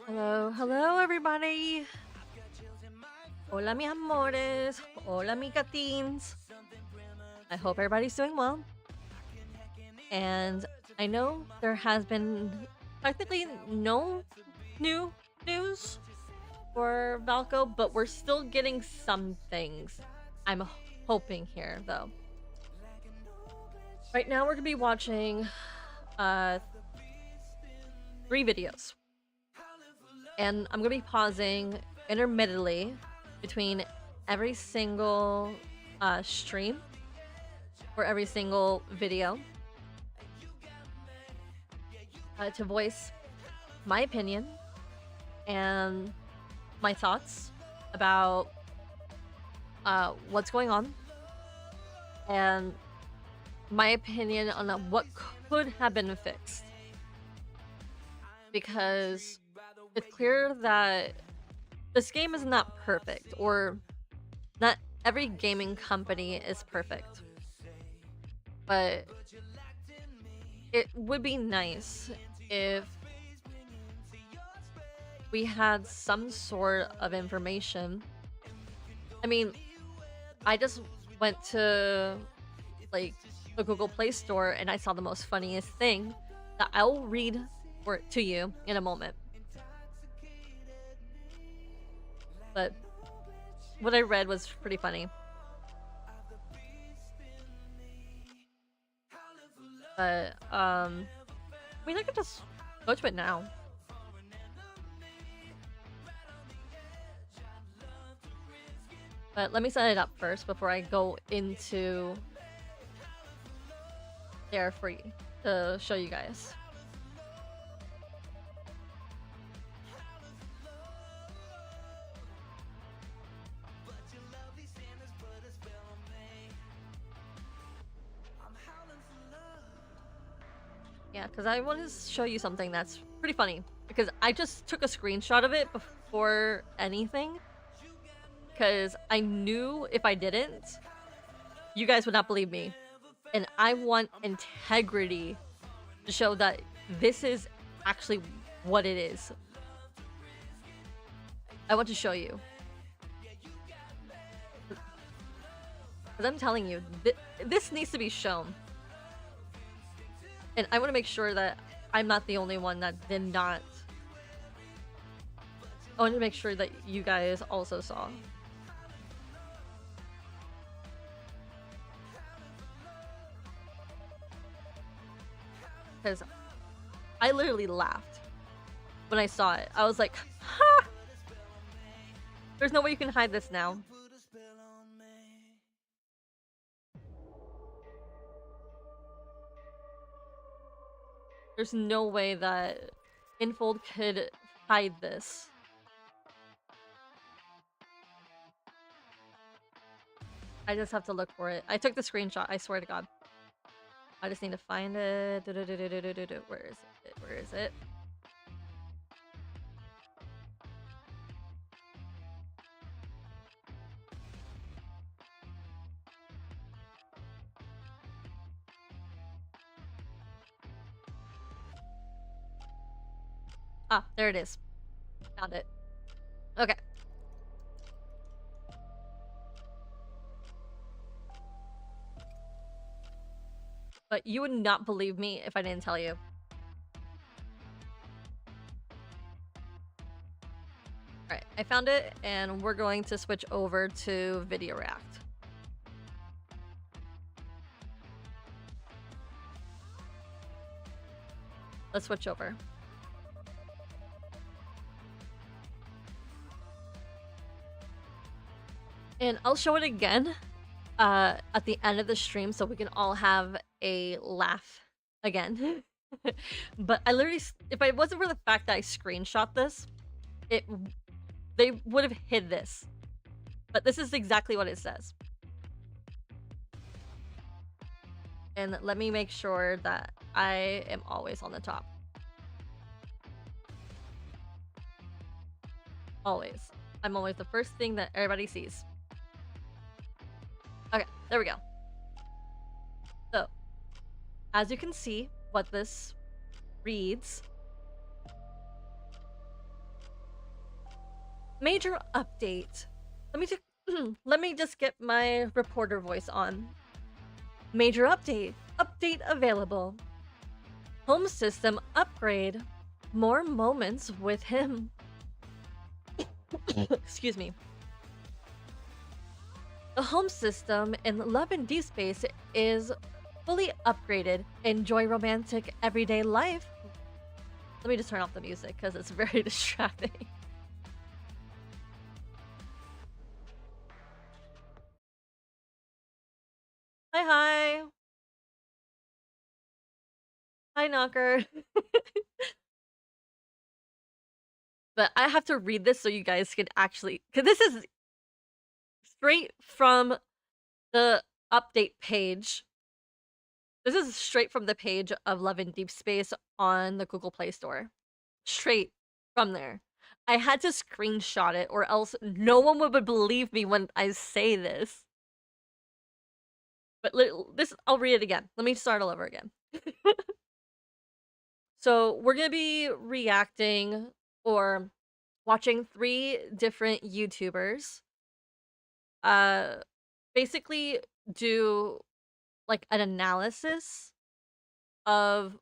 Hello, hello, everybody. Hola, mi amores. Hola, mi gatines. I hope everybody's doing well. And I know there has been practically no new news for Valko, but we're still getting some things. I'm hoping here, though. Right now, we're gonna be watching 3 videos. And I'm gonna be pausing intermittently between every single stream or every single video to voice my opinion and my thoughts about what's going on and my opinion on what could have been fixed. Because it's clear that this game is not perfect, or not every gaming company is perfect. But it would be nice if we had some sort of information. I mean, I just went to like the Google Play Store and I saw the most funniest thing that I'll read to you in a moment. But what I read was pretty funny. But I mean, I could just go to it now. But let me set it up first before I go into there for you to show you guys. Yeah, because I want to show you something that's pretty funny. Because I just took a screenshot of it before anything. Because I knew if I didn't, you guys would not believe me. And I want integrity to show that this is actually what it is. I want to show you. Because I'm telling you, this needs to be shown. And I want to make sure that I'm not the only one that did not. I want to make sure that you guys also saw. Because I literally laughed when I saw it. I was like, ha! There's no way you can hide this now. There's no way that Infold could hide this. I just have to look for it. I took the screenshot, I swear to God. I just need to find it. Where is it? Where is it? Ah, there it is. Found it. Okay. But you would not believe me if I didn't tell you. Alright, I found it, and we're going to switch over to Video React. Let's switch over. And I'll show it again at the end of the stream so we can all have a laugh again. But I literally, if it wasn't for the fact that I screenshot this, they would have hid this. But this is exactly what it says. And let me make sure that I am always on the top. Always. I'm always the first thing that everybody sees. Okay, there we go. as you can see, what this reads. Major update. Let me just get my reporter voice on. Major update. Update available. Home system upgrade. More moments with him. Excuse me. The home system in Love and Deep Space is fully upgraded. Enjoy romantic everyday life. Let me just turn off the music because it's very distracting. Hi, hi. Hi, Knocker. But I have to read this so you guys can actually... Because this is straight from the update page. This is straight from the page of Love in Deep Space on the Google Play Store. Straight from there. I had to screenshot it or else no one would believe me when I say this. But I'll read it again. Let me start all over again. So we're going to be reacting or watching 3 different YouTubers basically do like an analysis of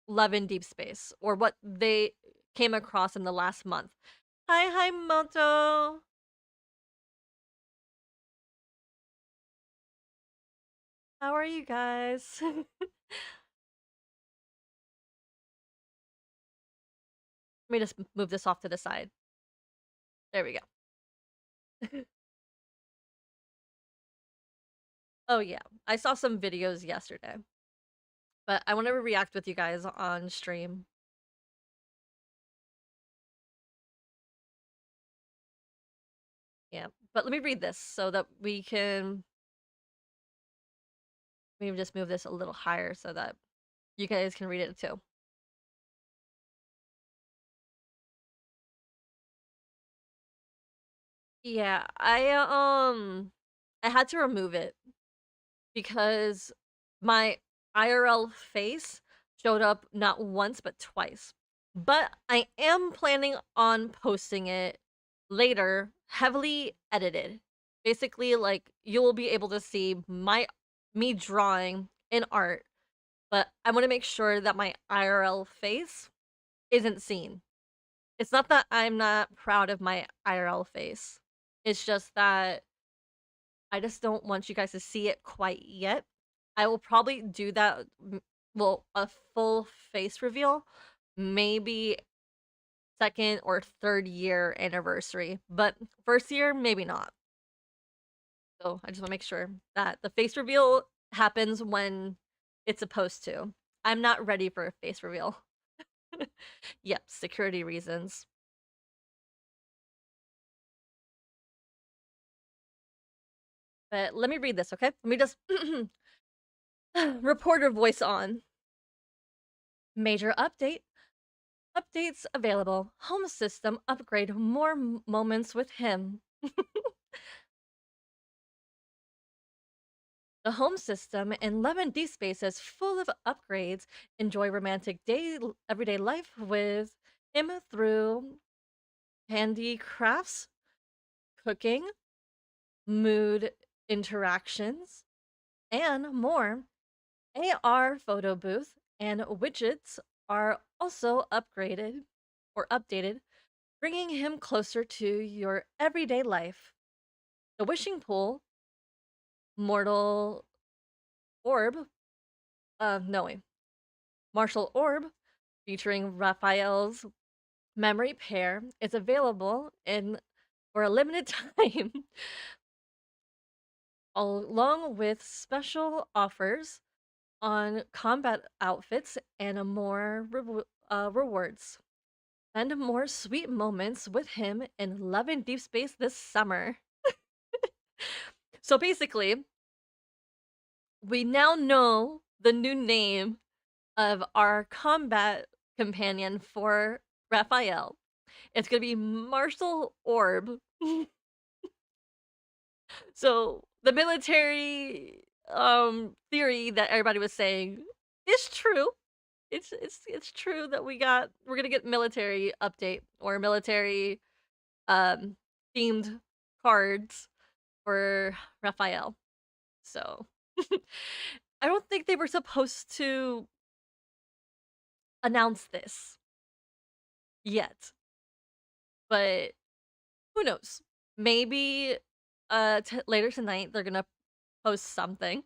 Love in Deep Space or what they came across in the last month. Hi, Moto. How are you guys? Let me just move this off to the side. There we go. Oh yeah, I saw some videos yesterday. But I want to react with you guys on stream. Yeah, but let me read this so that we can maybe just move this a little higher so that you guys can read it too. Yeah, I had to remove it because my IRL face showed up not once but twice. But I am planning on posting it later, heavily edited. Basically, like you will be able to see me drawing in art, but I want to make sure that my IRL face isn't seen. It's not that I'm not proud of my IRL face. It's just that I just don't want you guys to see it quite yet. I will probably do that, well, a full face reveal, maybe second or third year anniversary, but first year, maybe not. So I just want to make sure that the face reveal happens when it's supposed to. I'm not ready for a face reveal. Yep, security reasons. But let me read this, okay? Let me just reporter voice on. Major update. Updates available. Home system upgrade. More moments with him. The home system in Lemon D Space is full of upgrades. Enjoy romantic everyday life with him through handicrafts, cooking, mood interactions, and more. AR photo booth and widgets are also upgraded or updated, bringing him closer to your everyday life. The wishing pool, mortal orb, no wait, martial orb, featuring Raphael's memory pair, is available in for a limited time, along with special offers on combat outfits and more rewards. Spend more sweet moments with him in Love in Deep Space this summer. So basically, we now know the new name of our combat companion for Raphael. It's gonna be Martial Orb. So the military theory that everybody was saying It's true. It's true that we're gonna get military update or military um themed cards for Raphael. So I don't think they were supposed to announce this yet, but who knows? Maybe later tonight they're gonna post something,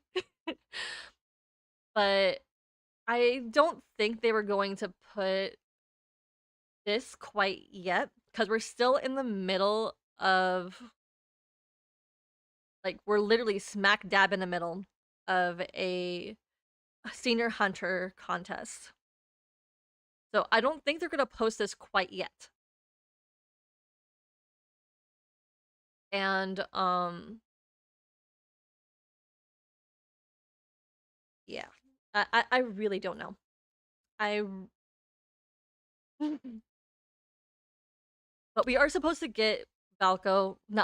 but I don't think they were going to put this quite yet because we're still in the middle of like we're literally smack dab in the middle of a senior hunter contest. So I don't think they're gonna post this quite yet. And yeah. I really don't know. I but we are supposed to get not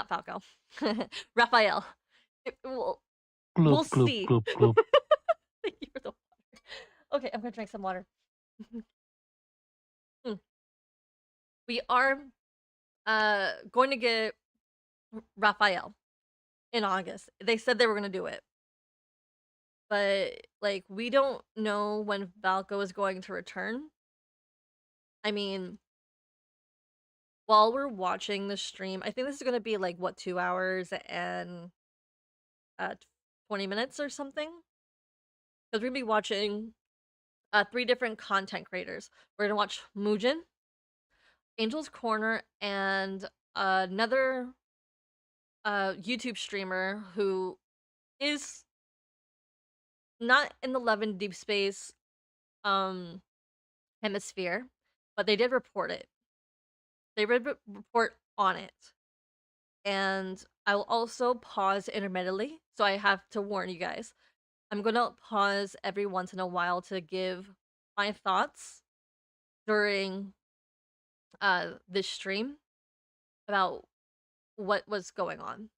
Falco. Raphael. We'll, we'll Gloop, gloop, see. gloop, gloop. Thank you for the water. Okay, I'm gonna drink some water. Mm. We are going to get Raphael in August. They said they were gonna do it. But like we don't know when Falco is going to return. I mean, while we're watching the stream, I think this is gonna be like what 2 hours and 20 minutes or something. Because we're gonna be watching three different content creators. We're gonna watch Muujin, Angel's Corner, and another YouTube streamer who is not in the Love and Deep Space um hemisphere, but they did report it. They did report on it. And I will also pause intermittently, so I have to warn you guys. I'm gonna pause every once in a while to give my thoughts during this stream about what was going on,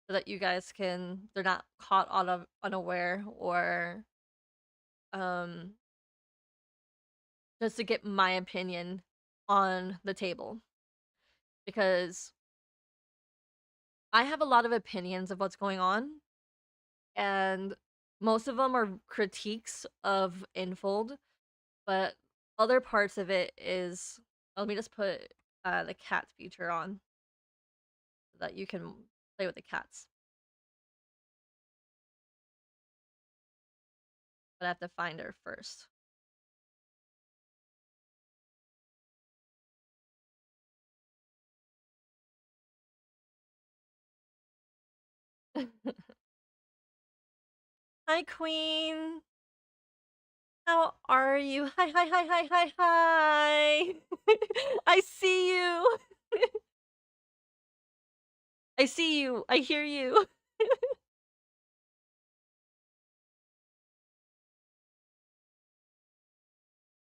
so that you guys can they're not caught unaware or um just to get my opinion on the table because I have a lot of opinions of what's going on and most of them are critiques of Infold, but other parts of it is let me just put the cat feature on so that you can play with the cats. But I have to find her first. Hi, Queen. How are you? Hi, hi, hi, hi, hi, hi. I see you. I see you. I hear you.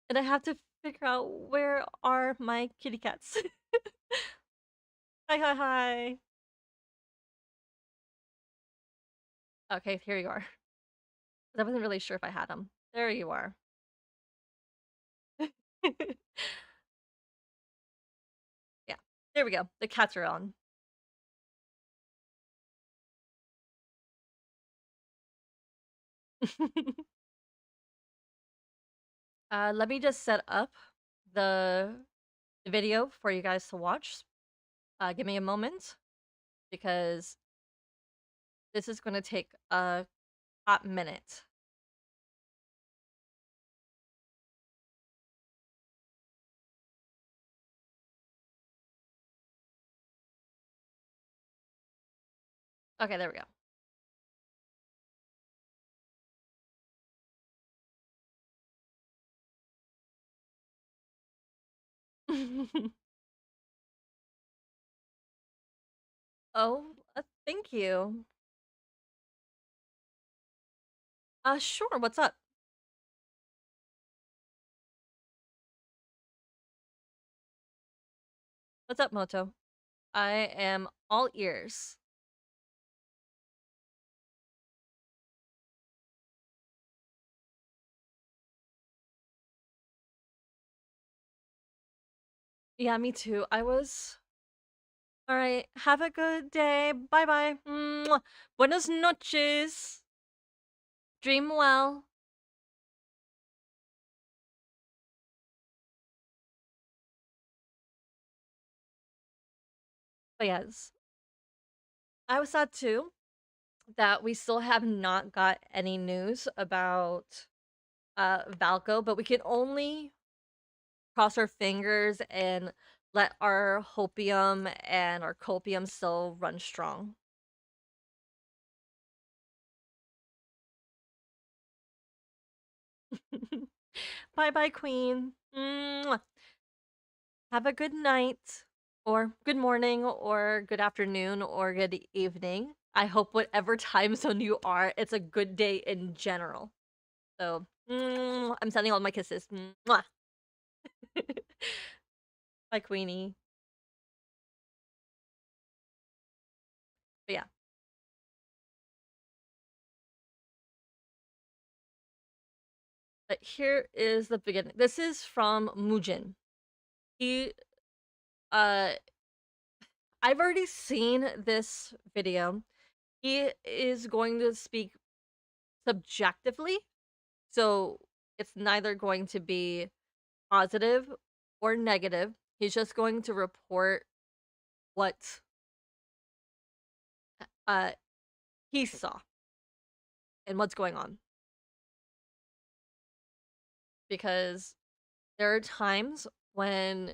And I have to figure out where are my kitty cats. Hi, hi, hi. Okay, here you are. I wasn't really sure if I had them. There you are. Yeah, there we go. The cats are on. Let me just set up the video for you guys to watch. Give me a moment because this is going to take a hot minute. Okay, there we go. Oh, thank you. Sure. What's up? What's up, Moto? I am all ears. Yeah, me too. I was. All right. Have a good day. Bye bye. Mwah. Buenas noches. Dream well. But yes, I was sad too that we still have not got any news about Valco, but we can only cross our fingers and let our hopium and our copium still run strong. Bye bye, Queen. Mwah. Have a good night, or good morning, or good afternoon, or good evening. I hope whatever time zone you are, it's a good day in general. So, I'm sending all my kisses. Mwah. Bye, Queenie. But yeah, but here is the beginning. This is from Mujin. He, uh, I've already seen this video. He is going to speak subjectively, so it's neither going to be positive or negative. He's just going to report what uh he saw and what's going on, because there are times when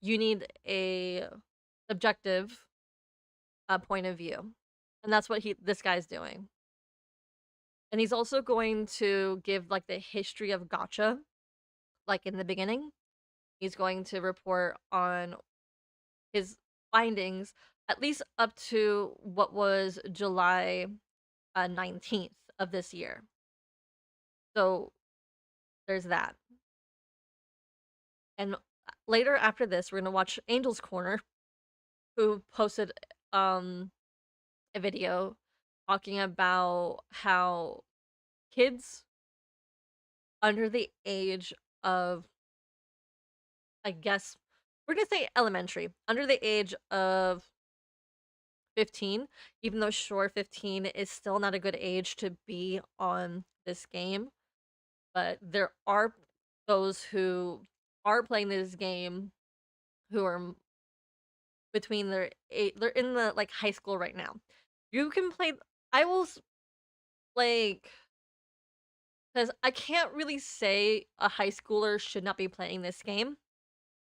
you need a subjective point of view, and that's what he this guy's doing. And he's also going to give like the history of gotcha, like in the beginning. He's going to report on his findings, at least up to what was July 19th of this year. So there's that. And later after this, we're gonna watch Angel's Corner, who posted a video talking about how kids under the age of, I guess we're gonna say elementary, under the age of 15, even though sure 15 is still not a good age to be on this game, but there are those who are playing this game who are between their eight, they're in the like high school right now. You can play. I will like, because I can't really say a high schooler should not be playing this game,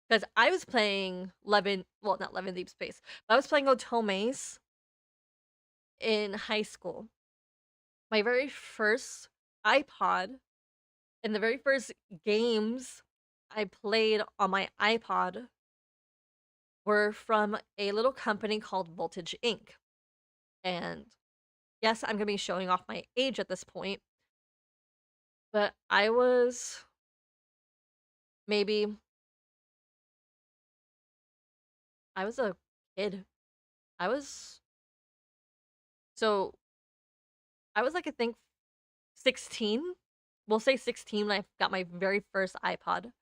because I was playing Levin, well, not Levin Deep Space, but I was playing Otomes in high school. My very first iPod and the very first games I played on my iPod were from a little company called Voltage Inc. And yes, I'm gonna be showing off my age at this point, but maybe I was a kid. I was so I was like, I think 16. We'll say 16 when I got my very first iPod.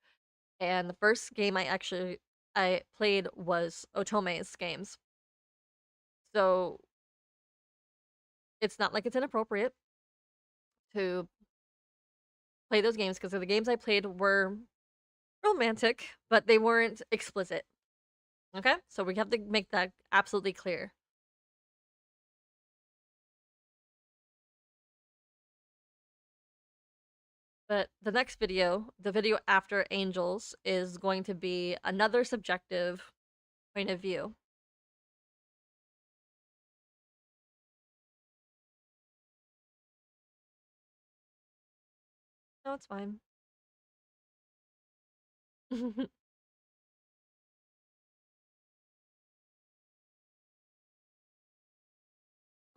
And the first game I played was Otome's games. So it's not like it's inappropriate to play those games, because the games I played were romantic, but they weren't explicit. Okay? So we have to make that absolutely clear. But the next video, the video after Angels, is going to be another subjective point of view. No, it's fine.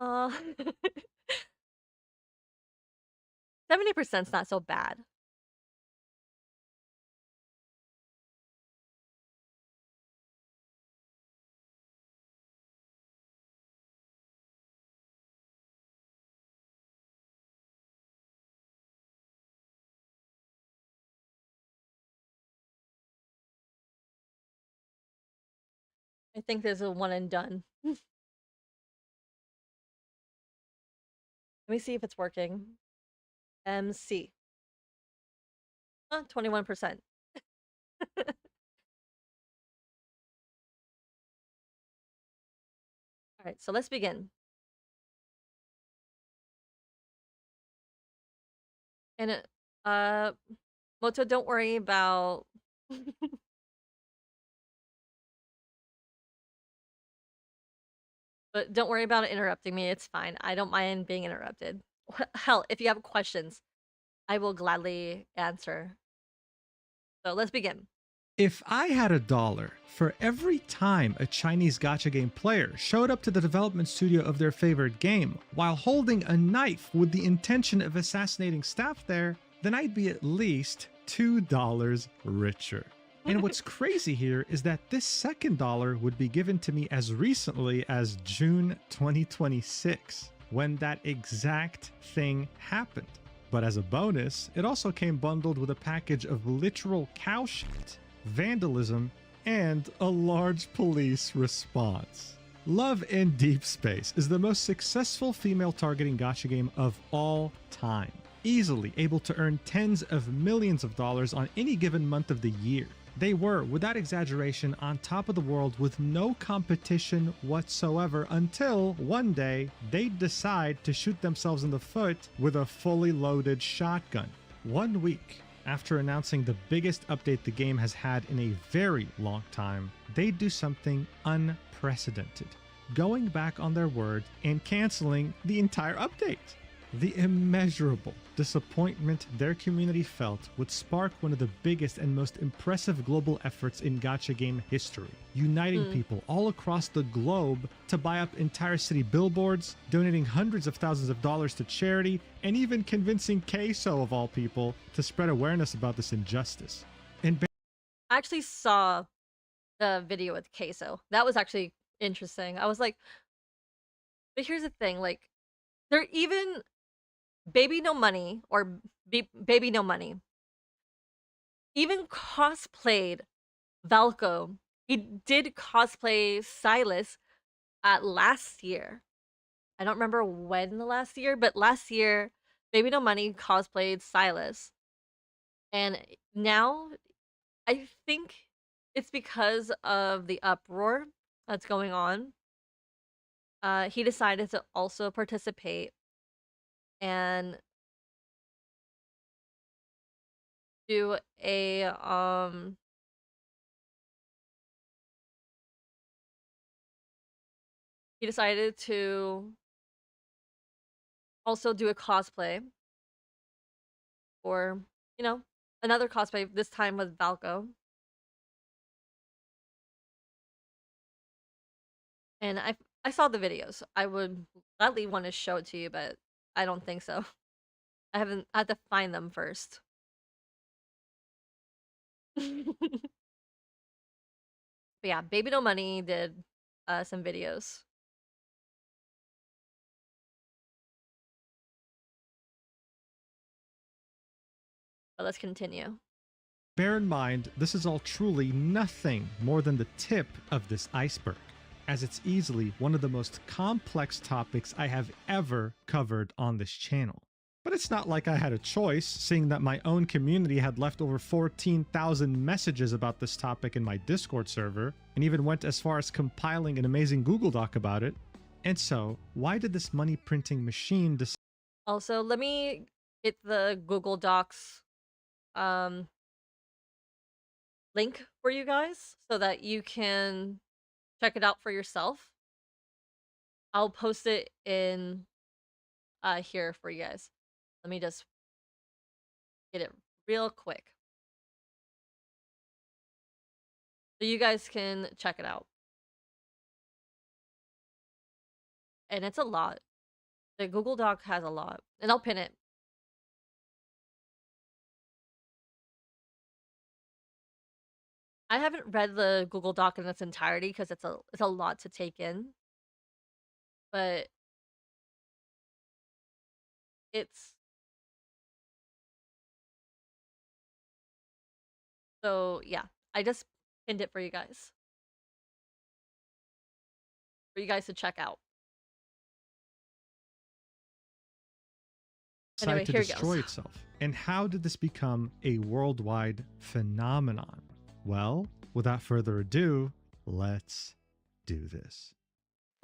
uh 70% is not so bad. I think there's a one and done. Let me see if it's working. MC. 21%. All right, so let's begin. And uh, Moto, don't worry about. But don't worry about interrupting me. It's fine. I don't mind being interrupted. Hell, if you have questions, I will gladly answer. So let's begin. If I had $1 for every time a Chinese gacha game player showed up to the development studio of their favorite game while holding a knife with the intention of assassinating staff there, then I'd be at least $2 richer. And what's crazy here is that this second dollar would be given to me as recently as June 2026, when that exact thing happened. But as a bonus, it also came bundled with a package of literal cow shit, vandalism, and a large police response. Love in Deep Space is the most successful female targeting gacha game of all time, easily able to earn tens of millions of dollars on any given month of the year. They were, without exaggeration, on top of the world with no competition whatsoever until one day they'd decide to shoot themselves in the foot with a fully loaded shotgun. 1 week after announcing the biggest update the game has had in a very long time, they'd do something unprecedented, going back on their word and canceling the entire update. The immeasurable disappointment their community felt would spark one of the biggest and most impressive global efforts in gacha game history, uniting people all across the globe to buy up entire city billboards, donating hundreds of thousands of dollars to charity, and even convincing Queso, of all people, to spread awareness about this injustice. And I actually saw the video with Queso. That was actually interesting. I was like, but here's the thing, like, they're even Baby No Money or Baby No Money even cosplayed Valko. He did cosplay Silas at last year. I don't remember when the last year, but last year, Baby No Money cosplayed Silas. And now I think it's because of the uproar that's going on. He decided to also participate and do a he decided to also do a cosplay or, you know, another cosplay this time with Valko. And I saw the videos. I would gladly want to show it to you, but I don't think so. I had to find them first. But yeah, Baby No Money did some videos. But let's continue. bear in mind, this is all truly nothing more than the tip of this iceberg, as it's easily one of the most complex topics I have ever covered on this channel. But it's not like I had a choice, seeing that my own community had left over 14,000 messages about this topic in my Discord server, and even went as far as compiling an amazing Google Doc about it. And so, why did this money printing machine decide? Also, let me get the Google Docs link for you guys so that you can check it out for yourself. I'll post it in here for you guys. Let me just get it real quick so you guys can check it out. And it's a lot. The Google Doc has a lot, and I'll pin it. I haven't read the Google Doc in its entirety because it's a lot to take in, but it's so yeah. I just pinned it for you guys. for you guys to check out. Anyway, To here it destroy goes. itself. And how did this become a worldwide phenomenon? Well, without further ado, let's do this.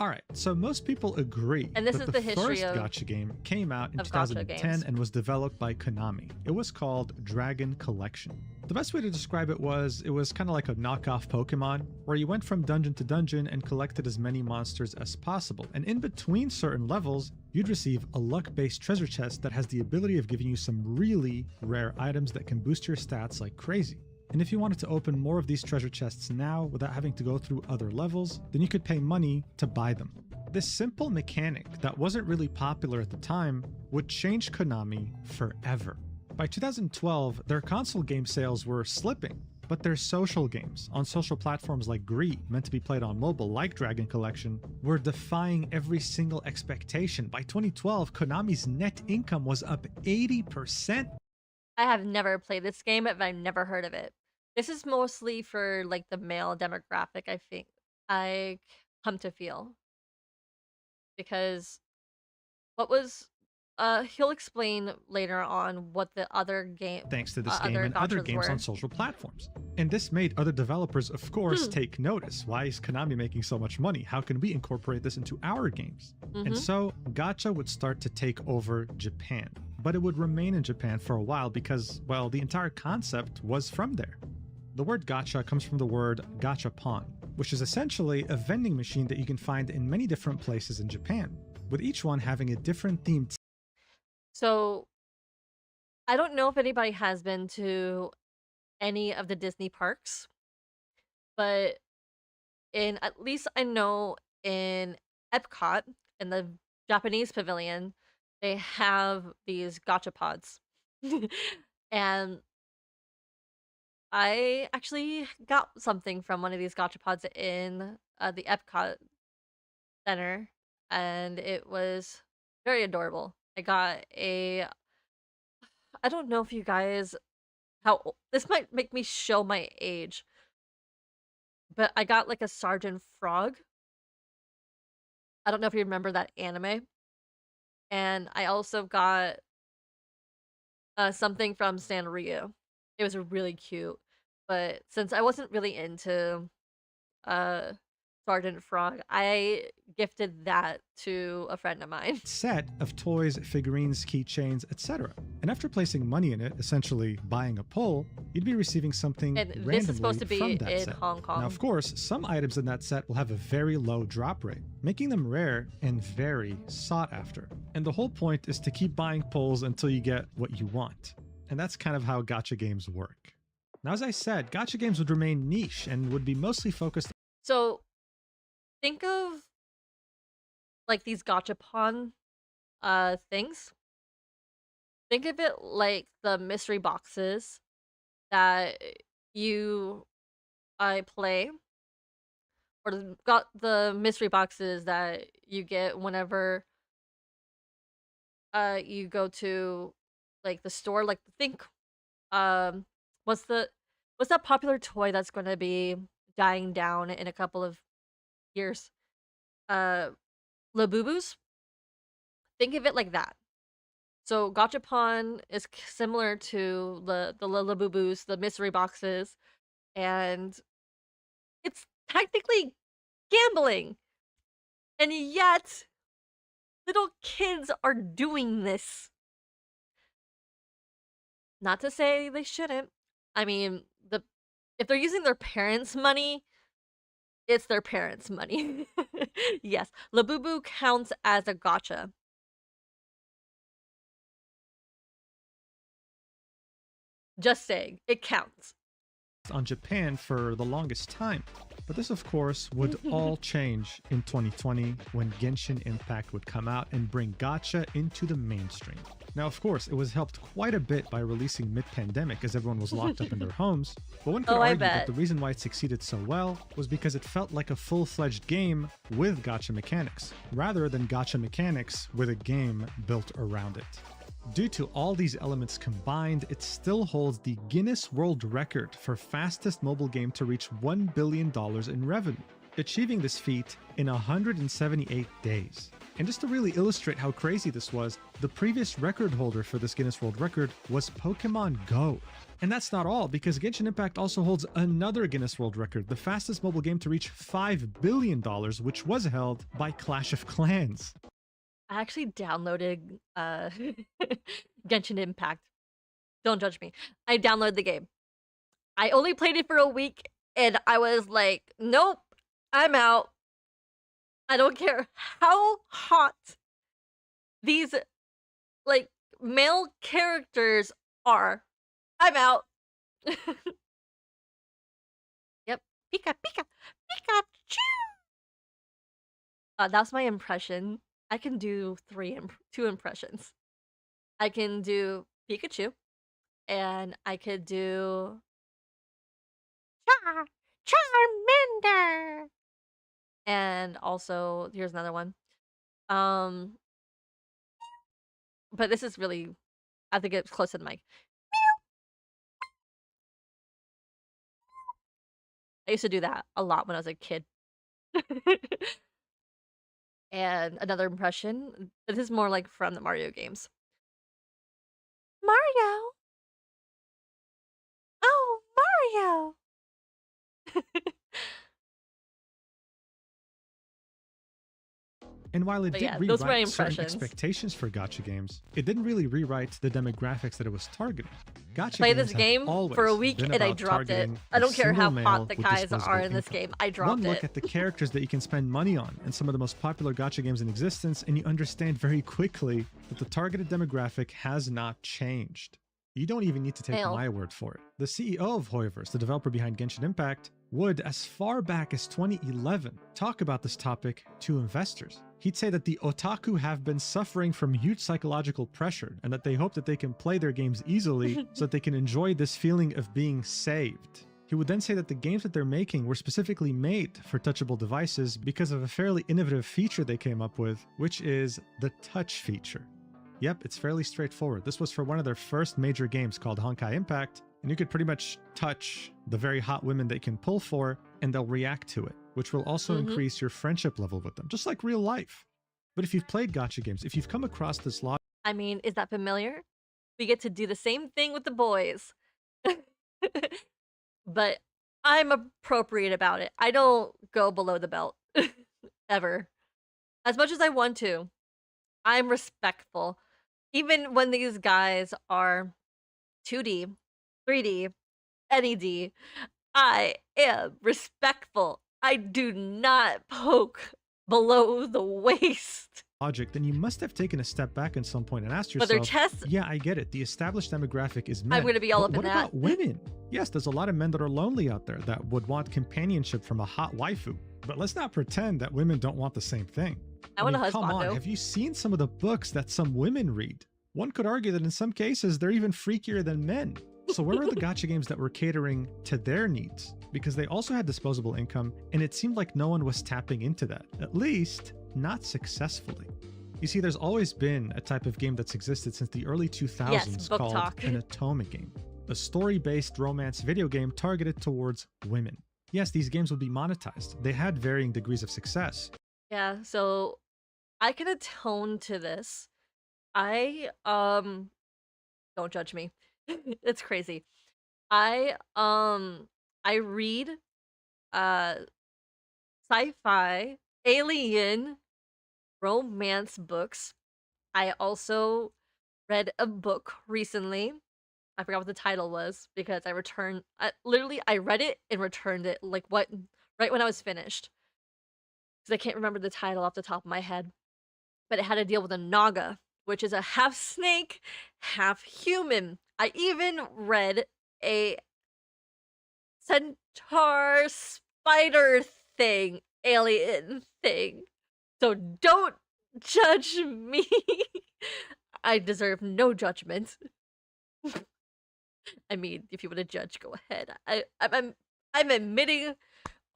All right, so most people agree And this that is the the history first of gacha game came out in of gacha 2010 games. and was developed by Konami. It was called Dragon Collection. The best way to describe it was kind of like a knockoff Pokemon, where you went from dungeon to dungeon and collected as many monsters as possible. And in between certain levels, you'd receive a luck-based treasure chest that has the ability of giving you some really rare items that can boost your stats like crazy. And if you wanted to open more of these treasure chests now without having to go through other levels, then you could pay money to buy them. This simple mechanic that wasn't really popular at the time would change Konami forever. By 2012, their console game sales were slipping, but their social games on social platforms like Gree, meant to be played on mobile like Dragon Collection, were defying every single expectation. By 2012, Konami's net income was up 80%. I have never played this game, but I've never heard of it. This is mostly for like the male demographic, I think. I come to feel. Because what was he'll explain later on what the other game Thanks to this game other and other gachas games were. on social platforms. And this made other developers, of course, take notice. Why is Konami making so much money? How can we incorporate this into our games? And so gacha would start to take over Japan. But it would remain in Japan for a while because, well, the entire concept was from there. The word gacha comes from the word gachapon, which is essentially a vending machine that you can find in many different places in Japan, with each one having a different theme. So I don't know if anybody has been to any of the Disney parks, but at least I know in Epcot, in the Japanese pavilion, they have these gachapods. And I actually got something from one of these gachapods in the Epcot Center, and it was very adorable. I got I don't know if you guys, this might make me show my age, but I got like a Sergeant Frog. I don't know if you remember that anime. And I also got something from Sanrio. It was really cute. But since I wasn't really into uh Sergeant Frog, I gifted that to a friend of mine. Set of toys, figurines, keychains, etc. And after placing money in it, essentially buying a pull, you'd be receiving something And randomly this is supposed to be from that in set. Hong Kong. Now, of course, some items in that set will have a very low drop rate, making them rare and very sought after. And the whole point is to keep buying pulls until you get what you want. And that's kind of how gacha games work. Now, as I said, gacha games would remain niche and would be mostly focused. So think of like these gachapon things. Think of it like the mystery boxes that you play, or got the mystery boxes that you get whenever you go to like the store. Like think what's that popular toy that's going to be dying down in a couple of years? Labubus. Think of it like that. So gachapon is similar to the Labubus, the mystery boxes, and it's technically gambling. And yet little kids are doing this. Not to say they shouldn't. I mean, if they're using their parents' money, it's their parents' money. Yes, Labubu counts as a gacha. Just saying, it counts. On Japan for the longest time. But this, of course, would all change in 2020 when Genshin Impact would come out and bring gacha into the mainstream. Now, of course, it was helped quite a bit by releasing mid-pandemic as everyone was locked up in their homes, but one could argue that the reason why it succeeded so well was because it felt like a full-fledged game with gacha mechanics, rather than gacha mechanics with a game built around it. Due to all these elements combined, it still holds the Guinness World Record for fastest mobile game to reach $1 billion in revenue. achieving this feat in 178 days. And just to really illustrate how crazy this was, the previous record holder for this Guinness World Record was Pokemon Go. And that's not all, because Genshin Impact also holds another Guinness World Record, the fastest mobile game to reach $5 billion, which was held by Clash of Clans. I actually downloaded Genshin Impact. Don't judge me. I downloaded the game. I only played it for a week, and I was like, nope, I'm out. I don't care how hot these, like, male characters are. I'm out. Yep. Pika, Pika, Pikachu! That's my impression. I can do two impressions. I can do Pikachu, and I could do Charmander. And also, here's another one. But this is really, I have to get close to the mic. I used to do that a lot when I was a kid. And another impression, this is more like from the Mario games. Mario! Oh, Mario! And while it But did yeah, those were my rewrite certain impressions. expectations for gacha games, it didn't really rewrite the demographics that it was targeting. Gacha Play games this have game always for a week been and I about dropped it. targeting I don't a care how single hot male the with guys disposable are in this income. game. I dropped One look it. at the characters that you can spend money on in some of the most popular gacha games in existence, and you understand very quickly that the targeted demographic has not changed. You don't even need to take Hell. my word for it. The CEO of Hoyoverse, the developer behind Genshin Impact, would, as far back as 2011, talk about this topic to investors. He'd say that the otaku have been suffering from huge psychological pressure and that they hope that they can play their games easily so that they can enjoy this feeling of being saved. He would then say that the games that they're making were specifically made for touchable devices because of a fairly innovative feature they came up with, which is the touch feature. Yep, it's fairly straightforward. This was for one of their first major games called Honkai Impact, and you could pretty much touch the very hot women they can pull for, and they'll react to it, which will also increase your friendship level with them, just like real life. But if you've played gacha games, if you've come across this logic... I mean, is that familiar? We get to do the same thing with the boys. But I'm appropriate about it. I don't go below the belt. Ever. As much as I want to. I'm respectful. Even when these guys are 2D, 3D, NED, I am respectful. I do not poke below the waist. Logic, then you must have taken a step back at some point and asked But their yourself, chests, yeah, I get it. The established demographic is men. I'm gonna be all but up in what that. about women? Yes, there's a lot of men that are lonely out there that would want companionship from a hot waifu. But let's not pretend that women don't want the same thing. I want a mean, come on, husbando. have you seen some of the books that some women read? One could argue that in some cases, they're even freakier than men. So where were the gacha games that were catering to their needs? Because they also had disposable income, and it seemed like no one was tapping into that. At least, not successfully. You see, there's always been a type of game that's existed since the early 2000s Yes, book called talk. an otome game. A story-based romance video game targeted towards women. Yes, these games would be monetized. They had varying degrees of success. Yeah, so I can atone to this. I don't judge me. It's crazy. I read sci-fi, alien, romance books. I also read a book recently. I forgot what the title was because I read it and returned it right when I was finished. Because I can't remember the title off the top of my head. But it had to deal with a naga, which is a half snake, half human. I even read a centaur spider thing, alien thing. So don't judge me. I deserve no judgment. I mean, if you want to judge, go ahead. I'm admitting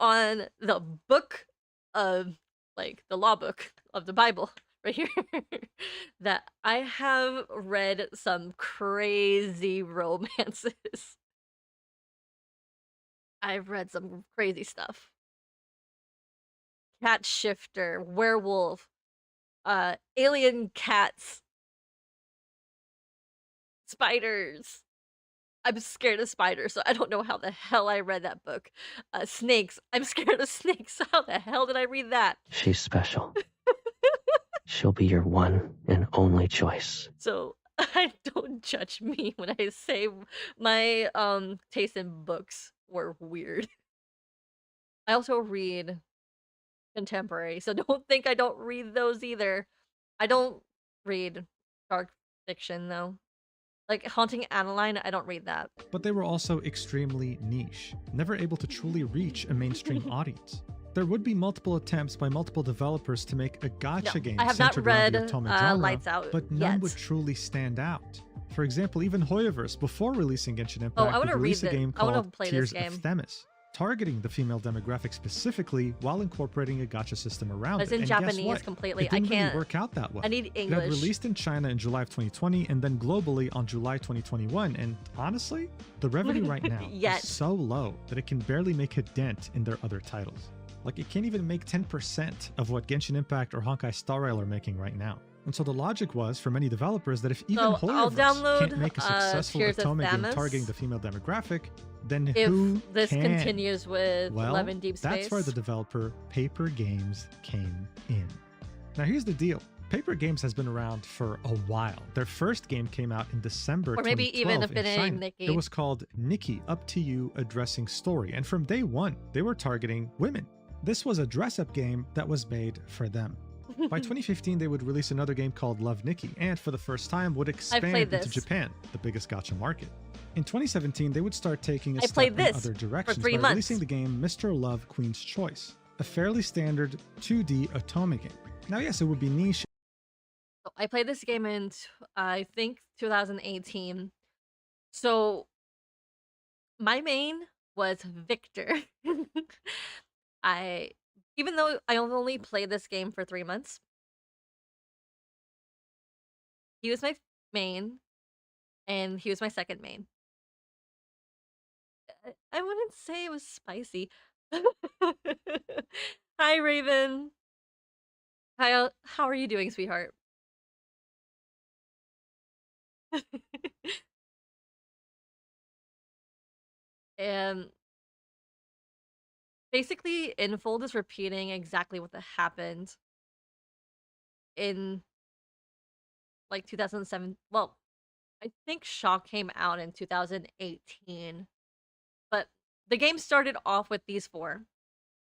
on the book of, like, the law book of the Bible right here that I have read some crazy romances. I've read some crazy stuff. cat shifter, werewolf, alien cats, spiders. I'm scared of spiders, so I don't know how the hell I read that book. Snakes. I'm scared of snakes. So how the hell did I read that? She's special. She'll be your one and only choice. So I don't judge me when I say my taste in books were weird. I also read contemporary, so don't think I don't read those either. I don't read dark fiction though. Like Haunting Adeline, I don't read that. But they were also extremely niche, never able to truly reach a mainstream audience. There would be multiple attempts by multiple developers to make a gacha game I have not centered around read the otome genre, Lights Out but none yet. would truly stand out. For example, even Hoyoverse, before releasing Genshin Impact, I would wanna release a read it. game I wanna called play this Tears game. of Themis, targeting the female demographic specifically while incorporating a gacha system around It's it. in And guess Japanese what? completely. It I didn't really can't. work out that well. I need It got English. released in China in July of 2020 and then globally on July 2021. And honestly, the revenue right now Yet. is so low that it can barely make a dent in their other titles. Like, it can't even make 10% of what Genshin Impact or Honkai Star Rail are making right now. And so the logic was for many developers that if even So I'll Hoyoverse download, can't make a successful Tears of otome game Themis. targeting the female demographic, then If who this can? continues with Well, 11 Deep Space. that's where the developer Paper Games came in. Now here's the deal. Paper Games has been around for a while. Their first game came out in December Or maybe 2012 even in if it ain't China. Nikki. It was called Nikki, Up to You, Addressing Story. And from day one, they were targeting women. This was a dress-up game that was made for them. By 2015, they would release another game called Love Nikki, and for the first time would expand played into this. Japan, the biggest gacha market. In 2017, they would start taking a I step played in this other directions for 3 by months. releasing the game Mr. Love Queen's Choice, a fairly standard 2D otome game. Now, yes, it would be niche. So I played this game in, I think, 2018. So my main was Victor. Even though I only played this game for 3 months, he was my main, and he was my second main. I wouldn't say it was spicy. Hi, Raven. Hi, how are you doing, sweetheart? And basically, Infold is repeating exactly what happened in like 2007. Well, I think Shaw came out in 2018, but the game started off with these four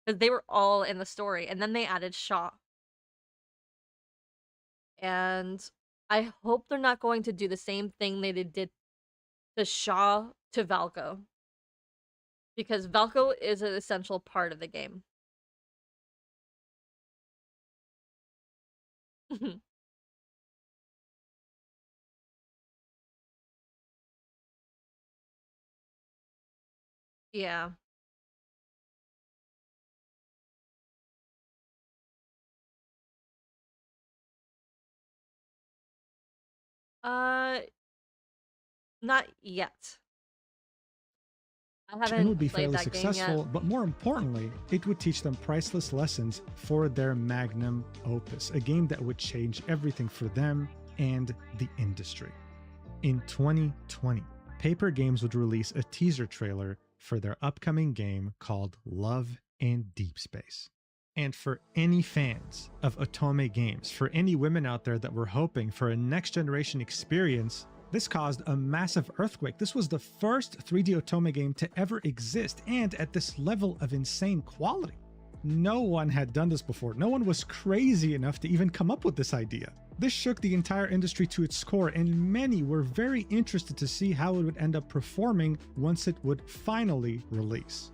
because they were all in the story, and then they added Shaw. And I hope they're not going to do the same thing they did to Shaw to Valko, because Valko is an essential part of the game. Yeah. Uh, not yet. I And would haven't be played fairly that game successful, yet. but more importantly, it would teach them priceless lessons for their magnum opus, a game that would change everything for them and the industry. In 2020, Paper Games would release a teaser trailer for their upcoming game called Love and Deep Space. And for any fans of otome games, for any women out there that were hoping for a next generation experience, this caused a massive earthquake. This was the first 3D otome game to ever exist, and at this level of insane quality. No one had done this before. No one was crazy enough to even come up with this idea. This shook the entire industry to its core, and many were very interested to see how it would end up performing once it would finally release.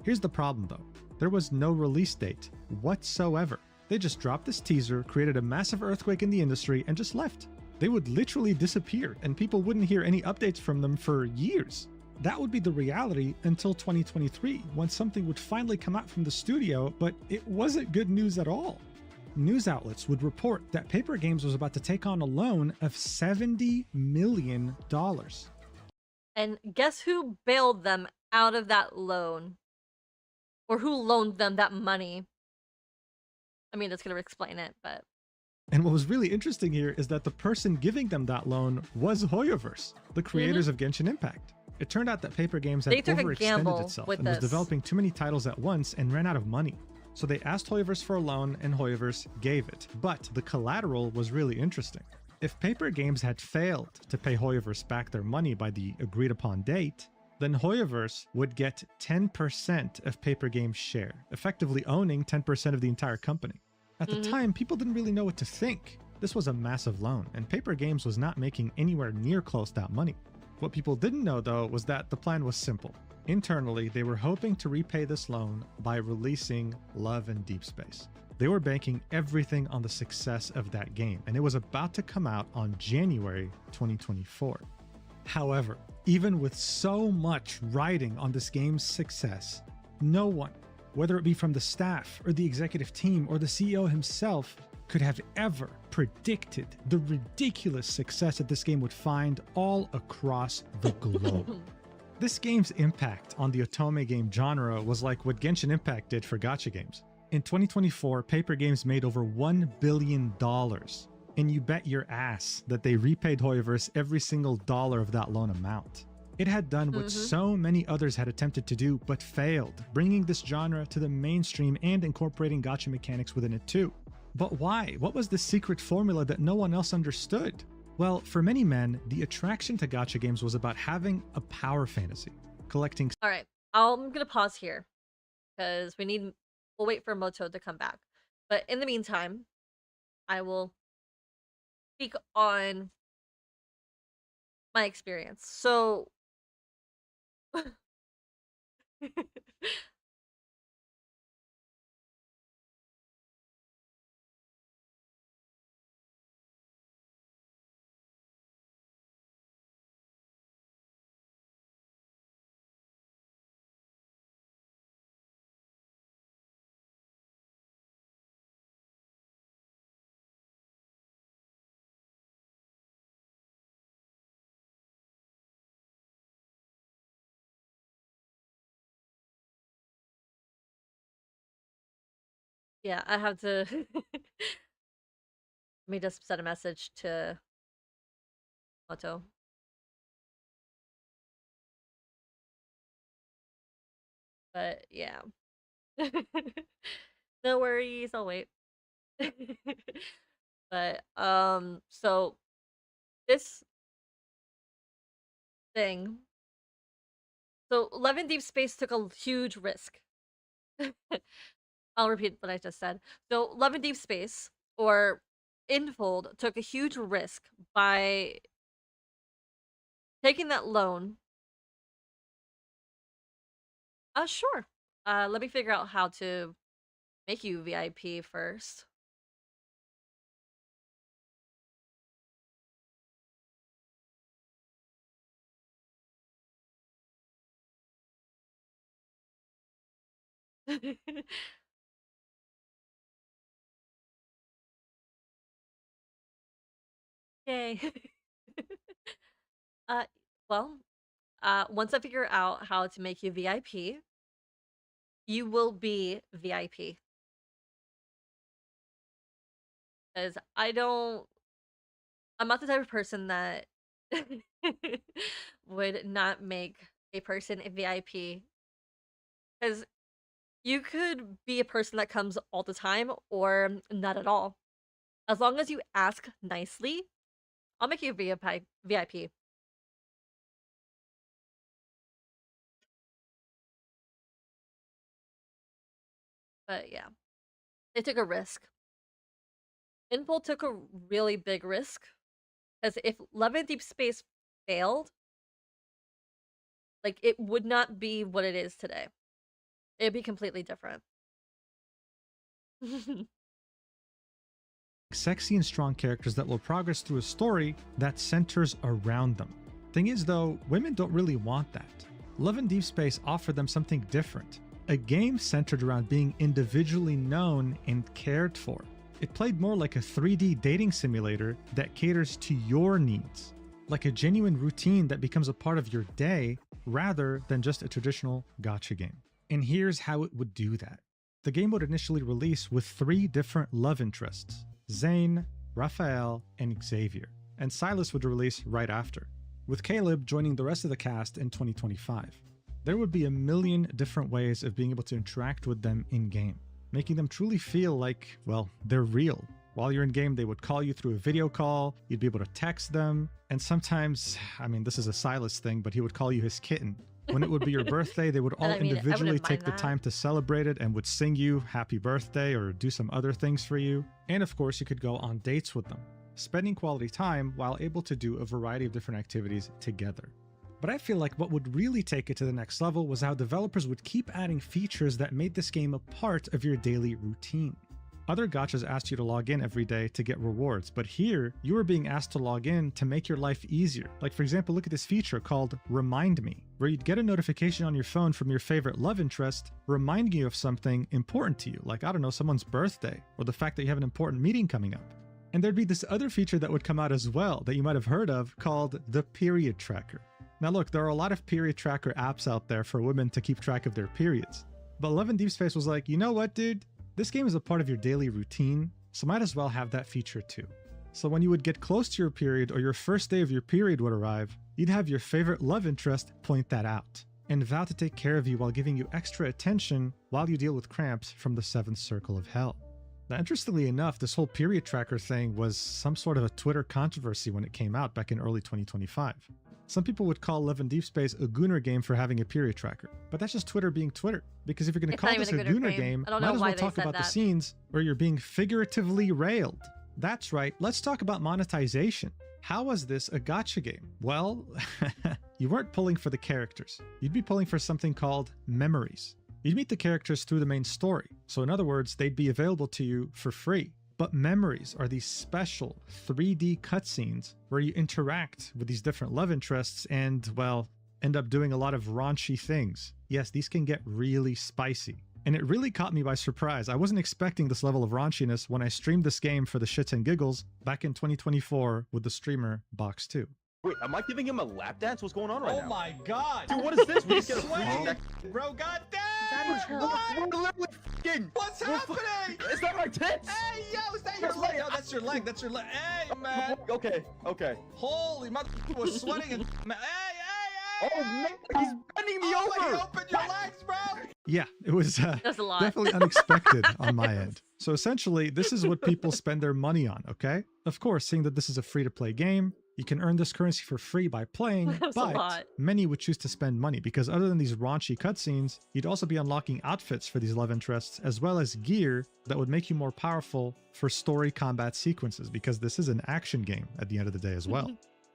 Here's the problem though. There was no release date whatsoever. They just dropped this teaser, created a massive earthquake in the industry, and just left. They would literally disappear, and people wouldn't hear any updates from them for years. That would be the reality until 2023, when something would finally come out from the studio, but it wasn't good news at all. News outlets would report that Paper Games was about to take on a loan of $70 million. And guess who bailed them out of that loan? Or who loaned them that money? I mean, it's gonna explain it, but And what was really interesting here is that the person giving them that loan was Hoyoverse, the creators of Genshin Impact. It turned out that Paper Games had They took a overextended gamble itself with and was this. developing too many titles at once and ran out of money. So they asked Hoyoverse for a loan and Hoyoverse gave it. But the collateral was really interesting. If Paper Games had failed to pay Hoyoverse back their money by the agreed upon date, then Hoyoverse would get 10% of Paper Games' share, effectively owning 10% of the entire company. At the time, people didn't really know what to think. This was a massive loan, and Paper Games was not making anywhere near close to that money. What people didn't know, though, was that the plan was simple. Internally, they were hoping to repay this loan by releasing Love and Deep Space. They were banking everything on the success of that game, and it was about to come out on January 2024. However, even with so much riding on this game's success, no one, whether it be from the staff or the executive team or the CEO himself, could have ever predicted the ridiculous success that this game would find all across the globe. This game's impact on the otome game genre was like what Genshin Impact did for gacha games. In 2024, Paper Games made over $1 billion, and you bet your ass that they repaid Hoyoverse every single dollar of that loan amount. It had done what so many others had attempted to do but failed, bringing this genre to the mainstream and incorporating gacha mechanics within it too. But why? What was the secret formula that no one else understood? Well, for many men, the attraction to gacha games was about having a power fantasy, collecting. all right. I'm gonna pause here because we'll wait for Moto to come back. But in the meantime, I will speak on my experience. So yeah, I have to let me just send a message to Moto. But yeah. No worries, I'll wait. But so this thing. So Love in Deep Space took a huge risk. I'll repeat what I just said. So Love in Deep Space, or Infold, took a huge risk by taking that loan. Sure. Let me figure out how to make you VIP first. Yay. uh, well, once I figure out how to make you VIP, you will be VIP. Because I'm not the type of person that would not make a person a VIP. Because you could be a person that comes all the time or not at all. As long as you ask nicely, I'll make you a VIP. But yeah, they took a risk. Info took a really big risk. Because if Love in Deep Space failed, like, it would not be what it is today. It'd be completely different. Sexy and strong characters that will progress through a story that centers around them. Thing is though, women don't really want that. Love and Deep Space offered them something different. A game centered around being individually known and cared for. It played more like a 3D dating simulator that caters to your needs. Like a genuine routine that becomes a part of your day rather than just a traditional gacha game. And here's how it would do that. The game would initially release with 3 different love interests, Zane, Raphael, and Xavier, and Silas would release right after, with Caleb joining the rest of the cast in 2025. There would be a million different ways of being able to interact with them in-game, making them truly feel like, well, they're real. While you're in-game, they would call you through a video call, you'd be able to text them, and sometimes, I mean, this is a Silas thing, but he would call you his kitten. When it would be your birthday, they would all I mean, I individually wouldn't take mind the that. time to celebrate it and would sing you happy birthday or do some other things for you. And of course, you could go on dates with them, spending quality time while able to do a variety of different activities together. But I feel like what would really take it to the next level was how developers would keep adding features that made this game a part of your daily routine. Other gachas asked you to log in every day to get rewards, but here, you were being asked to log in to make your life easier. Like for example, look at this feature called Remind Me, where you'd get a notification on your phone from your favorite love interest, reminding you of something important to you, like, I don't know, someone's birthday, or the fact that you have an important meeting coming up. And there'd be this other feature that would come out as well that you might have heard of called the Period Tracker. Now look, there are a lot of period tracker apps out there for women to keep track of their periods. But Love in Deep Space was like, you know what, dude? This game is a part of your daily routine, so might as well have that feature too. So when you would get close to your period or your first day of your period would arrive, you'd have your favorite love interest point that out and vow to take care of you while giving you extra attention while you deal with cramps from the 7th circle of hell. Now, interestingly enough, this whole period tracker thing was some sort of a Twitter controversy when it came out back in early 2025. Some people would call Love in Deep Space a gooner game for having a period tracker, but that's just Twitter being Twitter. Because if you're going to It's call not this a even a gooner gooner game, I don't might know as why well they talk said about the that. scenes where you're being figuratively railed. That's right, let's talk about monetization. How was this a gacha game? Well, you weren't pulling for the characters. You'd be pulling for something called memories. You'd meet the characters through the main story. So in other words, they'd be available to you for free. But memories are these special 3D cutscenes where you interact with these different love interests and, well, end up doing a lot of raunchy things. Yes, these can get really spicy. And it really caught me by surprise. I wasn't expecting this level of raunchiness when I streamed this game for the shits and giggles back in 2024 with the streamer Box2. Wait, am I giving him a lap dance? What's going on right now? Oh my god! Dude, what is this? We He's just get a free sweating, neck. bro. God Daddy, damn! chill. What? We're literally f***ing. What's happening? Is that my tits? Hey, yo, is that your leg? Yo, that's your leg. That's your leg. Hey, man. Okay, okay. Holy mother, was sweating and man. Hey, Oh, man, he's bending me oh, over. he opened your legs, bro. Yeah, it was That's a lot. definitely unexpected on my end. So essentially, this is what people spend their money on, okay? Of course, seeing that this is a free-to-play game, you can earn this currency for free by playing, That's a but lot. many would choose to spend money because other than these raunchy cutscenes, you'd also be unlocking outfits for these love interests, as well as gear that would make you more powerful for story combat sequences, because this is an action game at the end of the day as well.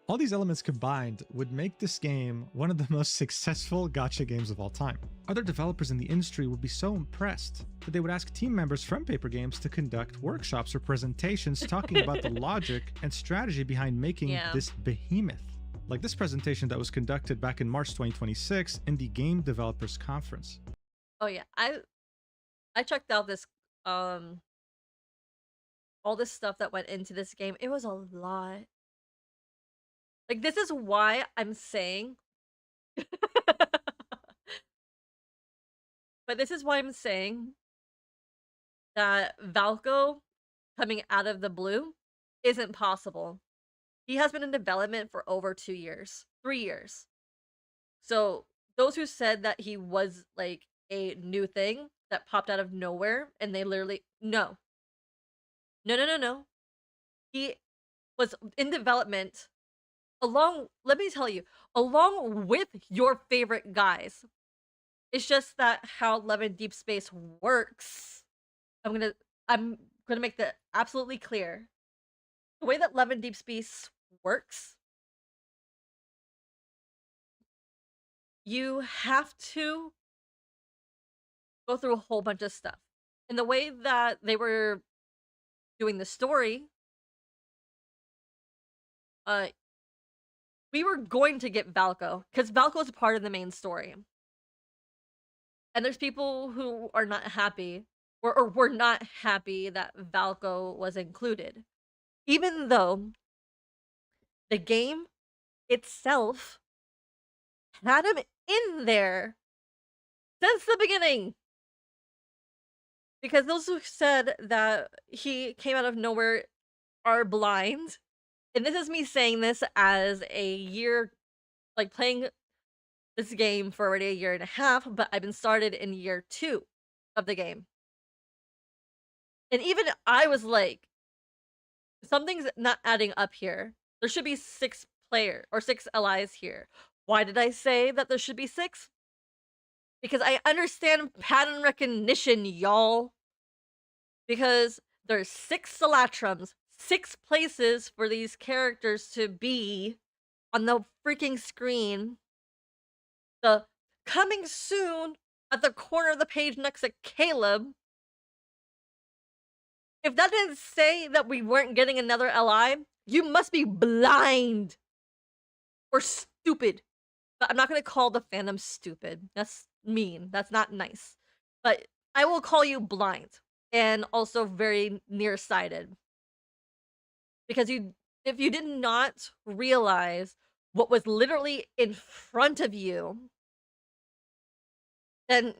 All these elements combined would make this game one of the most successful gacha games of all time. Other developers in the industry would be so impressed that they would ask team members from Paper Games to conduct workshops or presentations talking about the logic and strategy behind making Yeah. this behemoth. Like this presentation that was conducted back in March 2026 in the Game Developers Conference. Oh yeah, I checked out this all this stuff that went into this game. It was a lot. Like this is why I'm saying but this is why I'm saying that Valko coming out of the blue isn't possible. He has been in development for over 2 years, 3 years. So those who said that he was like a new thing that popped out of nowhere and they literally no. No. He was in development let me tell you, along with your favorite guys. It's just that how Love in Deep Space works. I'm gonna make that absolutely clear. The way that Love in Deep Space works, you have to go through a whole bunch of stuff. And the way that they were doing the story, we were going to get Valko, because Valko is a part of the main story. And there's people who are not happy, or were not happy that Valko was included. Even though the game itself had him in there since the beginning. Because those who said that he came out of nowhere are blind. And this is me saying this as a year, like playing this game for already a year and a half, but I've been started in year 2 of the game. And even I was like, something's not adding up here. There should be 6 player or 6 allies here. Why did I say that there should be 6? Because I understand pattern recognition, y'all. Because there's 6 Salatrums, 6 places for these characters to be on the freaking screen. The coming soon at the corner of the page next to Caleb. If that didn't say that we weren't getting another LI, you must be blind or stupid. But I'm not going to call the fandom stupid. That's mean. That's not nice. But I will call you blind and also very nearsighted. Because if you did not realize what was literally in front of you, then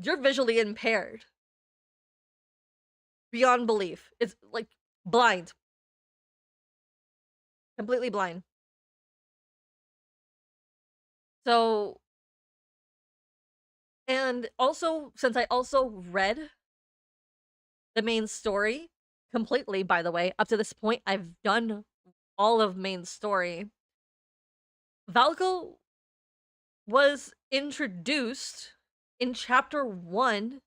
you're visually impaired. Beyond belief. It's like blind. Completely blind. So, and also, since I also read the main story completely, by the way, up to this point, I've done all of main story. Valko was introduced in chapter 1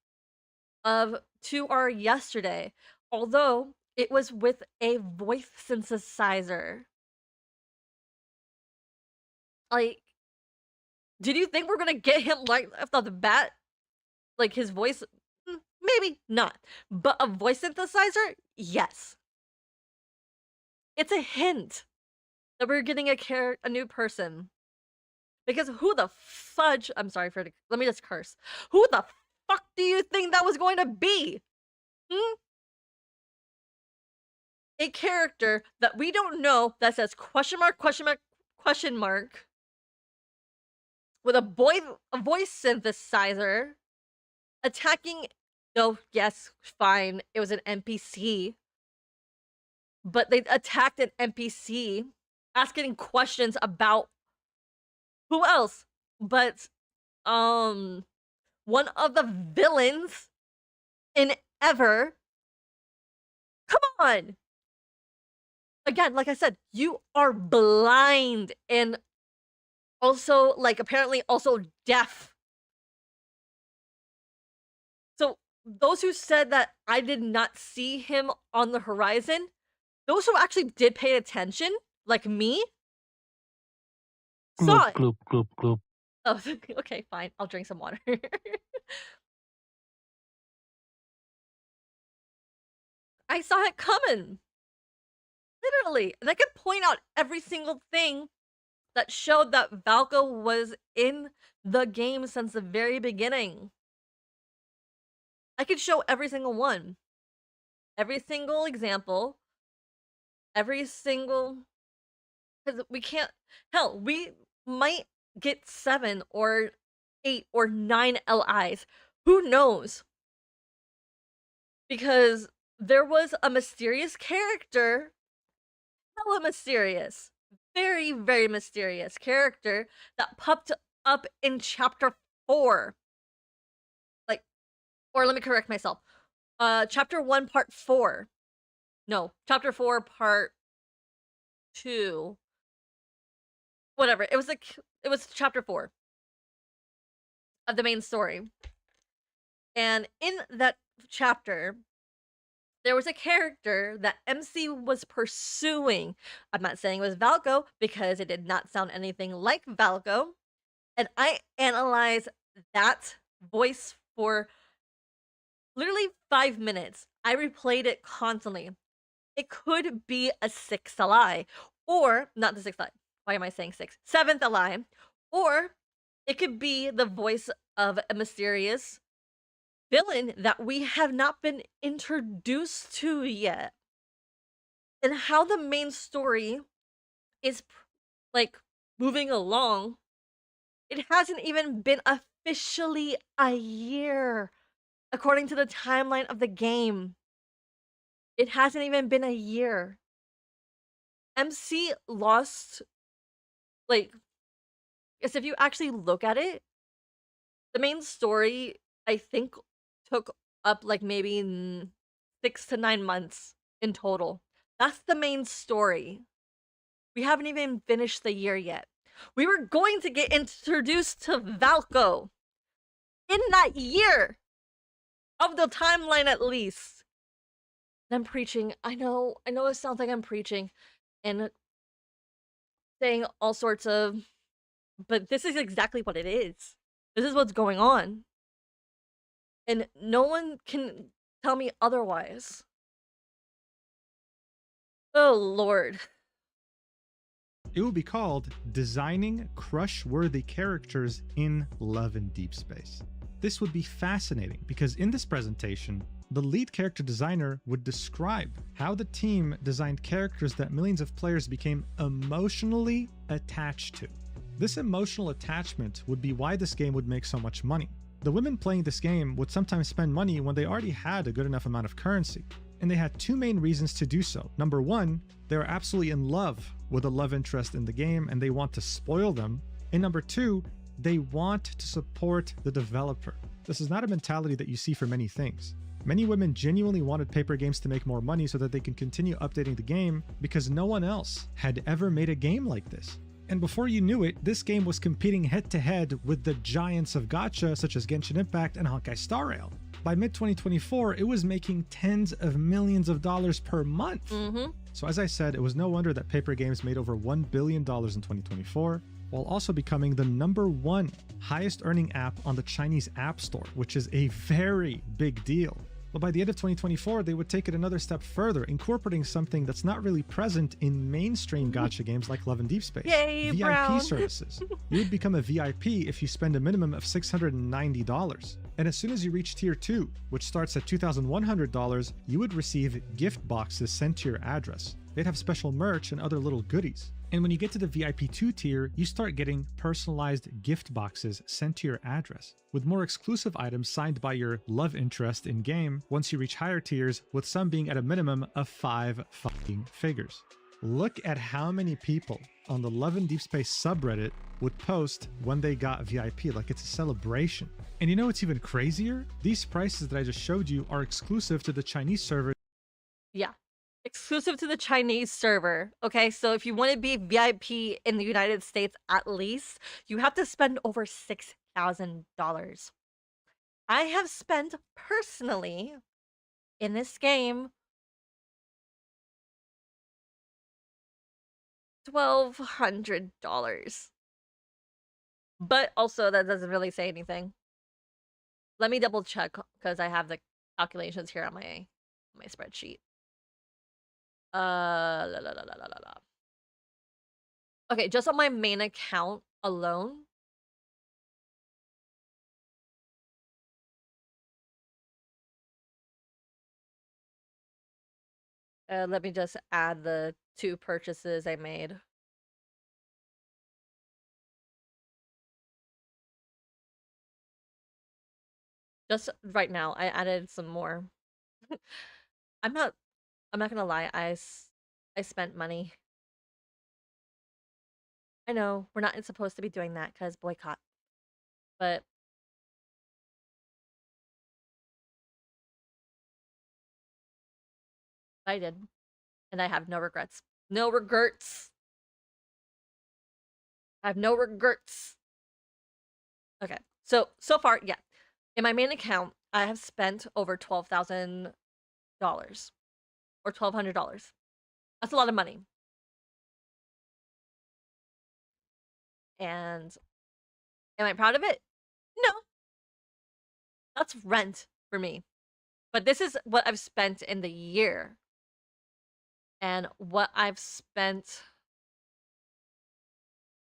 of To Our Yesterday, although it was with a voice synthesizer. Like, did you think we're gonna get him like off the bat? Like his voice? Maybe not. But a voice synthesizer? Yes. It's a hint that we're getting a new person. Because who the fudge? I'm sorry for let me just curse. Who the fuck do you think that was going to be? A character that we don't know that says question mark, question mark, question mark with a voice synthesizer attacking. No, yes, fine. It was an NPC. But they attacked an NPC asking questions about who else but one of the villains in Ever. Come on. Again, like I said, you are blind and also like apparently also deaf. So those who said that I did not see him on the horizon, those who actually did pay attention, like me, saw Gloop, it. gloop, gloop, gloop. Oh, okay, fine. I'll drink some water. I saw it coming. Literally. And I could point out every single thing that showed that Valko was in the game since the very beginning. I could show every single one. Every single example. Every single... Because we can't... Hell, we might get 7 or 8 or 9 LIs. Who knows? Because there was a mysterious character, hella mysterious, very, very mysterious character that popped up in chapter 4. Like, or let me correct myself. Chapter 1, part 4. No, chapter 4, part 2. Whatever. It was chapter 4 of the main story. And in that chapter, there was a character that MC was pursuing. I'm not saying it was Valko because it did not sound anything like Valko. And I analyzed that voice for literally 5 minutes. I replayed it constantly. It could be a 6th ally. Or, not the 6th ally. Why am I saying 6? 7th ally. Or, it could be the voice of a mysterious villain that we have not been introduced to yet. And how the main story is like moving along, it hasn't even been officially a year. according to the timeline of the game. It hasn't even been a year. MC lost, like, because if you actually look at it, the main story, I think, took up like maybe 6 to 9 months in total. That's the main story. We haven't even finished the year yet. We were going to get introduced to Valko in that year of the timeline at least. I'm preaching. I know it sounds like I'm preaching and saying all sorts of, but this is exactly what it is. This is what's going on. And no one can tell me otherwise. Oh, Lord. It would be called Designing Crush-Worthy Characters in Love and Deep Space. This would be fascinating because in this presentation, the lead character designer would describe how the team designed characters that millions of players became emotionally attached to. This emotional attachment would be why this game would make so much money. The women playing this game would sometimes spend money when they already had a good enough amount of currency. And they had two main reasons to do so. Number one, they are absolutely in love with a love interest in the game and they want to spoil them. And number two, they want to support the developer. This is not a mentality that you see for many things. Many women genuinely wanted paper games to make more money so that they can continue updating the game because no one else had ever made a game like this. And before you knew it, this game was competing head-to-head with the giants of gacha such as Genshin Impact and Honkai Star Rail. By mid-2024, it was making tens of millions of dollars per month. So as I said, it was no wonder that paper games made over $1 billion in 2024, while also becoming the #1 highest earning app on the Chinese App Store, which is a very big deal. But by the end of 2024, they would take it another step further, incorporating something that's not really present in mainstream gacha games like Love and Deep Space. Yay, VIP Brown. services. You would become a VIP if you spend a minimum of $690. And as soon as you reach tier 2, which starts at $2,100, you would receive gift boxes sent to your address. They'd have special merch and other little goodies. And when you get to the VIP 2 tier, you start getting personalized gift boxes sent to your address, with more exclusive items signed by your love interest in-game once you reach higher tiers, with some being at a minimum of 5 fucking figures. Look at how many people on the Love and Deep Space subreddit would post when they got VIP, like it's a celebration. And you know what's even crazier? These prices that I just showed you are exclusive to the Chinese server. Yeah. Exclusive to the Chinese server. Okay, so if you want to be VIP in the United States at least, you have to spend over $6,000. I have spent personally in this game $1,200. But also that doesn't really say anything. Let me double check because I have the calculations here on my spreadsheet. La, la, la, la, la, la. Okay, just on my main account alone. Let me just add the 2 purchases I made. Just right now, I added some more. I'm not gonna lie, I spent money. I know, we're not supposed to be doing that because boycott. But I did. And I have no regrets. No regrets. I have no regrets. Okay. So far, yeah. In my main account, I have spent over $12,000 or $1,200. That's a lot of money. And am I proud of it? No. That's rent for me. But this is what I've spent in the year. And what I've spent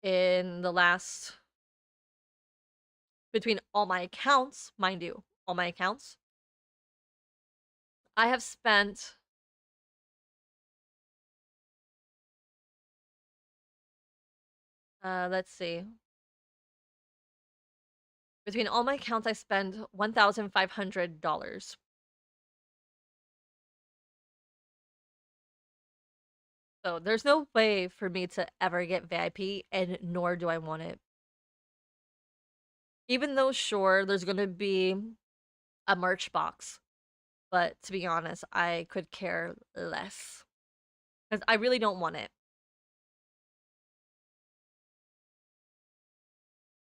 in the last, between all my accounts, mind you, all my accounts, I have spent let's see, Between all my accounts, I spend $1,500. So there's no way for me to ever get VIP, and nor do I want it. Even though, sure, there's gonna be a merch box, but to be honest, I could care less. Because I really don't want it.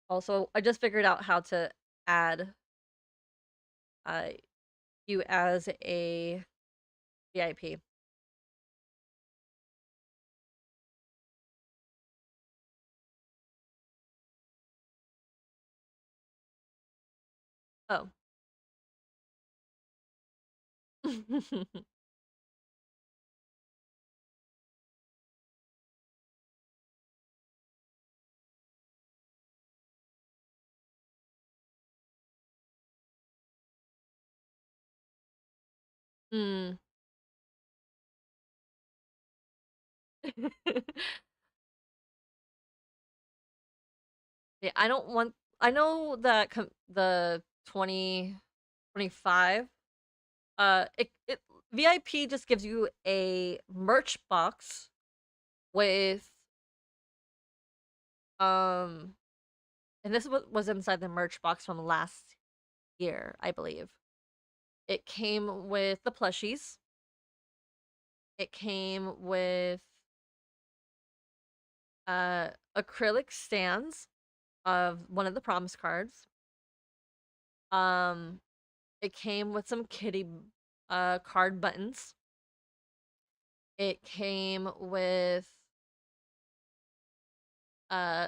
Also, I just figured out how to add uh, you as a VIP. Oh. Hmm. Yeah, I don't want. I know that the 2025. It VIP just gives you a merch box with um, and this was inside the merch box from last year, I believe. It came with the plushies. It came with acrylic stands of one of the promise cards. Um, it came with some kitty card buttons. It came with uh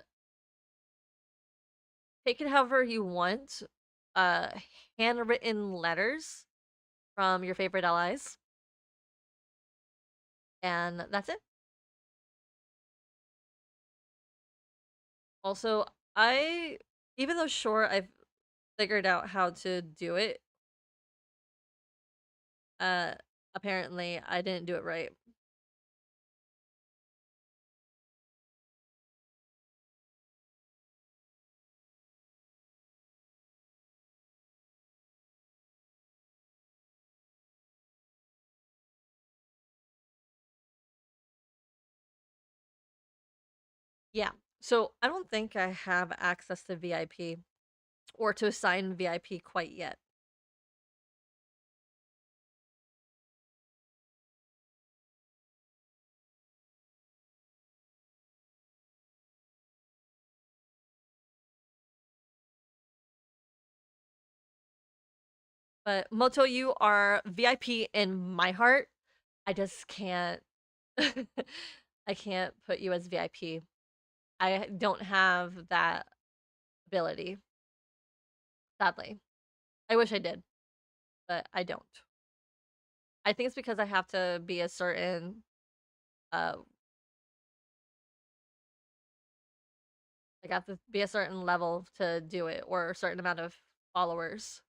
take it however you want, uh handwritten letters from your favorite allies. And that's it. Also, I even though sure I've figured out how to do it, uh apparently I didn't do it right. Yeah. So I don't think I have access to VIP or to assign VIP quite yet. But Moto, you are VIP in my heart. I just can't I can't put you as VIP. I don't have that ability, sadly. I wish I did, but I don't. I think it's because I have to be a certain uh like I have to be a certain level to do it or a certain amount of followers.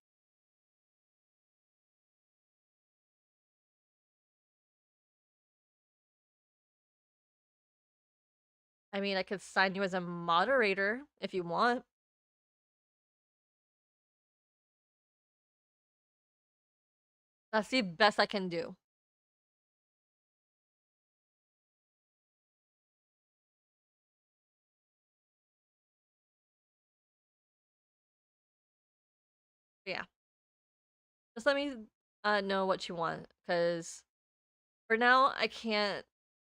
I mean, I could sign you as a moderator if you want. That's the best I can do. Yeah. Just let me know what you want cuz for now I can't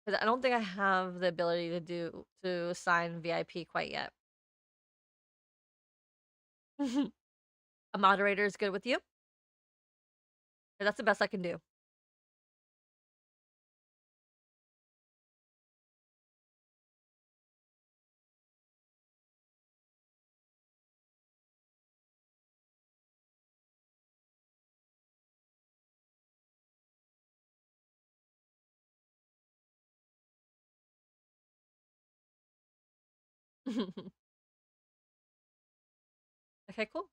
cuz I don't think I have the ability to assign VIP quite yet. A moderator is good with you? 'Cause that's the best I can do. Okay, cool.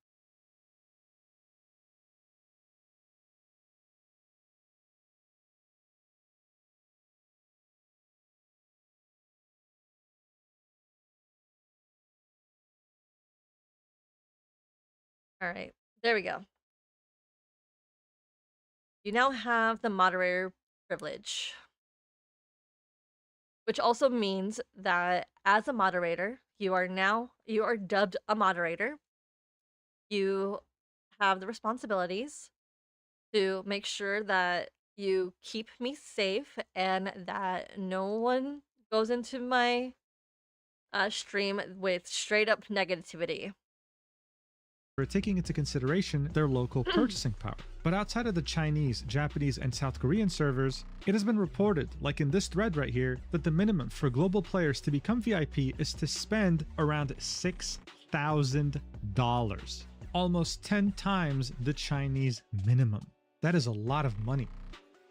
All right, there we go. You now have the moderator privilege, which also means that as a moderator, you are dubbed a moderator. You have the responsibilities to make sure that you keep me safe and that no one goes into my stream with straight up negativity. For taking into consideration their local purchasing power. But outside of the Chinese, Japanese, and South Korean servers, it has been reported, like in this thread right here, that the minimum for global players to become VIP is to spend around $6,000. Almost 10 times the Chinese minimum. That is a lot of money.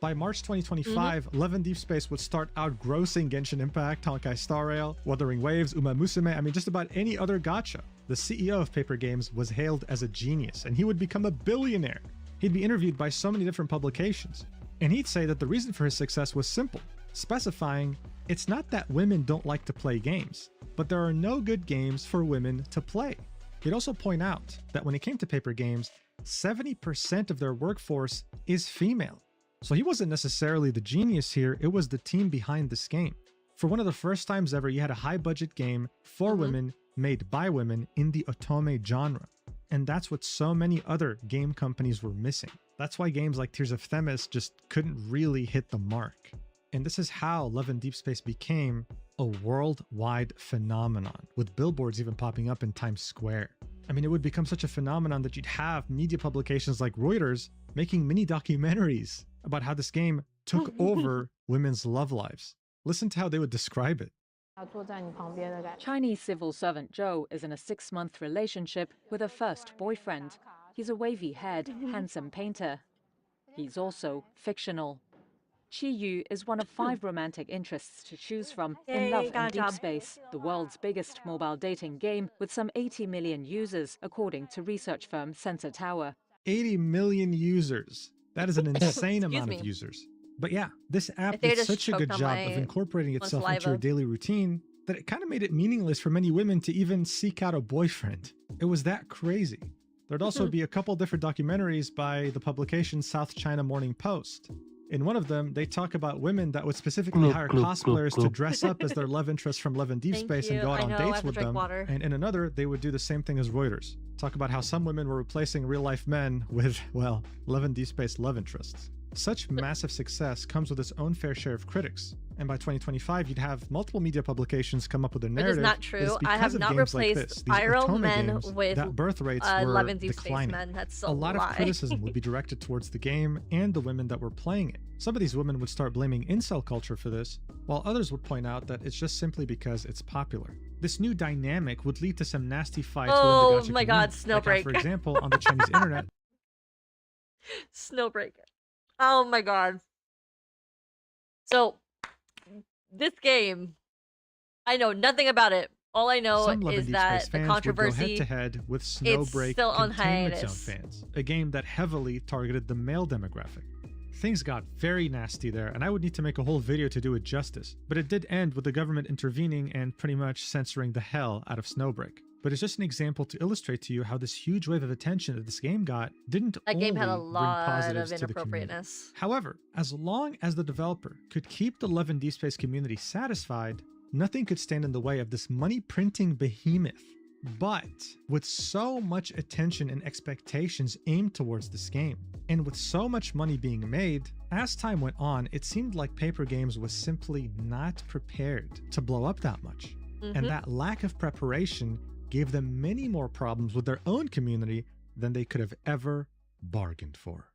By March 2025, Levin Deep Space would start outgrossing Genshin Impact, Honkai Star Rail, Wuthering Waves, Uma Musume, I mean just about any other gacha. The CEO of Paper Games was hailed as a genius, and he would become a billionaire. He'd be interviewed by so many different publications, and he'd say that the reason for his success was simple, specifying, it's not that women don't like to play games, but there are no good games for women to play. He'd also point out that when it came to Paper Games, 70% of their workforce is female. So he wasn't necessarily the genius here, it was the team behind this game. For one of the first times ever, you had a high-budget game for women, made by women in the otome genre. And that's what so many other game companies were missing. That's why games like Tears of Themis just couldn't really hit the mark. And this is how Love and Deep Space became a worldwide phenomenon, with billboards even popping up in Times Square. I mean, it would become such a phenomenon that you'd have media publications like Reuters making mini documentaries about how this game took over women's love lives. Listen to how they would describe it. Chinese civil servant Zhou is in a 6-month relationship with her first boyfriend. He's a wavy-haired, handsome painter. He's also fictional. Qi Yu is one of 5 romantic interests to choose from in Love and Deep Space, the world's biggest mobile dating game with some 80 million users, according to research firm Sensor Tower. 80 million users. That is an insane amount of users. But yeah, this app did such a good job of incorporating itself into your daily routine that it kind of made it meaningless for many women to even seek out a boyfriend. It was that crazy. There'd also be a couple different documentaries by the publication South China Morning Post. In one of them, they talk about women that would specifically hire cosplayers to dress up as their love interest from Love and Deep Space and go out on dates with them. And in another, they would do the same thing as Reuters. Talk about how some women were replacing real-life men with, well, Love and Deep Space love interests. Such massive success comes with its own fair share of critics. And by 2025, you'd have multiple media publications come up with a narrative. Which is not true. I have not replaced IRL men with that birth rates Love were and Deep Space declining. men. That's a lot of criticism would be directed towards the game and the women that were playing it. Some of these women would start blaming incel culture for this, while others would point out that it's just simply because it's popular. This new dynamic would lead to some nasty fights within the gacha community. Oh my god, Snowbreak. Like how, for example, on the Chinese internet. Snowbreak. Oh my god. So, this game, I know nothing about it. All I know is that the controversy would go head-to-head with Snowbreak still on Containment hiatus. Zone fans, a game that heavily targeted the male demographic. Things got very nasty there, and I would need to make a whole video to do it justice, but it did end with the government intervening and pretty much censoring the hell out of Snowbreak. But it's just an example to illustrate to you how this huge wave of attention that this game got didn't only game had a bring lot positives of to the community. inappropriateness. However, as long as the developer could keep the Love and Deep Space community satisfied, nothing could stand in the way of this money-printing behemoth. But with so much attention and expectations aimed towards this game, and with so much money being made, as time went on, it seemed like Paper Games was simply not prepared to blow up that much. And that lack of preparation gave them many more problems with their own community than they could have ever bargained for.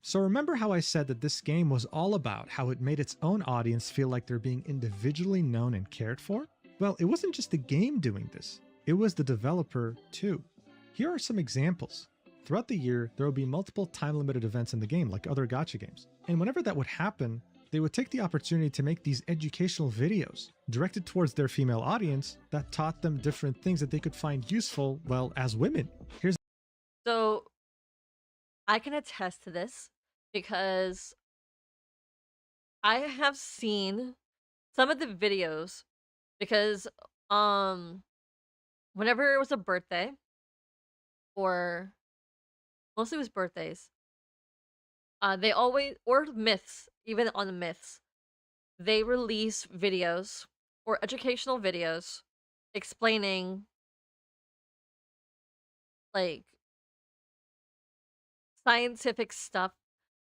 So remember how I said that this game was all about how it made its own audience feel like they're being individually known and cared for? Well, it wasn't just the game doing this, it was the developer too. Here are some examples. Throughout the year, there will be multiple time-limited events in the game, like other gacha games. And whenever that would happen, they would take the opportunity to make these educational videos directed towards their female audience that taught them different things that they could find useful, well, as women. So, I can attest to this because I have seen some of the videos because, whenever it was a birthday, or mostly it was birthdays. They always, or myths, even on the myths, they release videos or educational videos explaining like scientific stuff.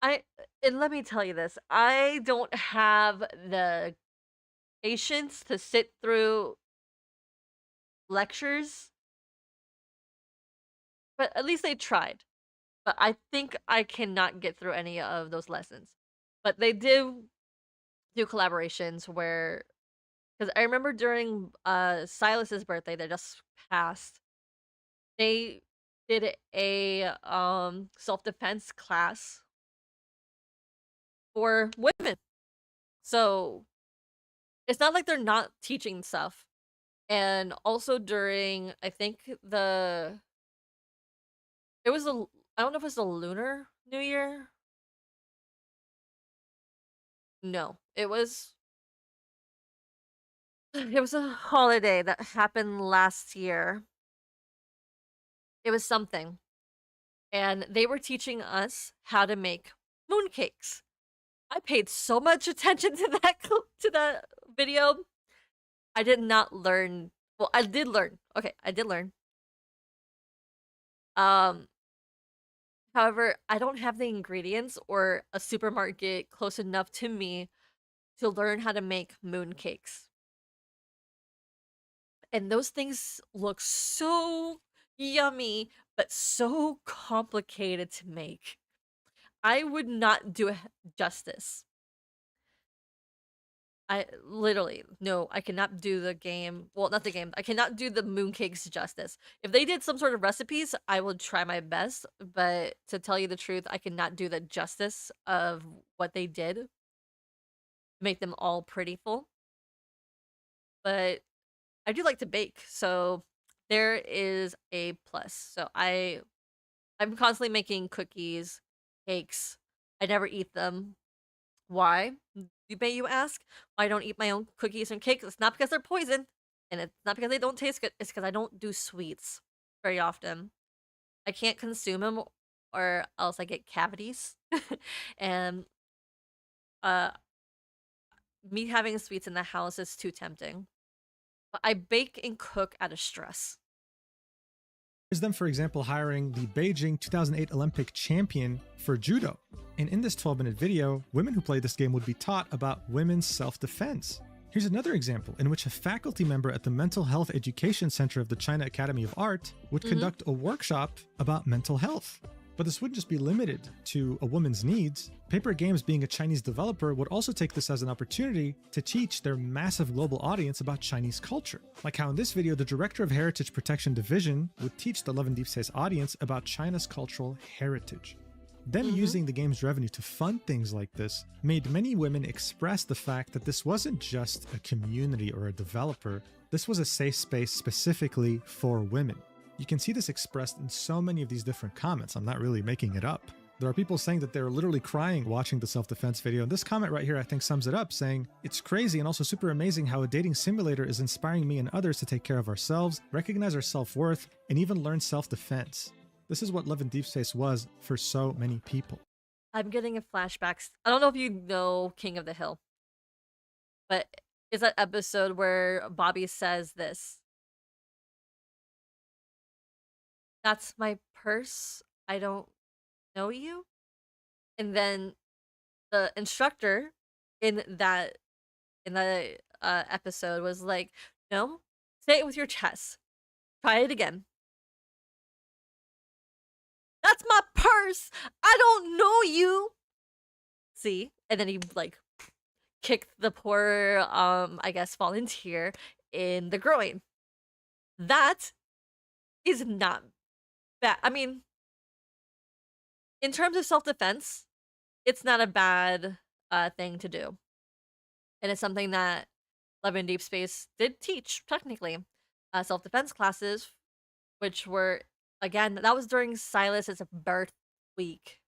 And let me tell you this, I don't have the patience to sit through lectures, but at least they tried. But I think I cannot get through any of those lessons. But they do collaborations where, because I remember during Silas's birthday that just passed, they did a self-defense class for women. So it's not like they're not teaching stuff. And also during, I think it was I don't know if it was the Lunar New Year. No, it was it was a holiday that happened last year. It was something. And they were teaching us how to make mooncakes. I paid so much attention to that video. I did not learn. Well, I did learn. Okay, I did learn. However, I don't have the ingredients or a supermarket close enough to me to learn how to make mooncakes. And those things look so yummy, but so complicated to make. I would not do it justice. I literally, no, I cannot do the game. Well, not the game. I cannot do the mooncakes justice. If they did some sort of recipes, I would try my best. But to tell you the truth, I cannot do the justice of what they did to make them all prettyful. But I do like to bake, so there is a plus. So I'm constantly making cookies, cakes. I never eat them. Why? You ask? Why I don't eat my own cookies and cakes? It's not because they're poison, and it's not because they don't taste good. It's because I don't do sweets very often. I can't consume them, or else I get cavities. And me having sweets in the house is too tempting. But I bake and cook out of stress. Here's them, for example, hiring the Beijing 2008 Olympic champion for judo. And in this 12-minute video, women who play this game would be taught about women's self-defense. Here's another example in which a faculty member at the Mental Health Education Center of the China Academy of Art would conduct a workshop about mental health. But this wouldn't just be limited to a woman's needs. Paper Games, being a Chinese developer, would also take this as an opportunity to teach their massive global audience about Chinese culture. Like how in this video, the director of Heritage Protection Division would teach the Love and Deep Space audience about China's cultural heritage. Them using the game's revenue to fund things like this made many women express the fact that this wasn't just a community or a developer, this was a safe space specifically for women. You can see this expressed in so many of these different comments. I'm not really making it up. There are people saying that they're literally crying watching the self-defense video. And this comment right here, I think, sums it up, saying, "It's crazy and also super amazing how a dating simulator is inspiring me and others to take care of ourselves, recognize our self-worth, and even learn self-defense." This is what Love and Deep Space was for so many people. I'm getting a flashbacks. I don't know if you know King of the Hill, but it's that episode where Bobby says this. "That's my purse. I don't know you." And then the instructor in that episode was like, "No, say it with your chest. Try it again. That's my purse. I don't know you." See? And then he like kicked the poor I guess volunteer in the groin. That is not bad. I mean, in terms of self-defense, it's not a bad thing to do. And it's something that Love and Deep Space did teach, technically. Self-defense classes, which were, again, that was during Silas's birth week.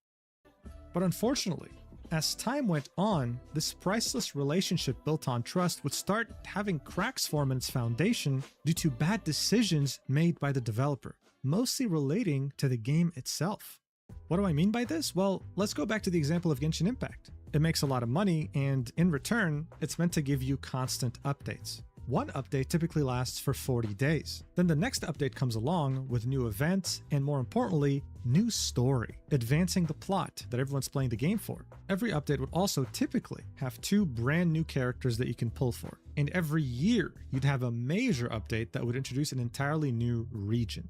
But unfortunately, as time went on, this priceless relationship built on trust would start having cracks form in its foundation due to bad decisions made by the developer. mostly relating to the game itself. What do I mean by this? Well, let's go back to the example of Genshin Impact. It makes a lot of money, and in return, it's meant to give you constant updates. One update typically lasts for 40 days. Then the next update comes along with new events and, more importantly, new story, advancing the plot that everyone's playing the game for. Every update would also typically have 2 brand new characters that you can pull for. And every year, you'd have a major update that would introduce an entirely new region.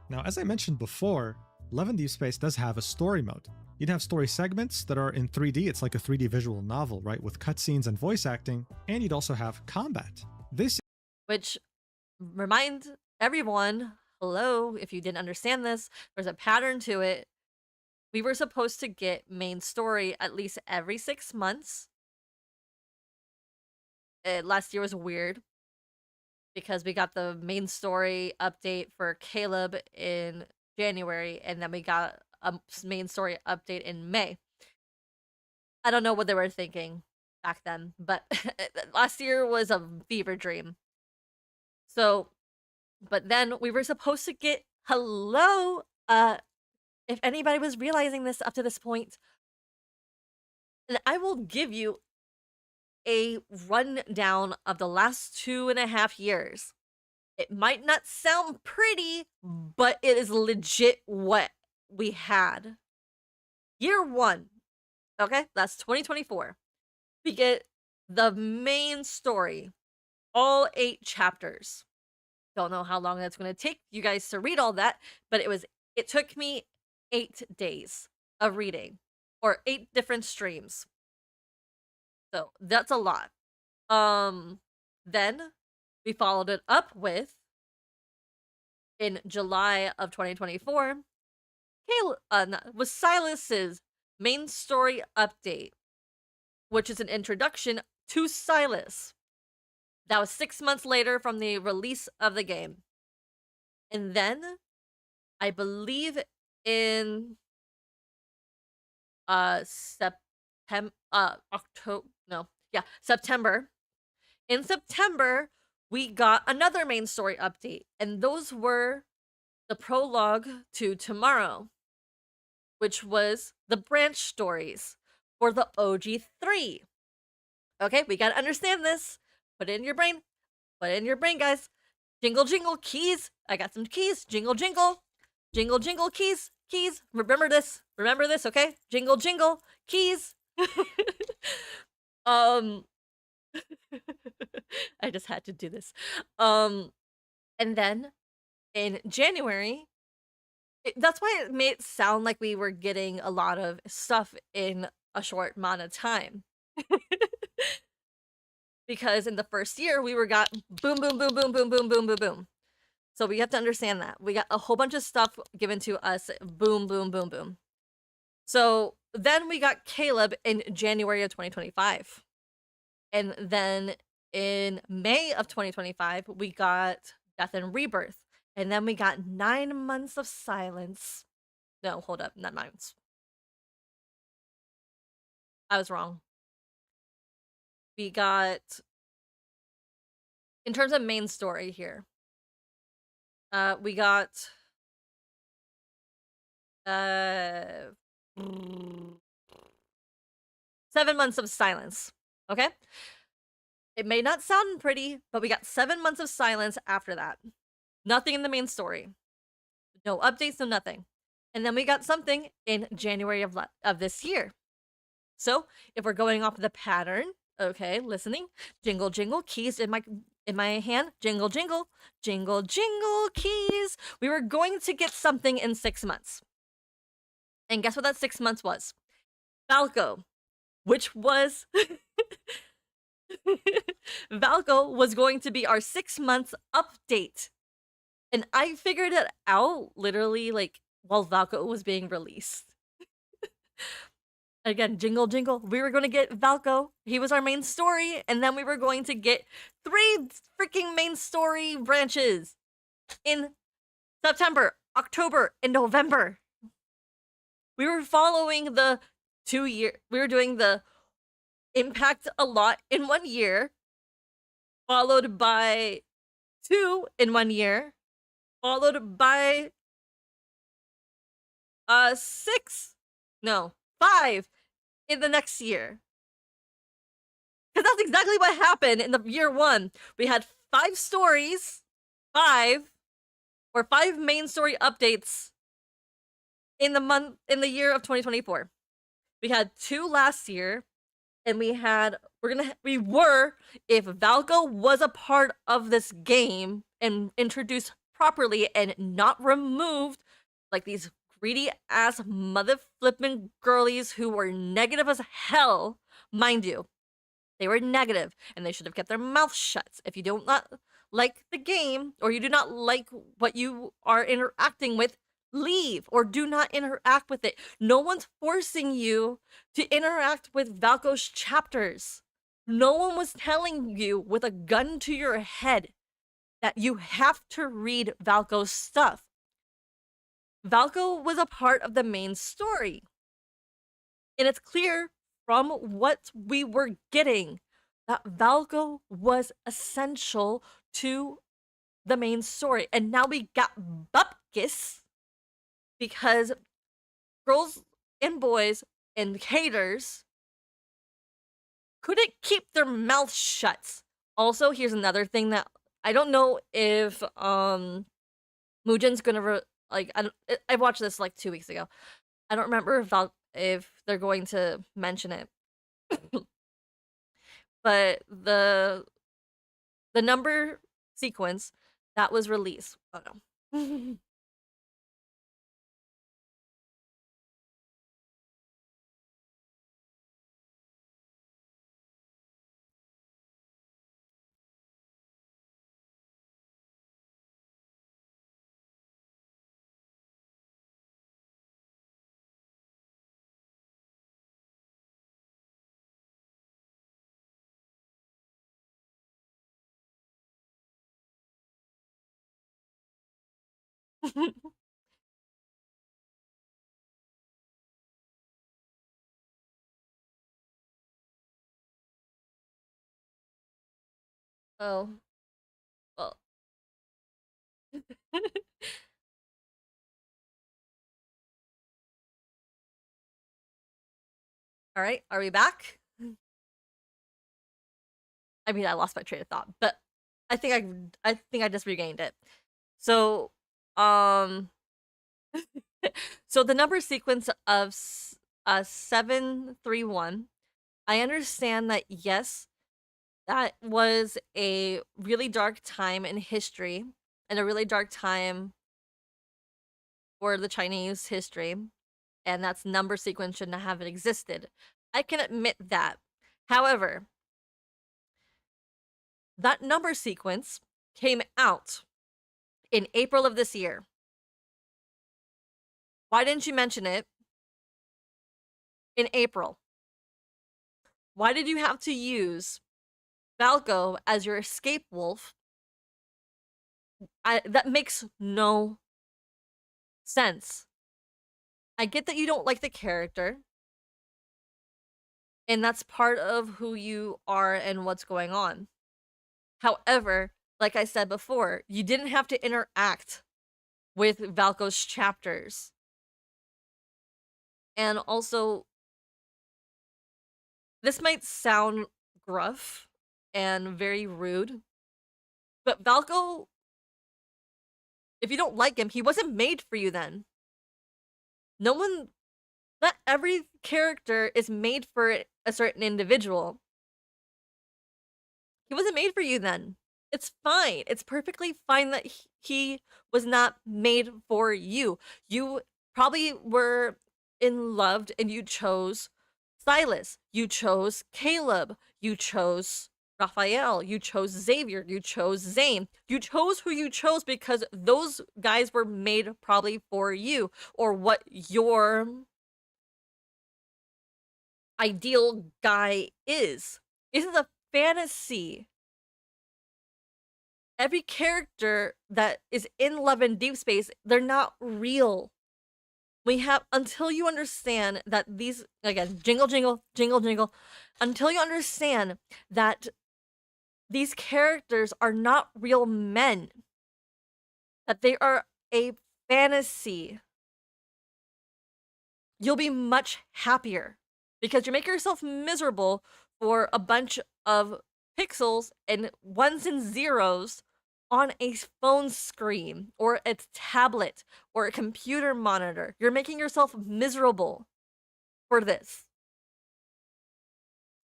Now, as I mentioned before, Love and Deep Space does have a story mode. You'd have story segments that are in 3D, it's like a 3D visual novel, right, with cutscenes and voice acting, and you'd also have combat. Which, remind everyone, hello, if you didn't understand this, there's a pattern to it. We were supposed to get main story at least every 6 months. Last year was weird because we got the main story update for Caleb in January, and then we got a main story update in May. I don't know what they were thinking back then, but last year was a fever dream. So, but then we were supposed to get, hello, if anybody was realizing this up to this point, and I will give you a rundown of the last 2.5 years. It might not sound pretty, but it is legit what we had. Year 1, okay, that's 2024. We get the main story, all 8 chapters. Don't know how long that's going to take you guys to read all that, but it took me 8 days of reading, or 8 different streams. So that's a lot. Then we followed it up with, in July of 2024, was Silas's main story update, which is an introduction to Silas. That was 6 months later from the release of the game. And then, I believe in September. In September, we got another main story update, and those were the prologue to Tomorrow, which was the branch stories for the OG3. Okay, we gotta understand this. Put it in your brain. Put it in your brain, guys. Jingle, jingle, keys. I got some keys. Jingle, jingle. Jingle, jingle, keys. Keys. Remember this. Remember this, okay? Jingle, jingle, keys. I just had to do this. And then in January, that's why it made it sound like we were getting a lot of stuff in a short amount of time. Because in the first year, we got boom, boom, boom, boom, boom, boom, boom, boom, boom. So we have to understand that. We got a whole bunch of stuff given to us, boom, boom, boom, boom. So then we got Caleb in January of 2025. And then in May of 2025, we got Death and Rebirth. And then we got 9 months of silence. No, hold up, not 9 months. I was wrong. We got, in terms of main story here, we got 7 months of silence. Okay? It may not sound pretty, but we got 7 months of silence after that. Nothing in the main story. No updates, no nothing. And then we got something in January of this year. So, if we're going off of the pattern, okay, listening, jingle, jingle, keys in my hand, jingle, jingle, jingle, jingle, keys. We were going to get something in 6 months. And guess what that 6 months was? Valko, which was Valko was going to be our 6 months update. And I figured it out literally like while Valko was being released. Again, jingle, jingle. We were going to get Valko. He was our main story. And then we were going to get 3 freaking main story branches in September, October, and November. We were following the 2 year. We were doing the Impact a lot in 1 year, followed by 2 in 1 year, followed by 6, no, 5 in the next year. Because that's exactly what happened in the year 1. We had 5 stories, 5 main story updates in the year of 2024. We had 2 last year, and we were, if Valko was a part of this game and introduced properly and not removed, like these greedy ass mother flippin' girlies who were negative as hell, mind you, they were negative, and they should have kept their mouth shut. If you do not like the game, or you do not like what you are interacting with, leave or do not interact with it. No one's forcing you to interact with Valko's chapters. No one was telling you with a gun to your head that you have to read Valko's stuff. Valko was a part of the main story. And it's clear from what we were getting that Valko was essential to the main story. And now we got Bupkis because girls and boys and haters couldn't keep their mouths shut. Also, here's another thing that I don't know if Mugen's gonna I watched this like 2 weeks ago. I don't remember if they're going to mention it. But the number sequence that was released. Oh no. Oh. Well. All right, are we back? I mean, I lost my train of thought, but I think I just regained it. So, so the number sequence of 731, I understand that yes, that was a really dark time in history and a really dark time for the Chinese history, and that's number sequence shouldn't have existed. I can admit that. However, that number sequence came out in April of this year. Why didn't you mention it in April? Why did you have to use Valko as your escape wolf? That makes no sense. I get that you don't like the character, and that's part of who you are and what's going on. However, like I said before, you didn't have to interact with Valko's chapters. And also, this might sound gruff and very rude, but Valko, if you don't like him, he wasn't made for you then. Not every character is made for a certain individual. He wasn't made for you then. It's fine. It's perfectly fine that he was not made for you. You probably were in love and you chose Silas. You chose Caleb. You chose Raphael. You chose Xavier. You chose Zane. You chose who you chose because those guys were made probably for you, or what your ideal guy is. This is a fantasy. Every character that is in Love and Deep Space, they're not real. We have, until you understand that these, again, jingle, jingle, jingle, jingle, until you understand that these characters are not real men, that they are a fantasy, you'll be much happier because you're making yourself miserable for a bunch of pixels and ones and zeros on a phone screen or a tablet or a computer monitor. You're making yourself miserable for this.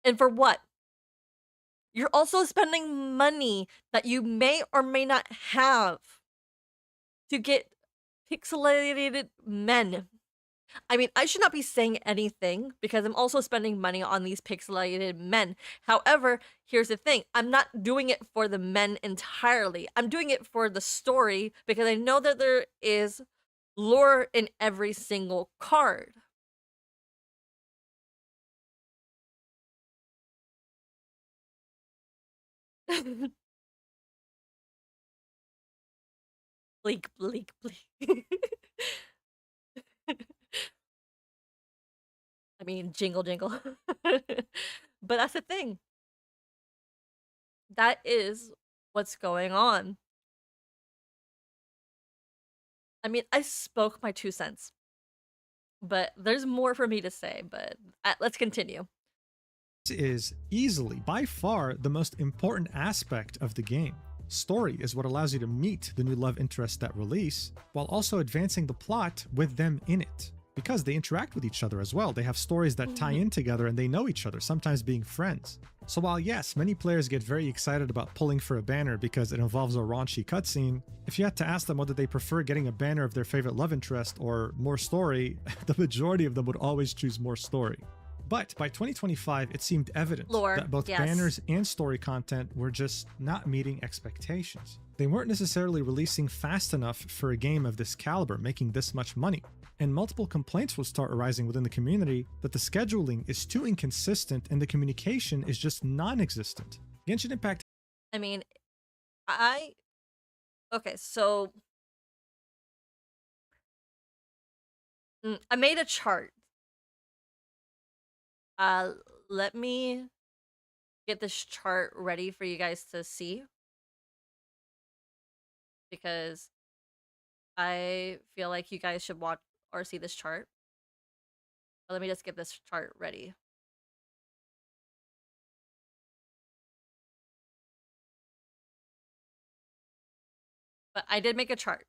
And for what? You're also spending money that you may or may not have to get pixelated men. I mean, I should not be saying anything because I'm also spending money on these pixelated men. However, here's the thing. I'm not doing it for the men entirely. I'm doing it for the story because I know that there is lore in every single card. Bleak, bleak, bleak. I mean, jingle, jingle. But that's the thing. That is what's going on. I mean, I spoke my 2 cents, but there's more for me to say, but let's continue. Is easily, by far, the most important aspect of the game. Story is what allows you to meet the new love interests that release, while also advancing the plot with them in it. Because they interact with each other as well. They have stories that tie in together and they know each other, sometimes being friends. So while yes, many players get very excited about pulling for a banner because it involves a raunchy cutscene, if you had to ask them whether they prefer getting a banner of their favorite love interest or more story, the majority of them would always choose more story. But by 2025, it seemed evident that both banners and story content were just not meeting expectations. They weren't necessarily releasing fast enough for a game of this caliber, making this much money. And multiple complaints will start arising within the community that the scheduling is too inconsistent and the communication is just non-existent. Genshin Impact... I mean, okay, so... I made a chart. Let me get this chart ready for you guys to see. Because I feel like you guys should watch or see this chart. But let me just get this chart ready. But I did make a chart.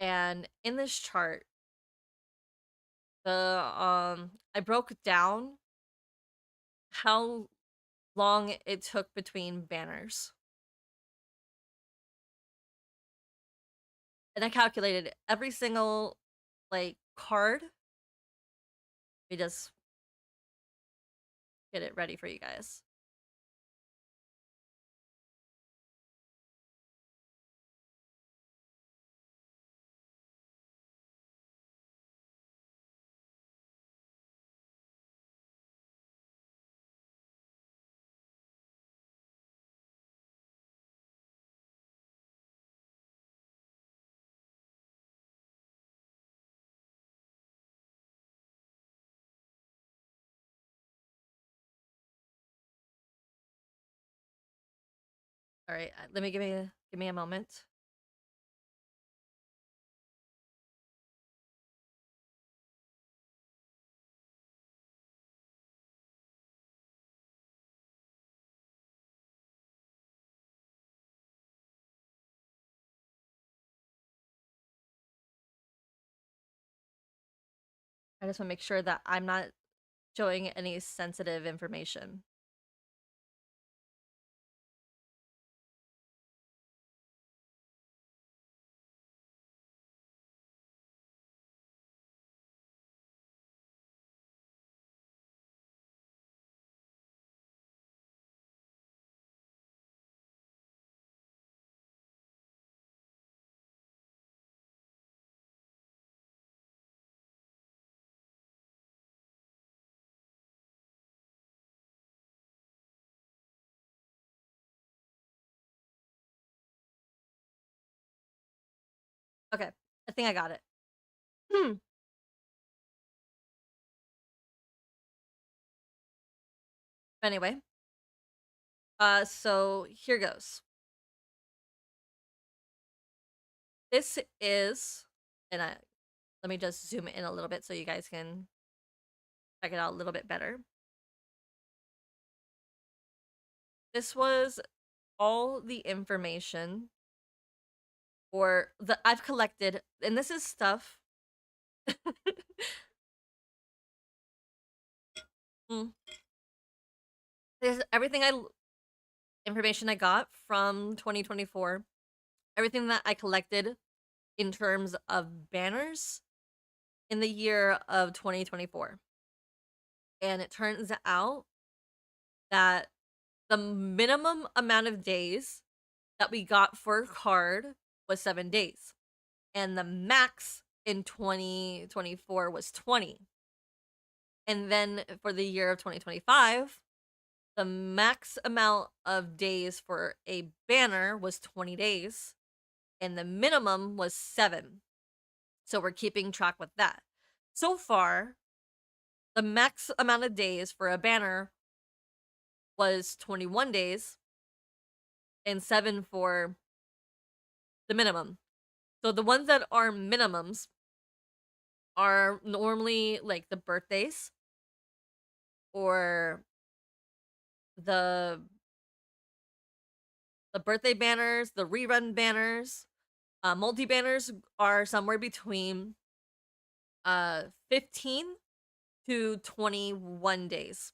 And in this chart, I broke down how long it took between banners. And I calculated every single card. Let me just get it ready for you guys. All right, let me give me a moment. I just want to make sure that I'm not showing any sensitive information. Okay, I think I got it. Anyway, so here goes. This is, and Let me just zoom in a little bit so you guys can check it out a little bit better. This was all the information or that I've collected, and this is stuff. Mm. This is everything information I got from 2024. Everything that I collected in terms of banners in the year of 2024. And it turns out that the minimum amount of days that we got for a card was 7 days. And the max in 2024 was 20. And then for the year of 2025, the max amount of days for a banner was 20 days. And the minimum was 7. So we're keeping track with that. So far, the max amount of days for a banner was 21 days and 7 for the minimum. So the ones that are minimums are normally like the birthdays or the birthday banners, the rerun banners. Multi banners are somewhere between 15 to 21 days.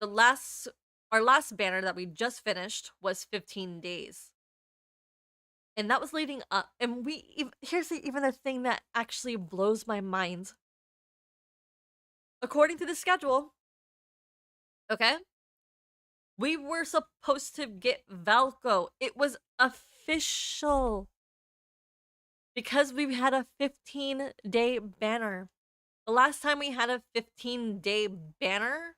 Our last banner that we just finished was 15 days. And that was leading up, and here's even the thing that actually blows my mind. According to the schedule, okay, we were supposed to get Valco. It was official. Because we had a 15-day banner. The last time we had a 15-day banner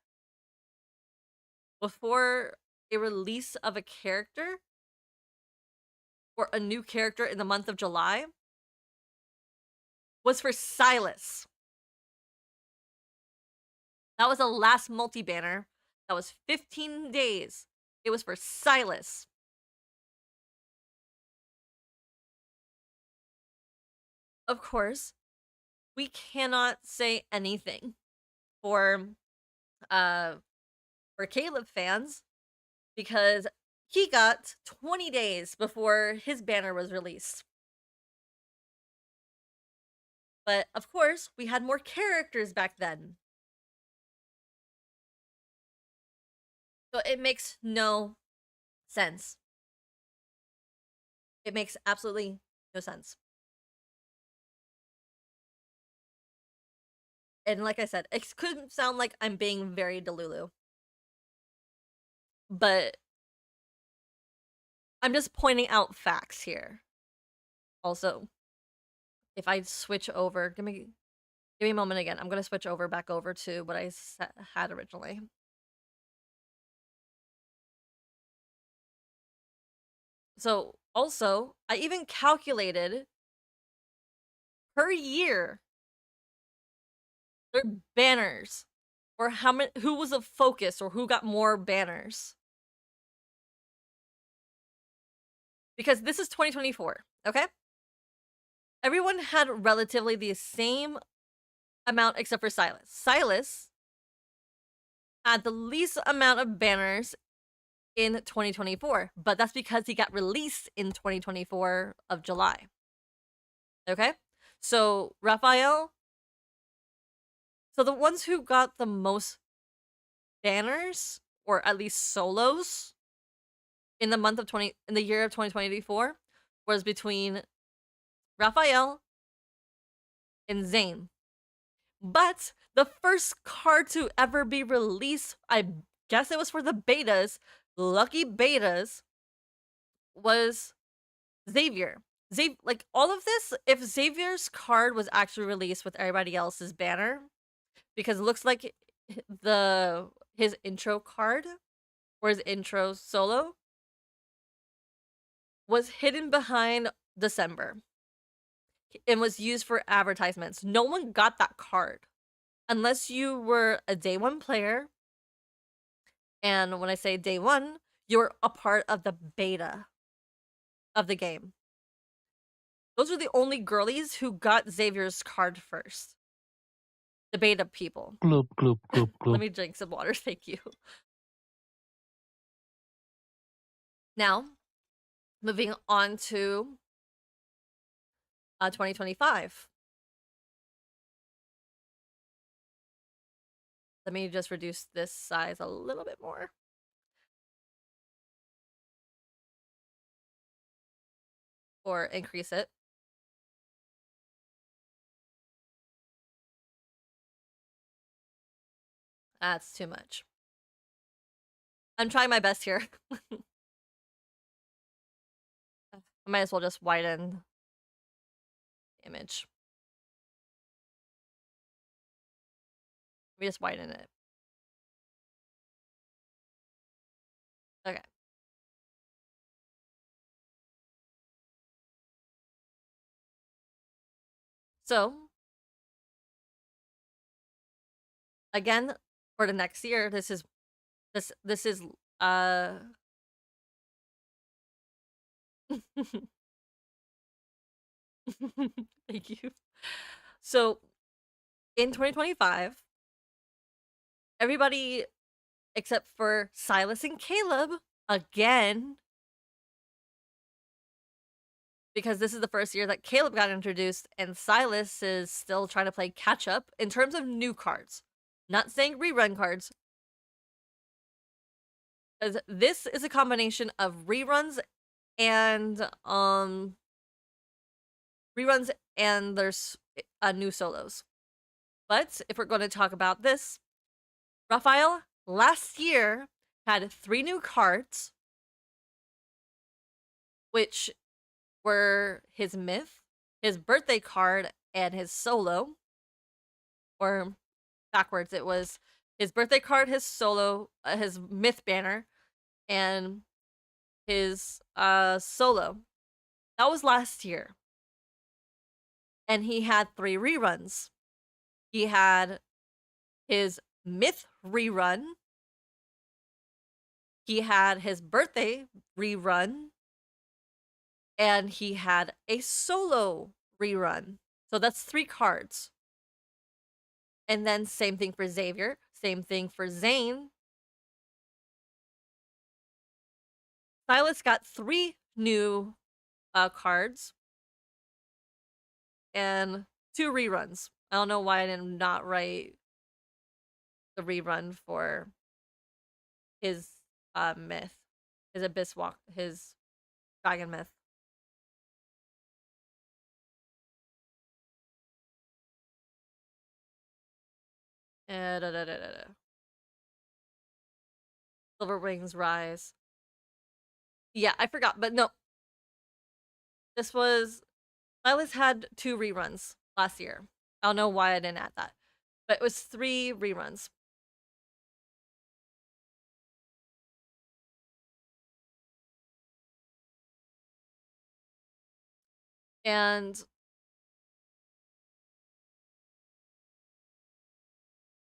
before a release of a character or a new character in the month of July was for Silas. That was the last multi-banner. That was 15 days. It was for Silas. Of course, we cannot say anything for Caleb fans because he got 20 days before his banner was released. But of course, we had more characters back then. So it makes no sense. It makes absolutely no sense. And like I said, it could sound like I'm being very delulu. But I'm just pointing out facts here. Also, if I switch over, give me a moment again. I'm going to switch back over to what I had originally. So, also, I even calculated per year their banners or who was a focus or who got more banners. Because this is 2024, okay? Everyone had relatively the same amount except for Silas. Silas had the least amount of banners in 2024, but that's because he got released in 2024 of July. Okay? So, Raphael, so the ones who got the most banners, or at least solos, in the year of 2024 was between Raphael and Zane. But the first card to ever be released, I guess it was for the betas, lucky betas, was Xavier. Like all of this, if Xavier's card was actually released with everybody else's banner, because it looks like his intro card or his intro solo was hidden behind December and was used for advertisements. No one got that card unless you were a day one player. And when I say day one, you're a part of the beta of the game. Those are the only girlies who got Xavier's card first. The beta people. Gloop, gloop, gloop, Let gloop. me drink some water, thank you. Now, moving on to 2025. Let me just reduce this size a little bit more. Or increase it. That's too much. I'm trying my best here. I might as well just widen the image. Let me just widen it. Okay. So, again, for the next year, this is thank you. So, in 2025, everybody except for Silas and Caleb, again, because this is the first year that Caleb got introduced and Silas is still trying to play catch up in terms of new cards. Not saying rerun cards. Because this is a combination of reruns and there's new solos. But if we're going to talk about this, Raphael last year had 3 new cards, which were his myth, his birthday card, and his solo. Or backwards, it was his birthday card, his solo, his myth banner, and his solo. That was last year. And he had 3 reruns. He had his myth rerun. He had his birthday rerun. And he had a solo rerun. So that's 3 cards. And then same thing for Xavier. Same thing for Zane. Silas got 3 new cards. And 2 reruns. I don't know why I did not write the rerun for his myth. His Abyss Walk. His Dragon Myth. Silver Wings Rise. Yeah, I forgot, but no. This was... Silas had 2 reruns last year. I don't know why I didn't add that. But it was 3 reruns. And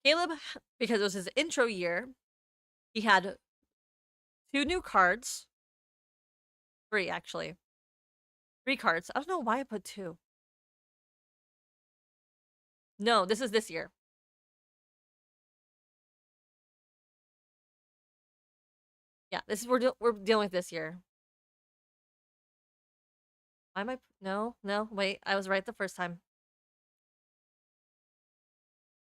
Caleb, because it was his intro year, he had 2 new cards. 3, actually. 3 cards. I don't know why I put 2. No, this is this year. Yeah, this is we're dealing with this year. Why am I... No, wait. I was right the first time.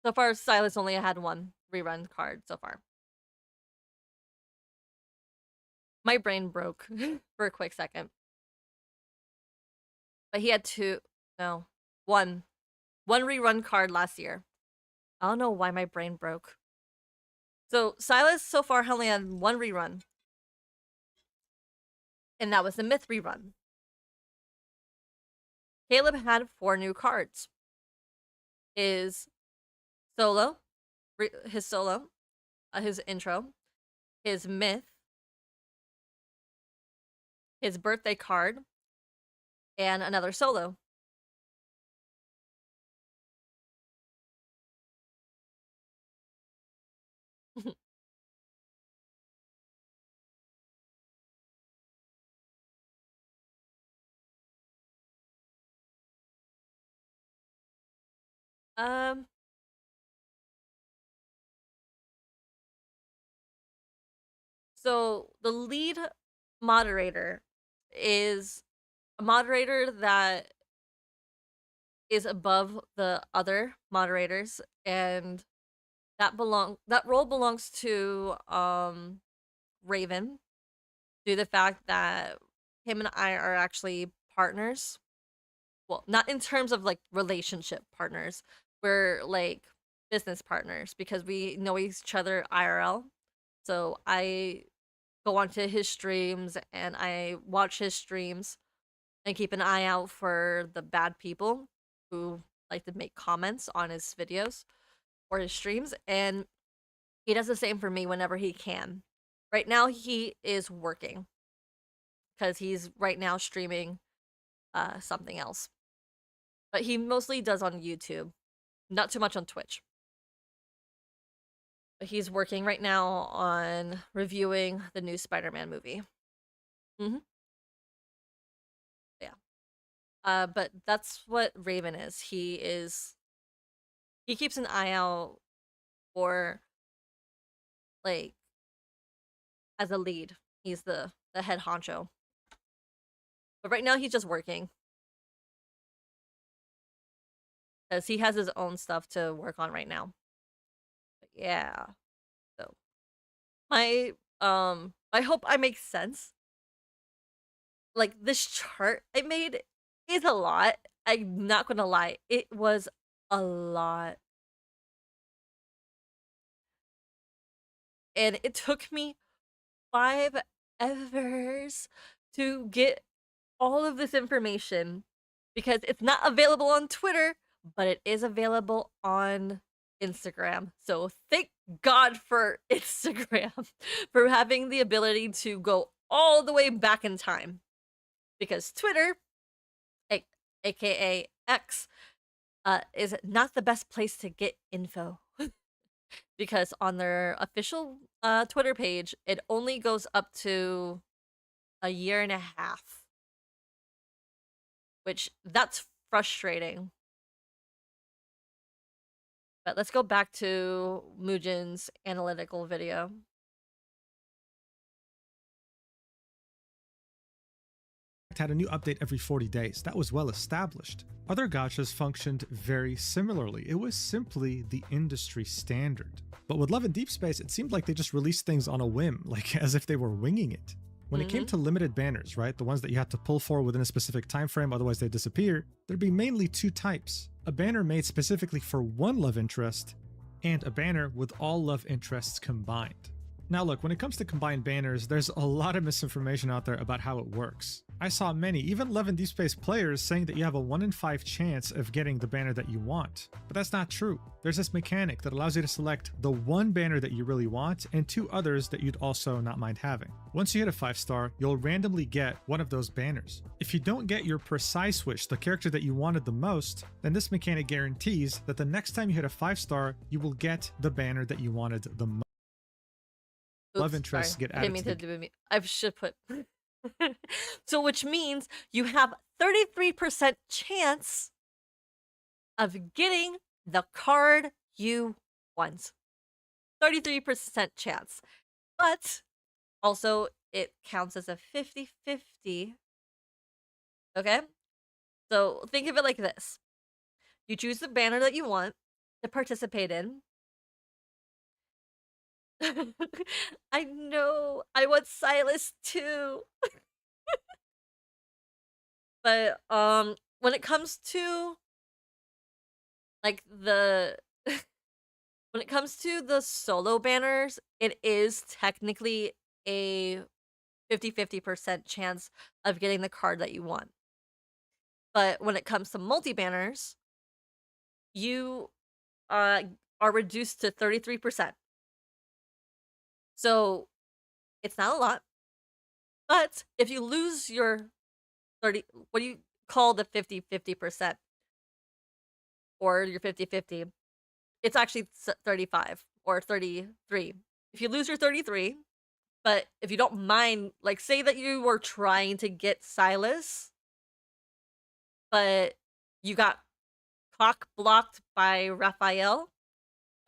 So far, Silas only had 1 rerun card so far. My brain broke for a quick second. But he had 2... No. 1 rerun card last year. I don't know why my brain broke. So Silas so far only had 1 rerun. And that was the Myth rerun. Caleb had 4 new cards. His solo, his intro, his myth, his birthday card, and another solo. Um, so the lead moderator is a moderator that is above the other moderators, and that role belongs to Raven, due to the fact that him and I are actually partners. Well, not in terms of like relationship partners. We're like business partners because we know each other IRL. So I go onto his streams and I watch his streams and keep an eye out for the bad people who like to make comments on his videos or his streams, and he does the same for me whenever he can. Right now he is working because he's right now streaming something else. But he mostly does on YouTube, not too much on Twitch. But he's working right now on reviewing the new Spider-Man movie. Mm-hmm. Yeah. But that's what Raven is. He keeps an eye out for, like, as a lead. He's the head honcho. But right now he's just working. Because he has his own stuff to work on right now. But yeah. So I hope I make sense. Like, this chart I made is a lot. I'm not gonna lie. It was a lot. And it took me 5 hours to get all of this information because it's not available on Twitter, but it is available on Instagram. So thank God for Instagram for having the ability to go all the way back in time. Because Twitter, aka X, is not the best place to get info. Because on their official Twitter page, it only goes up to a year and a half. Which, that's frustrating. But let's go back to Mujin's analytical video. Had a new update every 40 days. That was well established. Other gachas functioned very similarly. It was simply the industry standard. But with Love and Deep Space, it seemed like they just released things on a whim, like as if they were winging it. When it came to limited banners, right, the ones that you had to pull for within a specific time frame, otherwise they disappear, there'd be mainly 2 types. A banner made specifically for one love interest, and a banner with all love interests combined. Now look, when it comes to combined banners, there's a lot of misinformation out there about how it works. I saw many, even Love and Deep Space players, saying that you have a 1 in 5 chance of getting the banner that you want. But that's not true. There's this mechanic that allows you to select the one banner that you really want and 2 others that you'd also not mind having. Once you hit a 5-star, you'll randomly get one of those banners. If you don't get your precise wish, the character that you wanted the most, then this mechanic guarantees that the next time you hit a 5-star, you will get the banner that you wanted the most. Love interests get added to I should put so which means you have 33% chance of getting the card you want. 33% chance. But also it counts as a 50-50. Okay? So think of it like this. You choose the banner that you want to participate in. I know. I want Silas too. But when it comes to like the when it comes to the solo banners, it is technically a 50-50% chance of getting the card that you want. But when it comes to multi-banners, you are reduced to 33%. So it's not a lot. But if you lose your 30, what do you call the 50-50%? Or your 50-50? It's actually 35 or 33. If you lose your 33, but if you don't mind, like say that you were trying to get Silas, but you got cock blocked by Raphael,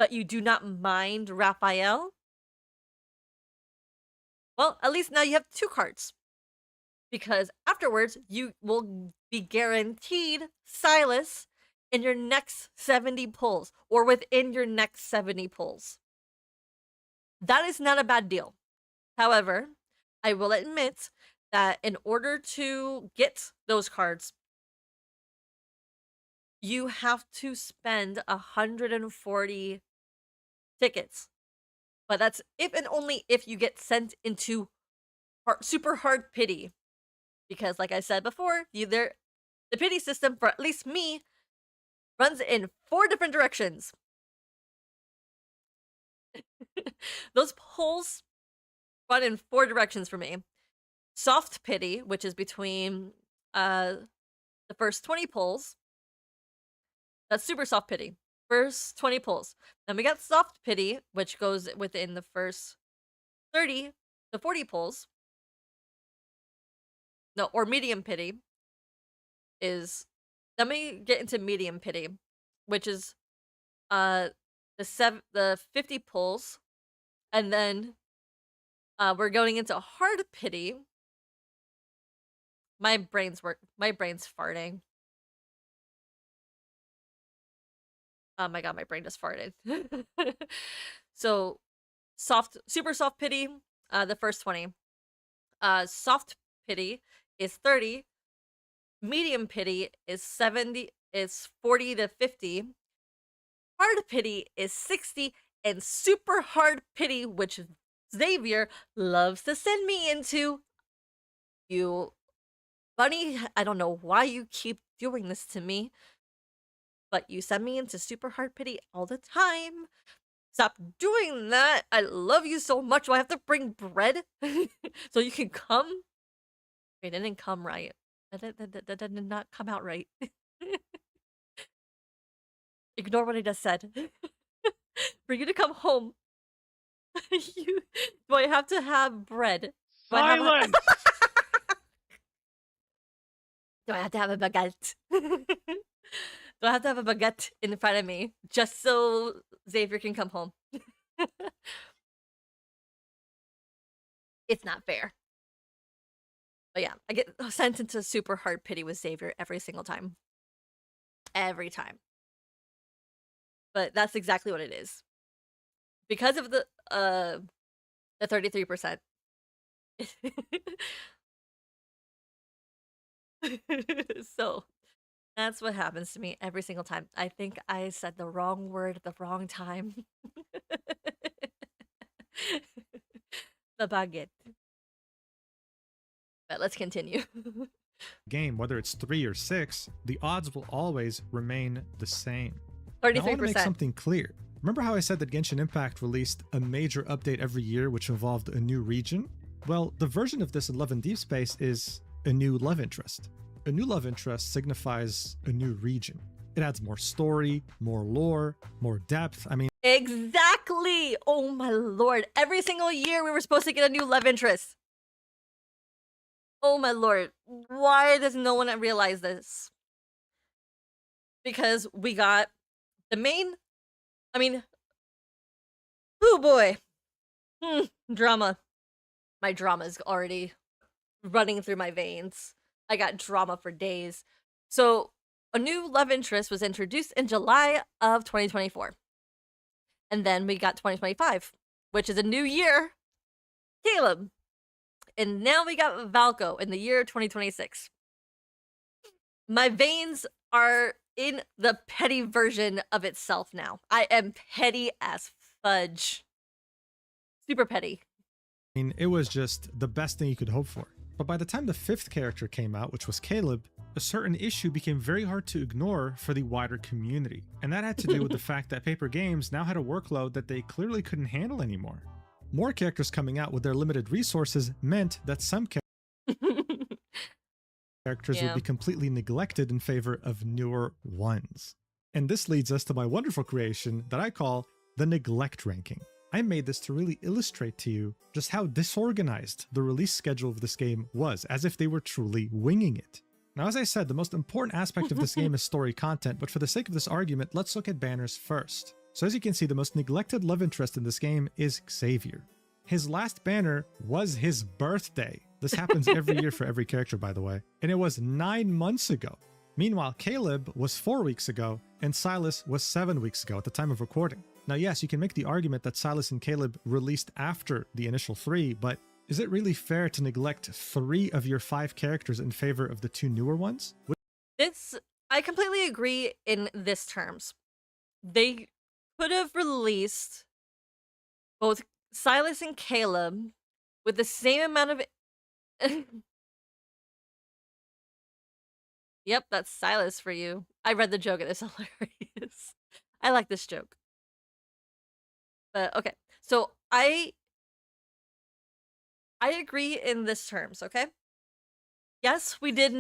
but you do not mind Raphael, well, at least now you have 2 cards. Because afterwards, you will be guaranteed Silas in your next 70 pulls, or within your next 70 pulls. That is not a bad deal. However, I will admit that in order to get those cards, you have to spend 140 tickets. But that's if and only if you get sent into super hard pity. Because like I said before, the pity system, for at least me, runs in 4 different directions. Those pulls run in 4 directions for me. Soft pity, which is between the first 20 pulls. That's super soft pity. First 20 pulls. Then we got soft pity, which goes within the first 30 to 40 pulls. No, or medium pity is... Let me get into medium pity, which is the 50 pulls, and then we're going into hard pity. My brain's farting. Oh my god, my brain just farted. So super soft pity, the first 20. Soft pity is 30. Medium pity is 70, is 40 to 50. Hard pity is 60, and super hard pity, which Xavier loves to send me into. You, Bunny, I don't know why you keep doing this to me, but you send me into super hard pity all the time. Stop doing that. I love you so much. Do I have to bring bread so you can come? Wait, it didn't come right. That did not come out right. Ignore what I just said. For you to come home, do I have to have bread? Silence! Do I have to have a baguette? Do I have to have a baguette in front of me just so Xavier can come home? It's not fair. But yeah, I get sent into super hard pity with Xavier every single time. Every time. But that's exactly what it is. Because of the 33%. So that's what happens to me every single time. I think I said the wrong word at the wrong time. The baguette. But let's continue. Game, whether it's 3 or 6, the odds will always remain the same. 33%. Now, I want to make something clear. Remember how I said that Genshin Impact released a major update every year which involved a new region? Well, the version of this in Love and Deep Space is a new love interest. A new love interest signifies a new region. It adds more story, more lore, more depth. I mean, exactly! Oh my lord. Every single year we were supposed to get a new love interest. Oh my lord. Why does no one realize this? Because we got the main... I mean... Oh boy. Drama. My drama is already running through my veins. I got drama for days. So, a new love interest was introduced in July of 2024. And then we got 2025, which is a new year. Caleb. And now we got Valko in the year 2026. My veins are in the petty version of itself now. I am petty as fudge. Super petty. I mean, it was just the best thing you could hope for. But by the time the 5th character came out, which was Caleb, a certain issue became very hard to ignore for the wider community. And that had to do with the fact that Paper Games now had a workload that they clearly couldn't handle anymore. More characters coming out with their limited resources meant that some characters would be completely neglected in favor of newer ones. And this leads us to my wonderful creation that I call the neglect ranking. I made this to really illustrate to you just how disorganized the release schedule of this game was, as if they were truly winging it. Now, as I said, the most important aspect of this game is story content, but for the sake of this argument, let's look at banners first. So as you can see, the most neglected love interest in this game is Xavier. His last banner was his birthday. This happens every year for every character, by the way. And it was 9 months ago. Meanwhile, Caleb was 4 weeks ago, and Silas was 7 weeks ago at the time of recording. Now, yes, you can make the argument that Silas and Caleb released after the initial 3, but is it really fair to neglect 3 of your 5 characters in favor of the 2 newer ones? I completely agree in this terms. They could have released both Silas and Caleb with the same amount of... Yep, that's Silas for you. I read the joke and it's hilarious. I like this joke. But okay, so I agree in this terms, okay? Yes, we did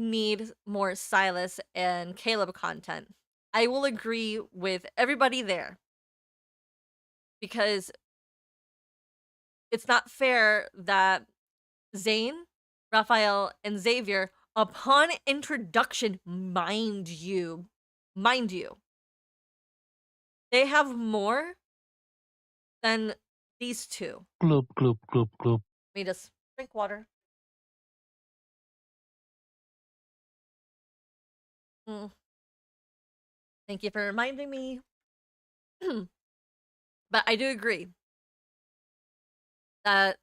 need more Silas and Caleb content. I will agree with everybody there. Because it's not fair that Zane, Raphael, and Xavier, upon introduction, mind you, they have more than these 2. Gloop, gloop, gloop, gloop. Let me just drink water. Thank you for reminding me. But I do agree that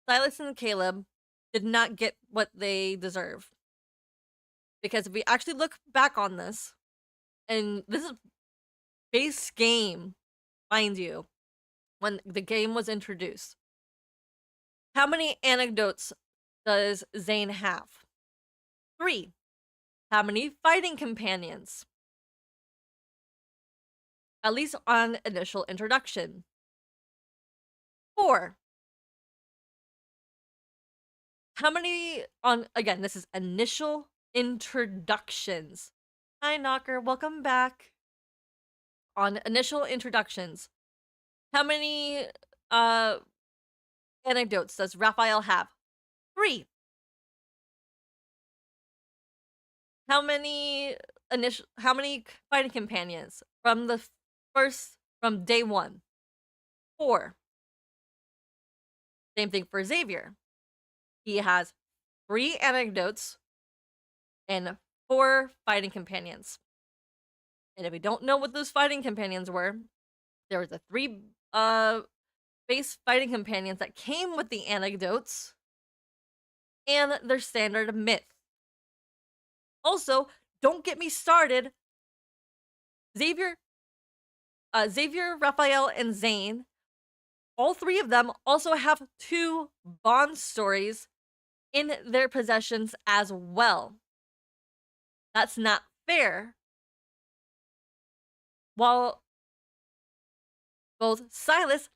Silas and Caleb did not get what they deserve. Because if we actually look back on this, and this is base game, mind you, when the game was introduced, how many anecdotes does Zane have? 3. How many fighting companions? At least on initial introduction. 4. How many on, again, this is initial introductions. Hi, Knocker, welcome back. On initial introductions, how many anecdotes does Raphael have? 3. How many fighting companions from day 1? 4. Same thing for Xavier. He has 3 anecdotes and 4 fighting companions. And if we don't know what those fighting companions were, there was the 3 base fighting companions that came with the anecdotes and their standard myth. Also, don't get me started. Xavier, Raphael, and Zane, all 3 of them also have 2 bond stories in their possessions as well. That's not fair. While both Silas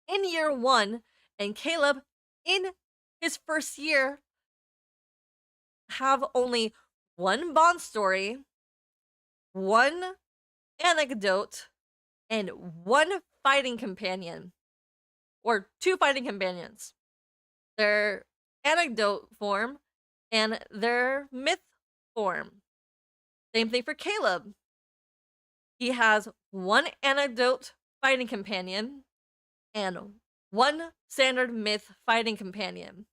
in year 1 and Caleb in his first year have only 1 bond story, 1 anecdote, and 1 fighting companion. Or 2 fighting companions. Their anecdote form and their myth form. Same thing for Caleb. He has 1 anecdote fighting companion and 1 standard myth fighting companion.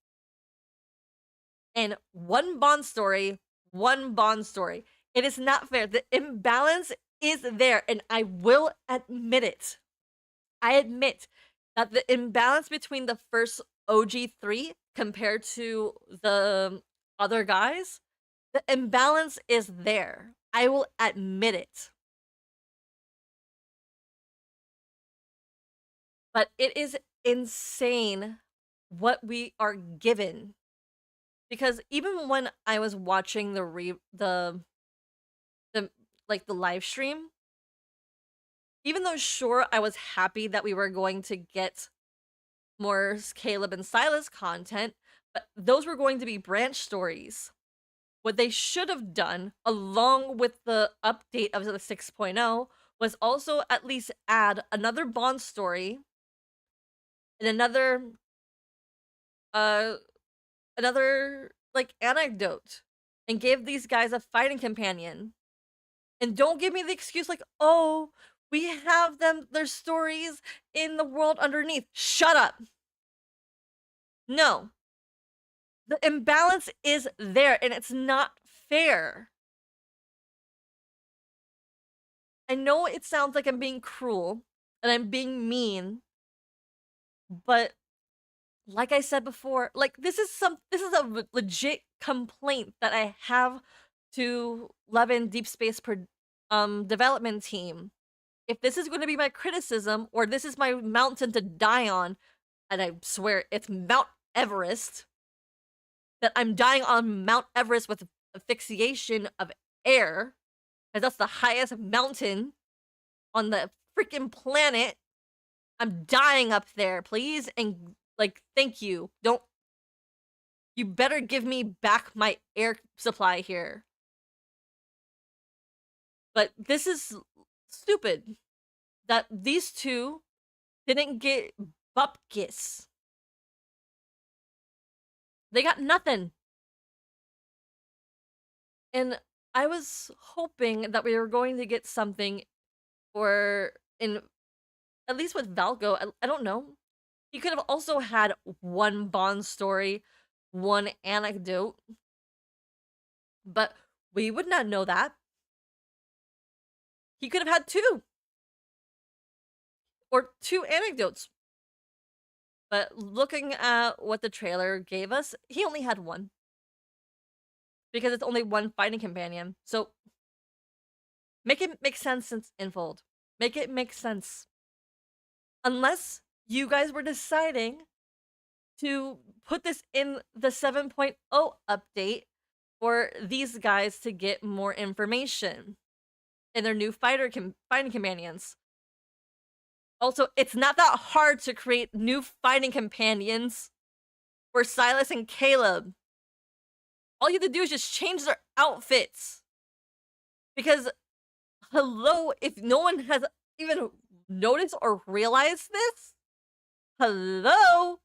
And 1 bond story, 1 bond story. It is not fair. The imbalance is there, and I will admit it. I admit that the imbalance between the first OG3 compared to the other guys, the imbalance is there. I will admit it. But it is insane what we are given. Because even when I was watching the live stream, even though sure I was happy that we were going to get more Caleb and Silas content, but those were going to be branch stories. What they should have done, along with the update of the 6.0, was also at least add another bond story and another like anecdote and give these guys a fighting companion. And don't give me the excuse like, oh, we have their stories in the world underneath. Shut up. No. The imbalance is there, and it's not fair. I know it sounds like I'm being cruel, and I'm being mean, but like I said before, like this is a legit complaint that I have to Levin Deep Space development team. If this is going to be my criticism, or this is my mountain to die on, and I swear it's Mount Everest, that I'm dying on Mount Everest with asphyxiation of air, because that's the highest mountain on the freaking planet. I'm dying up there, please, and like, thank you. You better give me back my air supply here. But this is stupid that these two didn't get bupkis. They got nothing. And I was hoping that we were going to get something, or in at least with Valgo, I don't know. He could have also had one Bond story, one anecdote, but we would not know that. He could have had two, or two anecdotes. But looking at what the trailer gave us, he only had one. Because it's only one fighting companion. So, make it make sense since Infold. Make it make sense. Unless you guys were deciding to put this in the 7.0 update for these guys to get more information in their new fighting companions. Also, it's not that hard to create new fighting companions for Silas and Caleb. All you have to do is just change their outfits. Because, hello, if no one has even noticed or realized this, hello?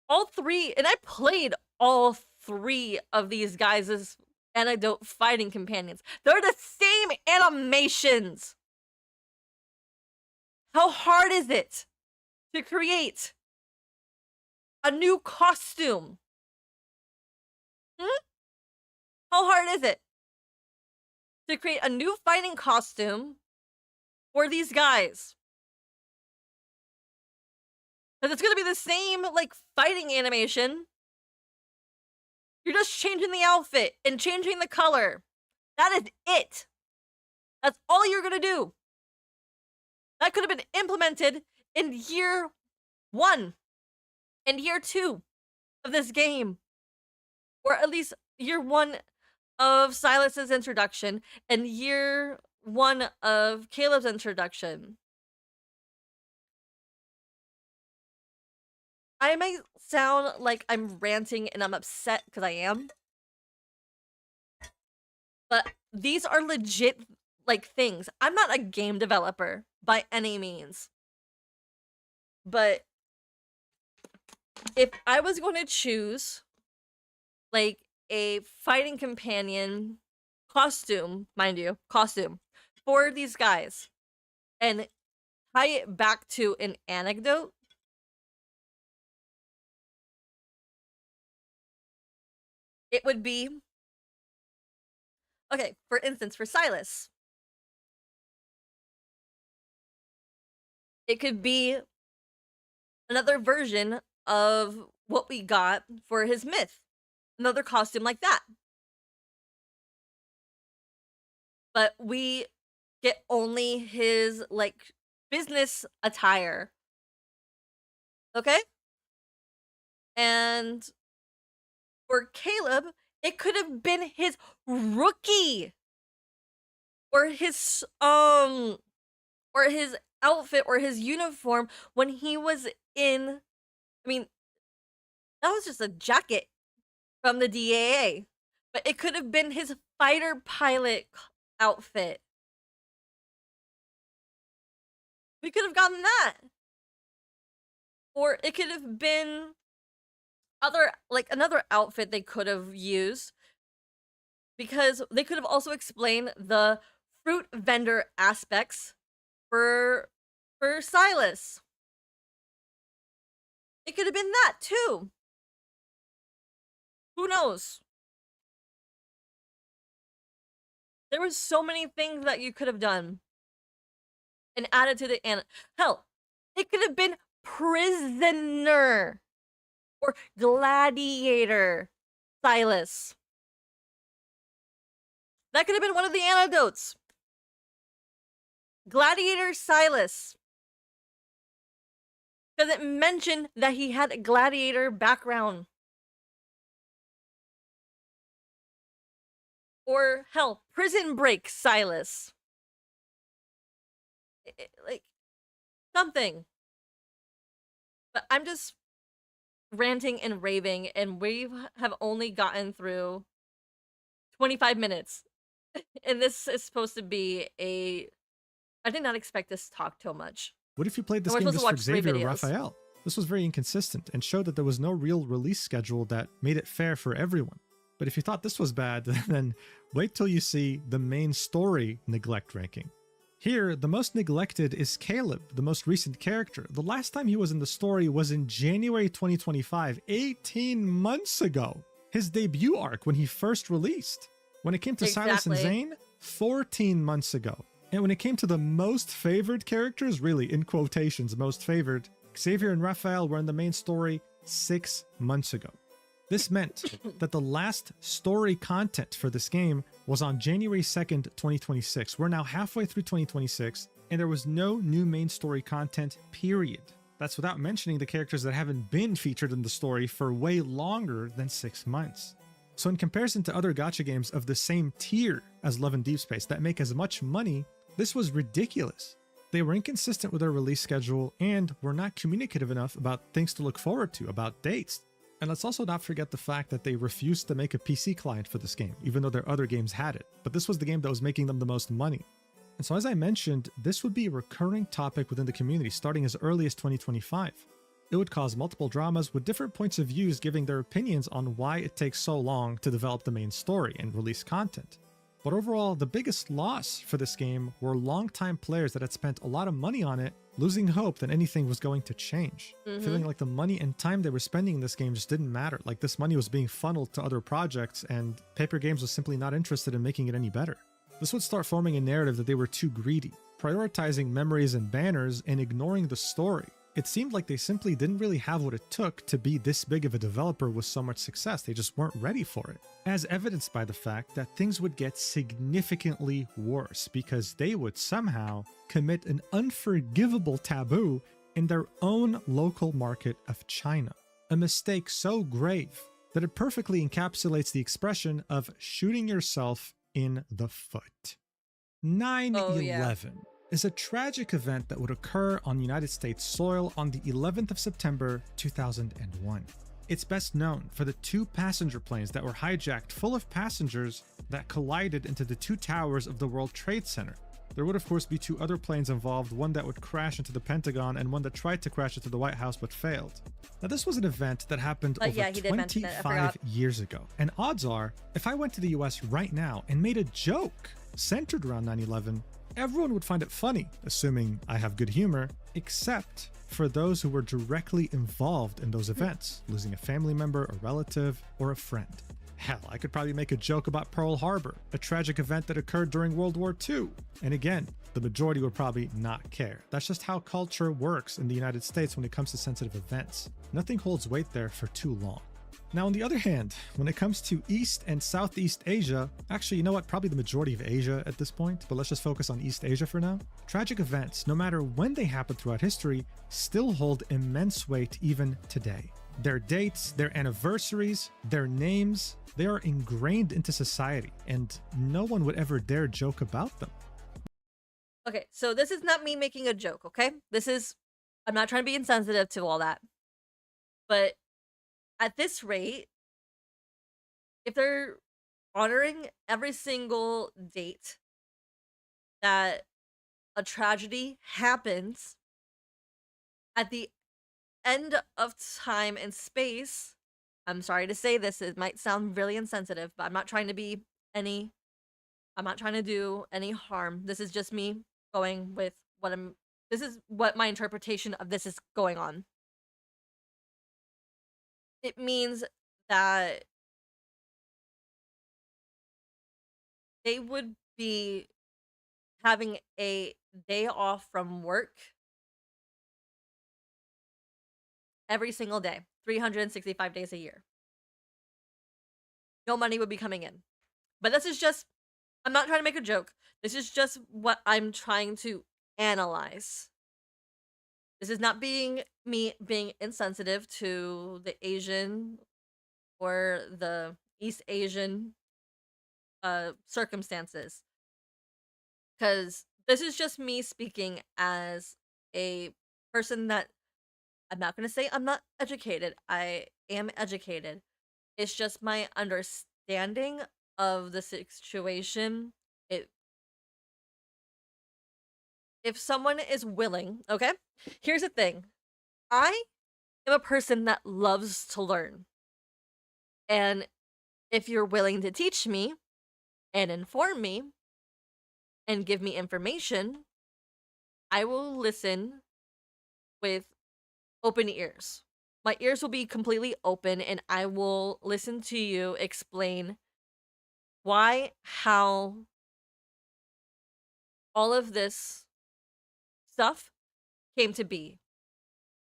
All three, and I played all three of these guys' anecdote fighting companions. They're the same animations. How hard is it to create a new costume? How hard is it to create a new fighting costume for these guys? Because it's going to be the same, like, fighting animation. You're just changing the outfit and changing the color. That is it. That's all you're going to do. That could have been implemented in year 1 and year 2 of this game. Or at least year 1 of Silas's introduction and year 1 of Caleb's introduction. I might sound like I'm ranting and I'm upset because I am. But these are legit, like, things. I'm not a game developer by any means. But if I was going to choose, like, a fighting companion costume, mind you, costume, for these guys, and tie it back to an anecdote, it would be, okay, for instance, for Silas, it could be another version of what we got for his myth. Another costume like that. But we get only his, like, business attire. Okay? And for Caleb, it could have been his rookie, or his outfit or his uniform when he was in, I mean, that was just a jacket from the DAA, but it could have been his fighter pilot outfit. We could have gotten that. Or it could have been another outfit they could have used Because they could have also explained the fruit vendor aspects for Silas. It could have been that too. Who knows? There was so many things that you could have done and added to the hell, it could have been prisoner or gladiator Silas. That could have been one of the anecdotes. Gladiator Silas. Because it mentioned that he had a gladiator background. Or hell, prison break Silas. Like something. But I'm just ranting and raving, and we have only gotten through 25 minutes. And this is supposed to be a... I did not expect this to talk so much. What if you played this We're game supposed just to for watch 3 Xavier or videos. Raphael? This was very inconsistent and showed that there was no real release schedule that made it fair for everyone. But if you thought this was bad, then wait till you see the main story neglect ranking. Here, the most neglected is Caleb, the most recent character. The last time he was in the story was in January 2025, 18 months ago. His debut arc when he first released. When it came to Silas and Exactly. Zane, 14 months ago. And when it came to the most favored characters, really, in quotations, most favored, Xavier and Raphael were in the main story 6 months ago. This meant that the last story content for this game was on January 2nd, 2026. We're now halfway through 2026, and there was no new main story content, period. That's without mentioning the characters that haven't been featured in the story for way longer than 6 months. So in comparison to other gacha games of the same tier as Love and Deep Space that make as much money, this was ridiculous. They were inconsistent with their release schedule and were not communicative enough about things to look forward to, about dates. And let's also not forget the fact that they refused to make a PC client for this game, even though their other games had it. But this was the game that was making them the most money. And so as I mentioned, this would be a recurring topic within the community starting as early as 2025. It would cause multiple dramas with different points of views giving their opinions on why it takes so long to develop the main story and release content. But overall, the biggest loss for this game were longtime players that had spent a lot of money on it, losing hope that anything was going to change. Feeling like the money and time they were spending in this game just didn't matter. Like this money was being funneled to other projects and Paper Games was simply not interested in making it any better. This would start forming a narrative that they were too greedy, prioritizing memories and banners and ignoring the story. It seemed like they simply didn't really have what it took to be this big of a developer with so much success. They just weren't ready for it. As evidenced by the fact that things would get significantly worse because they would somehow commit an unforgivable taboo in their own local market of China. A mistake so grave that it perfectly encapsulates the expression of shooting yourself in the foot. 9/11. Is a tragic event that would occur on United States soil on the 11th of September 2001. It's best known for the 2 passenger planes that were hijacked full of passengers that collided into the 2 towers of the World Trade Center. There would of course be 2 other planes involved, one that would crash into the Pentagon and one that tried to crash into the White House but failed. Now this was an event that happened over yeah, he did mention it. I 25 forgot. years ago, and odds are, if I went to the US right now and made a joke centered around 9/11, everyone would find it funny, assuming I have good humor, except for those who were directly involved in those events, losing a family member, a relative, or a friend. Hell, I could probably make a joke about Pearl Harbor, a tragic event that occurred during World War II. And again, the majority would probably not care. That's just how culture works in the United States when it comes to sensitive events. Nothing holds weight there for too long. Now, on the other hand, when it comes to East and Southeast Asia, actually, you know what? Probably the majority of Asia at this point, but let's just focus on East Asia for now. Tragic events, no matter when they happen throughout history, still hold immense weight even today. Their dates, their anniversaries, their names, they are ingrained into society, and no one would ever dare joke about them. Okay, so this is not me making a joke, okay? I'm not trying to be insensitive to all that. But at this rate, if they're honoring every single date that a tragedy happens at the end of time and space, I'm sorry to say this, it might sound really insensitive, but I'm not trying to be I'm not trying to do any harm. This is just me going with this is what my interpretation of this is going on. It means that they would be having a day off from work every single day, 365 days a year. No money would be coming in. But this is just, I'm not trying to make a joke. This is just what I'm trying to analyze. This is not me being insensitive to the Asian or the East Asian circumstances. Because this is just me speaking as a person that, I'm not going to say I'm not educated. I am educated. It's just my understanding of the situation. If someone is willing, okay? Here's the thing. I am a person that loves to learn. And if you're willing to teach me and inform me and give me information, I will listen with open ears. My ears will be completely open and I will listen to you explain why, how all of this stuff came to be.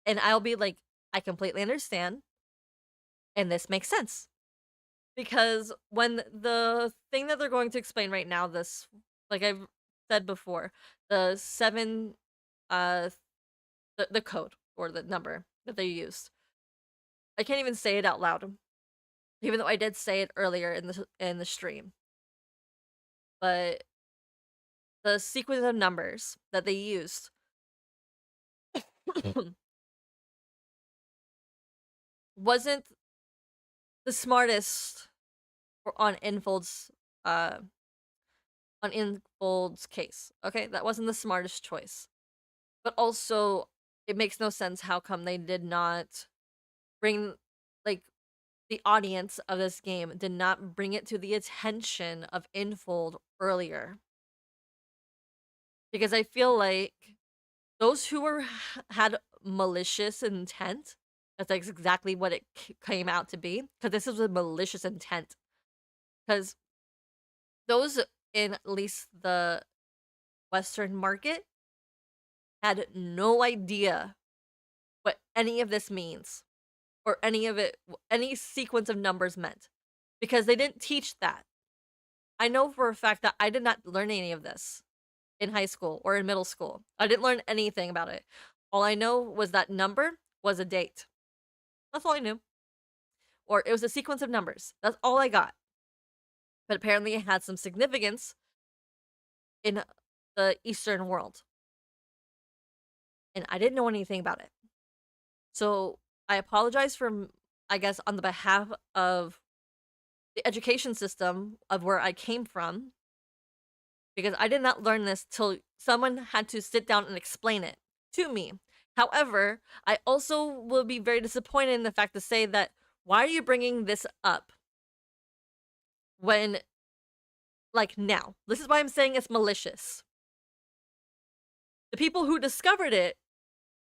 And I'll be like, I completely understand. And this makes sense. Because when the thing that they're going to explain right now, this, like I've said before, the the code or the number that they used, I can't even say it out loud, even though I did say it earlier in the stream. But the sequence of numbers that they used wasn't the smartest on Infold's case. Okay, that wasn't the smartest choice. But also, it makes no sense how come they did not bring, like, the audience of this game did not bring it to the attention of Infold earlier. Because I feel like those who had malicious intent, that's exactly what it came out to be. Because this is a malicious intent. Because those in at least the Western market had no idea what any of this means. Or any sequence of numbers meant. Because they didn't teach that. I know for a fact that I did not learn any of this in high school or in middle school. I didn't learn anything about it. All I know was that number was a date. That's all I knew. Or it was a sequence of numbers. That's all I got. But apparently it had some significance in the Eastern world. And I didn't know anything about it. So I apologize for, I guess, on the behalf of the education system of where I came from, because I did not learn this till someone had to sit down and explain it to me. However, I also will be very disappointed in the fact to say that, why are you bringing this up when, like, now? This is why I'm saying it's malicious. The people who discovered it,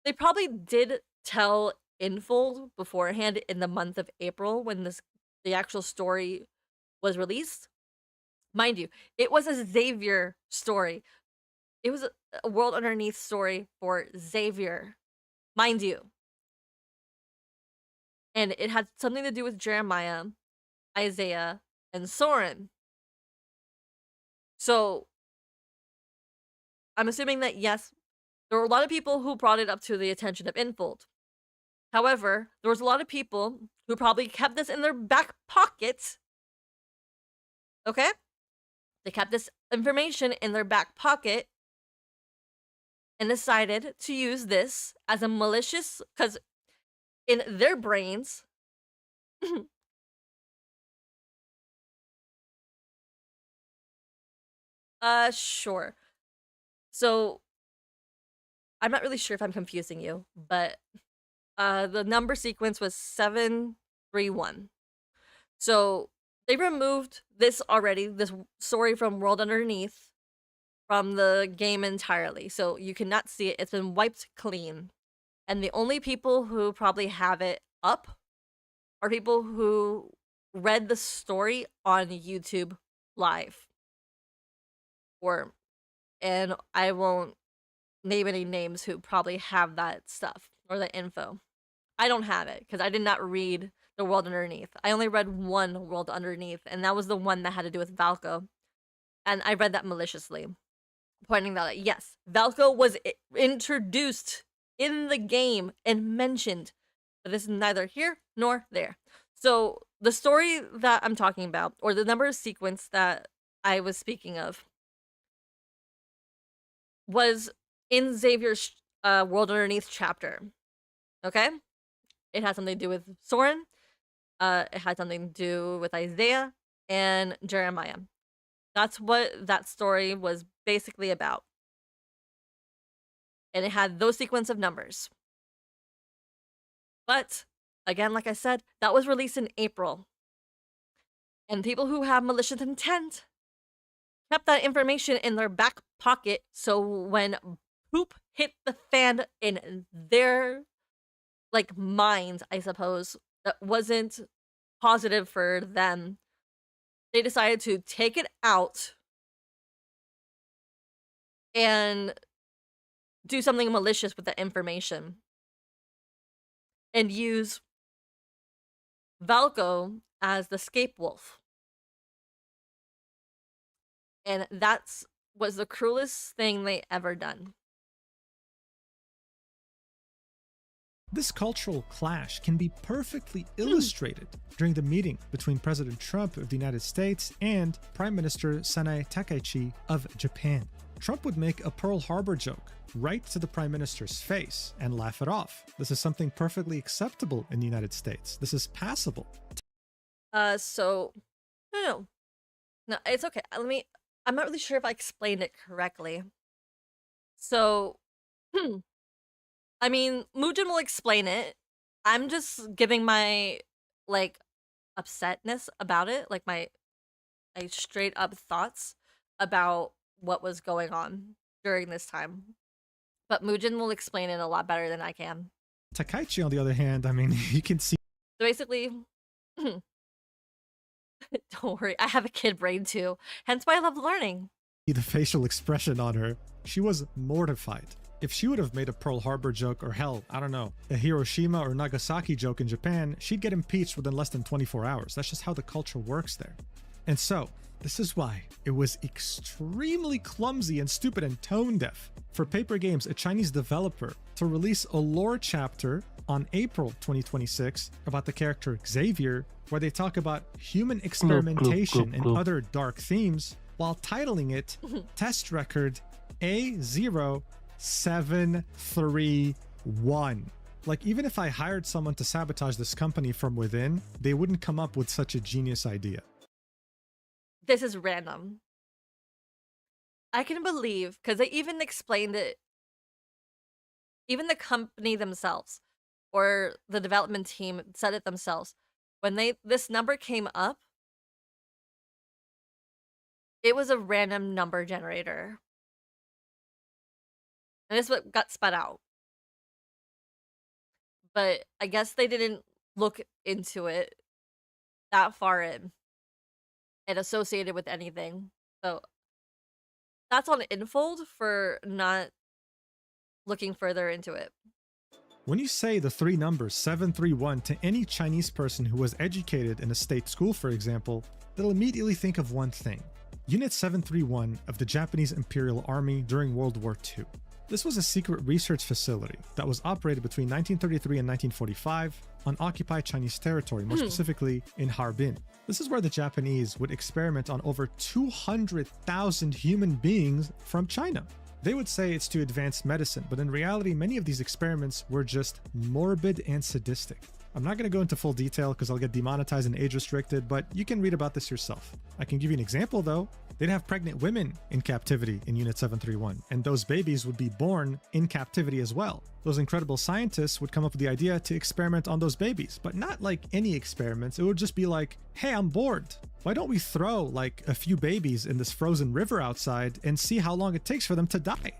they probably did tell Infold beforehand in the month of April when the actual story was released. Mind you, it was a Xavier story. It was a World Underneath story for Xavier, mind you. And it had something to do with Jeremiah, Isaiah, and Soren. So, I'm assuming that, yes, there were a lot of people who brought it up to the attention of Infold. However, there was a lot of people who probably kept this in their back pocket. Okay? They kept this information in their back pocket and decided to use this as a malicious, because in their brains, sure. So, I'm not really sure if I'm confusing you, but the number sequence was 731. So, They removed this already, this story from World Underneath, from the game entirely. So you cannot see it. It's been wiped clean. And the only people who probably have it up are people who read the story on YouTube live. And I won't name any names who probably have that stuff or the info. I don't have it because I did not read the World Underneath. I only read one World Underneath, and that was the one that had to do with Valko. And I read that maliciously, pointing out that yes, Valko was introduced in the game and mentioned, but this is neither here nor there. So the story that I'm talking about, or the number sequence that I was speaking of, was in Xavier's World Underneath chapter. Okay? It had something to do with Soren. It had something to do with Isaiah and Jeremiah. That's what that story was basically about. And it had those sequence of numbers. But, again, like I said, that was released in April. And people who have malicious intent kept that information in their back pocket, so when poop hit the fan in their, like, minds, I suppose, that wasn't positive for them, they decided to take it out and do something malicious with the information and use Valko as the scapegoat. And that's was the cruelest thing they ever done. This cultural clash can be perfectly illustrated during the meeting between President Trump of the United States and Prime Minister Sanae Takaichi of Japan. Trump would make a Pearl Harbor joke right to the Prime Minister's face and laugh it off. This is something perfectly acceptable in the United States. This is passable. No, it's okay. I'm not really sure if I explained it correctly. So, I mean, Mujin will explain it. I'm just giving my, like, upsetness about it, like my straight up thoughts about what was going on during this time. But Mujin will explain it a lot better than I can. Takaichi, on the other hand, I mean, you can see. So basically, don't worry, I have a kid brain too, hence why I love learning. The facial expression on her. She was mortified. If she would have made a Pearl Harbor joke, or hell, I don't know, a Hiroshima or Nagasaki joke in Japan, she'd get impeached within less than 24 hours. That's just how the culture works there. And so, this is why it was extremely clumsy and stupid and tone deaf for Paper Games, a Chinese developer, to release a lore chapter on April 2026 about the character Xavier, where they talk about human experimentation and other dark themes, while titling it Test Record A0731. Like, even if I hired someone to sabotage this company from within, they wouldn't come up with such a genius idea. This is random. I can believe, because they even explained it, even the company themselves, or the development team said it themselves. When this number came up, it was a random number generator. And this is what got spat out. But I guess they didn't look into it that far in and associated with anything. So that's on Infold for not looking further into it. When you say the three numbers 731 to any Chinese person who was educated in a state school, for example, they'll immediately think of one thing: Unit 731 of the Japanese Imperial Army during World War II. This was a secret research facility that was operated between 1933 and 1945 on occupied Chinese territory, more specifically in Harbin. This is where the Japanese would experiment on over 200,000 human beings from China. They would say it's to advance medicine, but in reality, many of these experiments were just morbid and sadistic. I'm not going to go into full detail because I'll get demonetized and age restricted, but you can read about this yourself. I can give you an example though. They'd have pregnant women in captivity in Unit 731, and those babies would be born in captivity as well. Those incredible scientists would come up with the idea to experiment on those babies, but not like any experiments. It would just be like, hey, I'm bored. Why don't we throw like a few babies in this frozen river outside and see how long it takes for them to die?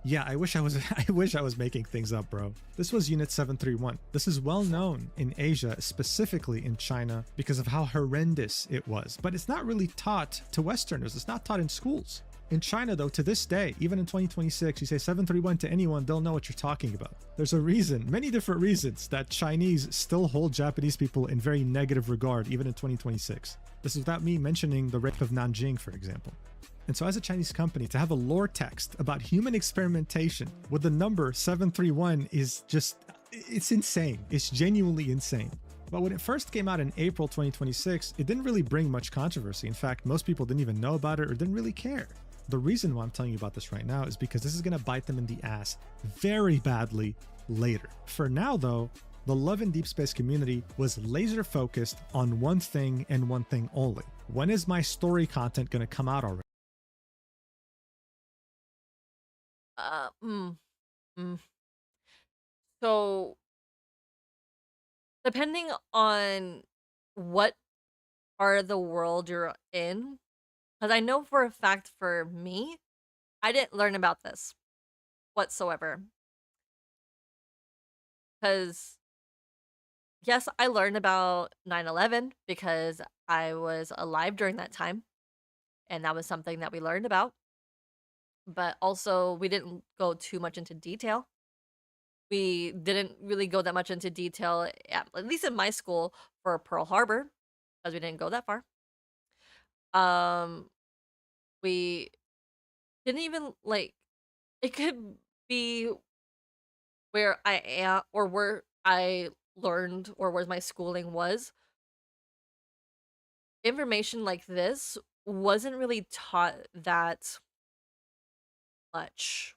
Yeah, I wish I was making things up, bro. This was Unit 731. This is well known in Asia, specifically in China, because of how horrendous it was. But it's not really taught to Westerners. It's not taught in schools. In China, though, to this day, even in 2026, you say 731 to anyone, they'll know what you're talking about. There's a reason, many different reasons, that Chinese still hold Japanese people in very negative regard, even in 2026. This is without me mentioning the rape of Nanjing, for example. And so as a Chinese company, to have a lore text about human experimentation with the number 731 is just, it's insane. It's genuinely insane. But when it first came out in April 2026, it didn't really bring much controversy. In fact, most people didn't even know about it or didn't really care. The reason why I'm telling you about this right now is because this is going to bite them in the ass very badly later. For now, though, the Love and Deep Space community was laser focused on one thing and one thing only. When is my story content going to come out already? So, depending on what part of the world you're in, because I know for a fact for me, I didn't learn about this whatsoever. Because, yes, I learned about 9/11 because I was alive during that time, and that was something that we learned about. But also, we didn't go too much into detail. We didn't really go that much into detail, at least in my school, for Pearl Harbor, because we didn't go that far. We didn't even, like, it could be where I am, or where I learned, or where my schooling was. Information like this wasn't really taught that much.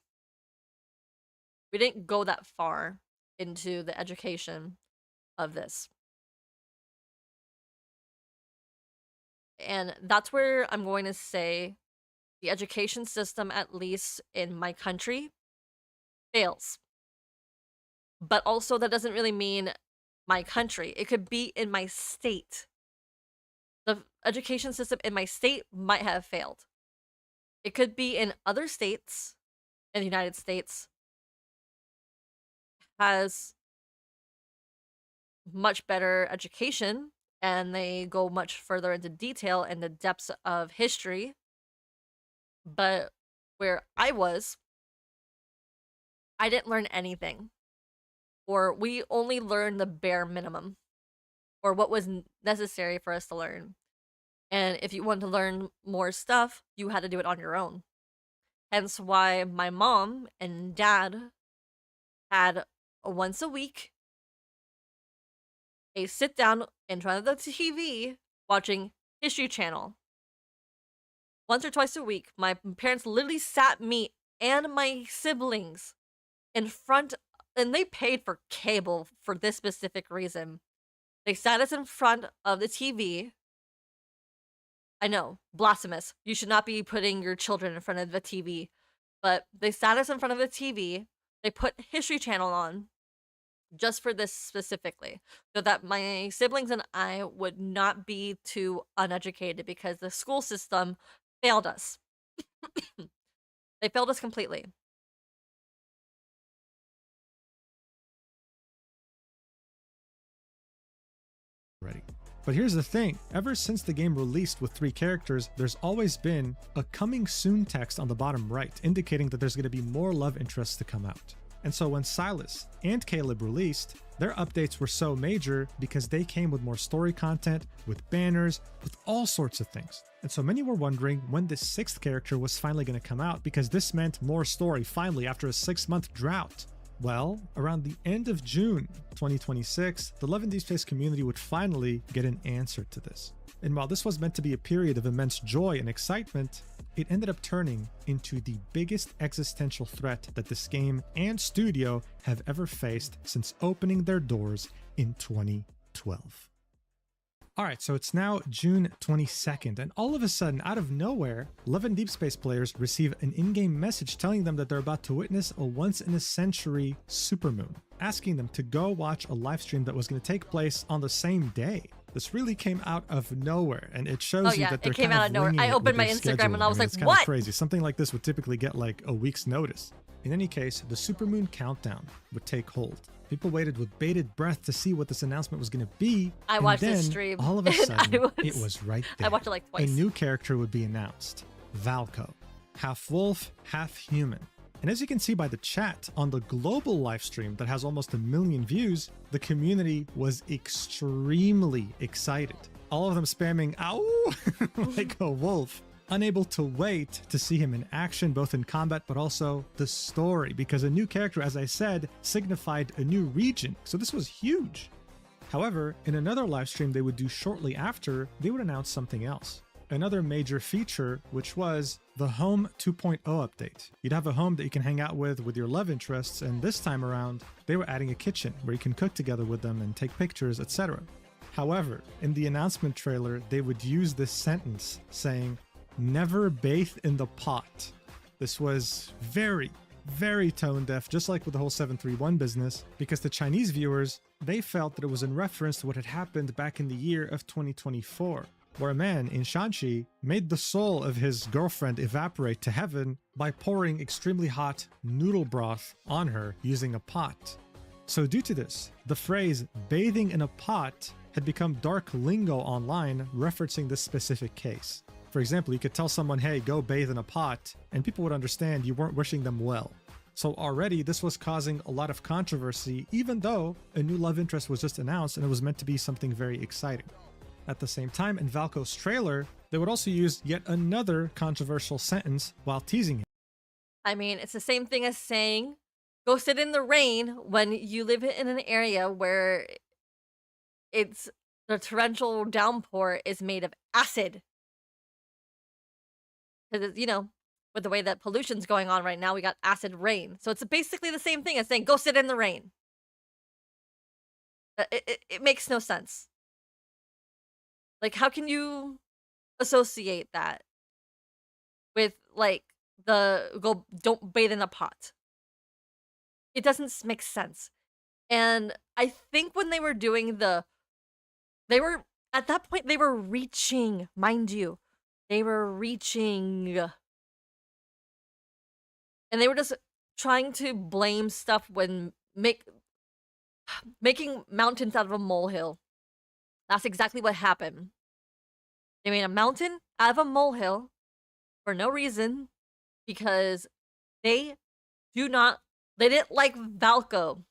We didn't go that far into the education of this. And that's where I'm going to say the education system, at least in my country, fails. But also, that doesn't really mean my country. It could be in my state. The education system in my state might have failed. It could be in other states in the United States has much better education, and they go much further into detail and the depths of history. But where I was, I didn't learn anything. Or we only learned the bare minimum, or what was necessary for us to learn. And if you wanted to learn more stuff, you had to do it on your own. Hence why my mom and dad had once a week a sit down in front of the TV watching History Channel. Once or twice a week, my parents literally sat me and my siblings in front, and they paid for cable for this specific reason. They sat us in front of the TV. I know, blasphemous. You should not be putting your children in front of the TV. But they sat us in front of the TV. They put History Channel on just for this specifically, so that my siblings and I would not be too uneducated, because the school system failed us. They failed us completely. But here's the thing, ever since the game released with 3 characters, there's always been a coming soon text on the bottom right, indicating that there's going to be more love interests to come out. And so when Silas and Caleb released, their updates were so major because they came with more story content, with banners, with all sorts of things. And so many were wondering when this 6th character was finally going to come out, because this meant more story finally after a 6-month drought. Well, around the end of June 2026, the Love and Deep Space community would finally get an answer to this. And while this was meant to be a period of immense joy and excitement, it ended up turning into the biggest existential threat that this game and studio have ever faced since opening their doors in 2012. All right, so it's now June 22nd, and all of a sudden, out of nowhere, Love and Deep Space players receive an in-game message telling them that they're about to witness a once-in-a-century supermoon, asking them to go watch a live stream that was going to take place on the same day. This really came out of nowhere, and it shows you that they're it came kind out of nowhere. winging I it opened with my their Instagram and I was scheduling. like, it's kind what? of crazy. Something like this would typically get like a week's notice. In any case, the supermoon countdown would take hold. People waited with bated breath to see what this announcement was going to be. I and watched then, this stream. all of a and sudden, it was right there. I watched it like twice. A new character would be announced, Valko, half wolf, half human. And as you can see by the chat on the global live stream that has almost 1 million views, the community was extremely excited. All of them spamming "ow" like a wolf, unable to wait to see him in action, both in combat but also the story, because a new character, as I said, signified a new region. So this was huge. However, in another live stream they would do shortly after, they would announce something else. Another major feature, which was the Home 2.0 update. You'd have a home that you can hang out with your love interests, and this time around, they were adding a kitchen where you can cook together with them and take pictures, etc. However, in the announcement trailer, they would use this sentence saying, "Never bathe in the pot." This was very, very tone deaf, just like with the whole 731 business, because the Chinese viewers, they felt that it was in reference to what had happened back in the year of 2024. Where a man in Shanxi made the soul of his girlfriend evaporate to heaven by pouring extremely hot noodle broth on her using a pot. So due to this, the phrase bathing in a pot had become dark lingo online, referencing this specific case. For example, you could tell someone, hey, go bathe in a pot, and people would understand you weren't wishing them well. So already this was causing a lot of controversy, even though a new love interest was just announced and it was meant to be something very exciting. At the same time, in Valko's trailer, they would also use yet another controversial sentence while teasing him. I mean, it's the same thing as saying, go sit in the rain when you live in an area where the torrential downpour is made of acid. Because, you know, with the way that pollution's going on right now, we got acid rain. So it's basically the same thing as saying, go sit in the rain. It makes no sense. Like, how can you associate that with, like, don't bathe in a pot? It doesn't make sense. And I think when they were doing at that point, they were reaching, mind you. They were reaching. And they were just trying to blame stuff when making mountains out of a molehill. That's exactly what happened. They made a mountain out of a molehill for no reason because they didn't like Valko.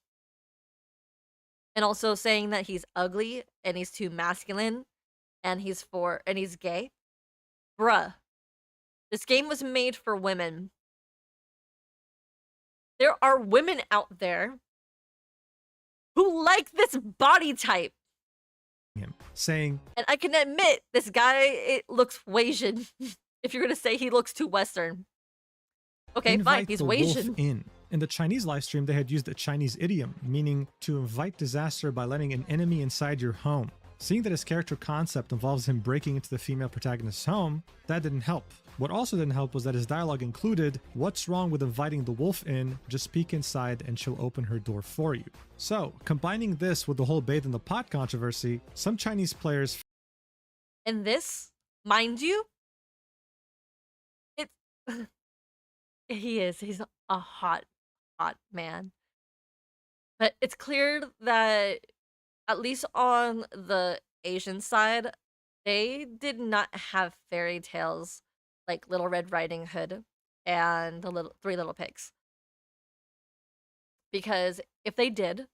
And also saying that he's ugly and he's too masculine and he's gay. Bruh. This game was made for women. There are women out there who like this body type. Him, saying, and I can admit, this guy looks Asian. If you're gonna say he looks too Western. Okay, fine, he's Asian. In the Chinese live stream, they had used a Chinese idiom, meaning to invite disaster by letting an enemy inside your home. Seeing that his character concept involves him breaking into the female protagonist's home, that didn't help. What also didn't help was that his dialogue included, "What's wrong with inviting the wolf in? Just peek inside and she'll open her door for you." So, combining this with the whole bathe in the pot controversy, some Chinese players... And this, mind you, he's a hot man. But it's clear that, at least on the Asian side, they did not have fairy tales like Little Red Riding Hood and the Three Little Pigs. Because if they did,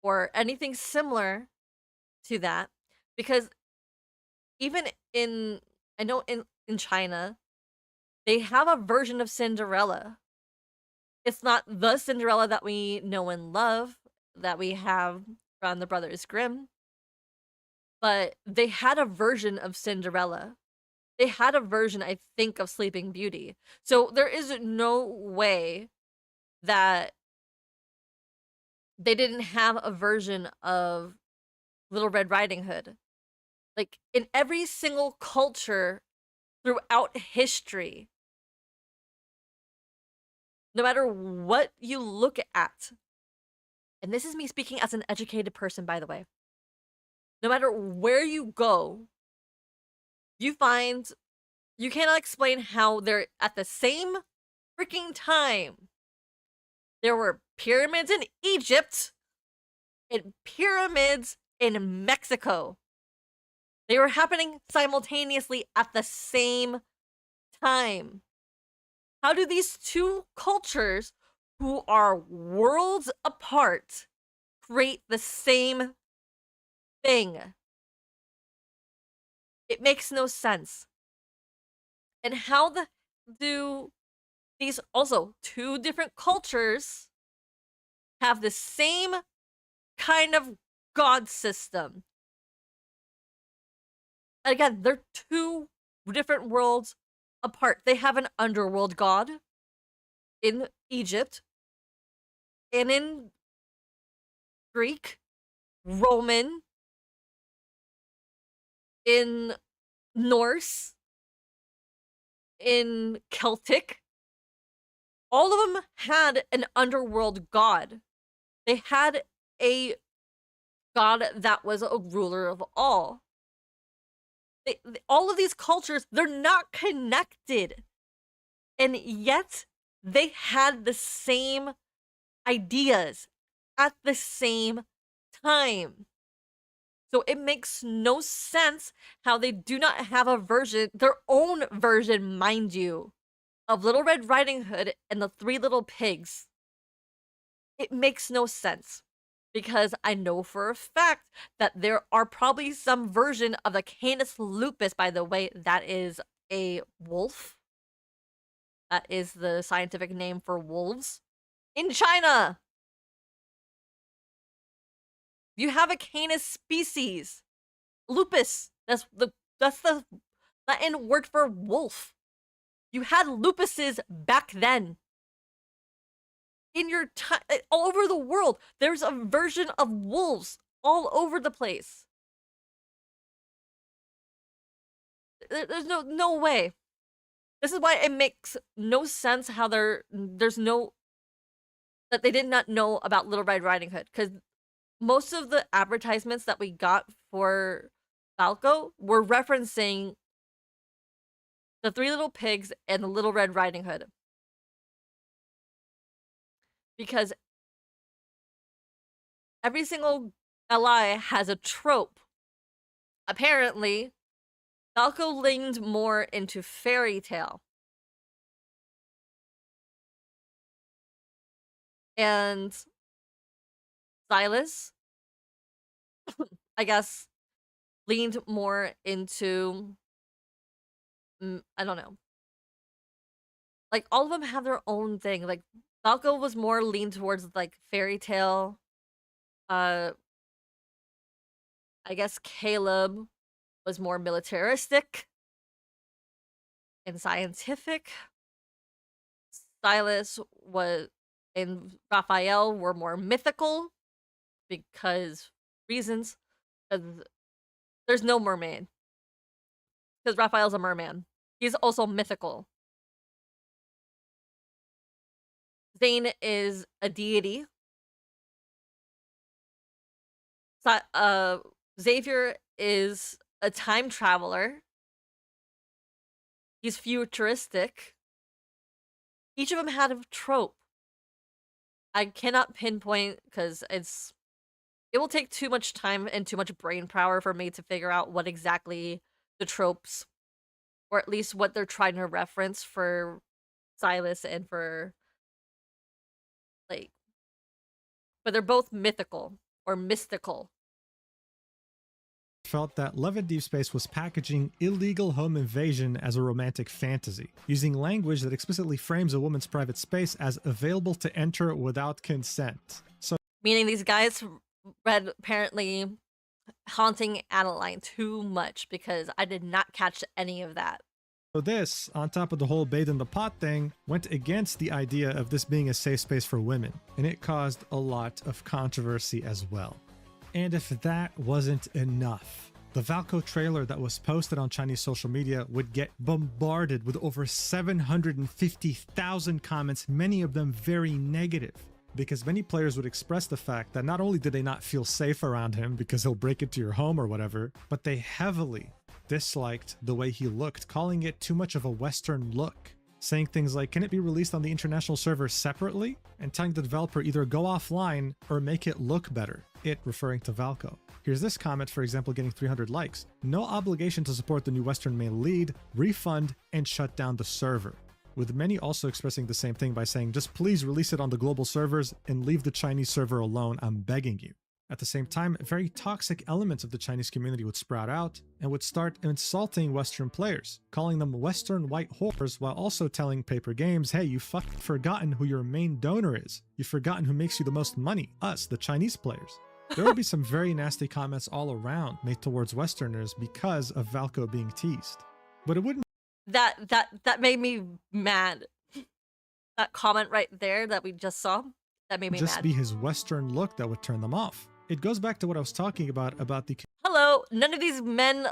or anything similar to that, because even I know in China, they have a version of Cinderella. It's not the Cinderella that we know and love, that we have from the Brothers Grimm, but they had a version of Cinderella. They had a version, I think, of Sleeping Beauty. So there is no way that they didn't have a version of Little Red Riding Hood. Like, in every single culture throughout history, no matter what you look at, and this is me speaking as an educated person, by the way, no matter where you go, you find you cannot explain how they're at the same freaking time. There were pyramids in Egypt and pyramids in Mexico. They were happening simultaneously at the same time. How do these two cultures, who are worlds apart, create the same thing? It makes no sense. And how do these also two different cultures have the same kind of god system? Again, they're two different worlds apart. They have an underworld god in Egypt and in Greek, Roman, in Norse, in Celtic. All of them had an underworld god. They had a god that was a ruler of all. All of these cultures, they're not connected. And yet, they had the same ideas at the same time. So it makes no sense how they do not have a version, their own version, mind you, of Little Red Riding Hood and the Three Little Pigs. It makes no sense. Because I know for a fact that there are probably some version of the Canis lupus, by the way, that is a wolf. That is the scientific name for wolves. In China! You have a Canis species. Lupus. That's the Latin word for wolf. You had lupuses back then. In your time, all over the world, there's a version of wolves all over the place. There's no way. This is why it makes no sense how that they did not know about Little Red Riding Hood, because most of the advertisements that we got for Falco were referencing the Three Little Pigs and the Little Red Riding Hood. Because every single LI has a trope. Apparently, Falco leaned more into fairy tale. And Silas, I guess, leaned more into, I don't know. Like, all of them have their own thing. Like, Falco was more leaned towards, like, fairy tale. I guess Caleb was more militaristic and scientific. Silas and Raphael were more mythical because reasons. There's no mermaid. Because Raphael's a merman. He's also mythical. Zane is a deity. Xavier is a time traveler. He's futuristic. Each of them had a trope. I cannot pinpoint because it will take too much time and too much brain power for me to figure out what exactly the tropes, or at least what they're trying to reference for Silas and for, like, but they're both mythical or mystical. Felt that Love and Deep Space was packaging illegal home invasion as a romantic fantasy, using language that explicitly frames a woman's private space as available to enter without consent. So, meaning these guys read apparently Haunting Adeline too much, because I did not catch any of that. So this, on top of the whole bathe in the pot thing, went against the idea of this being a safe space for women, and it caused a lot of controversy as well. And if that wasn't enough, The Valco trailer that was posted on Chinese social media would get bombarded with over 750,000 comments, many of them very negative, because many players would express the fact that not only did they not feel safe around him because he'll break into your home or whatever, but they heavily disliked the way he looked, calling it too much of a Western look, saying things like, can it be released on the international server separately? And telling the developer either go offline or make it look better, it referring to Valco. Here's this comment, for example, getting 300 likes. No obligation to support the new Western male lead, refund, and shut down the server. With many also expressing the same thing by saying, just please release it on the global servers and leave the Chinese server alone, I'm begging you. At the same time, very toxic elements of the Chinese community would sprout out and would start insulting Western players, calling them Western white whores, while also telling Paper Games, hey, you fucking forgotten who your main donor is. You've forgotten who makes you the most money, us, the Chinese players. There would be some very nasty comments all around made towards Westerners because of Valco being teased. But it wouldn't That made me mad. That comment right there that we just saw, that made me just mad. be his Western look that would turn them off. It goes back to what I was talking about the Hello, none of these men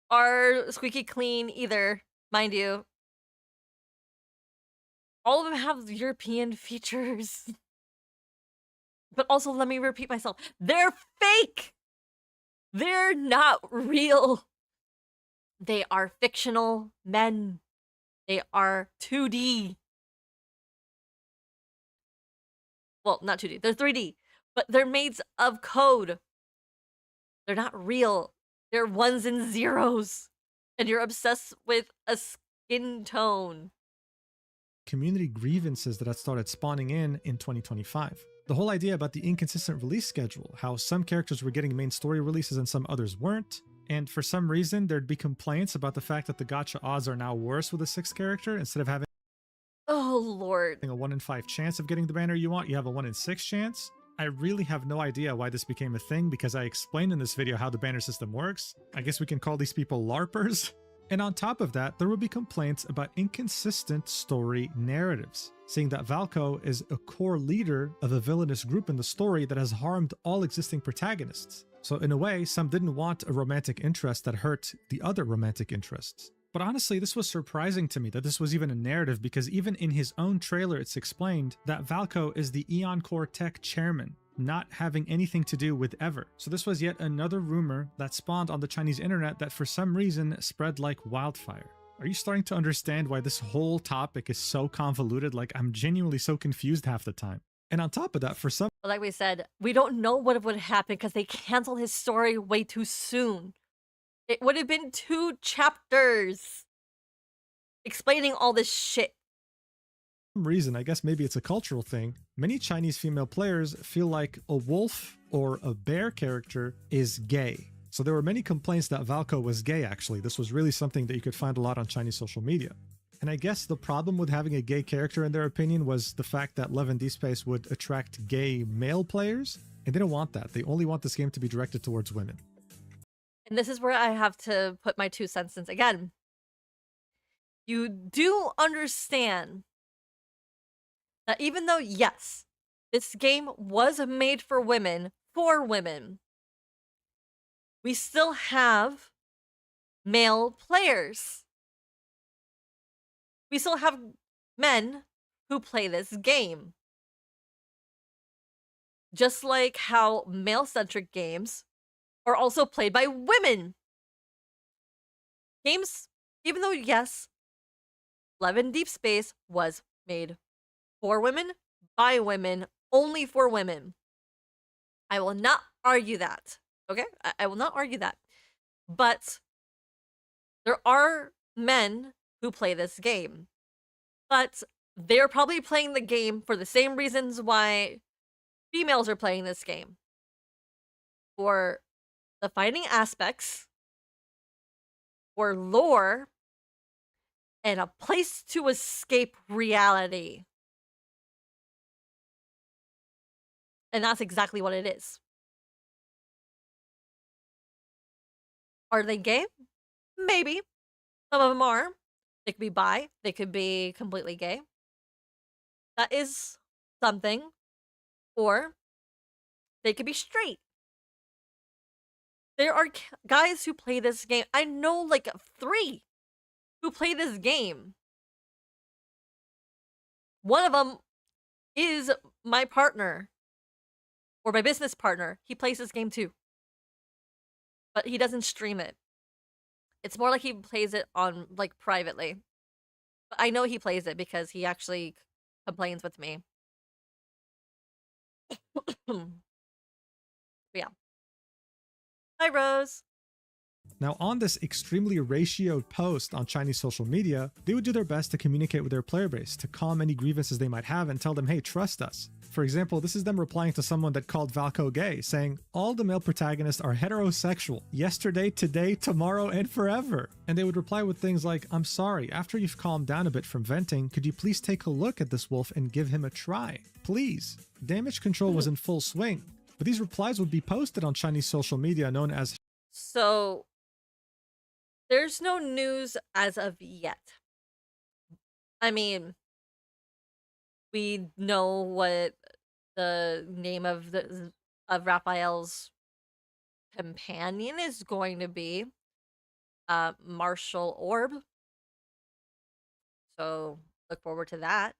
are squeaky clean either, mind you. All of them have European features. But also, let me repeat myself. They're fake! They're not real. They are fictional men. They are 2D. Well, not 2D. They're 3D. But they're made of code. They're not real. They're ones and zeros. And you're obsessed with a skin tone. community grievances that had started spawning in 2025. The whole idea about the inconsistent release schedule, how some characters were getting main story releases and some others weren't, and for some reason there'd be complaints about the fact that the gacha odds are now worse with a 6th character. Instead of having Oh, Lord. a 1 in 5 chance of getting the banner you want, you have a 1 in 6 chance. I really have no idea why this became a thing because I explained in this video how the banner system works. I guess we can call these people LARPers. And on top of that, there would be complaints about inconsistent story narratives, saying that Valco is a core leader of a villainous group in the story that has harmed all existing protagonists. So in a way, some didn't want a romantic interest that hurt the other romantic interests. But honestly, this was surprising to me that this was even a narrative, because even in his own trailer it's explained that Valco is the Eon Core Tech chairman, not having anything to do with Ever. So this was yet another rumor that spawned on the Chinese internet that for some reason spread like wildfire. Are you starting to understand why this whole topic is so convoluted? Like, I'm genuinely so confused half the time. And on top of that, for some Like we said, we don't know what would happen because they canceled his story way too soon. It would have been 2 chapters explaining all this shit. reason, I guess maybe it's a cultural thing, many Chinese female players feel like a wolf or a bear character is gay. So there were many complaints that Valco was gay actually. This was really something that you could find a lot on Chinese social media. And I guess the problem with having a gay character in their opinion was the fact that Love and Deep Space would attract gay male players. And they don't want that. They only want this game to be directed towards women. And this is where I have to put my 2 cents in again. You do understand that even though, yes, this game was made for women, we still have male players. We still have men who play this game. Just like how male-centric games are also played by women. Games, even though, yes, Love and Deep Space was made for women, by women, only for women. I will not argue that, okay? I will not argue that. But there are men who play this game. But they're probably playing the game for the same reasons why females are playing this game. For the fighting aspects, for lore, and a place to escape reality. And that's exactly what it is. Are they gay? Maybe. Some of them are. They could be bi. They could be completely gay. That is something. Or they could be straight. There are guys who play this game. I know like 3 who play this game. One of them is my partner or my business partner. He plays this game too, but he doesn't stream it. It's more like he plays it on like privately. But I know he plays it because he actually complains with me. But yeah. Hi, Rose. Now, on this extremely ratioed post on Chinese social media, they would do their best to communicate with their player base, to calm any grievances they might have and tell them, hey, trust us. For example, this is them replying to someone that called Valko gay, saying, all the male protagonists are heterosexual, yesterday, today, tomorrow, and forever. And they would reply with things like, I'm sorry, after you've calmed down a bit from venting, could you please take a look at this wolf and give him a try? Please. Damage control was in full swing. But these replies would be posted on Chinese social media known as... So, there's no news as of yet. I mean, we know what the name of Raphael's companion is going to be. Marshall Orb. So, look forward to that.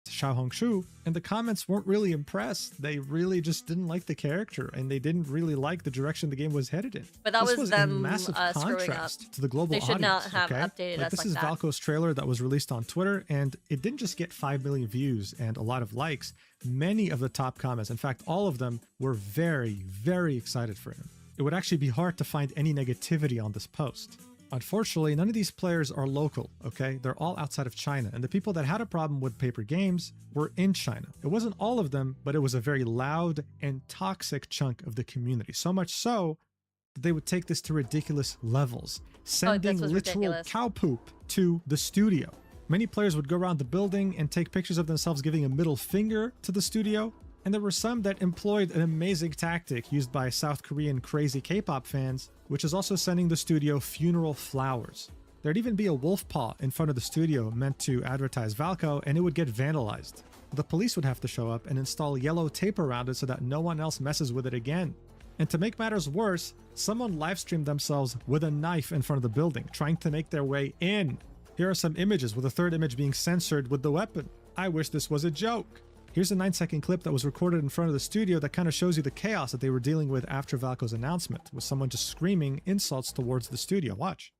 Xiao Hongshu, and the comments weren't really impressed. They really just didn't like the character, and they didn't really like the direction the game was headed in. But that this was in them massive screwing up. contrast to the global They should not audience, have okay? updated us This like is that. Valko's trailer that was released on Twitter, and it didn't just get 5 million views and a lot of likes. Many of the top comments, in fact, all of them, were very, very excited for him. It would actually be hard to find any negativity on this post. Unfortunately, none of these players are local, okay? They're all outside of China, and the people that had a problem with paper games were in China. It wasn't all of them, but it was a very loud and toxic chunk of the community. So much so that they would take this to ridiculous levels, sending literal ridiculous. cow poop to the studio. Many players would go around the building and take pictures of themselves giving a middle finger to the studio. And there were some that employed an amazing tactic used by South Korean crazy K-pop fans, which is also sending the studio funeral flowers. There'd even be a wolf paw in front of the studio meant to advertise Valko, and it would get vandalized. The police would have to show up and install yellow tape around it so that no one else messes with it again. And to make matters worse, someone live-streamed themselves with a knife in front of the building, trying to make their way in. Here are some images, with a third image being censored with the weapon. I wish this was a joke. Here's a 9-second clip that was recorded in front of the studio that kind of shows you the chaos that they were dealing with after Valko's announcement, with someone just screaming insults towards the studio. Watch.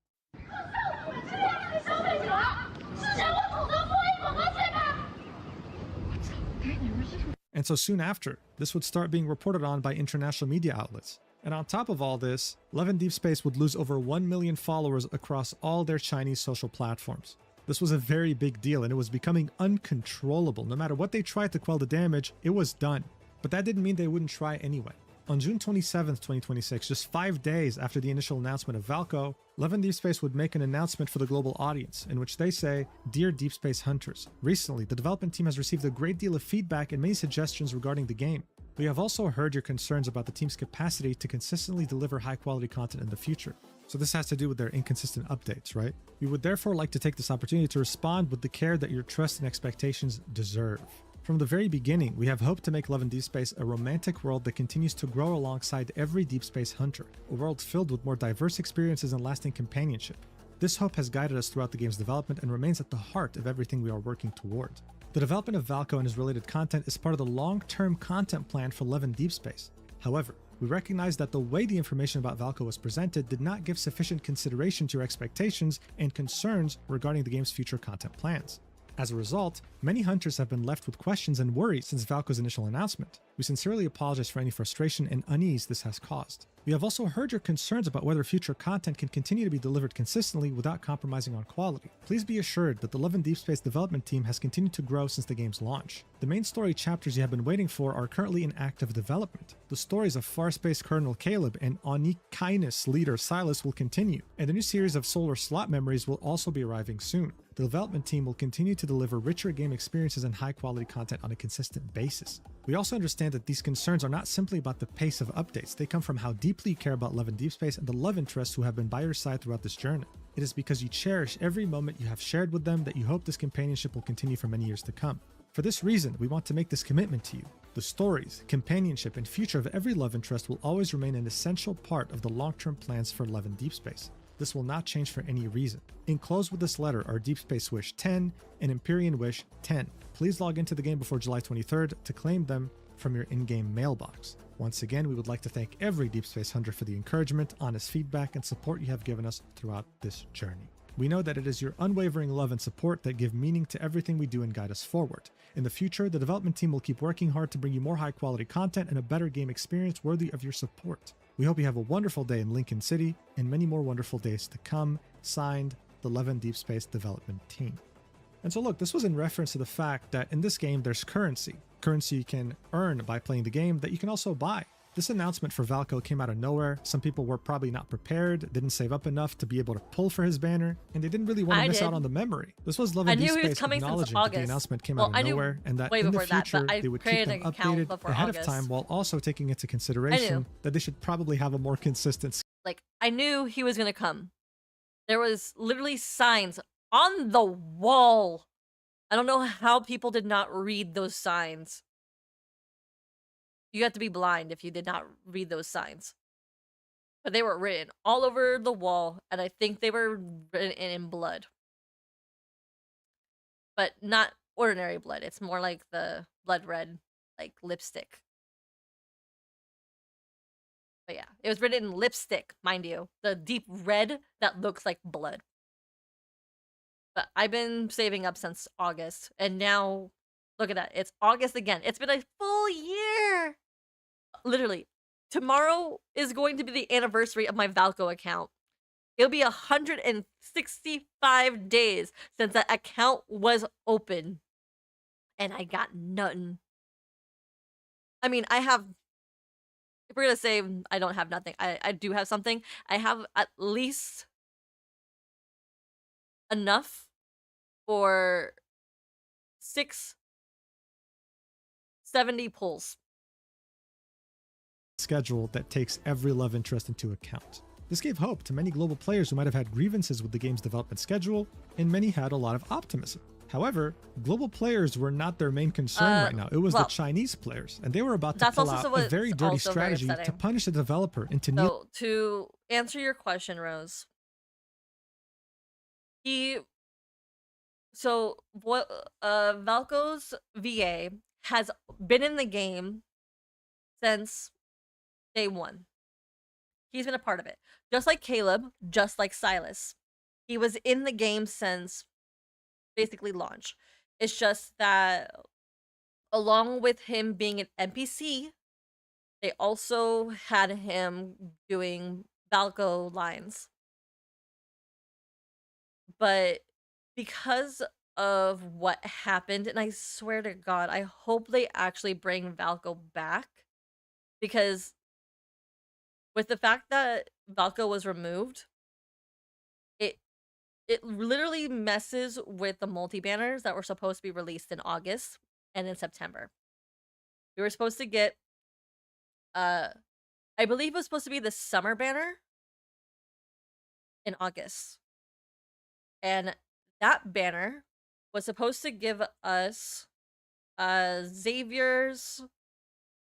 And so soon after, this would start being reported on by international media outlets. And on top of all this, Love in Deep Space would lose over 1 million followers across all their Chinese social platforms. This was a very big deal, and it was becoming uncontrollable. No matter what they tried to quell the damage, it was done. But that didn't mean they wouldn't try anyway. On June 27th, 2026, just 5 days after the initial announcement of Valko, Love in Deep Space would make an announcement for the global audience, in which they say, Dear Deep Space Hunters, recently the development team has received a great deal of feedback and many suggestions regarding the game. We have also heard your concerns about the team's capacity to consistently deliver high-quality content in the future. So this has to do with their inconsistent updates, right? We would therefore like to take this opportunity to respond with the care that your trust and expectations deserve. From the very beginning, we have hoped to make Love in Deep Space a romantic world that continues to grow alongside every Deep Space hunter, a world filled with more diverse experiences and lasting companionship. This hope has guided us throughout the game's development and remains at the heart of everything we are working toward. The development of Valko and his related content is part of the long-term content plan for Love in Deep Space. However, we recognize that the way the information about Valko was presented did not give sufficient consideration to your expectations and concerns regarding the game's future content plans. As a result, many hunters have been left with questions and worries since Valko's initial announcement. We sincerely apologize for any frustration and unease this has caused. We have also heard your concerns about whether future content can continue to be delivered consistently without compromising on quality. Please be assured that the Love in Deep Space development team has continued to grow since the game's launch. The main story chapters you have been waiting for are currently in active development. The stories of Farspace Colonel Caleb and Onikinus leader Silas will continue, and a new series of Solar Slot Memories will also be arriving soon. The development team will continue to deliver richer game experiences and high-quality content on a consistent basis. We also understand that these concerns are not simply about the pace of updates. They come from how deeply you care about Love in Deep Space and the love interests who have been by your side throughout this journey. It is because you cherish every moment you have shared with them that you hope this companionship will continue for many years to come. For this reason, we want to make this commitment to you. The stories, companionship, and future of every love interest will always remain an essential part of the long-term plans for Love and Deep Space. This will not change for any reason. Enclosed with this letter are Deep Space Wish 10 and Empyrean Wish 10. Please log into the game before July 23rd to claim them from your in-game mailbox. Once again, we would like to thank every Deep Space Hunter for the encouragement, honest feedback, and support you have given us throughout this journey. We know that it is your unwavering love and support that give meaning to everything we do and guide us forward. In the future, the development team will keep working hard to bring you more high-quality content and a better game experience worthy of your support. We hope you have a wonderful day in Lincoln City and many more wonderful days to come. Signed, the Love and Deep Space Development Team. And so look, this was in reference to the fact that in this game there's currency. Currency you can earn by playing the game that you can also buy. This announcement for Valko came out of nowhere. Some people were probably not prepared, didn't save up enough to be able to pull for his banner, and they didn't really want to miss out on the memory. This was Love and Deep Space acknowledging that the announcement came out of nowhere and that in the future they would keep them updated ahead of time while also taking into consideration that they should probably have a more consistent. Like, I knew he was gonna come. There was literally signs on the wall. I don't know how people did not read those signs. You had to be blind if you did not read those signs. But they were written all over the wall, and I think they were written in blood. But not ordinary blood. It's more like the blood red, like lipstick. But yeah, it was written in lipstick, mind you. The deep red that looks like blood. But I've been saving up since August, and now, look at that. It's August again. It's been a full year! Literally, tomorrow is going to be the anniversary of my Valko account. It'll be 165 days since that account was open. And I got nothing. I mean, I have... If we're gonna say I don't have nothing, I do have something. I have at least enough for 670 pulls. Schedule that takes every love interest into account. This gave hope to many global players who might have had grievances with the game's development schedule, and many had a lot of optimism. However, global players were not their main concern right now. It was the Chinese players, and they were about to pull out a very dirty strategy to punish the developer into new... So, to answer your question, Rose, Valko's VA has been in the game since day one. He's been a part of it. Just like Caleb, just like Silas. He was in the game since basically launch. It's just that along with him being an NPC, they also had him doing Valko lines. But because of what happened, and I swear to God, I hope they actually bring Valko back, because with the fact that Valko was removed, it literally messes with the multi-banners that were supposed to be released in August and in September. We were supposed to get, I believe it was supposed to be the summer banner in August. And that banner was supposed to give us Xavier's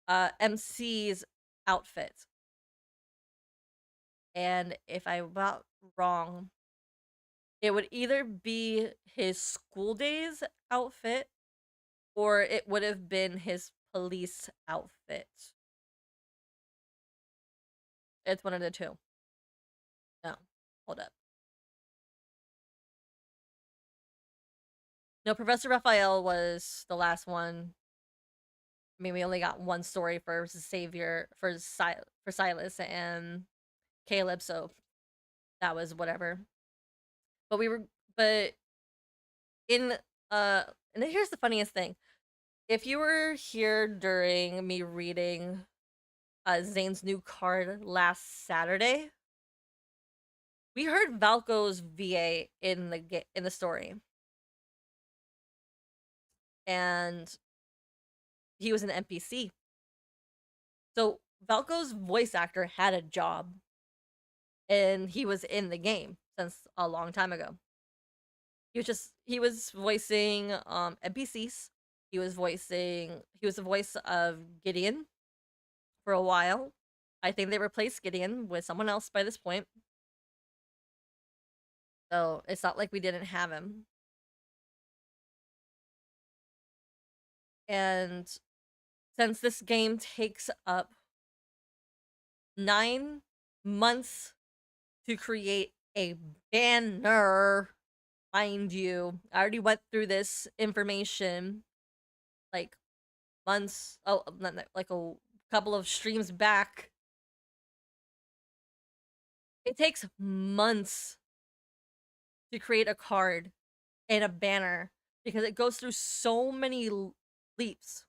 MC's outfit. And if I'm not wrong, it would either be his school days outfit or it would have been his police outfit. It's one of the two. No, hold up. No, Professor Raphael was the last one. I mean, we only got one story for Xavier, for Silas and Caleb, so that was whatever. But and here's the funniest thing. If you were here during me reading Zane's new card last Saturday, we heard Valko's VA in the story. And he was an NPC. So Valko's voice actor had a job. And he was in the game since a long time ago. He was voicing NPCs He was the voice of Gideon for a while. I think they replaced Gideon with someone else by this point. So it's not like we didn't have him. And since this game takes up 9 months to create a banner, mind you, I already went through this information like months, like a couple of streams back. It takes months to create a card and a banner because it goes through so many leaps.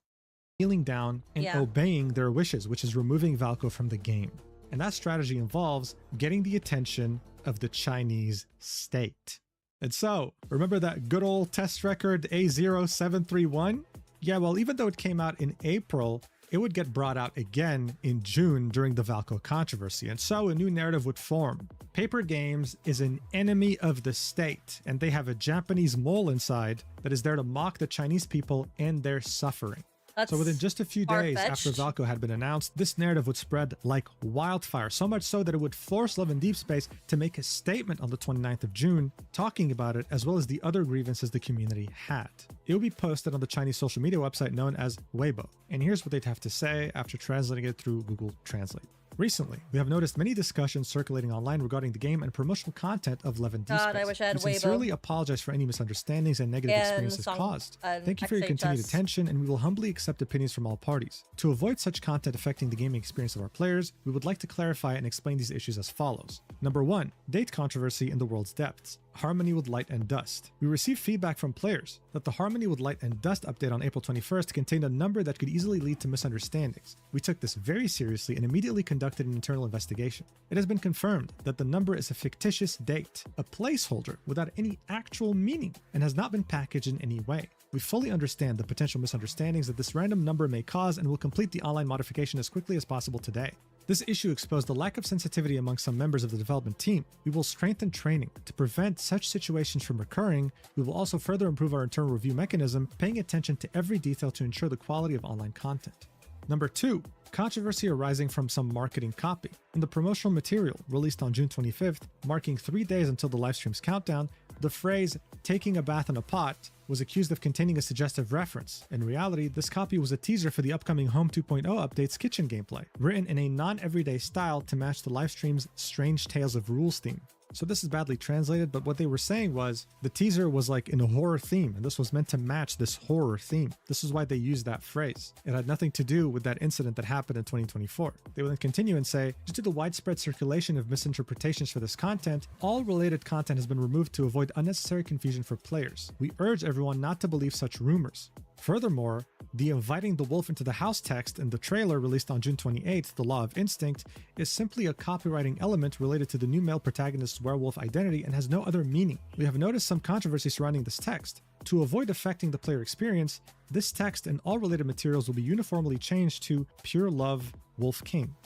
Kneeling down and Yeah. obeying their wishes, which is removing Valko from the game. And that strategy involves getting the attention of the Chinese state. And so, remember that good old test record A0731? Yeah, well, even though it came out in April, it would get brought out again in June during the Valko controversy, and so a new narrative would form. Paper Games is an enemy of the state, and they have a Japanese mole inside that is there to mock the Chinese people and their suffering. So within just a few days after Valko had been announced, this narrative would spread like wildfire, so much so that it would force Love and Deep Space to make a statement on the 29th of June talking about it, as well as the other grievances the community had. It would be posted on the Chinese social media website known as Weibo, and here's what they'd have to say after translating it through Google Translate. Recently, we have noticed many discussions circulating online regarding the game and promotional content of Love and Deep Space. I wish I had We sincerely apologize for any misunderstandings and negative experiences caused. Thank you for your continued attention, and we will humbly accept opinions from all parties. To avoid such content affecting the gaming experience of our players, we would like to clarify and explain these issues as follows. Number 1. Date controversy in the world's depths. Harmony with Light and Dust. We received feedback from players that the Harmony with Light and Dust update on April 21st contained a number that could easily lead to misunderstandings. We took this very seriously and immediately conducted an internal investigation. It has been confirmed that the number is a fictitious date, a placeholder without any actual meaning, and has not been packaged in any way. We fully understand the potential misunderstandings that this random number may cause and will complete the online modification as quickly as possible today. This issue exposed the lack of sensitivity among some members of the development team. We will strengthen training to prevent such situations from recurring. We will also further improve our internal review mechanism, paying attention to every detail to ensure the quality of online content. Number 2. Controversy arising from some marketing copy. In the promotional material released on June 25th, marking 3 days until the livestream's countdown, the phrase, "taking a bath in a pot," was accused of containing a suggestive reference. In reality, this copy was a teaser for the upcoming Home 2.0 update's kitchen gameplay, written in a non-everyday style to match the livestream's Strange Tales of Rules theme. So this is badly translated, but what they were saying was the teaser was like in a horror theme, and this was meant to match this horror theme. This is why they used that phrase. It had nothing to do with that incident that happened in 2024. They would then continue and say, due to the widespread circulation of misinterpretations for this content, all related content has been removed to avoid unnecessary confusion for players. We urge everyone not to believe such rumors. Furthermore, the inviting the wolf into the house text in the trailer released on June 28th, The Law of Instinct, is simply a copywriting element related to the new male protagonist's werewolf identity and has no other meaning. We have noticed some controversy surrounding this text. To avoid affecting the player experience, this text and all related materials will be uniformly changed to Pure Love Wolf King.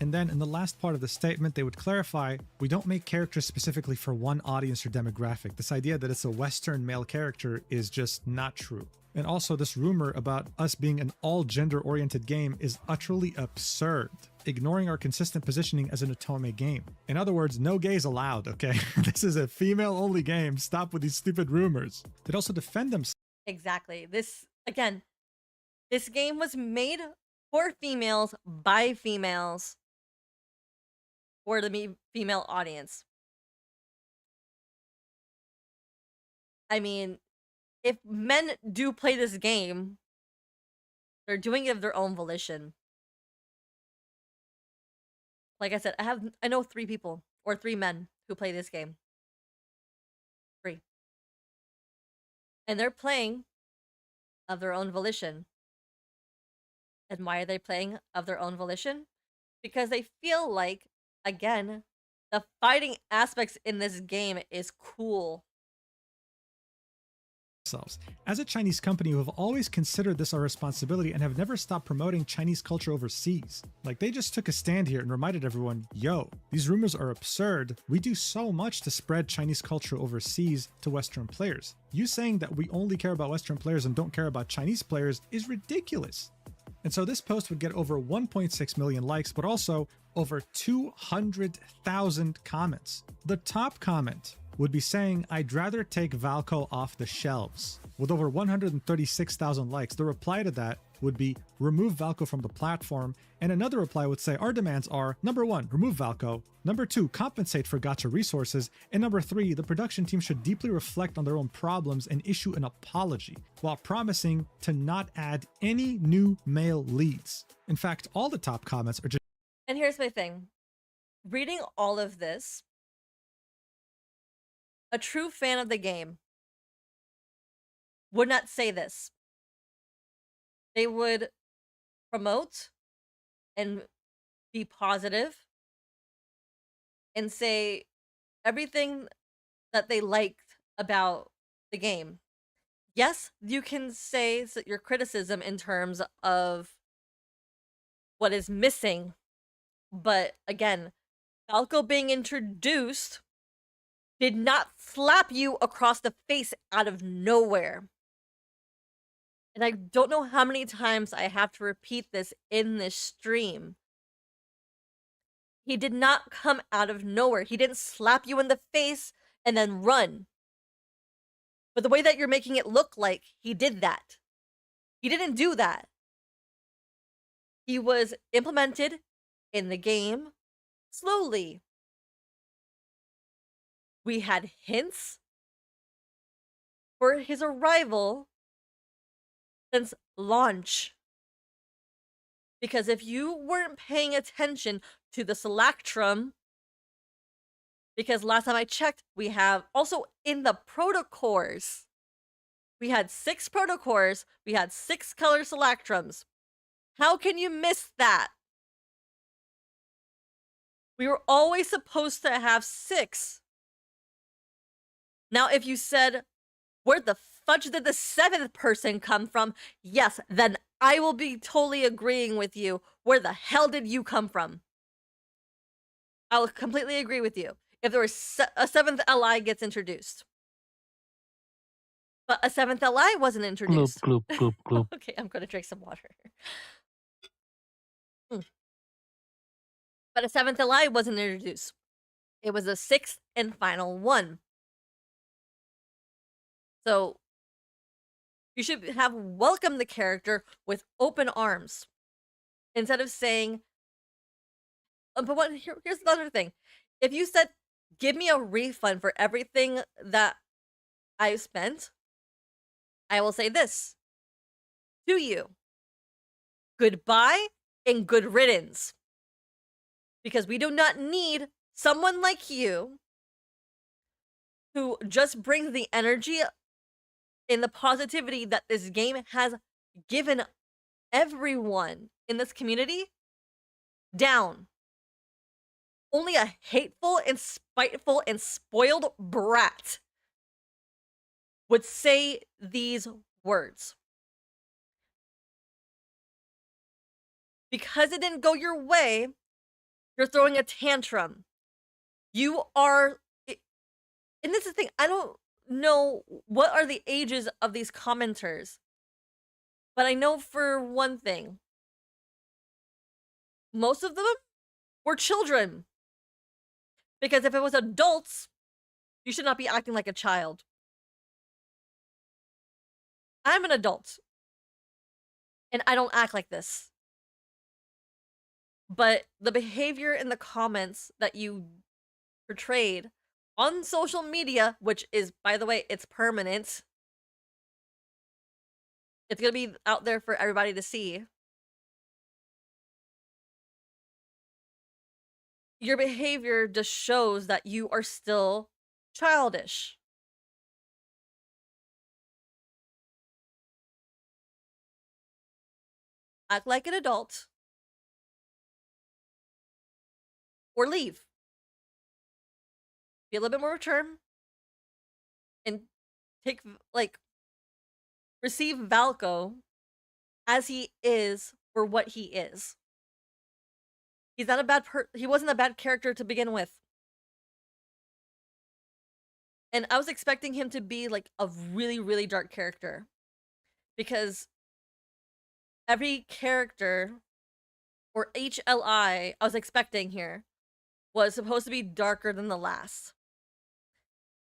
And then in the last part of the statement, they would clarify, we don't make characters specifically for one audience or demographic. This idea that it's a Western male character is just not true. And also, this rumor about us being an all-gender-oriented game is utterly absurd, ignoring our consistent positioning as an otome game. In other words, no gays allowed, okay? This is a female-only game. Stop with these stupid rumors. They'd also defend themselves. Exactly. This game was made for females, by females, for the female audience. I mean, if men do play this game, they're doing it of their own volition. Like I said, I know 3 people or 3 men who play this game. 3. And they're playing of their own volition. And why are they playing of their own volition? Because they feel like, again, the fighting aspects in this game is cool. themselves. As a Chinese company, we have always considered this our responsibility and have never stopped promoting Chinese culture overseas. Like, they just took a stand here and reminded everyone, yo, these rumors are absurd. We do so much to spread Chinese culture overseas to Western players. You saying that we only care about Western players and don't care about Chinese players is ridiculous. And so this post would get over 1.6 million likes, but also over 200,000 comments. The top comment would be saying, I'd rather take Valco off the shelves, with over 136,000 likes. The reply to that would be, remove Valco from the platform. And another reply would say, our demands are, number 1, remove Valco. Number 2, compensate for gacha resources. And number 3, the production team should deeply reflect on their own problems and issue an apology, while promising to not add any new male leads. In fact, all the top comments are just... And here's my thing. Reading all of this, a true fan of the game would not say this. They would promote and be positive and say everything that they liked about the game. Yes, you can say your criticism in terms of what is missing, but again, Falco being introduced did not slap you across the face out of nowhere. And I don't know how many times I have to repeat this in this stream. He did not come out of nowhere. He didn't slap you in the face and then run. But the way that you're making it look like he did that. He didn't do that. He was implemented in the game slowly. We had hints for his arrival since launch. Because if you weren't paying attention to the Selectrum, because last time I checked, we have also in the protocores, we had 6 protocores, we had 6 color Selectrums. How can you miss that? We were always supposed to have 6. Now, if you said, where the fudge did the 7th person come from? Yes, then I will be totally agreeing with you. Where the hell did you come from? I'll completely agree with you. If there was a 7th LI gets introduced. But a 7th LI wasn't introduced. Gloop, gloop, gloop, gloop. Okay, I'm going to drink some water. But a 7th LI wasn't introduced. It was a 6th and final one. So you should have welcomed the character with open arms instead of saying, but here's the other thing. If you said, give me a refund for everything that I've spent, I will say this to you. Goodbye and good riddance. Because we do not need someone like you who just brings the energy and the positivity that this game has given everyone in this community down. Only a hateful and spiteful and spoiled brat would say these words. Because it didn't go your way, you're throwing a tantrum. You are, and this is the thing, I don't know what are the ages of these commenters, but I know for one thing, most of them were children. Because if it was adults, you should not be acting like a child. I'm an adult, and I don't act like this. But the behavior in the comments that you portrayed on social media, which is, by the way, it's permanent. It's going to be out there for everybody to see. Your behavior just shows that you are still childish. Act like an adult. Or leave. Be a little bit more mature. And take, like, receive Valko as he is for what he is. He's not a bad he wasn't a bad character to begin with. And I was expecting him to be like a really, really dark character. Because every character, or HLI, I was expecting here, was supposed to be darker than the last.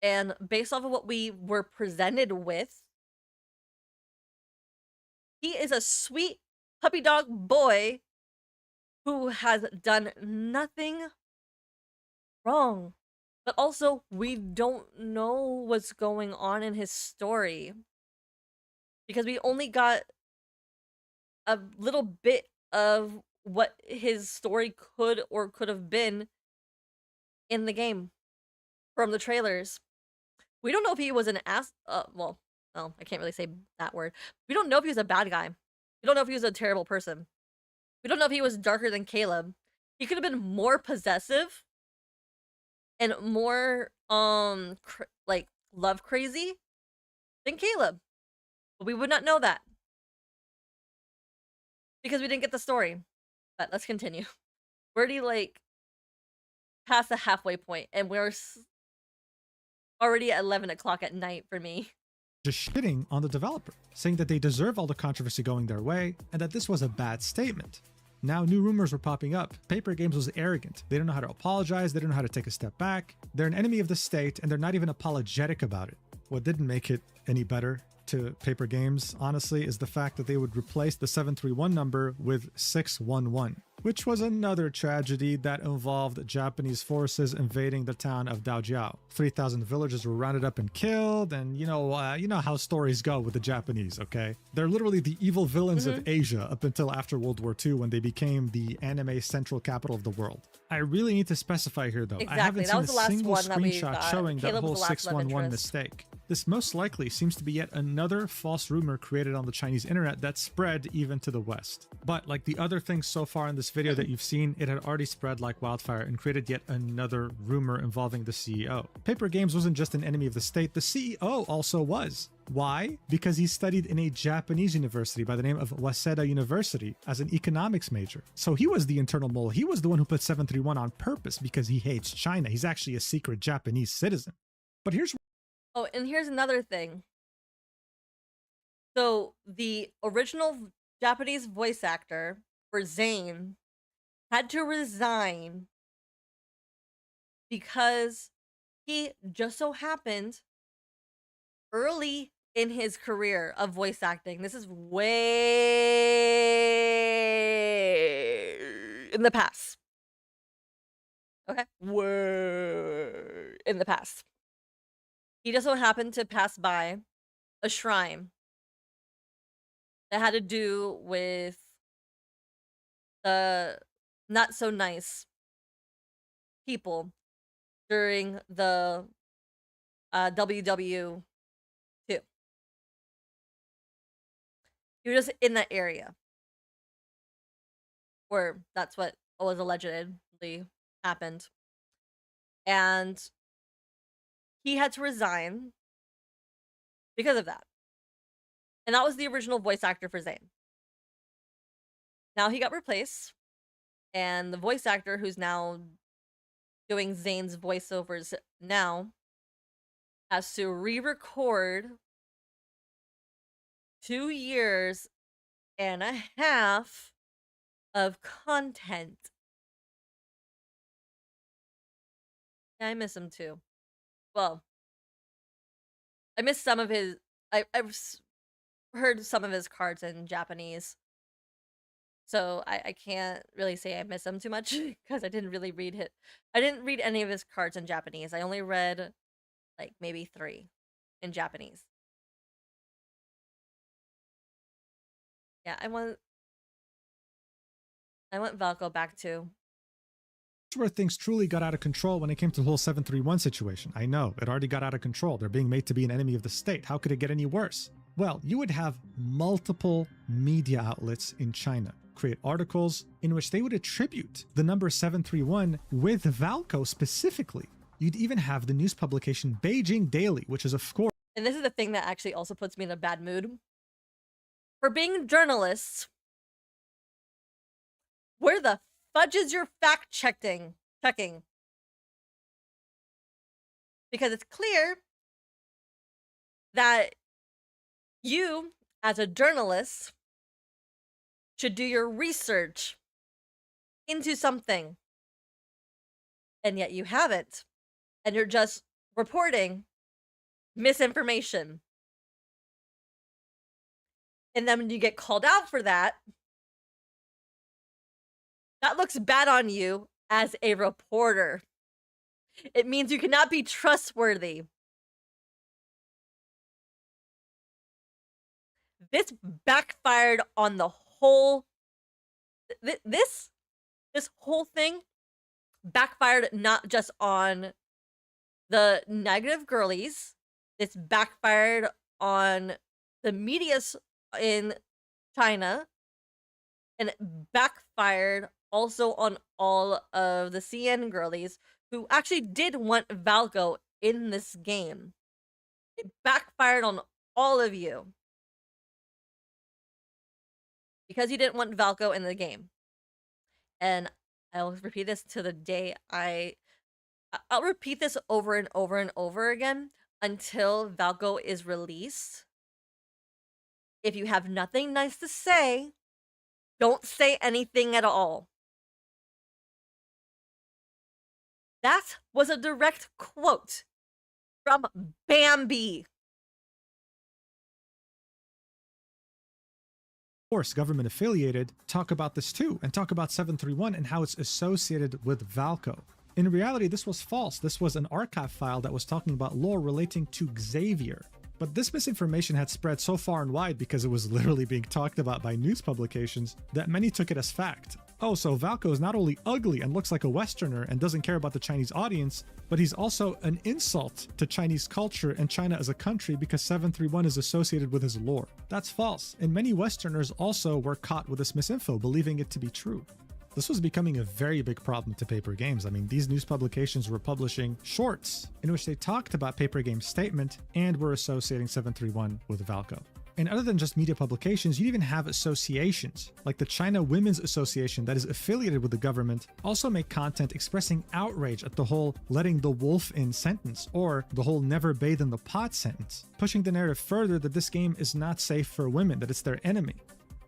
And based off of what we were presented with, he is a sweet puppy dog boy who has done nothing wrong. But also, we don't know what's going on in his story. Because we only got a little bit of what his story could or could have been in the game from the trailers. We don't know if he was an well, I can't really say that word. We don't know if he was a bad guy. We don't know if he was a terrible person. We don't know if he was darker than Caleb. He could have been more possessive and more like love crazy than Caleb. But we would not know that because we didn't get the story. But let's continue. We're already like past the halfway point, and we're already at 11 o'clock at night for me. Just shitting on the developer, saying that they deserve all the controversy going their way and that this was a bad statement. Now new rumors were popping up. Paper Games was arrogant. They don't know how to apologize. They don't know how to take a step back. They're an enemy of the state and they're not even apologetic about it. What didn't make it any better to Paper Games, honestly, is the fact that they would replace the 731 number with 611, which was another tragedy that involved Japanese forces invading the town of Daojiao. 3,000 villagers were rounded up and killed, and you know how stories go with the Japanese, okay? They're literally the evil villains of Asia up until after World War II when they became the anime central capital of the world. I really need to specify here though, Exactly. I haven't That was seen the a last single one that we screenshot got. showing Caleb that whole was the last love 611 interest. mistake. This most likely seems to be yet another false rumor created on the Chinese internet that spread even to the West. But like the other things so far in this video that you've seen, it had already spread like wildfire and created yet another rumor involving the CEO. Paper Games wasn't just an enemy of the state, the CEO also was. Why? Because he studied in a Japanese university by the name of Waseda University as an economics major. So he was the internal mole. He was the one who put 731 on purpose because he hates China. He's actually a secret Japanese citizen. But here's Oh, and here's another thing. So the original Japanese voice actor for Zane had to resign because he just so happened early in his career of voice acting. This is way in the past. Okay? Way in the past. He just so happened to pass by a shrine that had to do with the not so nice people during the WW2. He was just in that area where that's what was allegedly happened. And he had to resign because of that. And that was the original voice actor for Zane. Now he got replaced, and the voice actor who's now doing Zane's voiceovers now has to re-record 2 years and a half of content. Yeah, I miss him too. Well, I missed some of his. I've heard some of his cards in Japanese, so I can't really say I miss him too much because I didn't really read it. I didn't read any of his cards in Japanese. I only read like maybe 3 in Japanese. Yeah, I want Valko back too. where things truly got out of control when it came to the whole 731 situation. I know, it already got out of control. They're being made to be an enemy of the state. How could it get any worse? Well, you would have multiple media outlets in China create articles in which they would attribute the number 731 with Valko specifically. You'd even have the news publication Beijing Daily, which is of course... And this is the thing that actually also puts me in a bad mood. for being journalists, where the fudge is your fact checking? Because it's clear that you, as a journalist, should do your research into something. And yet you haven't. And you're just reporting misinformation. And then when you get called out for that, that looks bad on you as a reporter. It means you cannot be trustworthy. This backfired on the whole... This whole thing backfired not just on the negative girlies. It's backfired on the media in China. And it backfired also on all of the CN girlies who actually did want Valko in this game. It backfired on all of you. Because you didn't want Valko in the game. And I'll repeat this to the day I'll repeat this over and over and over again until Valko is released. If you have nothing nice to say, don't say anything at all. That was a direct quote from Bambi. Course, government affiliated, talk about this too, and talk about 731 and how it's associated with Valko. In reality, this was false. This was an archive file that was talking about lore relating to Xavier. But this misinformation had spread so far and wide because it was literally being talked about by news publications that many took it as fact. Oh, so Valko is not only ugly and looks like a Westerner and doesn't care about the Chinese audience, but he's also an insult to Chinese culture and China as a country because 731 is associated with his lore. That's false, and many Westerners also were caught with this misinfo, believing it to be true. This was becoming a very big problem to Paper Games. I mean, these news publications were publishing shorts in which they talked about Paper Games' statement and were associating 731 with Valko. And other than just media publications, you even have associations, like the China Women's Association that is affiliated with the government, also make content expressing outrage at the whole letting the wolf in sentence, or the whole never bathe in the pot sentence, pushing the narrative further that this game is not safe for women, that it's their enemy.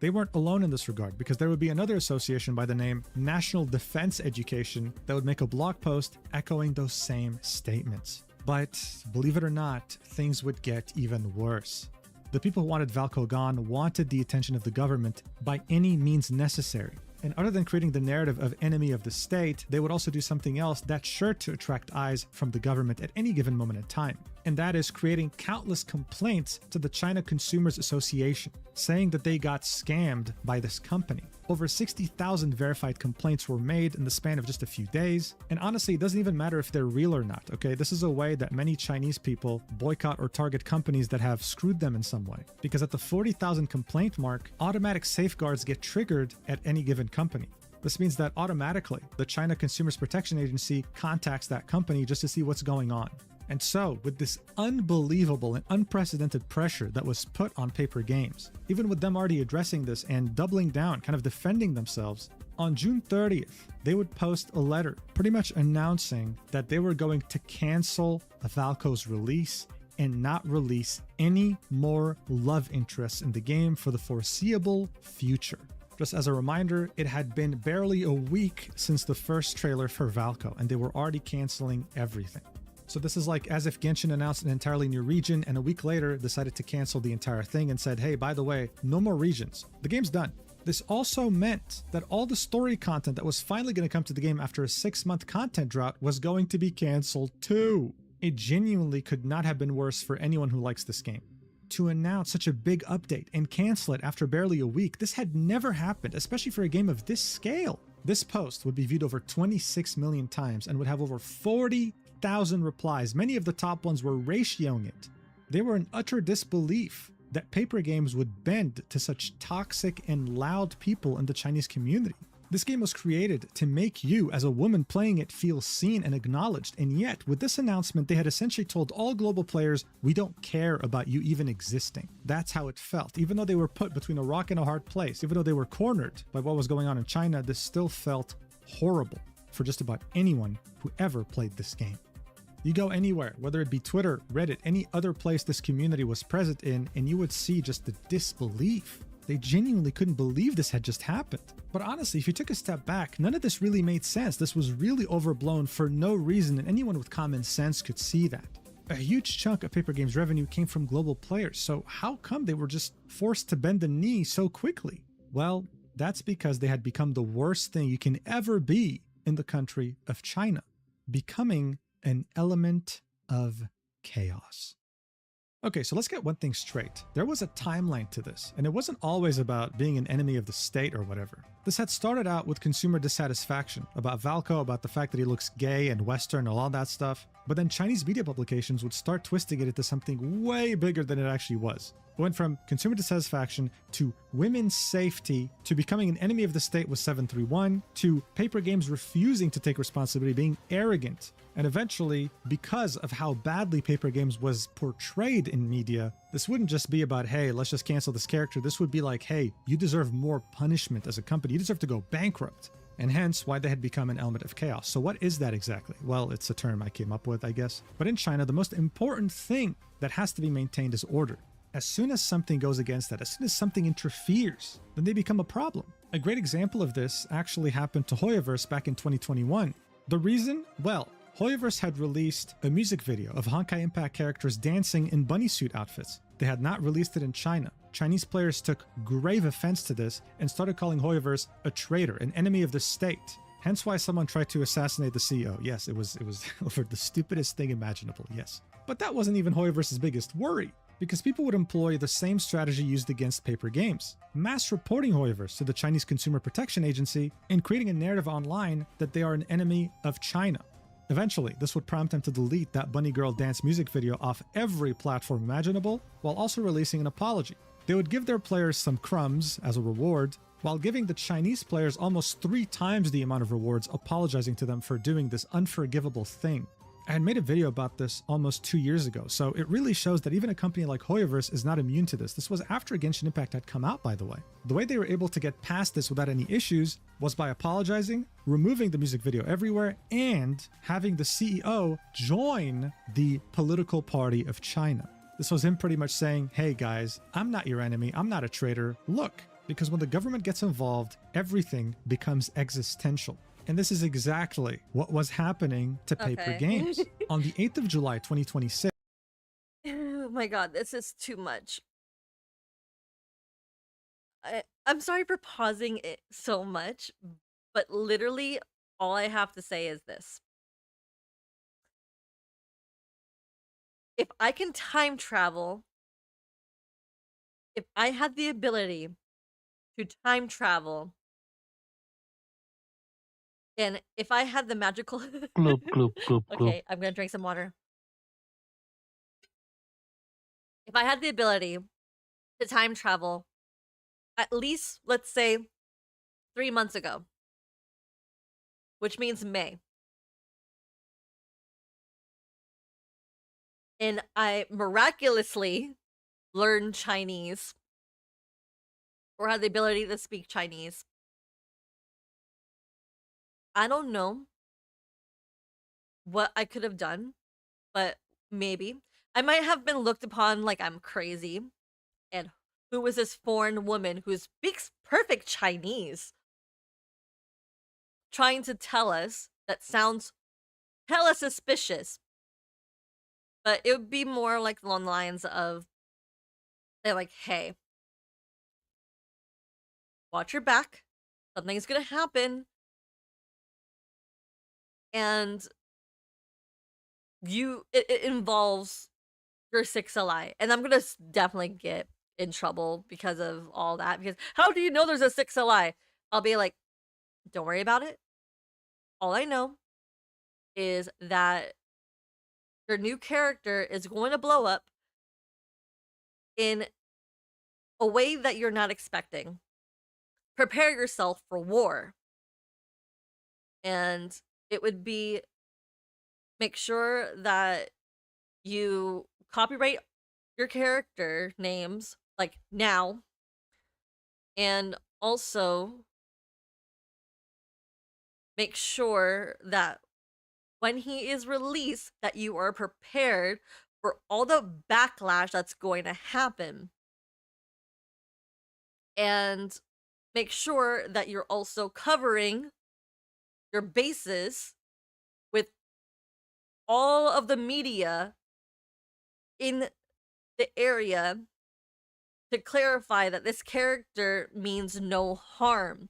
They weren't alone in this regard, because there would be another association by the name National Defense Education that would make a blog post echoing those same statements. But believe it or not, things would get even worse. The people who wanted Valko gone wanted the attention of the government by any means necessary. And other than creating the narrative of enemy of the state, they would also do something else that's sure to attract eyes from the government at any given moment in time. And that is creating countless complaints to the China Consumers Association, saying that they got scammed by this company. Over 60,000 verified complaints were made in the span of just a few days. And honestly, it doesn't even matter if they're real or not, okay? This is a way that many Chinese people boycott or target companies that have screwed them in some way. Because at the 40,000 complaint mark, automatic safeguards get triggered at any given company. This means that automatically, the China Consumers Protection Agency contacts that company just to see what's going on. And so, with this unbelievable and unprecedented pressure that was put on Paper Games, even with them already addressing this and doubling down, kind of defending themselves, on June 30th, they would post a letter pretty much announcing that they were going to cancel Valko's release and not release any more love interests in the game for the foreseeable future. Just as a reminder, it had been barely a week since the first trailer for Valko, and they were already canceling everything. So this is like as if Genshin announced an entirely new region and a week later decided to cancel the entire thing and said, hey, by the way, no more regions. The game's done. This also meant that all the story content that was finally going to come to the game after a 6-month content drought was going to be canceled too. It genuinely could not have been worse for anyone who likes this game. To announce such a big update and cancel it after barely a week, this had never happened, especially for a game of this scale. This post would be viewed over 26 million times and would have over 40,000 replies. Many of the top ones were ratioing it. They were in utter disbelief that Paper Games would bend to such toxic and loud people in the Chinese community. This game was created to make you, as a woman playing it, feel seen and acknowledged, and yet, with this announcement, they had essentially told all global players, we don't care about you even existing. That's how it felt. Even though they were put between a rock and a hard place, even though they were cornered by what was going on in China, this still felt horrible for just about anyone who ever played this game. You go anywhere, whether it be Twitter, Reddit, any other place this community was present in, and you would see just the disbelief. They genuinely couldn't believe this had just happened. But honestly, if you took a step back, none of this really made sense. This was really overblown for no reason, and anyone with common sense could see that. A huge chunk of Paper Games revenue came from global players, so how come they were just forced to bend the knee so quickly? Well, that's because they had become the worst thing you can ever be in the country of China, becoming an element of chaos. Okay, so let's get one thing straight. There was a timeline to this, and it wasn't always about being an enemy of the state or whatever. This had started out with consumer dissatisfaction about Valko, about the fact that he looks gay and Western and all that stuff. But then Chinese media publications would start twisting it into something way bigger than it actually was. It went from consumer dissatisfaction to women's safety to becoming an enemy of the state with 731 to Paper Games refusing to take responsibility, being arrogant. And eventually, because of how badly Paper Games was portrayed in media, this wouldn't just be about, hey, let's just cancel this character. This would be like, hey, you deserve more punishment as a company. You deserve to go bankrupt. And hence why they had become an element of chaos. So what is that exactly? Well, it's a term I came up with, I guess. But in China, the most important thing that has to be maintained is order. As soon as something goes against that, as soon as something interferes, then they become a problem. A great example of this actually happened to Hoyoverse back in 2021. The reason? Well, Hoyoverse had released a music video of Honkai Impact characters dancing in bunny suit outfits. They had not released it in China. Chinese players took grave offense to this and started calling Hoyoverse a traitor, an enemy of the state. Hence why someone tried to assassinate the CEO. Yes, it was over the stupidest thing imaginable, yes. But that wasn't even Hoyoverse's biggest worry, because people would employ the same strategy used against Paper Games. Mass reporting Hoyoverse to the Chinese Consumer Protection Agency and creating a narrative online that they are an enemy of China. Eventually, this would prompt them to delete that Bunny Girl dance music video off every platform imaginable, while also releasing an apology. They would give their players some crumbs as a reward, while giving the Chinese players almost 3 times the amount of rewards, apologizing to them for doing this unforgivable thing. I had made a video about this almost 2 years ago, so it really shows that even a company like Hoyoverse is not immune to this. This was after Genshin Impact had come out, by the way. The way they were able to get past this without any issues was by apologizing, removing the music video everywhere, and having the CEO join the political party of China. This was him pretty much saying, hey guys, I'm not your enemy, I'm not a traitor, look. Because when the government gets involved, everything becomes existential. And this is exactly what was happening to Paper Games. On the 8th of July, 2026. Oh my god, this is too much. I'm sorry for pausing it so much, but literally all I have to say is this. If I can time travel, if I had the ability to time travel, and if I had the magical... Gloop, gloop, gloop, gloop. Okay, I'm gonna drink some water. If I had the ability to time travel, at least, let's say, 3 months ago, which means May, and I miraculously learned Chinese, or had the ability to speak Chinese, I don't know what I could have done, but maybe. I might have been looked upon like I'm crazy. And who is this foreign woman who speaks perfect Chinese trying to tell us that sounds hella suspicious? But it would be more like along the lines of, they're like, hey, watch your back. Something's gonna happen. And it involves your 6 ally. And I'm gonna definitely get in trouble because of all that. Because how do you know there's a 6 ally? I'll be like, don't worry about it. All I know is that your new character is going to blow up in a way that you're not expecting. Prepare yourself for war. And it would be make sure that you copyright your character names like now, and also make sure that when he is released that you are prepared for all the backlash that's going to happen, and make sure that you're also covering your bases with all of the media in the area to clarify that this character means no harm.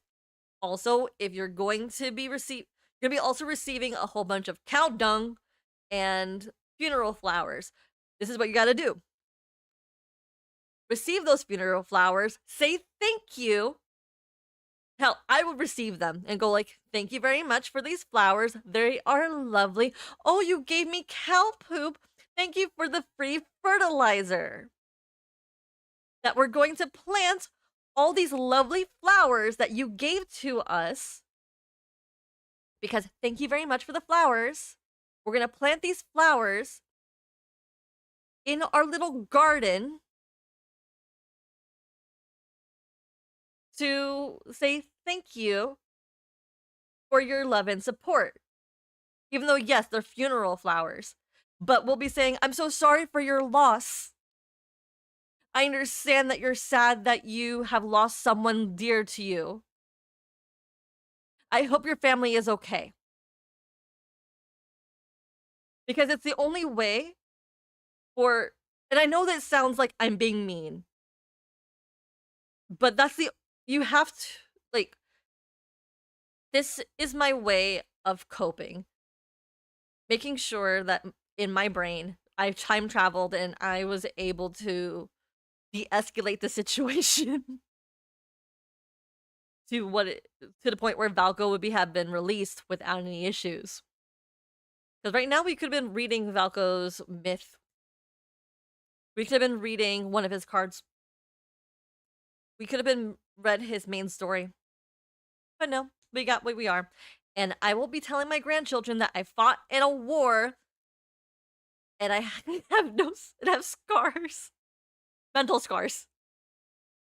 Also, if you're going to be you're gonna be also receiving a whole bunch of cow dung and funeral flowers. This is what you gotta do. Receive those funeral flowers, say thank you. Hell, I would receive them and go like, thank you very much for these flowers. They are lovely. Oh, you gave me cow poop. Thank you for the free fertilizer. That we're going to plant all these lovely flowers that you gave to us. Because thank you very much for the flowers. We're going to plant these flowers in our little garden to say thank you for your love and support. Even though, yes, they're funeral flowers. But we'll be saying, I'm so sorry for your loss. I understand that you're sad that you have lost someone dear to you. I hope your family is okay. Because it's the only way for, and I know that sounds like I'm being mean, but you have to, like, this is my way of coping. Making sure that in my brain, I time traveled and I was able to de-escalate the situation to the point where Valko would have been released without any issues. Because right now we could have been reading Valko's myth. We could have been reading one of his cards. We could have been read his main story. But no, we got what we are. And I will be telling my grandchildren that I fought in a war and I have scars. Mental scars.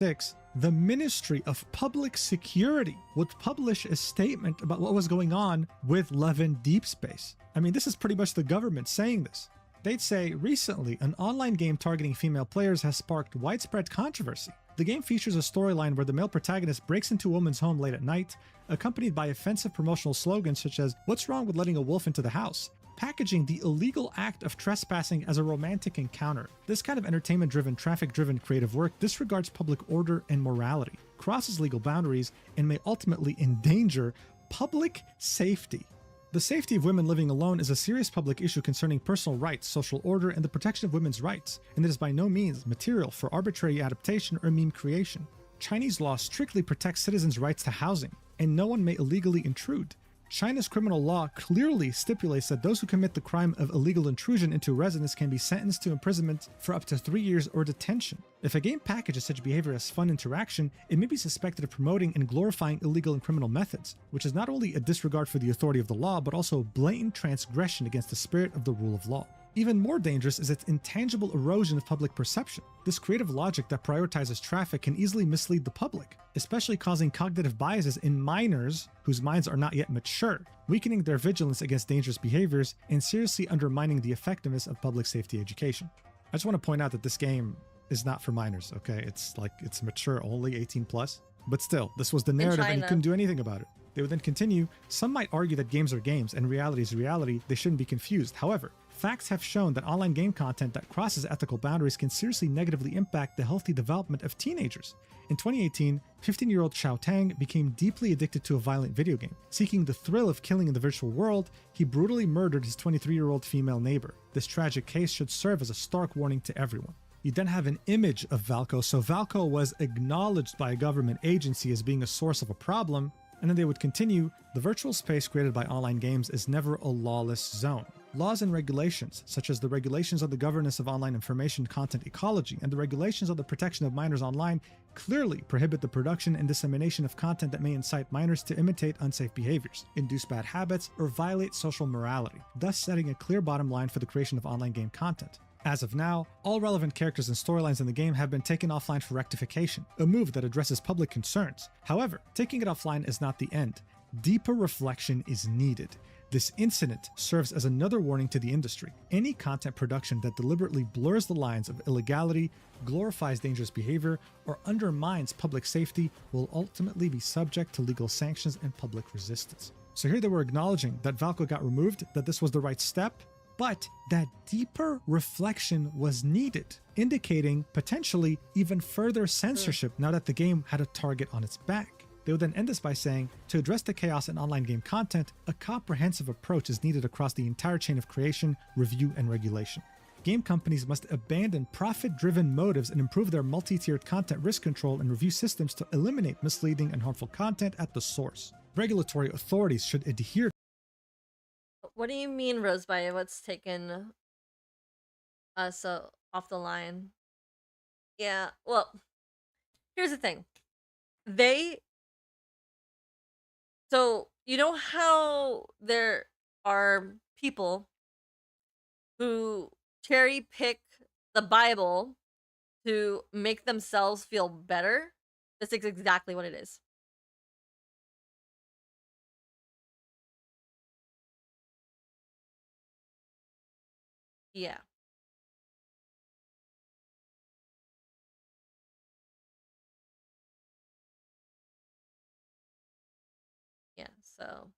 6. The Ministry of Public Security would publish a statement about what was going on with Levin Deep Space. I mean, this is pretty much the government saying this. They'd say, recently, an online game targeting female players has sparked widespread controversy. The game features a storyline where the male protagonist breaks into a woman's home late at night, accompanied by offensive promotional slogans such as, "What's wrong with letting a wolf into the house?" packaging the illegal act of trespassing as a romantic encounter. This kind of entertainment-driven, traffic-driven creative work disregards public order and morality, crosses legal boundaries, and may ultimately endanger public safety. The safety of women living alone is a serious public issue concerning personal rights, social order, and the protection of women's rights, and it is by no means material for arbitrary adaptation or meme creation. Chinese law strictly protects citizens' rights to housing, and no one may illegally intrude. China's criminal law clearly stipulates that those who commit the crime of illegal intrusion into residence can be sentenced to imprisonment for up to 3 years or detention. If a game packages such behavior as fun interaction, it may be suspected of promoting and glorifying illegal and criminal methods, which is not only a disregard for the authority of the law, but also a blatant transgression against the spirit of the rule of law. Even more dangerous is its intangible erosion of public perception. This creative logic that prioritizes traffic can easily mislead the public, especially causing cognitive biases in minors whose minds are not yet mature, weakening their vigilance against dangerous behaviors, and seriously undermining the effectiveness of public safety education. I just want to point out that this game is not for minors, okay? It's mature only, 18 plus. But still, this was the narrative and you couldn't do anything about it. They would then continue, some might argue that games are games and reality is reality, they shouldn't be confused. However, facts have shown that online game content that crosses ethical boundaries can seriously negatively impact the healthy development of teenagers. In 2018, 15-year-old Xiao Tang became deeply addicted to a violent video game. Seeking the thrill of killing in the virtual world, he brutally murdered his 23-year-old female neighbor. This tragic case should serve as a stark warning to everyone. You then have an image of Valko, so Valko was acknowledged by a government agency as being a source of a problem, and then they would continue, the virtual space created by online games is never a lawless zone. Laws and regulations, such as the regulations on the governance of online information content ecology and the regulations on the protection of minors online, clearly prohibit the production and dissemination of content that may incite minors to imitate unsafe behaviors, induce bad habits, or violate social morality, thus setting a clear bottom line for the creation of online game content. As of now, all relevant characters and storylines in the game have been taken offline for rectification, a move that addresses public concerns. However, taking it offline is not the end. Deeper reflection is needed. This incident serves as another warning to the industry. Any content production that deliberately blurs the lines of illegality, glorifies dangerous behavior, or undermines public safety will ultimately be subject to legal sanctions and public resistance. So here they were acknowledging that Valko got removed, that this was the right step, but that deeper reflection was needed, indicating potentially even further censorship now that the game had a target on its back. They would then end this by saying, to address the chaos in online game content, a comprehensive approach is needed across the entire chain of creation, review, and regulation. Game companies must abandon profit-driven motives and improve their multi-tiered content risk control and review systems to eliminate misleading and harmful content at the source. Regulatory authorities should adhere. What do you mean, Rose, by what's taken us off the line? Yeah, well, here's the thing. So, you know how there are people who cherry pick the Bible to make themselves feel better? This is exactly what it is. Yeah. Yeah, so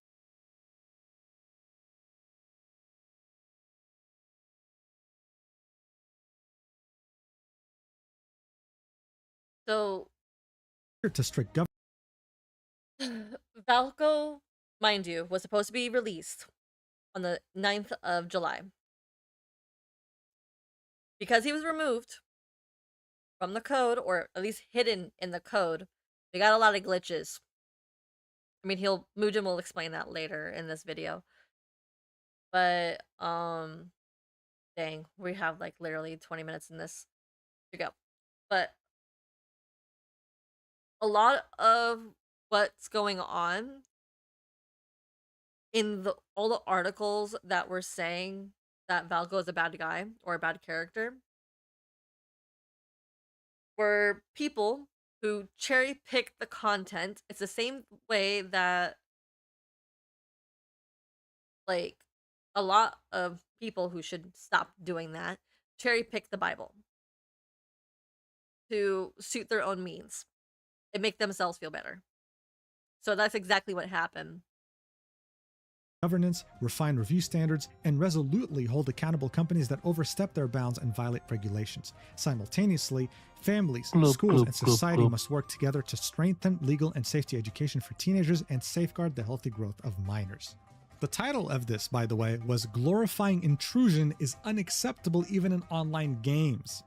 to strict government. Valko, mind you, was supposed to be released on the 9th of July. Because he was removed from the code, or at least hidden in the code, we got a lot of glitches. I mean, Mujin will explain that later in this video. But, dang, we have like literally 20 minutes in this to go. But a lot of what's going on in all the articles that were saying that Valko is a bad guy or a bad character were people who cherry pick the content. It's the same way that, like, a lot of people who should stop doing that cherry pick the Bible to suit their own means and make themselves feel better. So that's exactly what happened. Governance, refine review standards, and resolutely hold accountable companies that overstep their bounds and violate regulations. Simultaneously, families, schools, and society must work together to strengthen legal and safety education for teenagers and safeguard the healthy growth of minors. The title of this, by the way, was Glorifying Intrusion is Unacceptable Even in Online Games.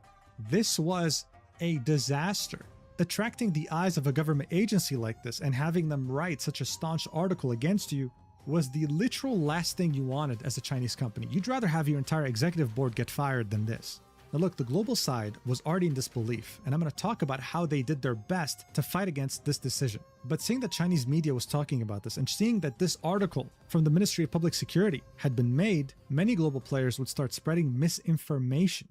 This was a disaster. Attracting the eyes of a government agency like this and having them write such a staunch article against you was the literal last thing you wanted as a Chinese company. You'd rather have your entire executive board get fired than this. Now look, the global side was already in disbelief, and I'm going to talk about how they did their best to fight against this decision. But seeing that Chinese media was talking about this and seeing that this article from the Ministry of Public Security had been made, many global players would start spreading misinformation.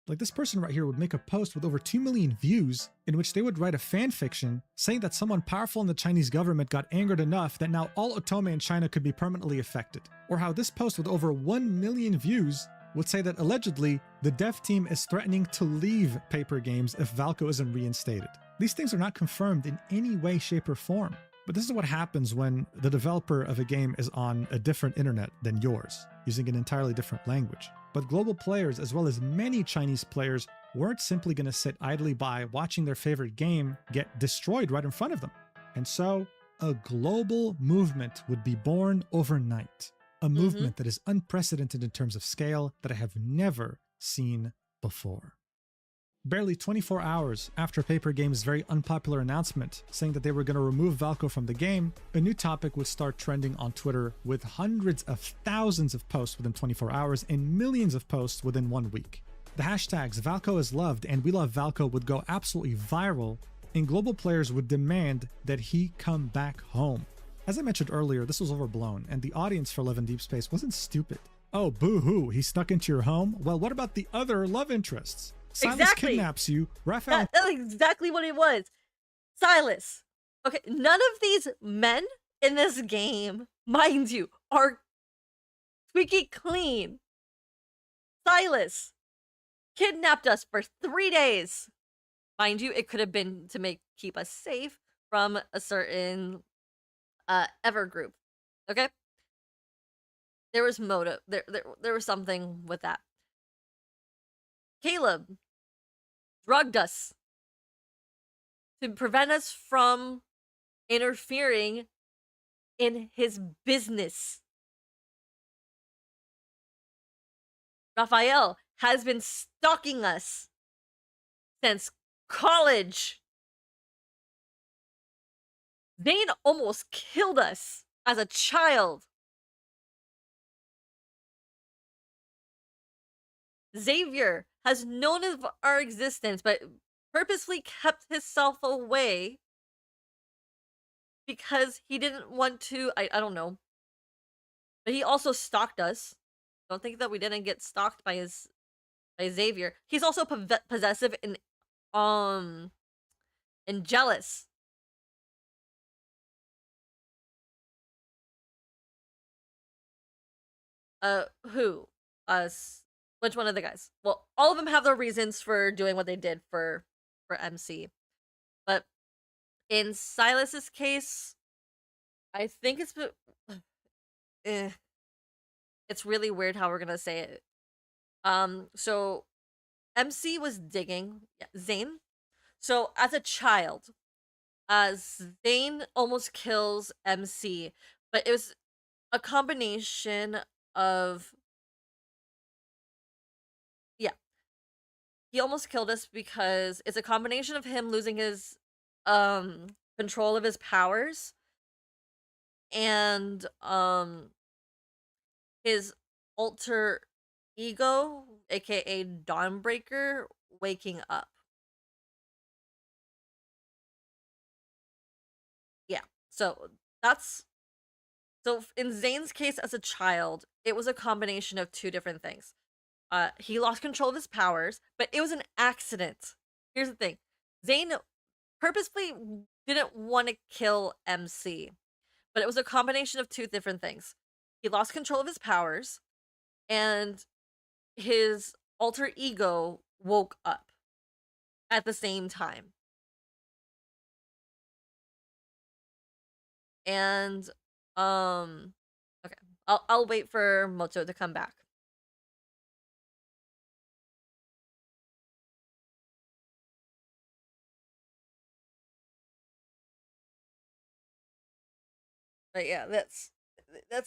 Like this person right here would make a post with over 2 million views in which they would write a fan fiction saying that someone powerful in the Chinese government got angered enough that now all otome in China could be permanently affected. Or how this post with over 1 million views would say that allegedly the dev team is threatening to leave paper games if Valko isn't reinstated. These things are not confirmed in any way, shape, or form. But this is what happens when the developer of a game is on a different internet than yours, using an entirely different language. But global players, as well as many Chinese players, weren't simply going to sit idly by watching their favorite game get destroyed right in front of them. And so, a global movement would be born overnight. A movement that is unprecedented in terms of scale that I have never seen before. Barely 24 hours after Paper Game's very unpopular announcement saying that they were going to remove Valko from the game, a new topic would start trending on Twitter with hundreds of thousands of posts within 24 hours and millions of posts within 1 week. The hashtags Valko is loved and We Love Valko would go absolutely viral, and global players would demand that he come back home. As I mentioned earlier, this was overblown, and the audience for Love in Deep Space wasn't stupid. Oh, boo-hoo, he snuck into your home? Well, what about the other love interests? Silas kidnaps you, Raphael... That's exactly what it was. Silas. Okay, none of these men in this game, mind you, are squeaky clean. Silas kidnapped us for 3 days. Mind you, it could have been to keep us safe from a certain ever group. Okay? There was motive. There was something with that. Caleb drugged us to prevent us from interfering in his business. Raphael has been stalking us since college. Zane almost killed us as a child. Xavier has known of our existence, but purposely kept himself away because he didn't want to, I don't know. But he also stalked us. Don't think that we didn't get stalked by Xavier. He's also possessive and jealous. Who? Us. Which one of the guys? Well, all of them have their reasons for doing what they did for MC. But in Silas's case, I think it's it's really weird how we're gonna say it. So MC was digging Zane. So as a child, Zane almost kills MC, but it was a combination of he almost killed us because it's a combination of him losing his control of his powers and his alter ego, aka Dawnbreaker, waking up. Yeah, so in Zane's case as a child, it was a combination of two different things. He lost control of his powers, but it was an accident. Here's the thing. Zane purposefully didn't want to kill MC, but it was a combination of two different things. He lost control of his powers, and his alter ego woke up at the same time. And, okay. I'll wait for Moto to come back. But yeah, that's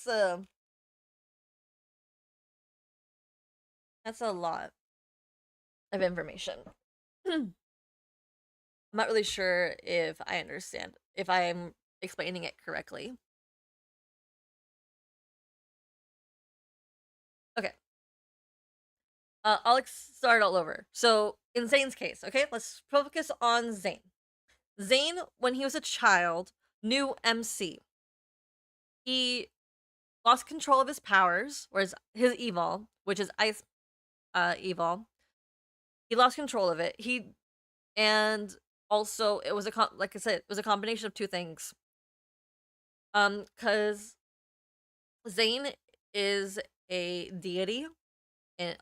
a lot of information. I'm not really sure if I understand, if I'm explaining it correctly. Okay. I'll start all over. So, in Zane's case, okay, let's focus on Zane. Zane, when he was a child, knew MC. He lost control of his powers, or his evol, which is ice evol. He lost control of it. And also it was like I said, it was a combination of two things. Cuz Zane is a deity,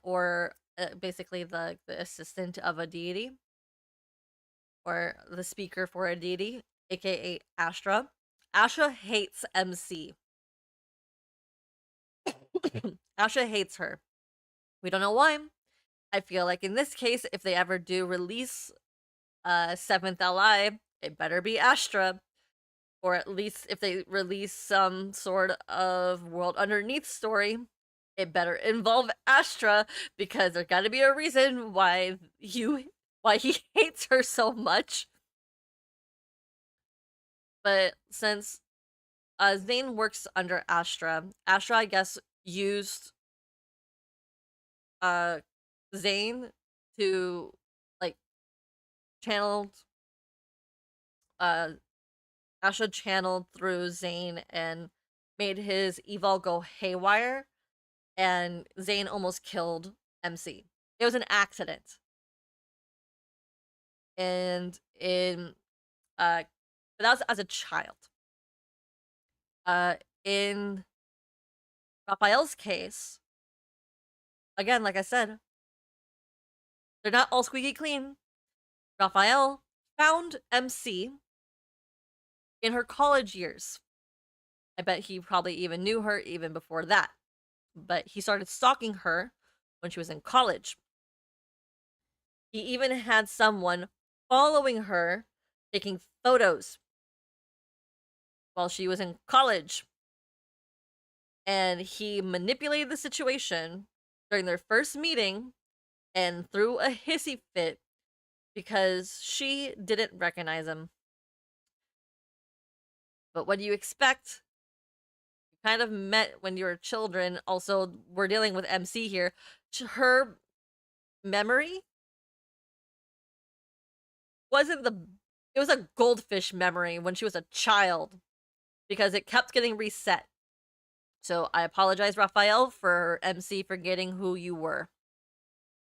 or basically the assistant of a deity, or the speaker for a deity, aka Astra. Astra hates MC. Astra hates her. We don't know why. I feel like in this case, if they ever do release 7th Li, it better be Astra. Or at least if they release some sort of World Underneath story, it better involve Astra, because there's gotta be a reason why why he hates her so much. But since Zane works under Astra, I guess used Zane to like channeled Astra channeled through Zane and made his evil go haywire, and Zane almost killed MC. It was an accident. And but that was as a child. In Raphael's case, again, like I said, they're not all squeaky clean. Raphael found MC in her college years. I bet he probably even knew her even before that. But he started stalking her when she was in college. He even had someone following her, taking photos while she was in college. And he manipulated the situation during their first meeting and threw a hissy fit because she didn't recognize him. But what do you expect? You kind of met when you were children. Also, we're dealing with MC here. Her memory wasn't it was a goldfish memory when she was a child because it kept getting reset. So I apologize, Raphael, for MC forgetting who you were,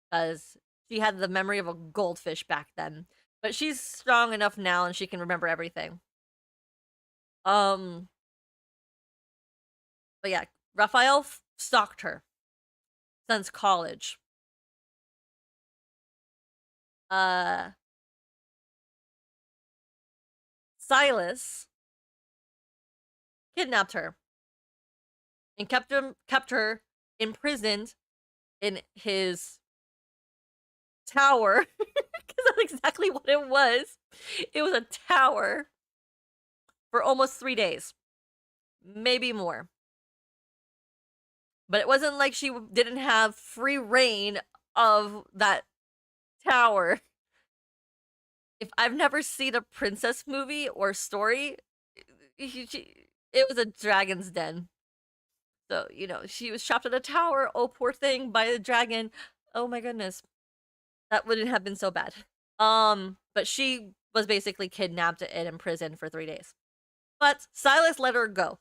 because she had the memory of a goldfish back then. But she's strong enough now and she can remember everything. But yeah, Raphael stalked her since college. Silas kidnapped her and kept her imprisoned in his tower, because that's exactly what it was. It was a tower for almost 3 days, maybe more. But it wasn't like she didn't have free reign of that tower. If I've never seen a princess movie or story, it was a dragon's den. So, you know, she was trapped in a tower. Oh, poor thing, by a dragon. Oh my goodness. That wouldn't have been so bad. But she was basically kidnapped and imprisoned for 3 days. But Silas let her go.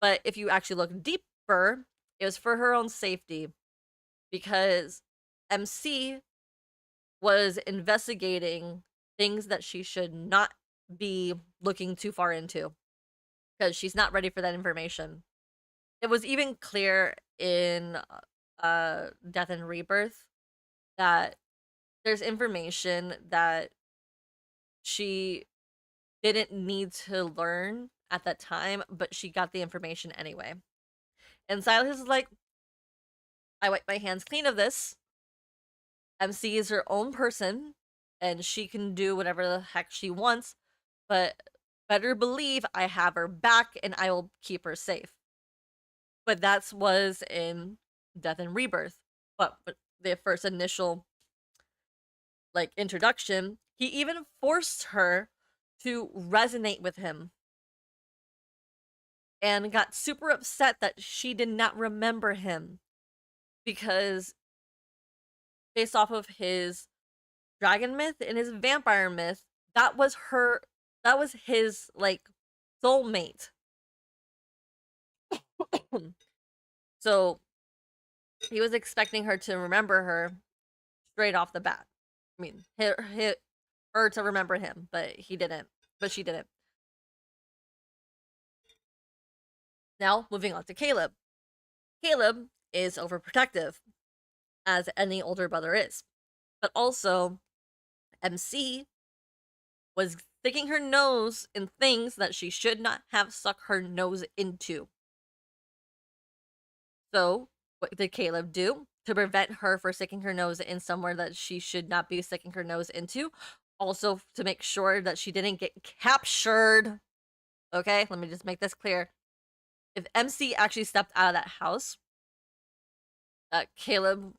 But if you actually look deeper, it was for her own safety. Because MC was investigating things that she should not be looking too far into. Because she's not ready for that information. It was even clear in Death and Rebirth that there's information that she didn't need to learn at that time, but she got the information anyway. And Silas is like, I wipe my hands clean of this. MC is her own person, and she can do whatever the heck she wants, but better believe I have her back and I will keep her safe. But that was in Death and Rebirth. But the first initial introduction, he even forced her to resonate with him and got super upset that she did not remember him, because based off of his dragon myth and his vampire myth, that was his soulmate. So he was expecting her to remember her straight off the bat. I mean, her to remember him, but he didn't. But she didn't. Now, moving on to Caleb. Caleb is overprotective, as any older brother is. But also, MC was sticking her nose in things that she should not have stuck her nose into. So, what did Caleb do to prevent her from sticking her nose in somewhere that she should not be sticking her nose into? Also, to make sure that she didn't get captured. Okay, let me just make this clear. If MC actually stepped out of that house, Caleb...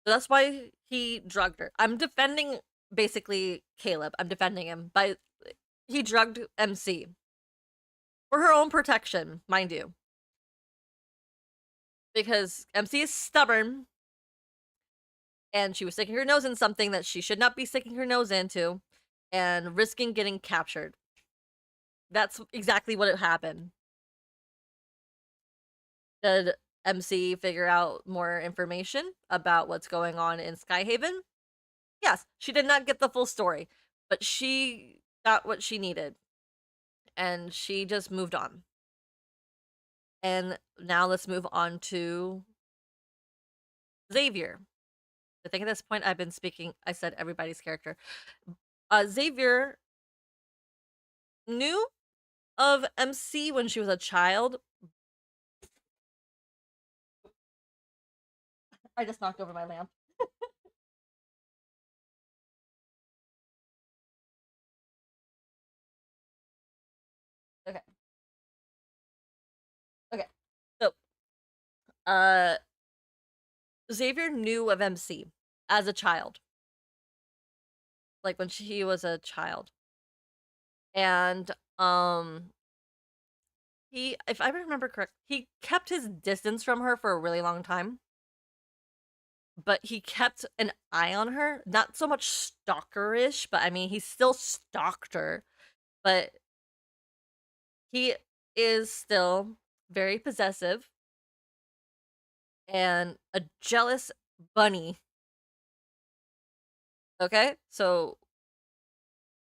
So that's why he drugged her. I'm defending basically Caleb. I'm defending him by he drugged MC for her own protection, mind you, because MC is stubborn and she was sticking her nose in something that she should not be sticking her nose into and risking getting captured. That's exactly what happened. Did MC figure out more information about what's going on in Skyhaven? Yes, she did not get the full story, but she got what she needed. And she just moved on. And now let's move on to Xavier. I think at this point I've been speaking, I said everybody's character. Xavier knew of MC when she was a child. I just knocked over my lamp. Okay. Okay. So, Xavier knew of MC as a child. Like when he was a child. And he, if I remember correct, he kept his distance from her for a really long time. But he kept an eye on her, not so much stalkerish, but I mean, he still stalked her, but he is still very possessive and a jealous bunny. Okay? So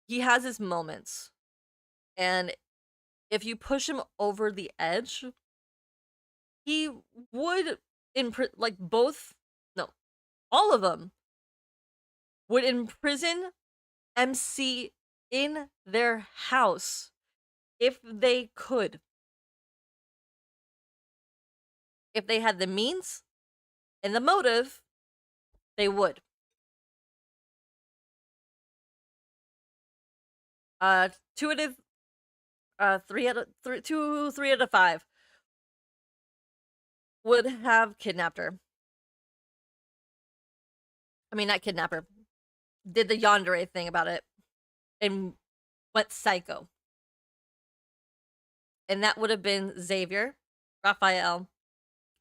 he has his moments. And if you push him over the edge, he would like both, no, all of them would imprison MC in their house if they could. If they had the means and the motive, they would. Two out of three out of five would have kidnapped her. I mean, not kidnap her. Did the yandere thing about it and went psycho. And that would have been Xavier, Raphael,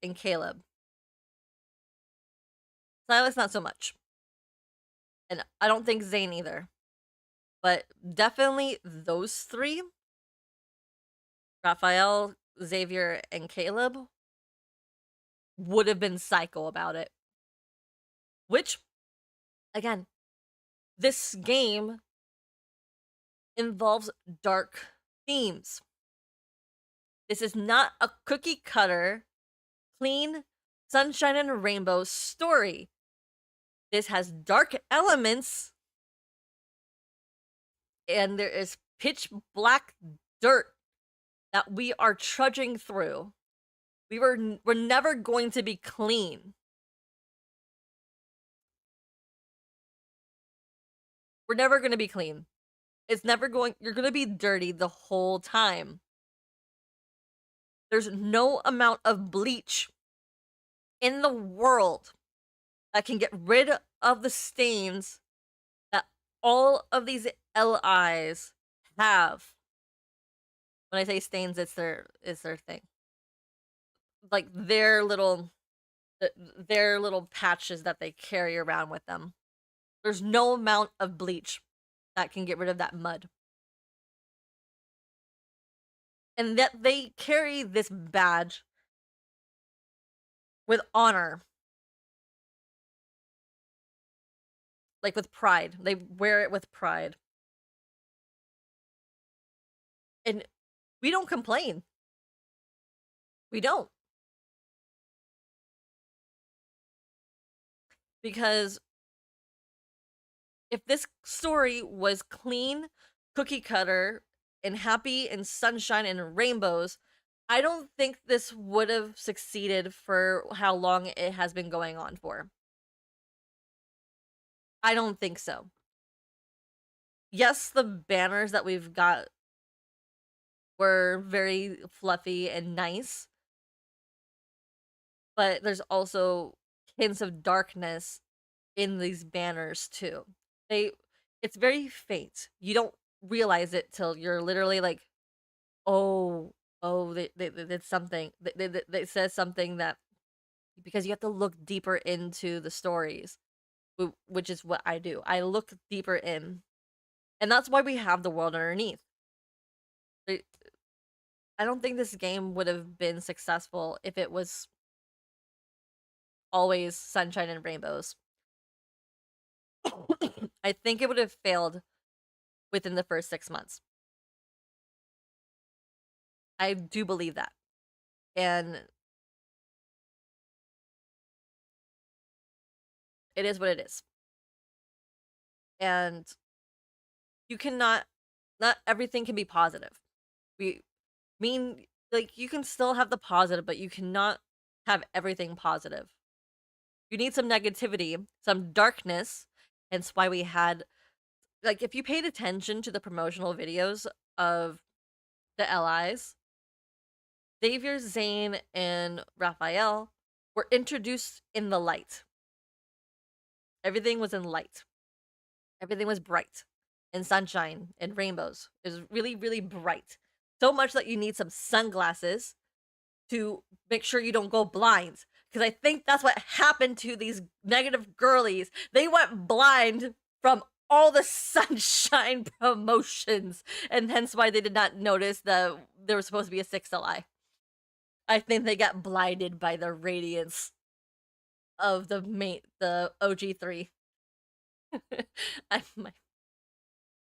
and Caleb. Silas, not so much. And I don't think Zane either. But definitely those three, Raphael, Xavier, and Caleb, would have been psycho about it. Which, again, this game involves dark themes. This is not a cookie cutter, clean, sunshine and rainbow story. This has dark elements, and there is pitch black dirt that we are trudging through. We're never going to be clean. We're never going to be clean. It's never going, you're going to be dirty the whole time. There's no amount of bleach in the world that can get rid of the stains that all of these LIs have. When I say stains, it's their thing. Like their little patches that they carry around with them. There's no amount of bleach that can get rid of that mud. And that they carry this badge with honor. Like with pride. They wear it with pride. And we don't complain. We don't. Because if this story was clean, cookie cutter, and happy and sunshine and rainbows, I don't think this would have succeeded for how long it has been going on for. I don't think so. Yes, the banners that we've got were very fluffy and nice, but there's also hints of darkness in these banners too. It's very faint. You don't realize it till you're literally like, oh, they did something. They said something that, because you have to look deeper into the stories, which is what I do. I look deeper in, and that's why we have the world underneath. I don't think this game would have been successful if it was always sunshine and rainbows. I think it would have failed within the first 6 months. I do believe that. And it is what it is. And you cannot, not everything can be positive. Like, you can still have the positive, but you cannot have everything positive. You need some negativity, some darkness, hence why we had, like, if you paid attention to the promotional videos of the LIs, Xavier, Zane, and Raphael were introduced in the light. Everything was in light. Everything was bright, and sunshine, and rainbows. It was really, really bright. So much that you need some sunglasses to make sure you don't go blind. Because I think that's what happened to these negative girlies. They went blind from all the sunshine promotions, and hence why they did not notice that there was supposed to be a 6th LI. I think they got blinded by the radiance of the OG3.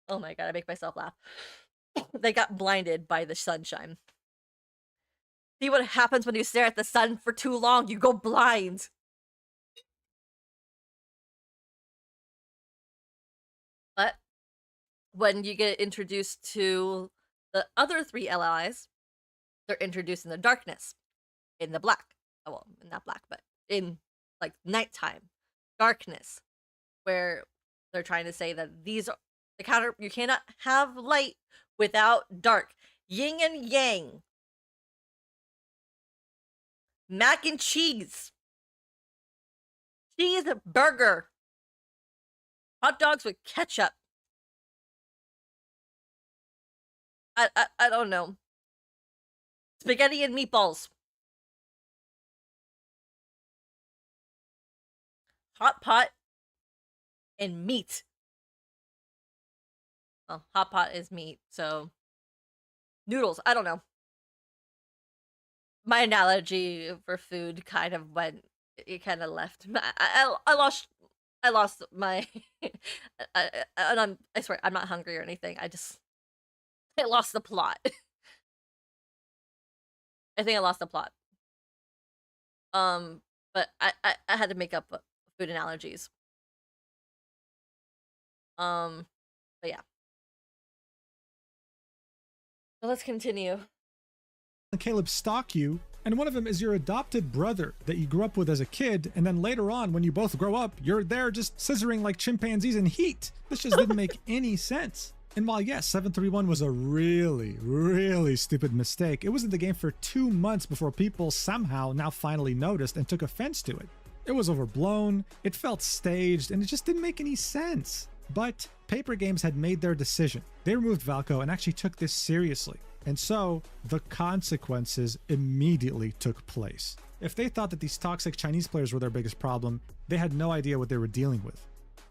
Oh my god, I make myself laugh. They got blinded by the sunshine. See what happens when you stare at the sun for too long? You go blind. But when you get introduced to the other 3 LIs, they're introduced in the darkness, in the black. Oh, well, not black, but in, like, nighttime, darkness, where they're trying to say that these are the counter. You cannot have light without dark. Yin and yang. Mac and cheese. Cheeseburger. Hot dogs with ketchup. I don't know. Spaghetti and meatballs. Hot pot and meat. Well, hot pot is meat, so noodles. I don't know. My analogy for food kind of went. It kind of left. I lost my. And I swear I'm not hungry or anything. I lost the plot. I think I lost the plot. But I had to make up food analogies. But yeah. So let's continue. Caleb stalk you, and one of them is your adopted brother that you grew up with as a kid, and then later on, when you both grow up, you're there just scissoring like chimpanzees in heat. This just didn't make any sense. And while yes, 731 was a really, really stupid mistake, it was in the game for 2 months before people somehow now finally noticed and took offense to it. It was overblown, it felt staged, and it just didn't make any sense. But Paper Games had made their decision. They removed Valco and actually took this seriously. And so, the consequences immediately took place. If they thought that these toxic Chinese players were their biggest problem, they had no idea what they were dealing with.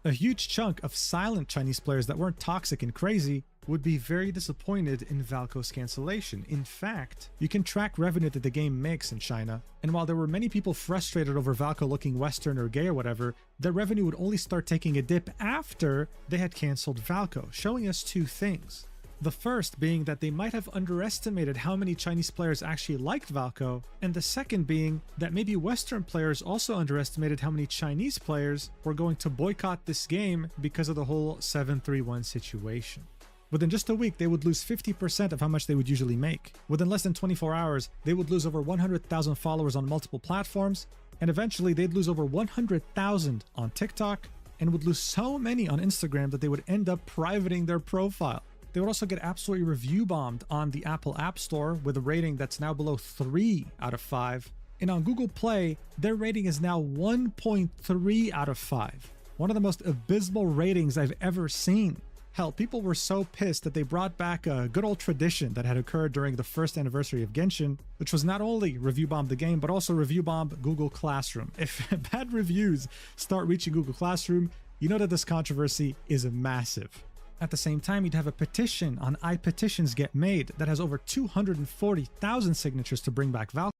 A huge chunk of silent Chinese players that weren't toxic and crazy would be very disappointed in Valco's cancellation. In fact, you can track revenue that the game makes in China, and while there were many people frustrated over Valco looking Western or gay or whatever, their revenue would only start taking a dip after they had cancelled Valco, showing us 2 things. The first being that they might have underestimated how many Chinese players actually liked Valco, and the second being that maybe Western players also underestimated how many Chinese players were going to boycott this game because of the whole 731 situation. Within just a week, they would lose 50% of how much they would usually make. Within less than 24 hours, they would lose over 100,000 followers on multiple platforms, and eventually they'd lose over 100,000 on TikTok, and would lose so many on Instagram that they would end up privating their profile. They would also get absolutely review bombed on the Apple App Store with a rating that's now below 3 out of 5. And on Google Play, their rating is now 1.3 out of 5. one of the most abysmal ratings I've ever seen. Hell, people were so pissed that they brought back a good old tradition that had occurred during the first anniversary of Genshin, which was not only review bomb the game, but also review bomb Google Classroom. If bad reviews start reaching Google Classroom, you know that this controversy is massive. At the same time, you'd have a petition on iPetitions get made that has over 240,000 signatures to bring back Valkyrie.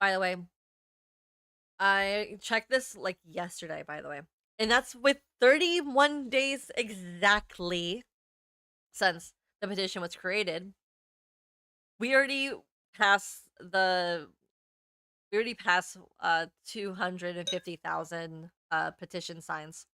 By the way, I checked this like yesterday, by the way. And that's with 31 days exactly since the petition was created. We already passed 250,000 petition signs.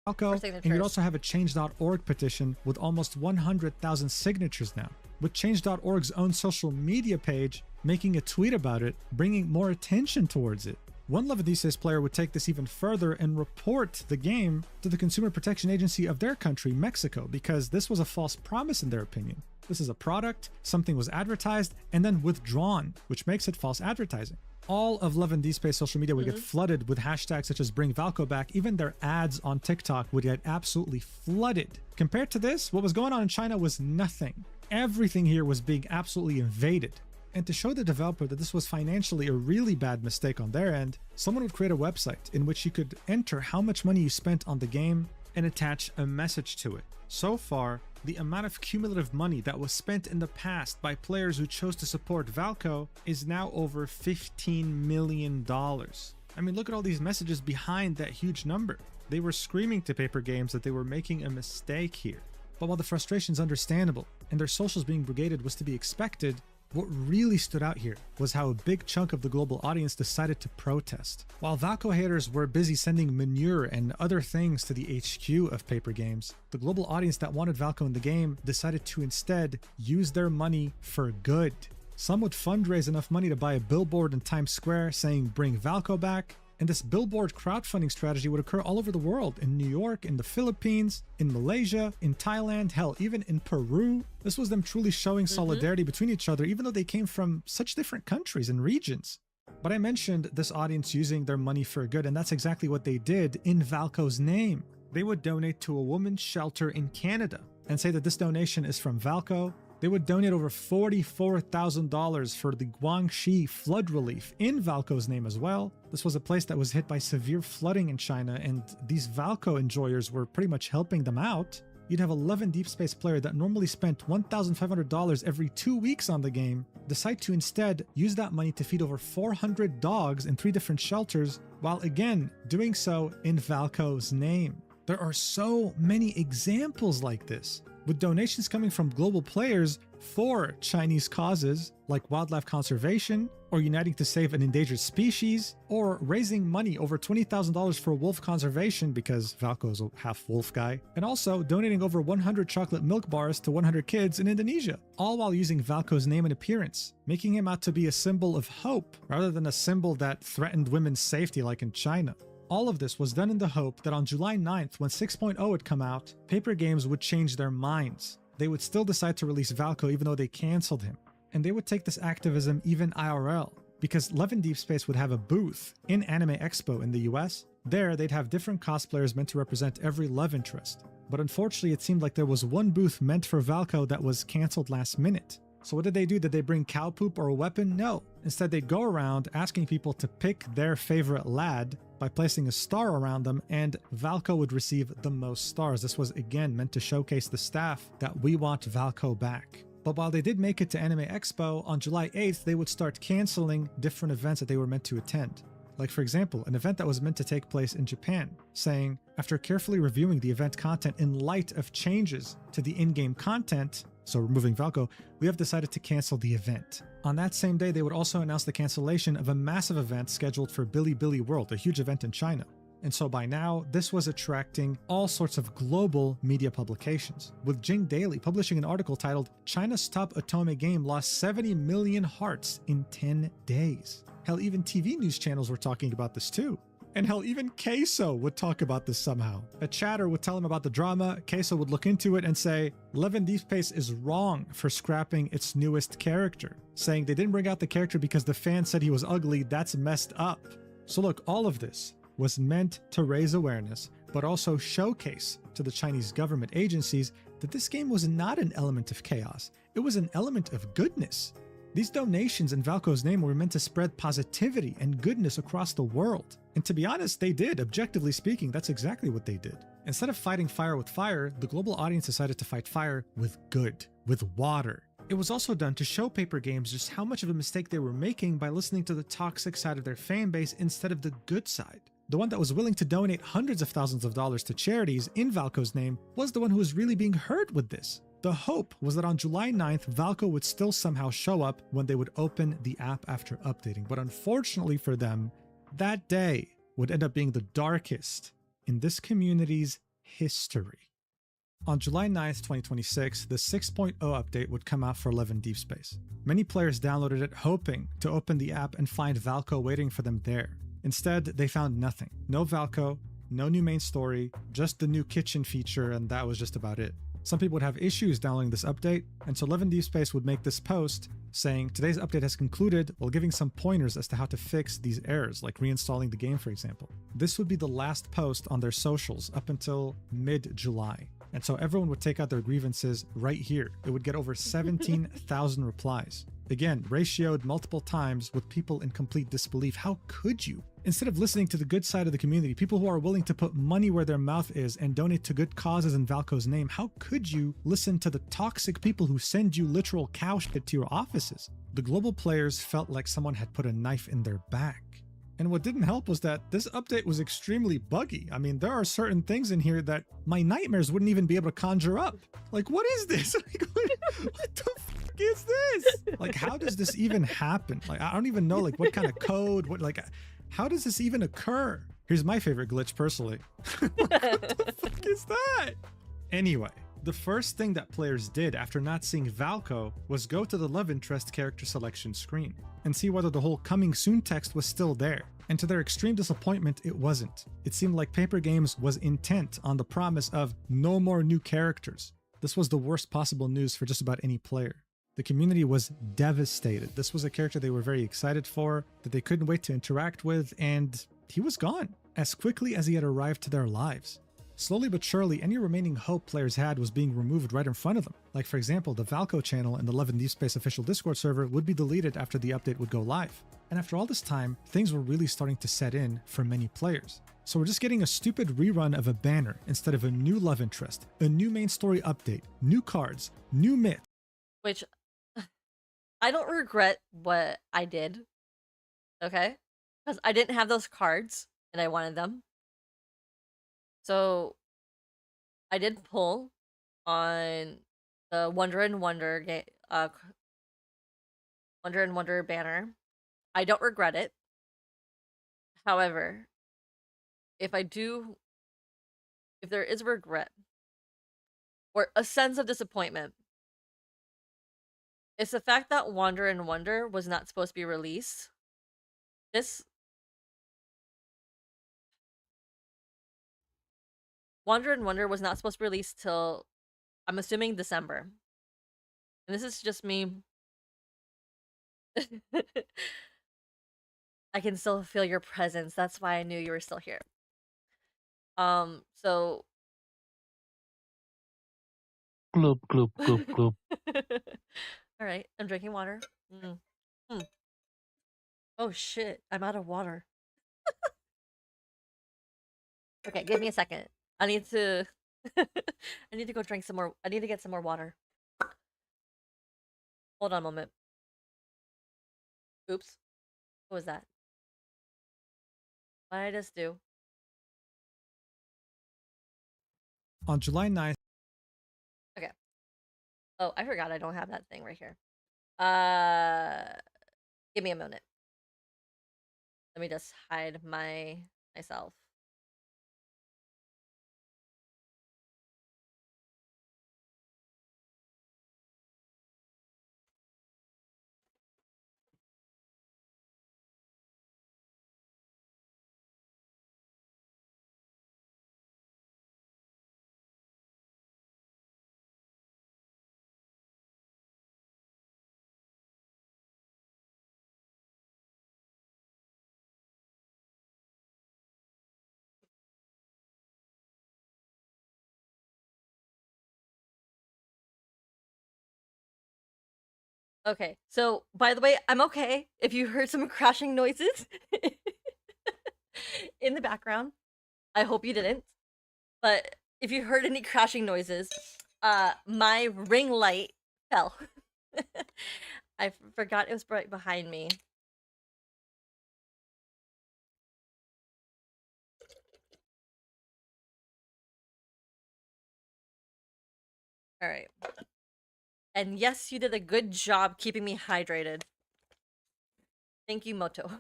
And you'd also have a change.org petition with almost 100,000 signatures now, with change.org's own social media page making a tweet about it, bringing more attention towards it. One LaDs player would take this even further and report the game to the Consumer Protection Agency of their country, Mexico, because this was a false promise in their opinion. This is a product, something was advertised, and then withdrawn, which makes it false advertising. All of LaDs social media would get flooded with hashtags such as bring Valko back. Even their ads on TikTok would get absolutely flooded. Compared to this, what was going on in China was nothing. Everything here was being absolutely invaded. And to show the developer that this was financially a really bad mistake on their end, someone would create a website in which you could enter how much money you spent on the game and attach a message to it. So far, the amount of cumulative money that was spent in the past by players who chose to support Valko is now over $15 million. I mean, look at all these messages behind that huge number. They were screaming to Paper Games that they were making a mistake here. But while the frustration is understandable and their socials being brigaded was to be expected, what really stood out here was how a big chunk of the global audience decided to protest. While Valko haters were busy sending manure and other things to the HQ of Paper Games, the global audience that wanted Valko in the game decided to instead use their money for good. Some would fundraise enough money to buy a billboard in Times Square saying bring Valko back, and this billboard crowdfunding strategy would occur all over the world, in New York, in the Philippines, in Malaysia, in Thailand, hell, even in Peru. This was them truly showing solidarity between each other, even though they came from such different countries and regions. But I mentioned this audience using their money for good, and that's exactly what they did in Valko's name. They would donate to a women's shelter in Canada and say that this donation is from Valko. They would donate over $44,000 for the Guangxi flood relief in Valko's name as well. This was a place that was hit by severe flooding in China, and these Valko enjoyers were pretty much helping them out. You'd have 11 Deep Space player that normally spent $1,500 every 2 weeks on the game decide to instead use that money to feed over 400 dogs in 3 different shelters, while again doing so in Valko's name. There are so many examples like this, with donations coming from global players for Chinese causes like wildlife conservation, or uniting to save an endangered species, or raising money over $20,000 for wolf conservation because Valko's a half wolf guy, and also donating over 100 chocolate milk bars to 100 kids in Indonesia, all while using Valko's name and appearance, making him out to be a symbol of hope rather than a symbol that threatened women's safety like in China. All of this was done in the hope that on July 9th, when 6.0 would come out, Paper Games would change their minds. They would still decide to release Valko even though they cancelled him. And they would take this activism even IRL, because Levin Deep Space would have a booth in Anime Expo in the US. There, they'd have different cosplayers meant to represent every love interest. But unfortunately, it seemed like there was one booth meant for Valko that was cancelled last minute. So what did they do? Did they bring cow poop or a weapon? No. Instead, they'd go around asking people to pick their favorite lad by placing a star around them, and Valko would receive the most stars. This was again meant to showcase the staff that we want Valko back. But while they did make it to Anime Expo, on July 8th, they would start canceling different events that they were meant to attend. Like for example, an event that was meant to take place in Japan, saying, after carefully reviewing the event content in light of changes to the in-game content, so removing Valko, we have decided to cancel the event. On that same day, they would also announce the cancellation of a massive event scheduled for Bilibili World, a huge event in China. And so by now, this was attracting all sorts of global media publications, with Jing Daily publishing an article titled, "China's top otome game lost 70 million hearts in 10 days. Hell, even TV news channels were talking about this too. And hell, even Queso would talk about this somehow. A chatter would tell him about the drama, Queso would look into it and say, Levin Deep Space is wrong for scrapping its newest character, saying they didn't bring out the character because the fans said he was ugly, that's messed up. So look, all of this was meant to raise awareness, but also showcase to the Chinese government agencies that this game was not an element of chaos. It was an element of goodness. These donations in Valco's name were meant to spread positivity and goodness across the world. And to be honest, they did. Objectively speaking, that's exactly what they did. Instead of fighting fire with fire, the global audience decided to fight fire with good, with water. It was also done to show paper games just how much of a mistake they were making by listening to the toxic side of their fan base instead of the good side. The one that was willing to donate hundreds of thousands of dollars to charities in Valco's name was the one who was really being hurt with this. The hope was that on July 9th, Valco would still somehow show up when they would open the app after updating. But unfortunately for them, that day would end up being the darkest in this community's history. On July 9th, 2026, the 6.0 update would come out for 11 Deep Space. Many players downloaded it hoping to open the app and find Valco waiting for them there. Instead, they found nothing. No Valco, no new main story, just the new kitchen feature, and that was just about it. Some people would have issues downloading this update, and so 11 Deep Space would make this post saying today's update has concluded, while giving some pointers as to how to fix these errors, like reinstalling the game, for example. This would be the last post on their socials up until mid-July. And so everyone would take out their grievances right here. It would get over 17,000 replies. Again, ratioed multiple times with people in complete disbelief. How could you? Instead of listening to the good side of the community, people who are willing to put money where their mouth is and donate to good causes in Valco's name, how could you listen to the toxic people who send you literal cow shit to your offices? The global players felt like someone had put a knife in their back. And what didn't help was that this update was extremely buggy. I mean, there are certain things in here that my nightmares wouldn't even be able to conjure up. Like, what is this? Like, what the fuck is this? Like, how does this even happen? Like, I don't even know, like, what kind of code, how does this even occur? Here's my favorite glitch, personally. What the fuck is that? Anyway, the first thing that players did after not seeing Valco was go to the love interest character selection screen and see whether the whole coming soon text was still there. And to their extreme disappointment, it wasn't. It seemed like Paper Games was intent on the promise of no more new characters. This was the worst possible news for just about any player. The community was devastated. This was a character they were very excited for, that they couldn't wait to interact with, and he was gone as quickly as he had arrived to their lives. Slowly but surely, any remaining hope players had was being removed right in front of them. Like, for example, the Valco channel and the 11 Deep Space official Discord server would be deleted after the update would go live. And after all this time, things were really starting to set in for many players. So we're just getting a stupid rerun of a banner instead of a new love interest, a new main story update, new cards, new myth. Which, I don't regret what I did, okay? Because I didn't have those cards, and I wanted them. So, I did pull on the Wonder and Wonder Wonder and Wonder banner. I don't regret it. However, if there is regret or a sense of disappointment, it's the fact that Wander and Wonder was not supposed to be released. Wander and Wonder was not supposed to be released till, I'm assuming, December. And this is just me. I can still feel your presence. That's why I knew you were still here. So Gloop, gloop, gloop, gloop. all right, I'm drinking water. Oh shit, I'm out of water. Okay, give me a second. I need to I need to go drink some more. I need to get some more water. Hold on a moment. Oops. What was that? What did I just do? On July 9th, Okay. Oh, I forgot I don't have that thing right here. Give me a minute. Let me just hide myself. Okay, so by the way, I'm okay if you heard some crashing noises in the background. I hope you didn't. But if you heard any crashing noises, my ring light fell. I forgot it was right behind me. All right. And yes, you did a good job keeping me hydrated. Thank you, Moto.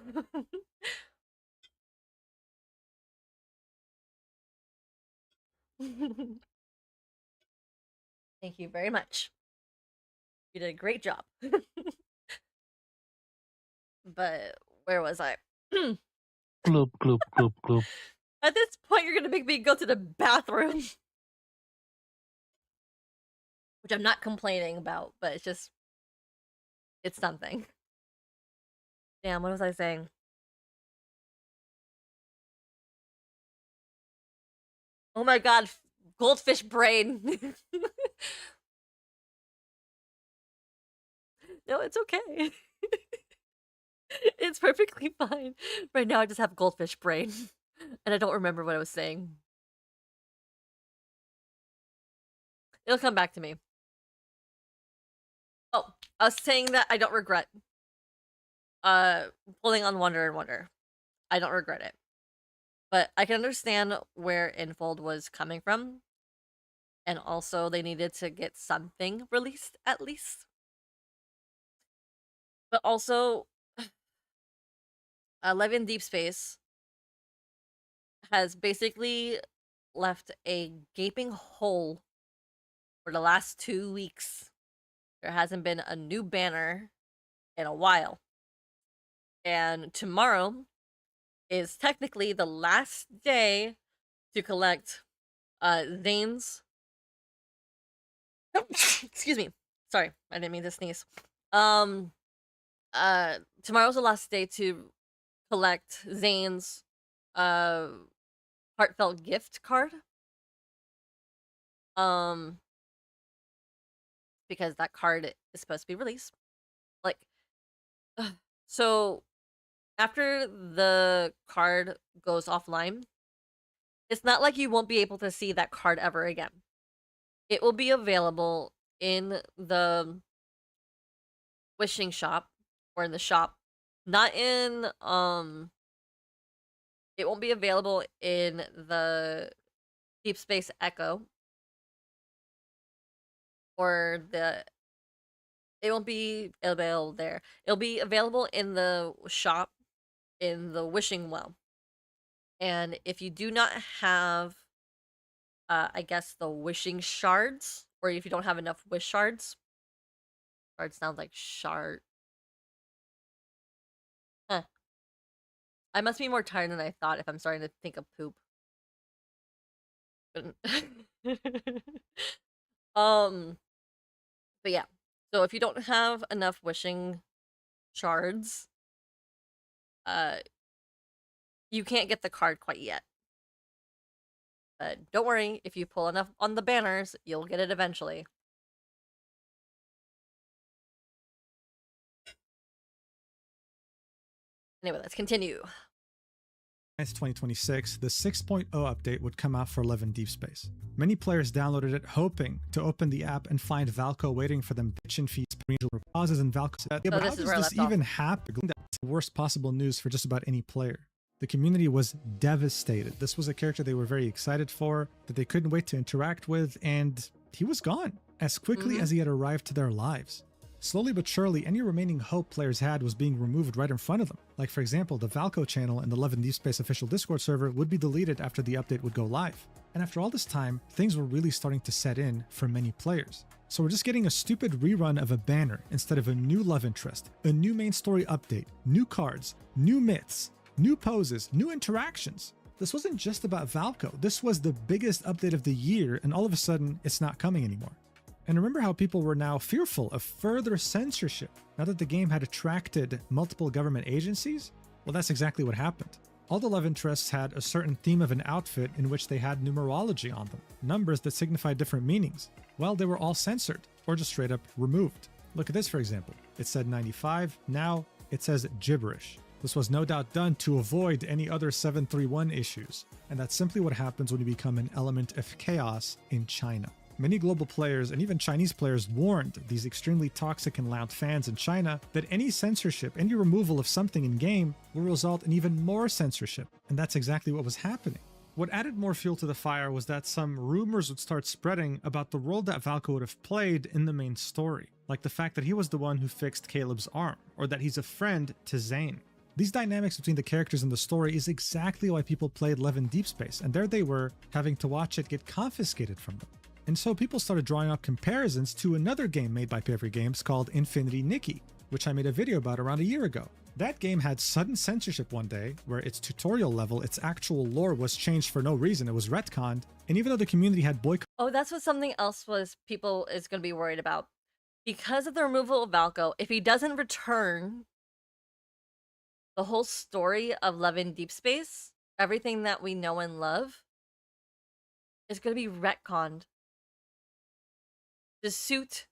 Thank you very much. You did a great job. But where was I? Gloop, gloop, gloop, gloop. At this point, you're gonna make me go to the bathroom. Which I'm not complaining about, but it's just... it's something. Damn, what was I saying? Oh my god, goldfish brain. No, it's okay. It's perfectly fine. Right now, I just have goldfish brain. And I don't remember what I was saying. It'll come back to me. Oh, I was saying that I don't regret pulling on Wonder and Wonder. I don't regret it. But I can understand where Infold was coming from. And also, they needed to get something released, at least. But also, Live in Deep Space has basically left a gaping hole for the last 2 weeks. There hasn't been a new banner in a while. And tomorrow is technically the last day to collect Zane's... excuse me. Sorry, I didn't mean to sneeze. Tomorrow's the last day to collect Zane's heartfelt gift card. Because that card is supposed to be released. Like, so after the card goes offline, it's not like you won't be able to see that card ever again. It will be available in the wishing shop, or in the shop. Not in, it won't be available in the Deep Space Echo. Or the... it won't be available there. It'll be available in the shop, in the wishing well. And if you do not have, I guess, the wishing shards, or if you don't have enough wish shards... shard sounds like shard. Huh. I must be more tired than I thought if I'm starting to think of poop. But yeah. So if you don't have enough wishing shards, you can't get the card quite yet. But don't worry, if you pull enough on the banners, you'll get it eventually. Anyway, let's continue. 2026, the 6.0 update would come out for 11 Deep Space. Many players downloaded it hoping to open the app and find Valko waiting for them bitchin' feeds, pauses, and Valko said, yeah, but how does this even happen? That's the worst possible news for just about any player. The community was devastated. This was a character they were very excited for, that they couldn't wait to interact with, and he was gone as quickly as he had arrived to their lives. Slowly but surely, any remaining hope players had was being removed right in front of them. Like, for example, the Valko channel and the 11 Deep Space official Discord server would be deleted after the update would go live. And after all this time, things were really starting to set in for many players. So we're just getting a stupid rerun of a banner instead of a new love interest, a new main story update, new cards, new myths, new poses, new interactions. This wasn't just about Valko. This was the biggest update of the year, and all of a sudden, it's not coming anymore. And remember how people were now fearful of further censorship now that the game had attracted multiple government agencies? Well, that's exactly what happened. All the love interests had a certain theme of an outfit in which they had numerology on them, numbers that signified different meanings. Well, they were all censored, or just straight up removed. Look at this, for example. it said 95, now it says gibberish. This was no doubt done to avoid any other 731 issues, and that's simply what happens when you become an element of chaos in China. Many global players and even Chinese players warned these extremely toxic and loud fans in China that any censorship, any removal of something in game will result in even more censorship, and that's exactly what was happening. What added more fuel to the fire was that some rumors would start spreading about the role that Valko would have played in the main story, like the fact that he was the one who fixed Caleb's arm, or that he's a friend to Zane. These dynamics between the characters in the story is exactly why people played Levin Deep Space, and there they were, having to watch it get confiscated from them. And so people started drawing up comparisons to another game made by Paper Games called Infinity Nikki, which I made a video about around a year ago. That game had sudden censorship one day, where its tutorial level, its actual lore was changed for no reason, it was retconned, and even though the community had boycotted— Oh, that's what something else was people is going to be worried about. Because of the removal of Valko, if he doesn't return, the whole story of Levin Deep Space, everything that we know and love, is going to be retconned. The suit,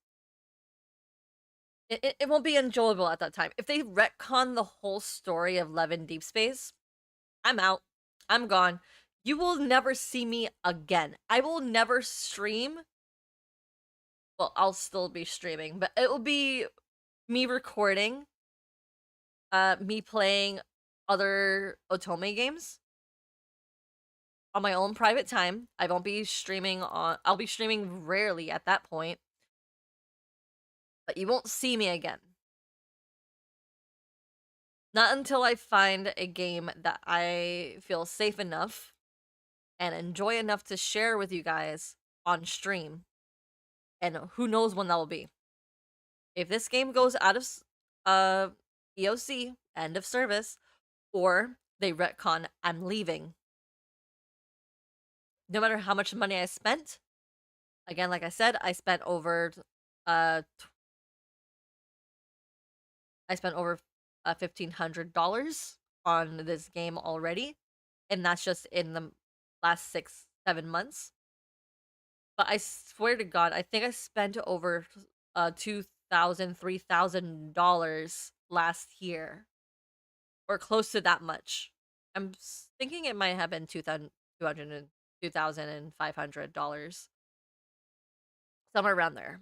it won't be enjoyable at that time. If they retcon the whole story of Levin Deep Space, I'm out. I'm gone. You will never see me again. I will never stream. Well, I'll still be streaming, but it will be me recording, me playing other Otome games on my own private time. I won't be streaming on, I'll be streaming rarely at that point, but you won't see me again. Not until I find a game that I feel safe enough and enjoy enough to share with you guys on stream. And who knows when that will be. If this game goes out of EOC, end of service, or they retcon, I'm leaving. No matter how much money I spent, again, like I said, I spent over $1,500 on this game already, and that's just in the last 6-7 months. But I swear to God, I think I spent over $2,000-$3,000 last year, or close to that much. I'm thinking it might have been $2,500, somewhere around there.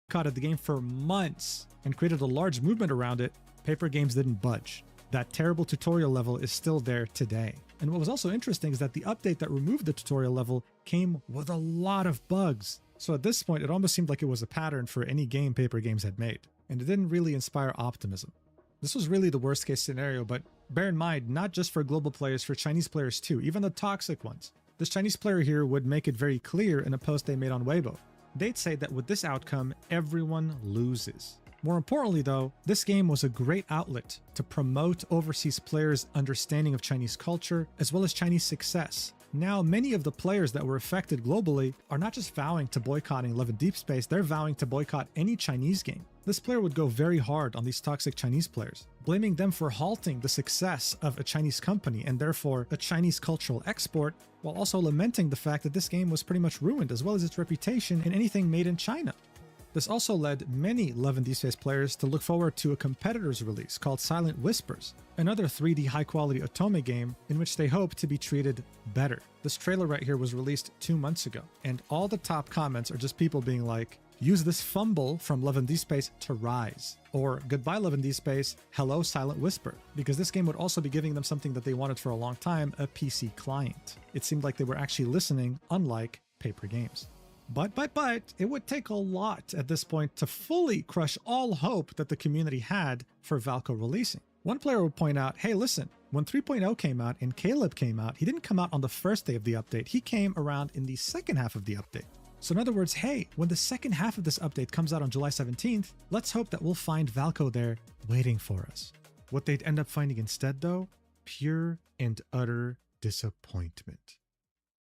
boycotted the game for months and created a large movement around it, Paper Games didn't budge. That terrible tutorial level is still there today. And what was also interesting is that the update that removed the tutorial level came with a lot of bugs. So at this point, it almost seemed like it was a pattern for any game Paper Games had made, and it didn't really inspire optimism. This was really the worst case scenario, but bear in mind, not just for global players, for Chinese players too, even the toxic ones. This Chinese player here would make it very clear in a post they made on Weibo. They'd say that with this outcome, everyone loses. More importantly though, this game was a great outlet to promote overseas players' understanding of Chinese culture as well as Chinese success. Now, many of the players that were affected globally are not just vowing to boycotting Levin Deep Space, they're vowing to boycott any Chinese game. This player would go very hard on these toxic Chinese players, blaming them for halting the success of a Chinese company and therefore a Chinese cultural export, while also lamenting the fact that this game was pretty much ruined as well as its reputation in anything made in China. This also led many Levin Deep Space players to look forward to a competitor's release called Silent Whispers, another 3D high-quality Otome game in which they hope to be treated better. This trailer right here was released 2 months ago, and all the top comments are just people being like, use this fumble from Levin Deep Space to rise, or goodbye Levin Deep Space, hello Silent Whisper, because this game would also be giving them something that they wanted for a long time, a PC client. It seemed like they were actually listening, unlike Paper Games. But it would take a lot at this point to fully crush all hope that the community had for Valko releasing. One player would point out, hey listen, when 3.0 came out and Caleb came out, he didn't come out on the first day of the update, he came around in the second half of the update. So in other words, hey, when the second half of this update comes out on July 17th, let's hope that we'll find Valko there waiting for us. What they'd end up finding instead though, pure and utter disappointment.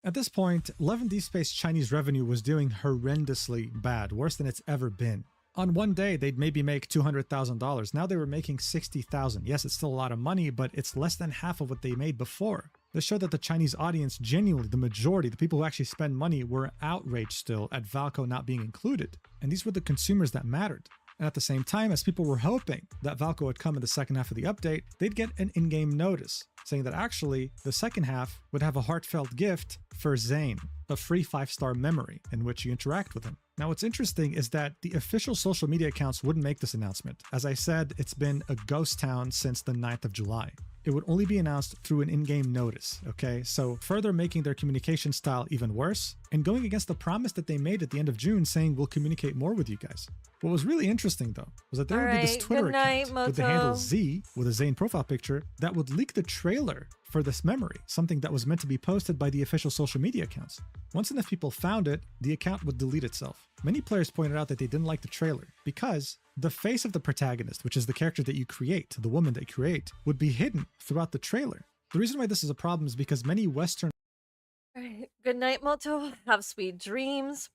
At this point, Levin Deep Space Chinese revenue was doing horrendously bad, worse than it's ever been. On one day, they'd maybe make $200,000. Now they were making $60,000. Yes, it's still a lot of money, but it's less than half of what they made before. This showed that the Chinese audience, genuinely, the majority, the people who actually spend money, were outraged still at Valko not being included. And these were the consumers that mattered. And at the same time, as people were hoping that Valko would come in the second half of the update, they'd get an in-game notice saying that actually the second half would have a heartfelt gift for Zane, a free 5-star memory in which you interact with him. Now, what's interesting is that the official social media accounts wouldn't make this announcement. As I said, it's been a ghost town since the 9th of July. It would only be announced through an in-game notice, okay? So further making their communication style even worse and going against the promise that they made at the end of June saying we'll communicate more with you guys. What was really interesting though was that there would be this Twitter account with the handle Z with a Zane profile picture that would leak the trailer for this memory, something that was meant to be posted by the official social media accounts. Once enough people found it, the account would delete itself. Many players pointed out that they didn't like the trailer because the face of the protagonist, which is the character that you create, the woman that you create, would be hidden throughout the trailer. The reason why this is a problem is because many Western... All right. Good night, Moto. Have sweet dreams.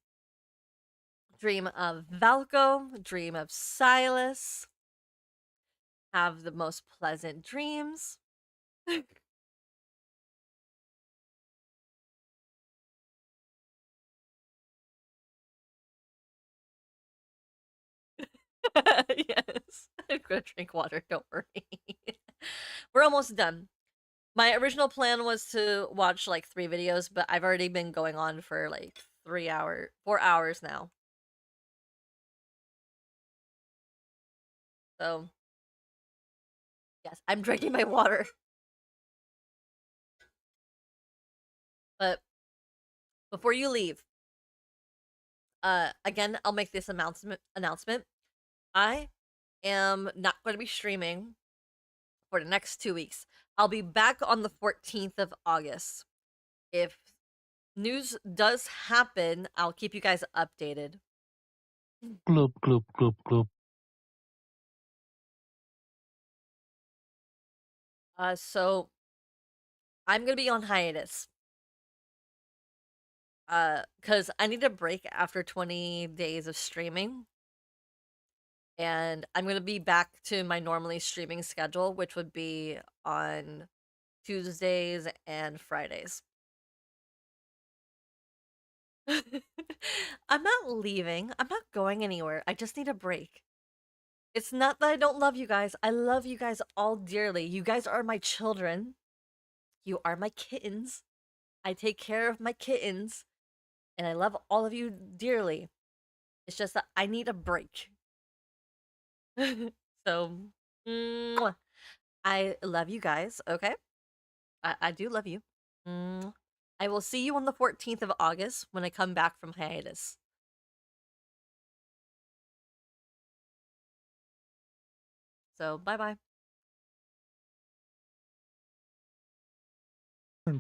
Dream of Valko. Dream of Silas. Have the most pleasant dreams. Yes. I'm gonna drink water, don't worry. We're almost done. My original plan was to watch like 3 videos, but I've already been going on for like 4 hours now. So, yes, I'm drinking my water. But before you leave, again, I'll make this announcement. I am not going to be streaming for the next 2 weeks. I'll be back on the 14th of August. If news does happen, I'll keep you guys updated. Gloop, gloop, gloop, gloop. So I'm gonna be on hiatus. Because I need a break after 20 days of streaming. And I'm gonna be back to my normally streaming schedule, which would be on Tuesdays and Fridays. I'm not leaving. I'm not going anywhere. I just need a break. It's not that I don't love you guys. I love you guys all dearly. You guys are my children. You are my kittens. I take care of my kittens. And I love all of you dearly. It's just that I need a break. So, mwah. I love you guys, okay? I do love you. I will see you on the 14th of August when I come back from hiatus. So, bye-bye.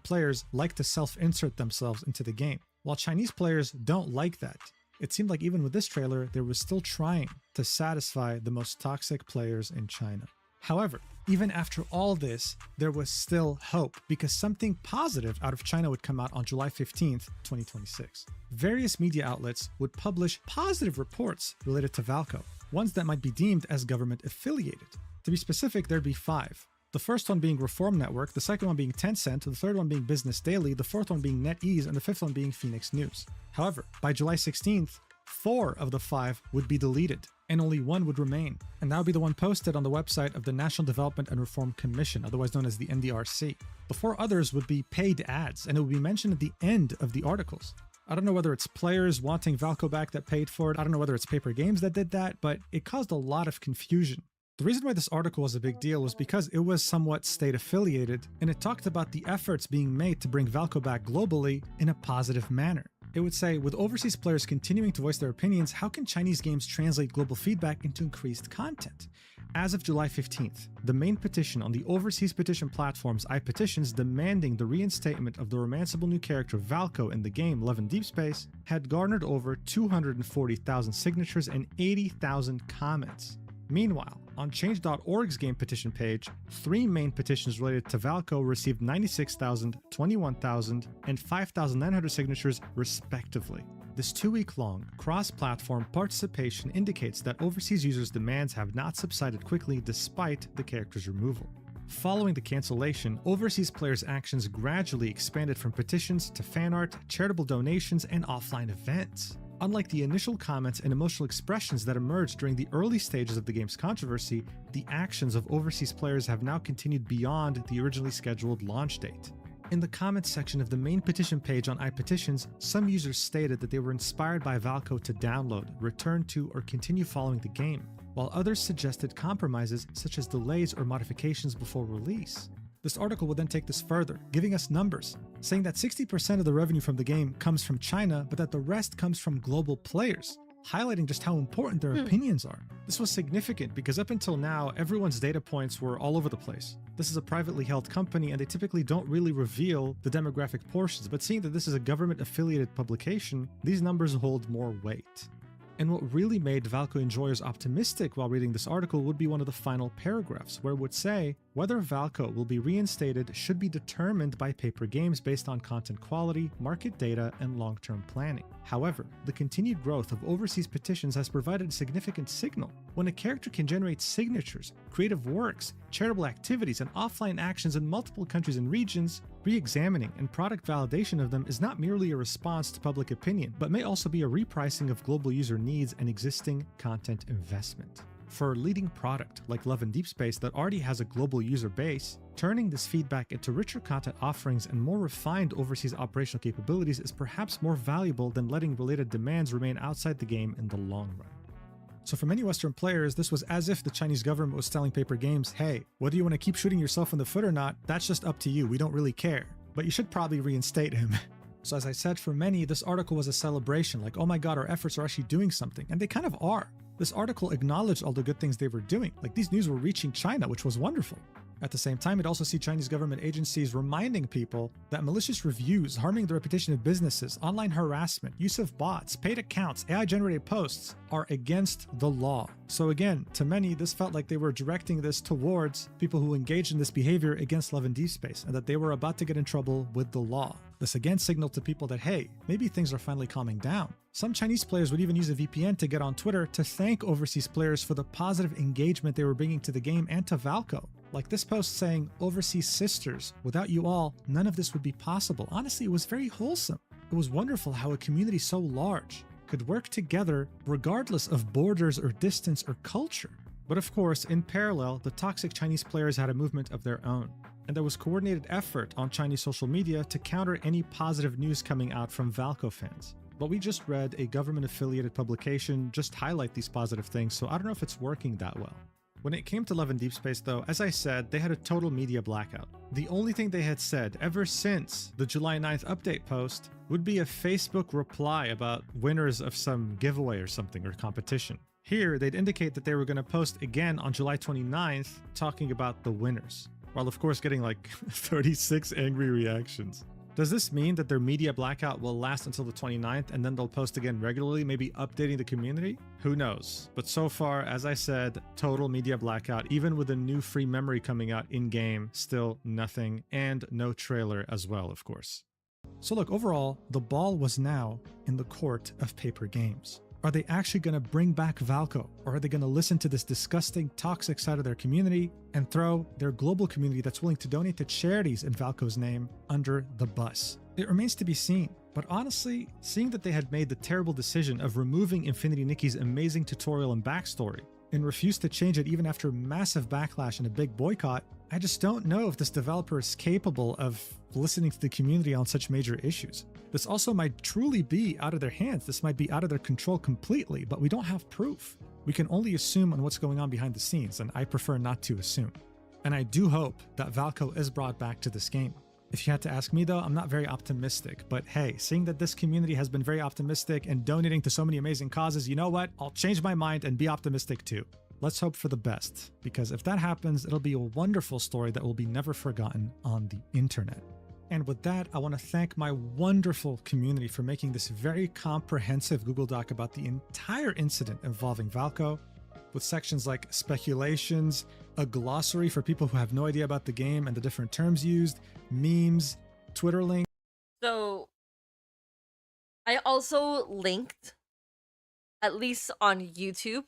Players like to self-insert themselves into the game, while Chinese players don't like that. It seemed like even with this trailer, they were still trying to satisfy the most toxic players in China. However, even after all this, there was still hope because something positive out of China would come out on July 15th, 2026. Various media outlets would publish positive reports related to Valko, ones that might be deemed as government affiliated. To be specific, there'd be 5. The first one being Reform Network, the second one being Tencent, the third one being Business Daily, the fourth one being NetEase, and the fifth one being Phoenix News. However, by July 16th, 4 of the 5 would be deleted, and only 1 would remain. And that would be the one posted on the website of the National Development and Reform Commission, otherwise known as the NDRC. The 4 others would be paid ads, and it would be mentioned at the end of the articles. I don't know whether it's players wanting Valko back that paid for it, I don't know whether it's Paper Games that did that, but it caused a lot of confusion. The reason why this article was a big deal was because it was somewhat state-affiliated, and it talked about the efforts being made to bring Valko back globally in a positive manner. It would say, with overseas players continuing to voice their opinions, how can Chinese games translate global feedback into increased content? As of July 15th, the main petition on the overseas petition platforms iPetitions demanding the reinstatement of the romanceable new character Valko in the game Love in Deep Space had garnered over 240,000 signatures and 80,000 comments. Meanwhile, on Change.org's game petition page, 3 main petitions related to Valko received 96,000, 21,000, and 5,900 signatures respectively. This 2-week-long, cross-platform participation indicates that overseas users' demands have not subsided quickly despite the character's removal. Following the cancellation, overseas players' actions gradually expanded from petitions to fan art, charitable donations, and offline events. Unlike the initial comments and emotional expressions that emerged during the early stages of the game's controversy, the actions of overseas players have now continued beyond the originally scheduled launch date. In the comments section of the main petition page on iPetitions, some users stated that they were inspired by Valco to download, return to, or continue following the game, while others suggested compromises such as delays or modifications before release. This article will then take this further, giving us numbers, saying that 60% of the revenue from the game comes from China, but that the rest comes from global players, highlighting just how important their opinions are. This was significant because up until now, everyone's data points were all over the place. This is a privately held company and they typically don't really reveal the demographic portions, but seeing that this is a government-affiliated publication, these numbers hold more weight. And what really made Valco enjoyers optimistic while reading this article would be one of the final paragraphs, where it would say, whether Valco will be reinstated should be determined by Paper Games based on content quality, market data, and long-term planning. However, the continued growth of overseas petitions has provided a significant signal. When a character can generate signatures, creative works, charitable activities, and offline actions in multiple countries and regions, re-examining and product validation of them is not merely a response to public opinion, but may also be a repricing of global user needs and existing content investment. For a leading product like Love and Deep Space that already has a global user base, turning this feedback into richer content offerings and more refined overseas operational capabilities is perhaps more valuable than letting related demands remain outside the game in the long run. So for many Western players, this was as if the Chinese government was telling Paper Games, hey, whether you want to keep shooting yourself in the foot or not, that's just up to you, we don't really care. But you should probably reinstate him. So as I said, for many, this article was a celebration, like, oh my god, our efforts are actually doing something, and they kind of are. This article acknowledged all the good things they were doing, like these news were reaching China, which was wonderful. At the same time, it also see Chinese government agencies reminding people that malicious reviews, harming the reputation of businesses, online harassment, use of bots, paid accounts, AI-generated posts are against the law. So again, to many, this felt like they were directing this towards people who engaged in this behavior against Love and Deep Space, and that they were about to get in trouble with the law. This again signaled to people that, hey, maybe things are finally calming down. Some Chinese players would even use a VPN to get on Twitter to thank overseas players for the positive engagement they were bringing to the game and to Valco. Like this post saying, overseas sisters, without you all, none of this would be possible. Honestly, it was very wholesome. It was wonderful how a community so large could work together regardless of borders or distance or culture. But of course, in parallel, the toxic Chinese players had a movement of their own. And there was coordinated effort on Chinese social media to counter any positive news coming out from Valco fans. But we just read a government-affiliated publication just highlight these positive things, so I don't know if it's working that well. When it came to Love and Deep Space though, as I said, they had a total media blackout. The only thing they had said ever since the July 9th update post would be a Facebook reply about winners of some giveaway or something or competition. Here, they'd indicate that they were going to post again on July 29th talking about the winners, while of course getting like 36 angry reactions. Does this mean that their media blackout will last until the 29th and then they'll post again regularly, maybe updating the community? Who knows? But so far, as I said, total media blackout, even with a new free memory coming out in-game, still nothing, and no trailer as well, of course. So look, overall, the ball was now in the court of Paper Games. Are they actually going to bring back Valco? Or are they going to listen to this disgusting, toxic side of their community and throw their global community that's willing to donate to charities in Valco's name under the bus? It remains to be seen. But honestly, seeing that they had made the terrible decision of removing Infinity Nikki's amazing tutorial and backstory and refused to change it even after massive backlash and a big boycott, I just don't know if this developer is capable of listening to the community on such major issues. This also might truly be out of their hands. This might be out of their control completely, but we don't have proof. We can only assume on what's going on behind the scenes, and I prefer not to assume. And I do hope that Valco is brought back to this game. If you had to ask me though, I'm not very optimistic, but hey, seeing that this community has been very optimistic and donating to so many amazing causes, you know what? I'll change my mind and be optimistic too. Let's hope for the best, because if that happens, it'll be a wonderful story that will be never forgotten on the internet. And with that, I want to thank my wonderful community for making this very comprehensive Google Doc about the entire incident involving Valco, with sections like speculations, a glossary for people who have no idea about the game and the different terms used, memes, Twitter links. So I also linked, at least on YouTube,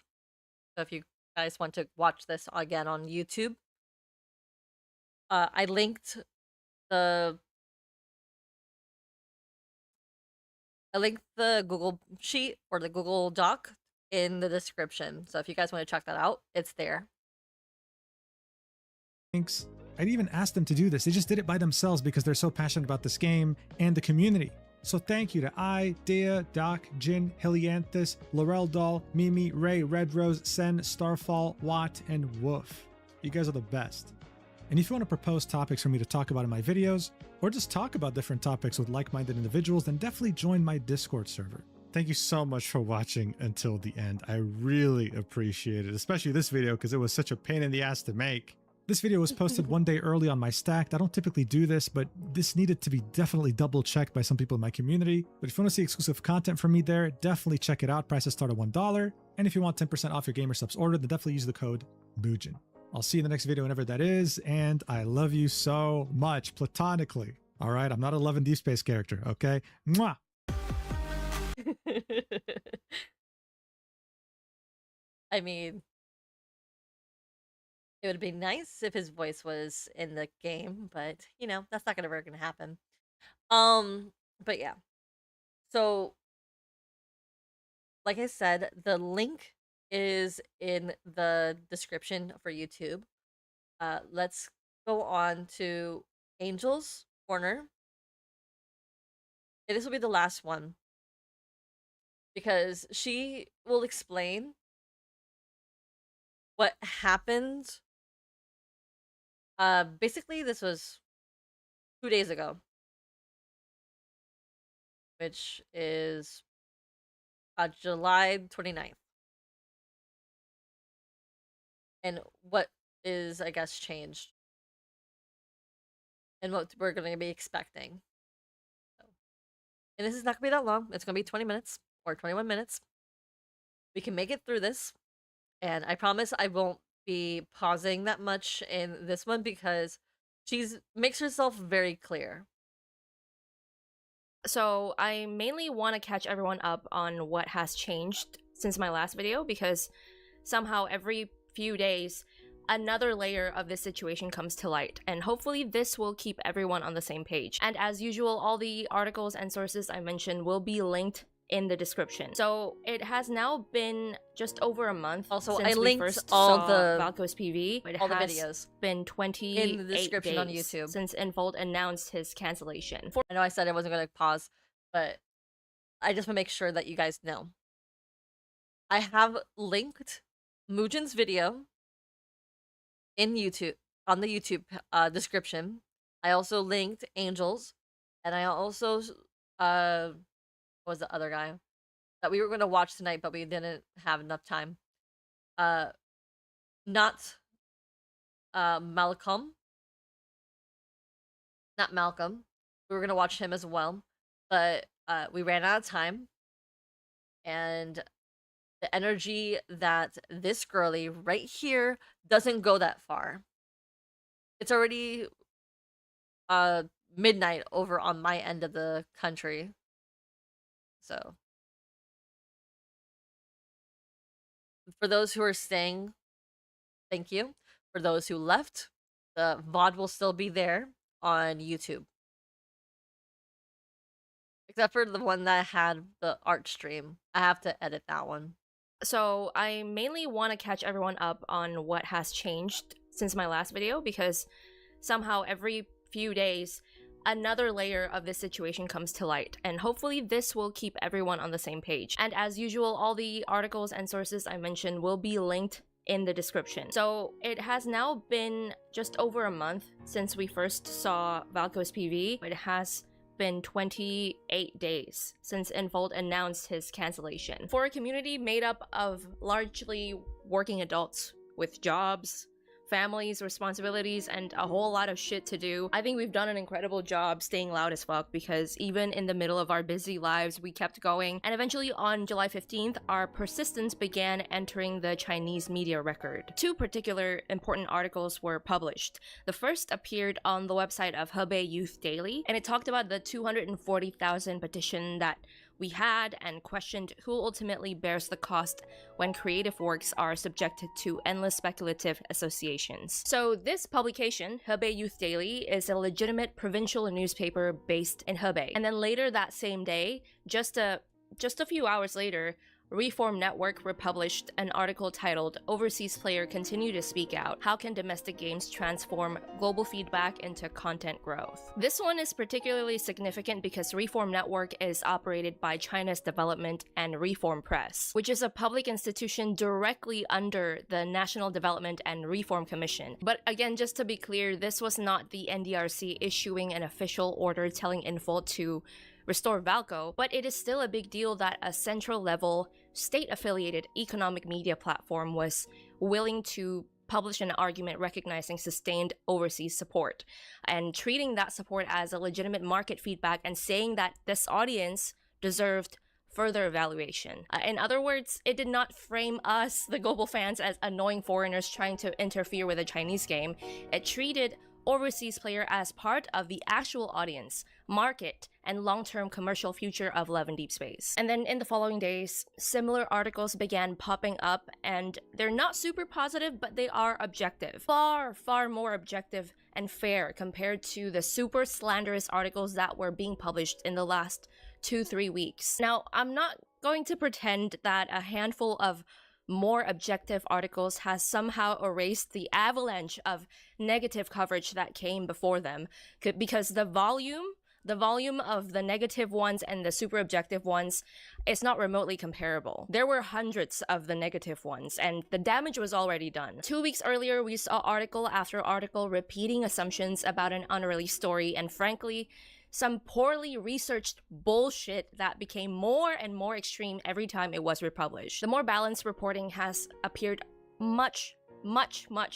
so if you guys want to watch this again on YouTube, I linked the I linked the Google Sheet or the Google Doc in the description. So if you guys want to check that out, it's there. Thanks. I'd even asked them to do this. They just did it by themselves because they're so passionate about this game and the community. So thank you to I, Dea, Doc, Jin, Helianthus, Laurel Doll, Mimi, Ray, Red Rose, Sen, Starfall, Watt, and Woof. You guys are the best. And if you want to propose topics for me to talk about in my videos, or just talk about different topics with like-minded individuals, then definitely join my Discord server. Thank you so much for watching until the end. I really appreciate it, especially this video because it was such a pain in the ass to make. This video was posted one day early on my Stacked. I don't typically do this, but this needed to be definitely double-checked by some people in my community. But if you want to see exclusive content from me there, definitely check it out. Prices start at $1. And if you want 10% off your Gamer Subs order, then definitely use the code Boojin. I'll see you in the next video whenever that is, and I love you so much, platonically. All right, I'm not a Love and Deep Space character, okay? Mwah! I mean, it would be nice if his voice was in the game, but you know, that's not ever gonna happen. But yeah. So, like I said, the link is in the description for YouTube. Let's go on to Angel's Corner. And this will be the last one because she will explain what happened. Basically, this was 2 days ago, which is July 29th. And what is, I guess, changed and what we're going to be expecting. So, and this is not going to be that long. It's going to be 20 minutes or 21 minutes. We can make it through this. And I promise I won't be pausing that much in this one because she's makes herself very clear. So I mainly want to catch everyone up on what has changed since my last video because somehow every few days another layer of this situation comes to light, and hopefully this will keep everyone on the same page. And as usual, all the articles and sources I mentioned will be linked in the description. So it has now been just over a month. Also, since I linked we first all saw the Valko's PV. It all the has videos been 28 in the description days on YouTube since Infold announced his cancellation. I know I said I wasn't going to pause, but I just want to make sure that you guys know. I have linked Mujin's video in YouTube on the YouTube description. I also linked Angel's, and I also what was the other guy that we were going to watch tonight, but we didn't have enough time. Not Malcolm. Not Malcolm. We were going to watch him as well, but we ran out of time. And the energy that this girly right here doesn't go that far. It's already midnight over on my end of the country. So for those who are staying, thank you. For those who left, the VOD will still be there on YouTube. Except for the one that had the art stream. I have to edit that one. So I mainly want to catch everyone up on what has changed since my last video because somehow every few days another layer of this situation comes to light, and hopefully this will keep everyone on the same page. And as usual, all the articles and sources I mentioned will be linked in the description. So it has now been just over a month since we first saw Valko's PV. It has been 28 days since Infold announced his cancellation. For a community made up of largely working adults with jobs, families, responsibilities, and a whole lot of shit to do, I think we've done an incredible job staying loud as fuck because even in the middle of our busy lives, we kept going. And eventually on July 15th, our persistence began entering the Chinese media record. Two particular important articles were published. The first appeared on the website of Hebei Youth Daily, and it talked about the 240,000 petition that we had and questioned who ultimately bears the cost when creative works are subjected to endless speculative associations. So this publication, Hebei Youth Daily, is a legitimate provincial newspaper based in Hebei. And then later that same day, just a few hours later, Reform Network republished an article titled "Overseas Player Continue to Speak Out: How Can Domestic Games Transform Global Feedback into Content Growth?" This one is particularly significant because Reform Network is operated by China's Development and Reform Press, which is a public institution directly under the National Development and Reform Commission. But again, just to be clear, this was not the NDRC issuing an official order telling Info to restore Valco, but it is still a big deal that a central-level, state-affiliated economic media platform was willing to publish an argument recognizing sustained overseas support and treating that support as a legitimate market feedback and saying that this audience deserved further evaluation. In other words, it did not frame us, the global fans, as annoying foreigners trying to interfere with a Chinese game. It treated Overseas Player as part of the actual audience, market, and long-term commercial future of Love and Deep Space. And then in the following days, similar articles began popping up, and they're not super positive, but they are objective. Far, far more objective and fair compared to the super slanderous articles that were being published in the last 2-3 weeks. Now, I'm not going to pretend that a handful of more objective articles has somehow erased the avalanche of negative coverage that came before them, because the volume of the negative ones and the super objective ones is not remotely comparable. There were hundreds of the negative ones, and the damage was already done. 2 weeks earlier, we saw article after article repeating assumptions about an unreleased story, and frankly, some poorly researched bullshit that became more and more extreme every time it was republished. The more balanced reporting has appeared much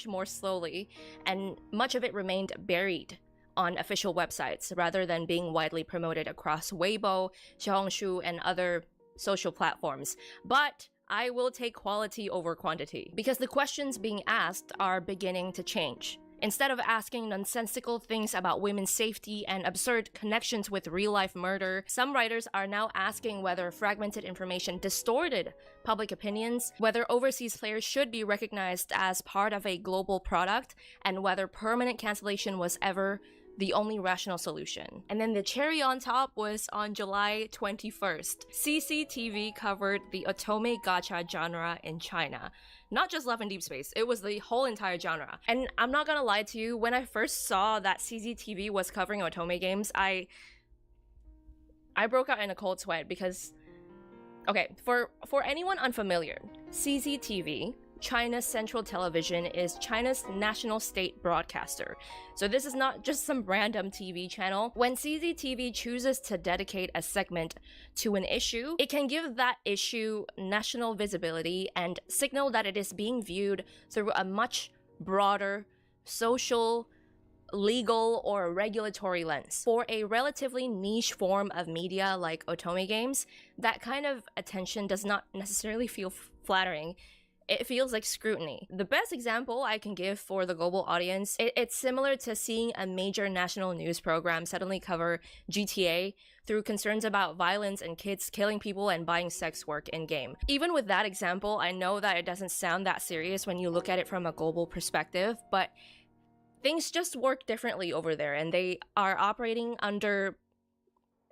more slowly, and much of it remained buried on official websites rather than being widely promoted across Weibo, Xiaohongshu, and other social platforms. But I will take quality over quantity, because the questions being asked are beginning to change. Instead of asking nonsensical things about women's safety and absurd connections with real-life murder, some writers are now asking whether fragmented information distorted public opinions, whether overseas players should be recognized as part of a global product, and whether permanent cancellation was ever the only rational solution. And then the cherry on top was on July 21st. CCTV covered the otome gacha genre in China. Not just Love and Deep Space, it was the whole entire genre. And I'm not gonna lie to you, when I first saw that CCTV was covering otome games, I broke out in a cold sweat because, okay, for anyone unfamiliar, CCTV, China's Central Television, is China's national state broadcaster. So this is not just some random TV channel. When CCTV chooses to dedicate a segment to an issue, it can give that issue national visibility and signal that it is being viewed through a much broader social, legal, or regulatory lens. For a relatively niche form of media like otome games, that kind of attention does not necessarily feel flattering. It feels like scrutiny. The best example I can give for the global audience, it's similar to seeing a major national news program suddenly cover GTA through concerns about violence and kids killing people and buying sex work in-game. Even with that example, I know that it doesn't sound that serious when you look at it from a global perspective, but things just work differently over there, and they are operating under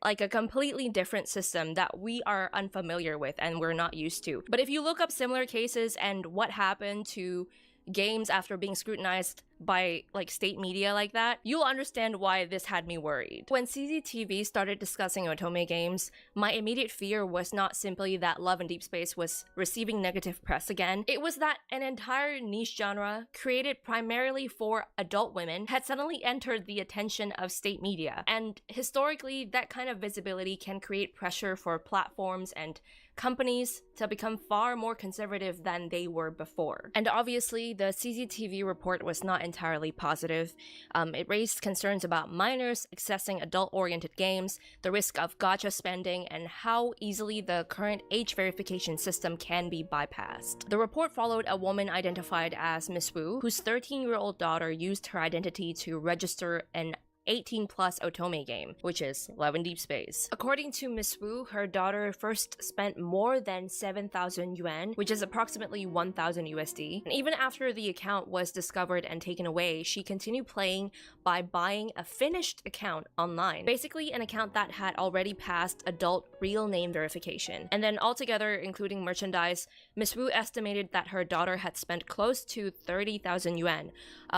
like a completely different system that we are unfamiliar with and we're not used to. But if you look up similar cases and what happened to games after being scrutinized by like state media like that, you'll understand why this had me worried. When CCTV started discussing otome games, my immediate fear was not simply that Love and Deep Space was receiving negative press again. It was that an entire niche genre, created primarily for adult women, had suddenly entered the attention of state media. And historically, that kind of visibility can create pressure for platforms and companies to become far more conservative than they were before. And obviously, the CCTV report was not entirely positive. It raised concerns about minors accessing adult-oriented games, the risk of gacha spending, and how easily the current age verification system can be bypassed. The report followed a woman identified as Miss Wu, whose 13-year-old daughter used her identity to register an 18 plus otome game, which is Love in Deep Space. According to Miss Wu, her daughter first spent more than 7,000 yuan, which is approximately 1,000 USD. And even after the account was discovered and taken away, she continued playing by buying a finished account online. Basically, an account that had already passed adult real name verification. And then altogether, including merchandise, Miss Wu estimated that her daughter had spent close to 30,000 yuan,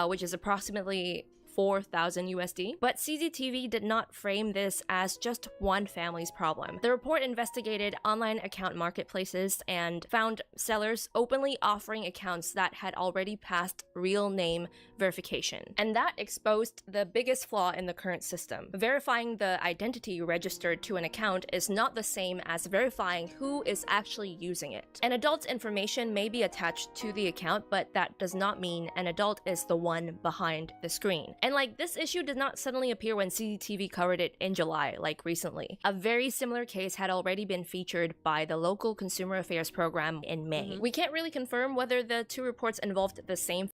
which is approximately 4,000 USD. But CCTV did not frame this as just one family's problem. The report investigated online account marketplaces and found sellers openly offering accounts that had already passed real name verification. And that exposed the biggest flaw in the current system. Verifying the identity registered to an account is not the same as verifying who is actually using it. An adult's information may be attached to the account, but that does not mean an adult is the one behind the screen. And like, this issue did not suddenly appear when CCTV covered it in July, like recently. A very similar case had already been featured by the local consumer affairs program in May. We can't really confirm whether the two reports involved the same.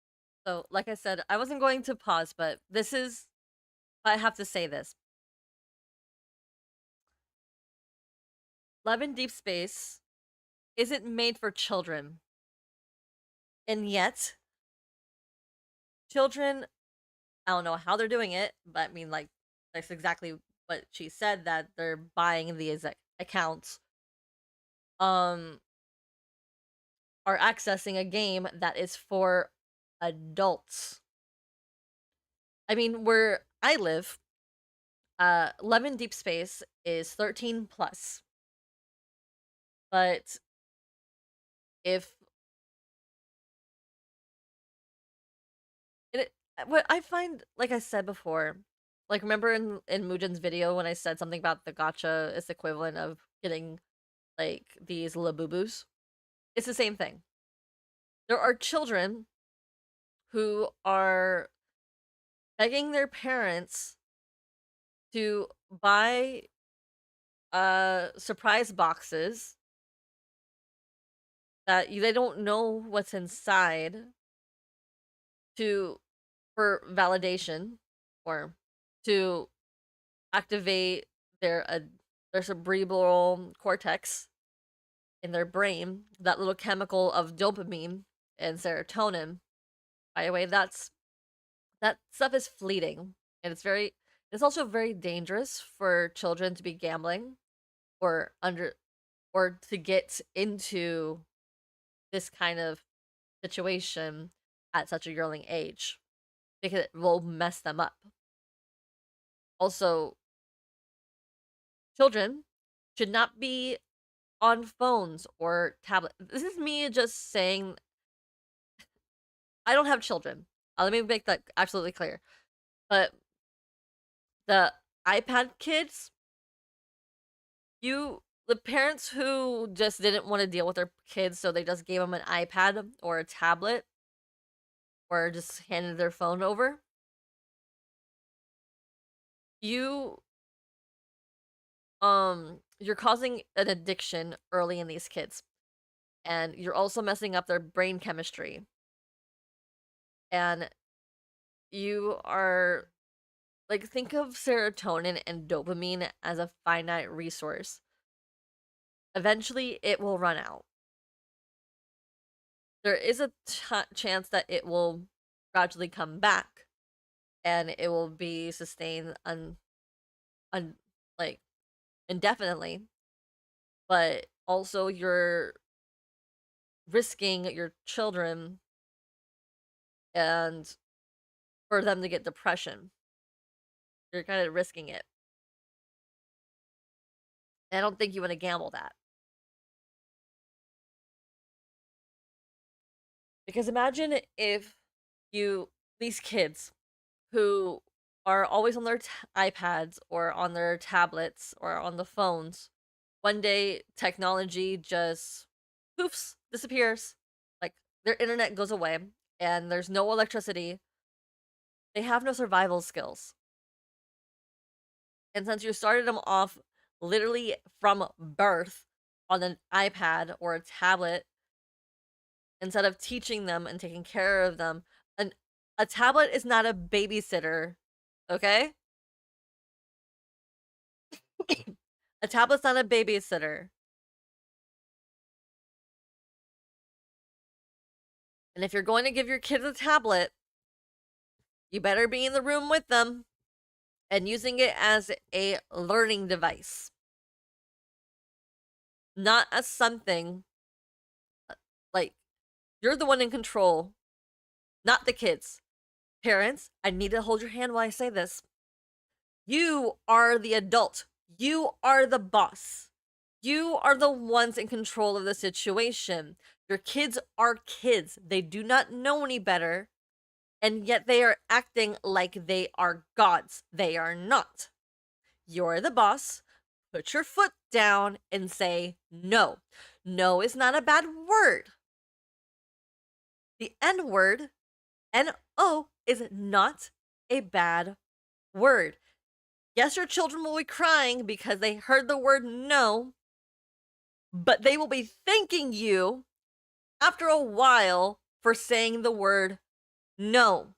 So, like I said, I wasn't going to pause, but this is... I have to say this. Love in Deep Space isn't made for children. And yet, children... I don't know how they're doing it, but I mean, like, that's exactly what she said, that they're buying these accounts. Are accessing a game that is for adults. I mean, where I live, Love in Deep Space is 13 plus. But if what I find, like I said before, like, remember in Mujin's video when I said something about the gacha is the equivalent of getting, like, these labubus? It's the same thing. There are children who are begging their parents to buy surprise boxes that they don't know what's inside for validation, or to activate their cerebral cortex in their brain, that little chemical of dopamine and serotonin. By the way, that stuff is fleeting, and it's also very dangerous for children to be gambling or to get into this kind of situation at such a young age, because it will mess them up. Also, children should not be on phones or tablets. This is me just saying, I don't have children. Let me make that absolutely clear. But the iPad kids, the parents who just didn't want to deal with their kids, so they just gave them an iPad or a tablet, or just handed their phone over, you're causing an addiction early in these kids, and you're also messing up their brain chemistry, and you are, like, think of serotonin and dopamine as a finite resource. Eventually it will run out. There is a chance that it will gradually come back, and it will be sustained like indefinitely, but also you're risking your children and for them to get depression. You're kind of risking it. And I don't think you want to gamble that. Because imagine if these kids who are always on their iPads or on their tablets or on the phones, one day technology just poofs, disappears. Like, their internet goes away and there's no electricity. They have no survival skills. And since you started them off literally from birth on an iPad or a tablet, instead of teaching them and taking care of them, a tablet is not a babysitter, okay? A tablet's not a babysitter. And if you're going to give your kids a tablet, you better be in the room with them and using it as a learning device. Not as something like you're the one in control, not the kids. Parents, I need to hold your hand while I say this. You are the adult. You are the boss. You are the ones in control of the situation. Your kids are kids. They do not know any better, and yet they are acting like they are gods. They are not. You're the boss. Put your foot down and say no. No is not a bad word. The N word, N-O, is not a bad word. Yes, your children will be crying because they heard the word no, but they will be thanking you after a while for saying the word no.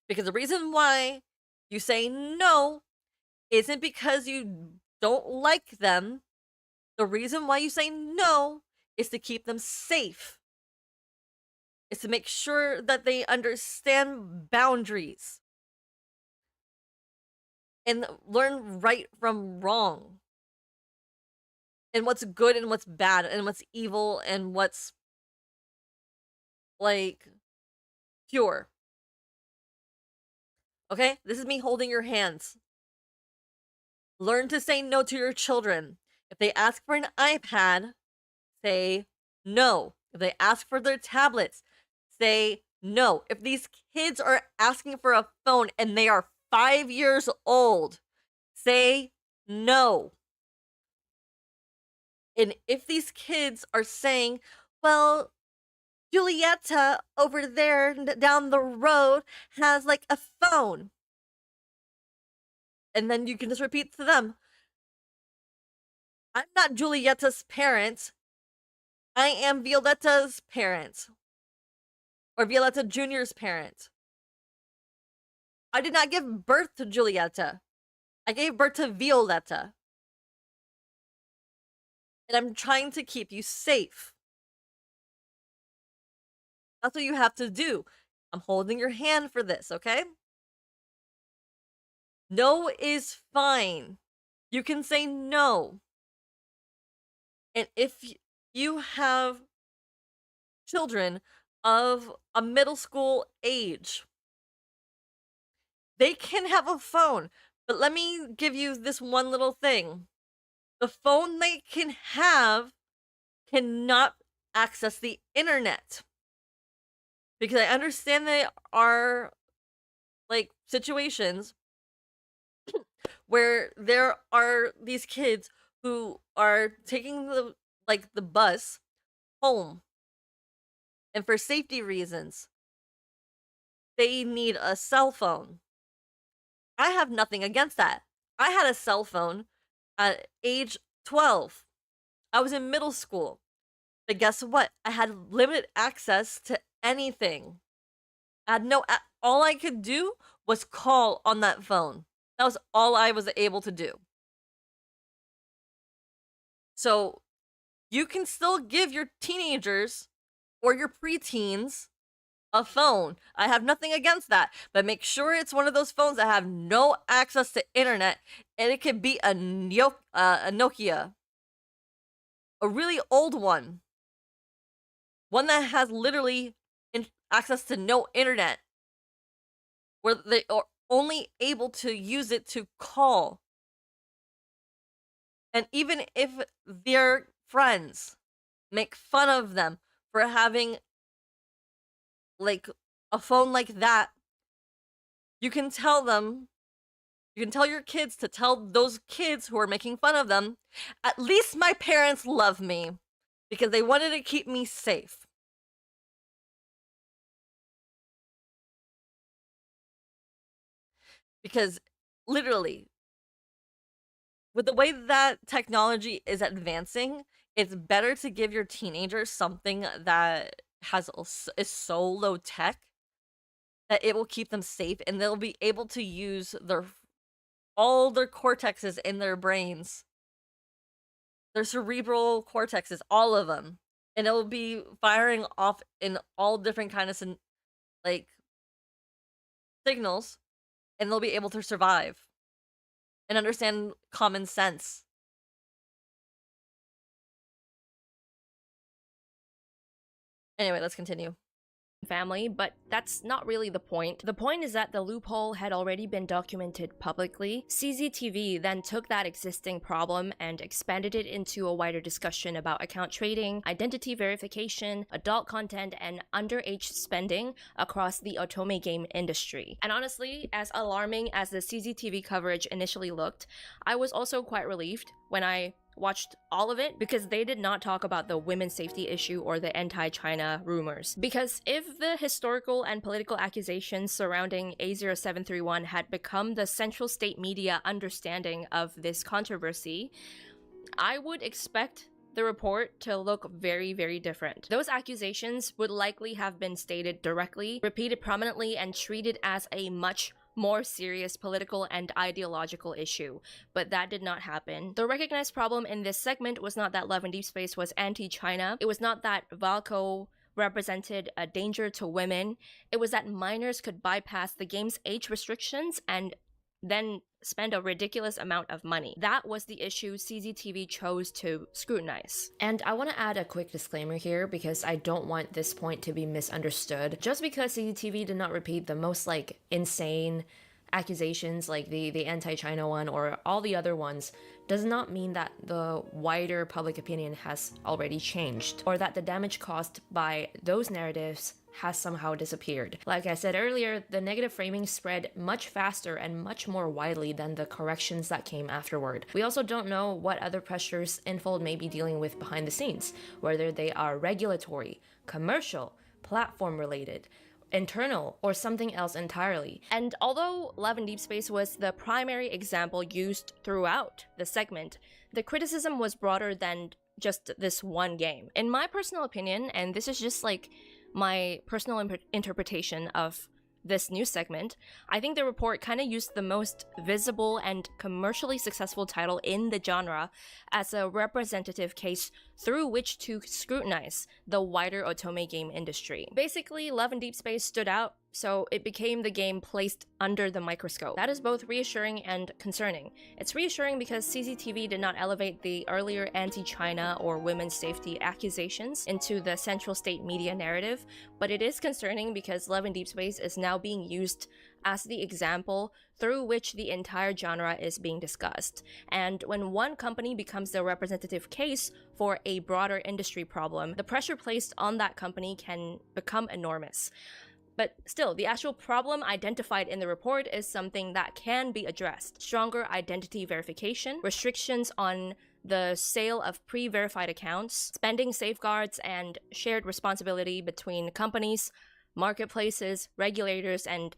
Because the reason why you say no isn't because you don't like them. The reason why you say no is to keep them safe. It's to make sure that they understand boundaries and learn right from wrong, and what's good and what's bad, and what's evil and what's like pure. Okay? This is me holding your hands. Learn to say no to your children. If they ask for an iPad, say no. If they ask for their tablets, say no. If these kids are asking for a phone and they are 5 years old, say no. And if these kids are saying, well, Julieta over there down the road has like a phone, and then you can just repeat to them, I'm not Julieta's parent. I am Violetta's parent. Or Violetta Jr.'s parent. I did not give birth to Julieta. I gave birth to Violetta. And I'm trying to keep you safe. That's what you have to do. I'm holding your hand for this, okay? No is fine. You can say no. And if you have children of a middle school age, they can have a phone. But let me give you this one little thing. The phone they can have cannot access the internet. Because I understand there are like situations where there are these kids who are taking the bus home, and for safety reasons they need a cell phone. I have nothing against that. I had a cell phone at age 12. I was in middle school. But guess what? I had limited access to anything. I had all I could do was call on that phone. That was all I was able to do. So you can still give your teenagers or your preteens a phone. I have nothing against that, but make sure it's one of those phones that have no access to internet, and it could be a Nokia, a really old one that has literally access to no internet, where they are only able to use it to call. And even if their friends make fun of them for having like a phone like that, you can tell your kids to tell those kids who are making fun of them, at least my parents love me because they wanted to keep me safe. Because literally, with the way that technology is advancing, it's better to give your teenagers something that is so low tech that it will keep them safe, and they'll be able to use all their cortexes in their brains. Their cerebral cortexes, all of them. And it will be firing off in all different kind of like signals, and they'll be able to survive and understand common sense. Anyway, let's continue. Family, but that's not really the point. The point is that the loophole had already been documented publicly. CCTV then took that existing problem and expanded it into a wider discussion about account trading, identity verification, adult content, and underage spending across the otome game industry. And honestly, as alarming as the CCTV coverage initially looked, I was also quite relieved when I watched all of it, because they did not talk about the women's safety issue or the anti-China rumors. Because if the historical and political accusations surrounding A0731 had become the central state media understanding of this controversy, I would expect the report to look very, very different. Those accusations would likely have been stated directly, repeated prominently, and treated as a much more serious political and ideological issue, but that did not happen. The recognized problem in this segment was not that Love and Deep Space was anti-China, it was not that Valco represented a danger to women, it was that minors could bypass the game's age restrictions and then spend a ridiculous amount of money. That was the issue CCTV chose to scrutinize. And I want to add a quick disclaimer here because I don't want this point to be misunderstood. Just because CCTV did not repeat the most insane accusations like the anti-China one or all the other ones does not mean that the wider public opinion has already changed or that the damage caused by those narratives has somehow disappeared. Like I said earlier, the negative framing spread much faster and much more widely than the corrections that came afterward. We also don't know what other pressures Infold may be dealing with behind the scenes, whether they are regulatory, commercial, platform related, internal, or something else entirely. And although Love and Deep Space was the primary example used throughout the segment, the criticism was broader than just this one game. In my personal opinion, and this is just my personal interpretation of this new segment, I think the report kind of used the most visible and commercially successful title in the genre as a representative case through which to scrutinize the wider otome game industry. Basically, Love and Deep Space stood out, so it became the game placed under the microscope. That is both reassuring and concerning. It's reassuring because CCTV did not elevate the earlier anti-China or women's safety accusations into the central state media narrative, but it is concerning because Love and Deep Space is now being used as the example through which the entire genre is being discussed. And when one company becomes the representative case for a broader industry problem, the pressure placed on that company can become enormous. But still, the actual problem identified in the report is something that can be addressed. Stronger identity verification, restrictions on the sale of pre-verified accounts, spending safeguards, and shared responsibility between companies, marketplaces, regulators, and,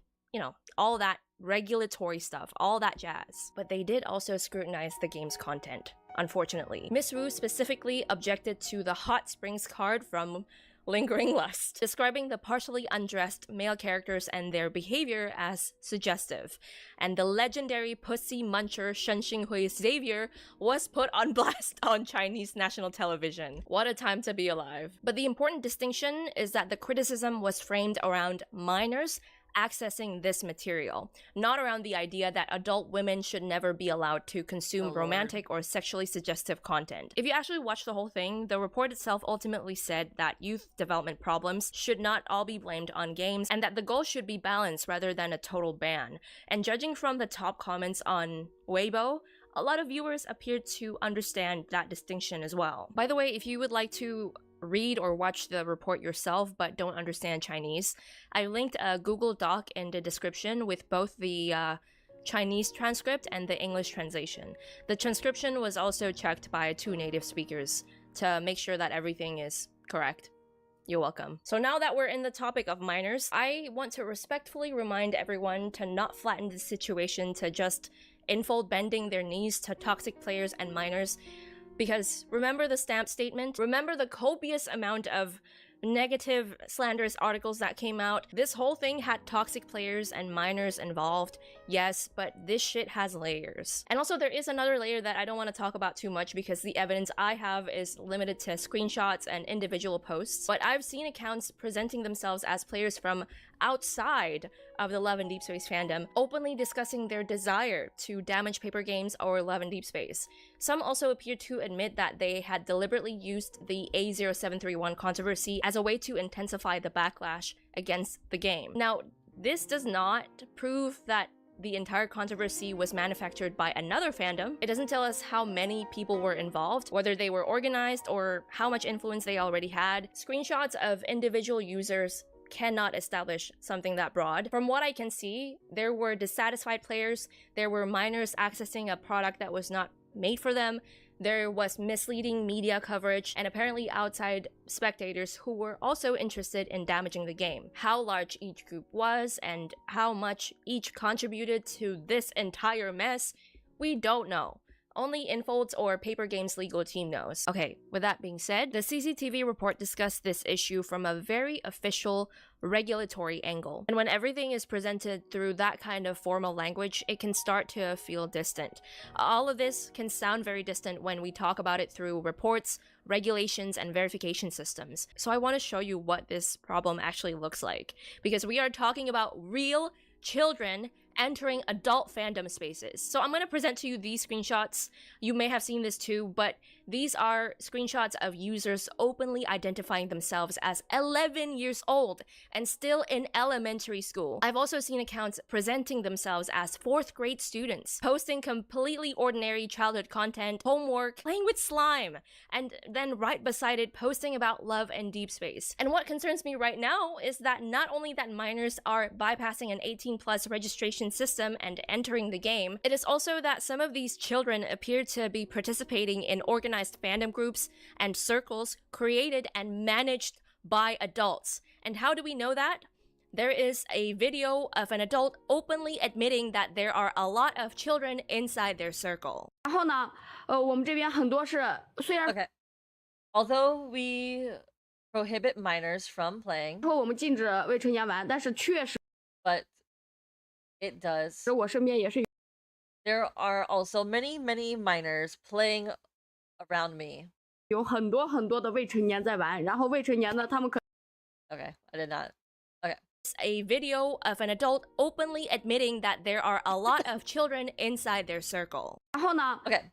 all that regulatory stuff, all that jazz. But they did also scrutinize the game's content, unfortunately. Miss Wu specifically objected to the Hot Springs card from Lingering Lust, describing the partially undressed male characters and their behavior as suggestive. And the legendary pussy muncher Shen Xinghui's Xavier was put on blast on Chinese national television. What a time to be alive. But the important distinction is that the criticism was framed around minors accessing this material, not around the idea that adult women should never be allowed to consume romantic or sexually suggestive content. If you actually watch the whole thing, the report itself ultimately said that youth development problems should not all be blamed on games, and that the goal should be balance rather than a total ban. And judging from the top comments on Weibo, a lot of viewers appeared to understand that distinction as well. By the way, if you would like to read or watch the report yourself but don't understand Chinese, I linked a Google Doc in the description with both the Chinese transcript and the English translation. The transcription was also checked by 2 native speakers to make sure that everything is correct. You're welcome. So now that we're in the topic of minors, I want to respectfully remind everyone to not flatten the situation to just Infold bending their knees to toxic players and minors. Because remember the stamp statement? Remember the copious amount of negative, slanderous articles that came out. This whole thing had toxic players and minors involved, yes, but this shit has layers. And also there is another layer that I don't want to talk about too much because the evidence I have is limited to screenshots and individual posts, but I've seen accounts presenting themselves as players from outside of the Love and Deep Space fandom, openly discussing their desire to damage paper games or Love and Deep Space. Some also appear to admit that they had deliberately used the A0731 controversy as a way to intensify the backlash against the game. Now, this does not prove that the entire controversy was manufactured by another fandom. It doesn't tell us how many people were involved, whether they were organized, or how much influence they already had. Screenshots of individual users cannot establish something that broad. From what I can see, there were dissatisfied players, there were minors accessing a product that was not made for them, there was misleading media coverage, and apparently outside spectators who were also interested in damaging the game. How large each group was and how much each contributed to this entire mess, we don't know. Only Infold's or Paper Games legal team knows. Okay, with that being said, the CCTV report discussed this issue from a very official, regulatory angle. And when everything is presented through that kind of formal language, it can start to feel distant. All of this can sound very distant when we talk about it through reports, regulations, and verification systems. So I want to show you what this problem actually looks like, because we are talking about real children entering adult fandom spaces. So I'm going to present to you these screenshots. You may have seen this too, but these are screenshots of users openly identifying themselves as 11 years old and still in elementary school. I've also seen accounts presenting themselves as 4th grade students, posting completely ordinary childhood content, homework, playing with slime, and then right beside it posting about Love and Deep Space. And what concerns me right now is that not only that minors are bypassing an 18+ registration system and entering the game, it is also that some of these children appear to be participating in organized fandom groups and circles created and managed by adults. And how do we know that? There is a video of an adult openly admitting that there are a lot of children inside their circle. 然后呢，我们这边很多是虽然 Okay. Although we prohibit minors from playing, 说我们禁止未成年玩，但是确实 but it does. 我身边也是 There are also many, many minors playing around me. 有很多很多的未成年在玩，然后未成年呢，他们可 Okay, I did not. Okay. A video of an adult openly admitting that there are a lot of children inside their circle. 然后呢， Okay.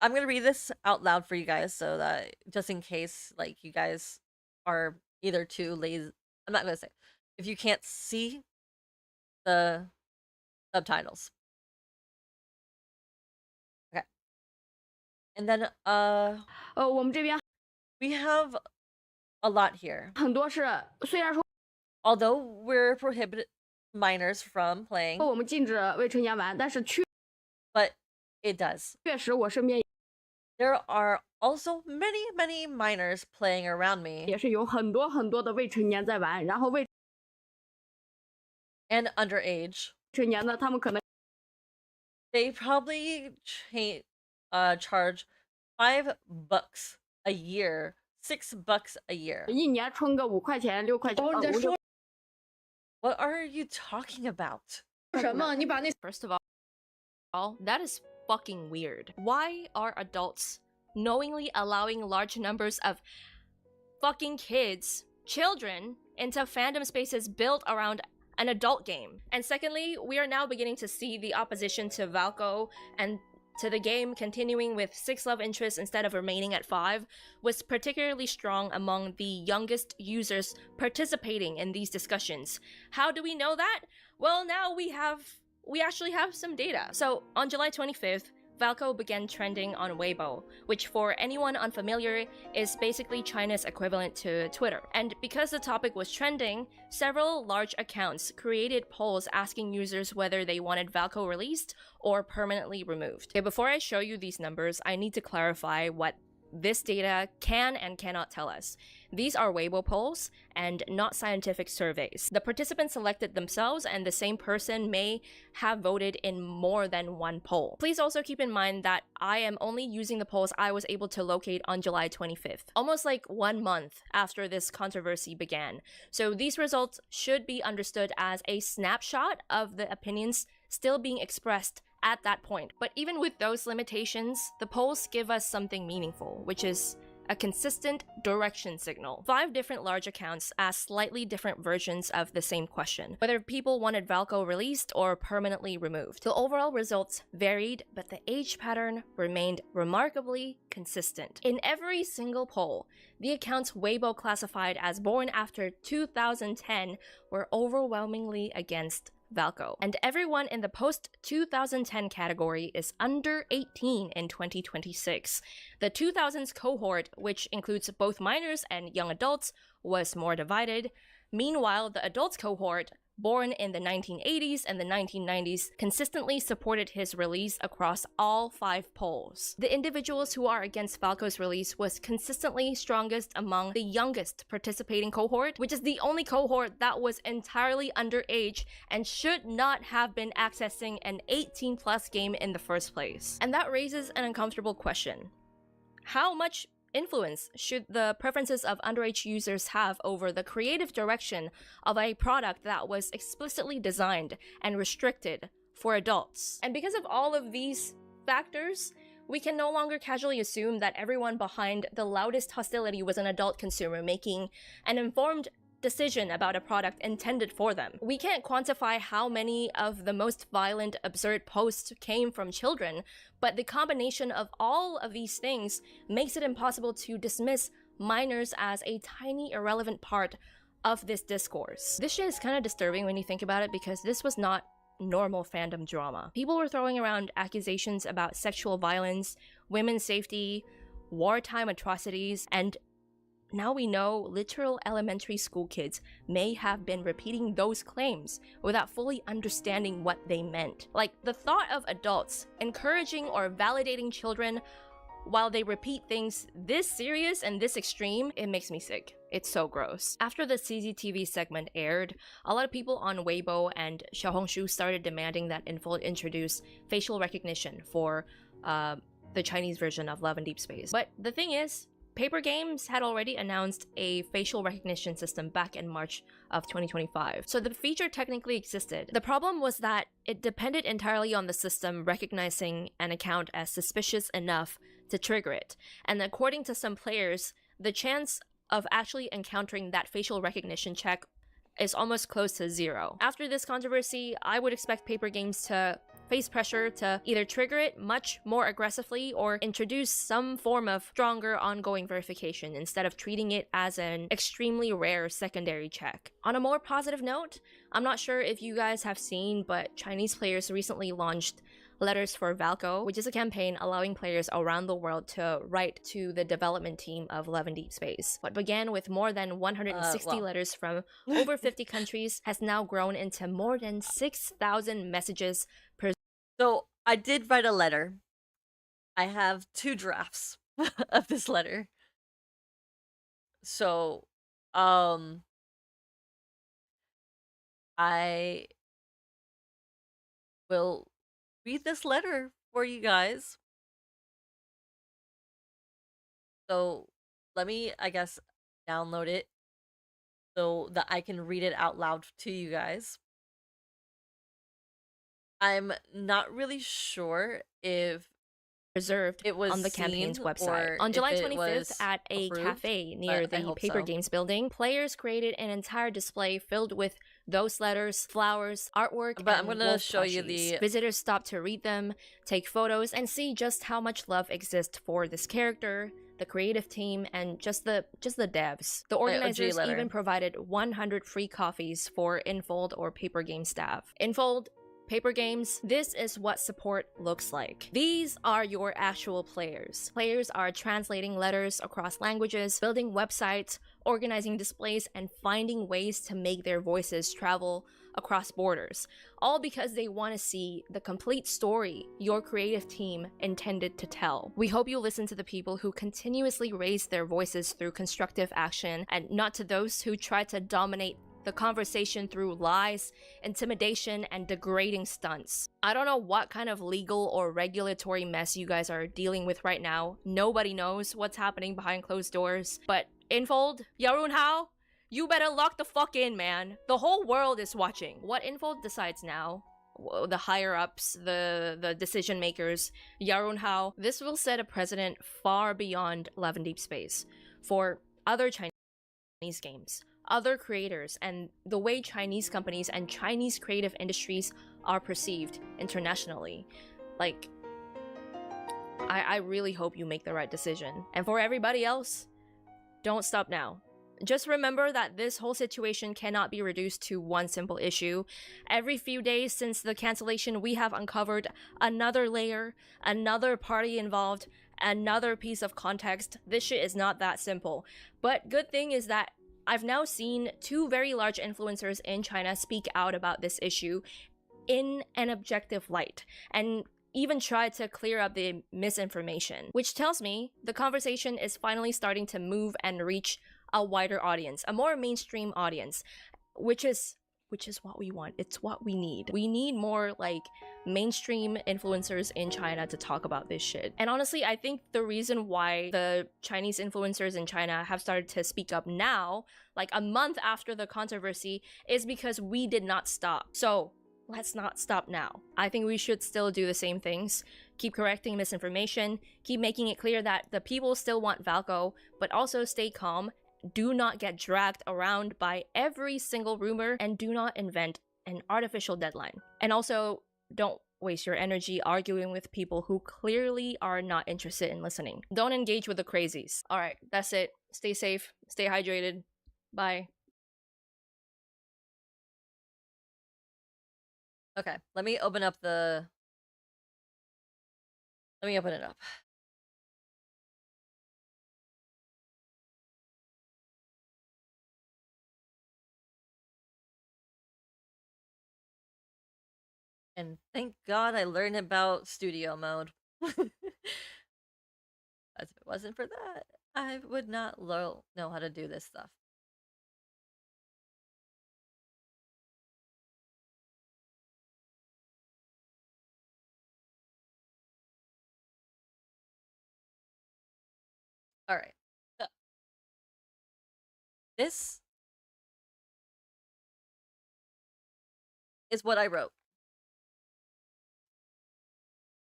I'm gonna read this out loud for you guys so that just in case like you guys are either too lazy. I'm not gonna say if you can't see the subtitles. Okay. And then 我们这边 we have a lot here. 很多是虽然说 Although we're prohibited minors from playing, 我们禁止未成年玩，但是 but it does. 确实我身边 There are also many, many minors playing around me 也是有很多很多的未成年在玩，然后未 and underage. 成年呢，他们可能 They probably charge $5 a year, $6 a year. 一年充个5块钱、6块钱。What are you talking about? 什么？你把那 First of all, that is fucking weird. Why are adults knowingly allowing large numbers of fucking kids, children, into fandom spaces built around an adult game? And secondly, we are now beginning to see the opposition to Valco and to the game continuing with 6 love interests instead of remaining at 5 was particularly strong among the youngest users participating in these discussions. How do we know that? Well, now we actually have some data. So on July 25th, Valco began trending on Weibo, which for anyone unfamiliar is basically China's equivalent to Twitter. And because the topic was trending, several large accounts created polls asking users whether they wanted Valco released or permanently removed. Okay, before I show you these numbers, I need to clarify what this data can and cannot tell us. These are Weibo polls and not scientific surveys. The participants selected themselves, and the same person may have voted in more than one poll. Please also keep in mind that I am only using the polls I was able to locate on July 25th, almost like 1 month after this controversy began. So these results should be understood as a snapshot of the opinions still being expressed at that point. But even with those limitations, the polls give us something meaningful, which is a consistent direction signal. 5 different large accounts asked slightly different versions of the same question, whether people wanted Valko released or permanently removed. The overall results varied, but the age pattern remained remarkably consistent. In every single poll, the accounts Weibo classified as born after 2010 were overwhelmingly against Valko, and everyone in the post-2010 category is under 18 in 2026. The 2000s cohort, which includes both minors and young adults, was more divided. Meanwhile, the adults cohort, born in the 1980s and the 1990s, consistently supported his release across all 5 polls. The individuals who are against Valko's release was consistently strongest among the youngest participating cohort, which is the only cohort that was entirely underage and should not have been accessing an 18+ game in the first place. And that raises an uncomfortable question. How much influence should the preferences of underage users have over the creative direction of a product that was explicitly designed and restricted for adults? And because of all of these factors, we can no longer casually assume that everyone behind the loudest hostility was an adult consumer making an informed decision about a product intended for them. We can't quantify how many of the most violent, absurd posts came from children, but the combination of all of these things makes it impossible to dismiss minors as a tiny, irrelevant part of this discourse. This shit is kind of disturbing when you think about it, because this was not normal fandom drama. People were throwing around accusations about sexual violence, women's safety, wartime atrocities, and now we know literal elementary school kids may have been repeating those claims without fully understanding what they meant. Like, the thought of adults encouraging or validating children while they repeat things this serious and this extreme, it makes me sick. It's so gross. After the CCTV segment aired, a lot of people on Weibo and Xiaohongshu started demanding that Infold introduce facial recognition for the Chinese version of Love and Deep Space. But the thing is, Paper Games had already announced a facial recognition system back in March of 2025, so the feature technically existed. The problem was that it depended entirely on the system recognizing an account as suspicious enough to trigger it, and according to some players, the chance of actually encountering that facial recognition check is almost close to 0. After this controversy, I would expect Paper Games to face pressure to either trigger it much more aggressively or introduce some form of stronger ongoing verification instead of treating it as an extremely rare secondary check. On a more positive note, I'm not sure if you guys have seen, but Chinese players recently launched Letters for Valko, which is a campaign allowing players around the world to write to the development team of Love and Deep Space. What began with more than 160 letters from over 50 countries has now grown into more than 6,000 messages per. So I did write a letter. I have 2 drafts of this letter. So, I will read this letter for you guys. So let me, I guess, download it so that I can read it out loud to you guys. I'm not really sure if preserved it was on the campaign's seen website. or On July if it 25th, was at a approved, cafe near but I the hope Paper so. Games building, players created an entire display filled with those letters, flowers, artwork, But I'm and gonna wolf show you plushies. the- Visitors stopped to read them, take photos, and see just how much love exists for this character, the creative team, and just the devs. The organizers letter. even provided 100 free coffees for Infold or Paper Game staff. Infold, Paper Games, this is what support looks like. These are your actual players. Players are translating letters across languages, building websites, organizing displays, and finding ways to make their voices travel across borders, all because they want to see the complete story your creative team intended to tell. We hope you listen to the people who continuously raise their voices through constructive action, and not to those who try to dominate the conversation through lies, intimidation, and degrading stunts. I don't know what kind of legal or regulatory mess you guys are dealing with right now. Nobody knows what's happening behind closed doors. But Infold, Yarun Hao, you better lock the fuck in, man. The whole world is watching. What Infold decides now, the higher-ups, the decision makers, Yarun Hao, this will set a precedent far beyond Love and Deep Space for other Chinese games, other creators, and the way Chinese companies and Chinese creative industries are perceived internationally. Like, I really hope you make the right decision. And for everybody else, don't stop now. Just remember that this whole situation cannot be reduced to one simple issue. Every few days since the cancellation, we have uncovered another layer, another party involved, another piece of context. This shit is not that simple. But good thing is that I've now seen 2 very large influencers in China speak out about this issue in an objective light, and even try to clear up the misinformation, which tells me the conversation is finally starting to move and reach a wider audience, a more mainstream audience, which is what we want. It's what we need. We need more like mainstream influencers in China to talk about this shit. And honestly, I think the reason why the Chinese influencers in China have started to speak up now, like a month after the controversy, is because we did not stop. So let's not stop now. I think we should still do the same things. Keep correcting misinformation, keep making it clear that the people still want Valko, but also stay calm. Do not get dragged around by every single rumor, and do not invent an artificial deadline. And also, don't waste your energy arguing with people who clearly are not interested in listening. Don't engage with the crazies. Alright, that's it. Stay safe, stay hydrated. Bye. Okay, let me open it up. And thank God I learned about studio mode. As if it wasn't for that, I would not know how to do this stuff. Alright. So, this is what I wrote.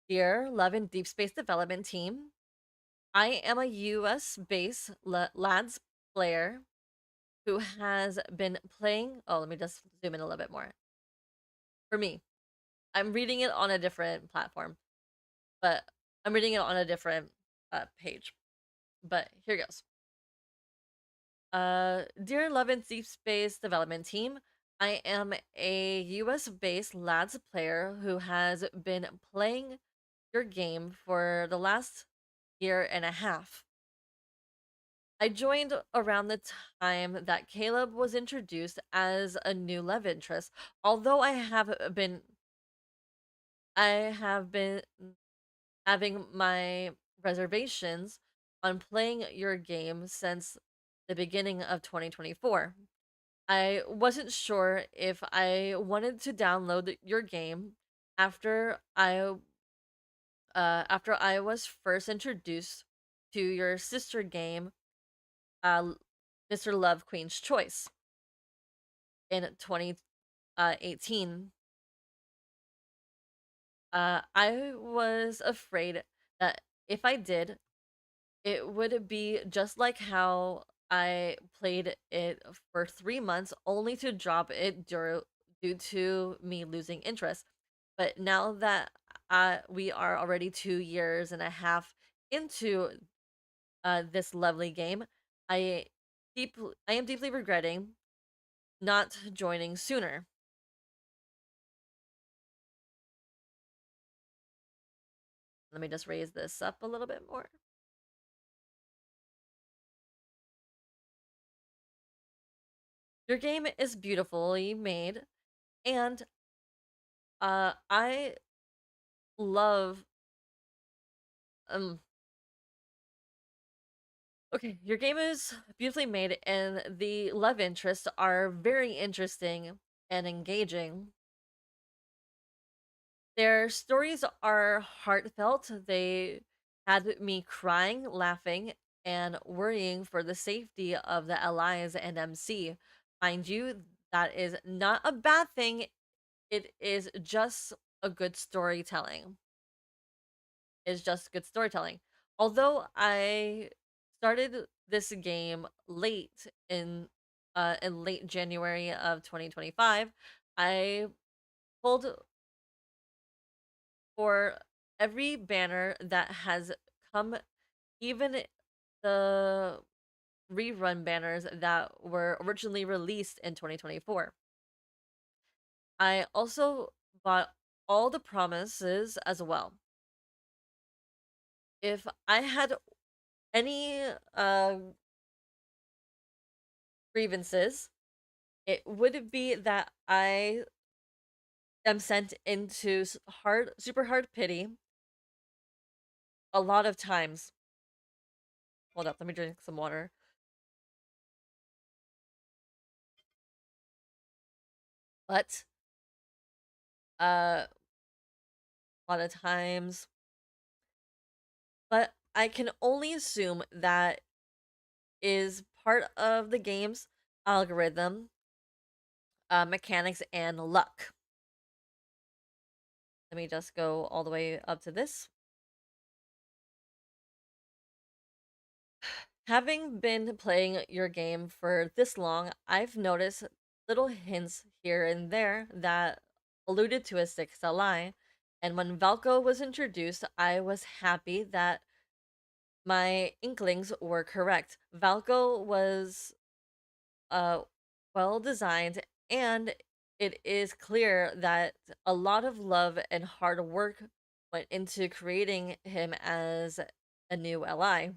Dear Love and Deep Space Development Team, I am a US-based LaDs player who has been playing... Oh, let me just zoom in a little bit more. For me, I'm reading it on a different platform, but I'm reading it on a different page. But here goes. Dear Love and Deep Space Development Team, I am a US-based LaDs player who has been playing your game for the last year and a half. I joined around the time that Caleb was introduced as a new love interest, although I have been having my reservations on playing your game since the beginning of 2024. I wasn't sure if I wanted to download your game after I was first introduced to your sister game, Mr. Love Queen's Choice, in 2018. I was afraid that if I did, it would be just like how I played it for 3 months only to drop it due to me losing interest. But now that we are already 2 years and a half into this lovely game, I am deeply regretting not joining sooner. Let me just raise this up a little bit more. Your game is beautifully made, And I love okay, your game is beautifully made and the love interests are very interesting and engaging. Their stories are heartfelt. They had me crying, laughing, and worrying for the safety of the allies and MC. Mind you, that is not a bad thing. It is just a good storytelling. It's just good storytelling. Although I started this game late in late January of 2025, I pulled for every banner that has come, even the rerun banners that were originally released in 2024. I also bought all the promises as well. If I had any grievances, it would be that I am sent into super hard pity a lot of times. Hold up, let me drink some water. But a lot of times, but I can only assume that is part of the game's algorithm, mechanics, and luck. Let me just go all the way up to this. Having been playing your game for this long, I've noticed little hints here and there that alluded to a sixth ally. And when Valko was introduced, I was happy that my inklings were correct. Valko was uh well designed, and it is clear that a lot of love and hard work went into creating him as a new ally.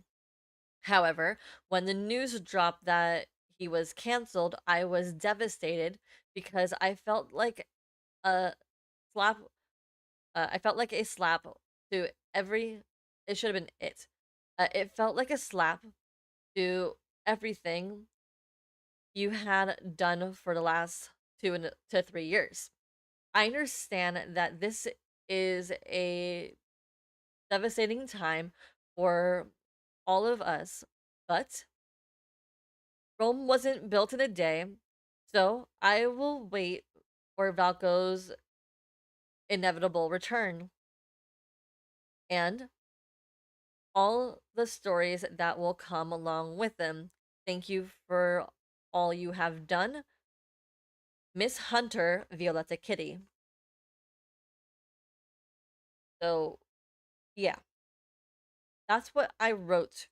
However, when the news dropped that he was canceled, I was devastated because I felt like a slap. I felt like a slap to every. It should have been it. It felt like a slap to everything you had done for the last 2 to 3 years. I understand that this is a devastating time for all of us, but Rome wasn't built in a day, so I will wait for Valko's inevitable return and all the stories that will come along with them. Thank you for all you have done, Miss Hunter Violetta Kitty. So, yeah, that's what I wrote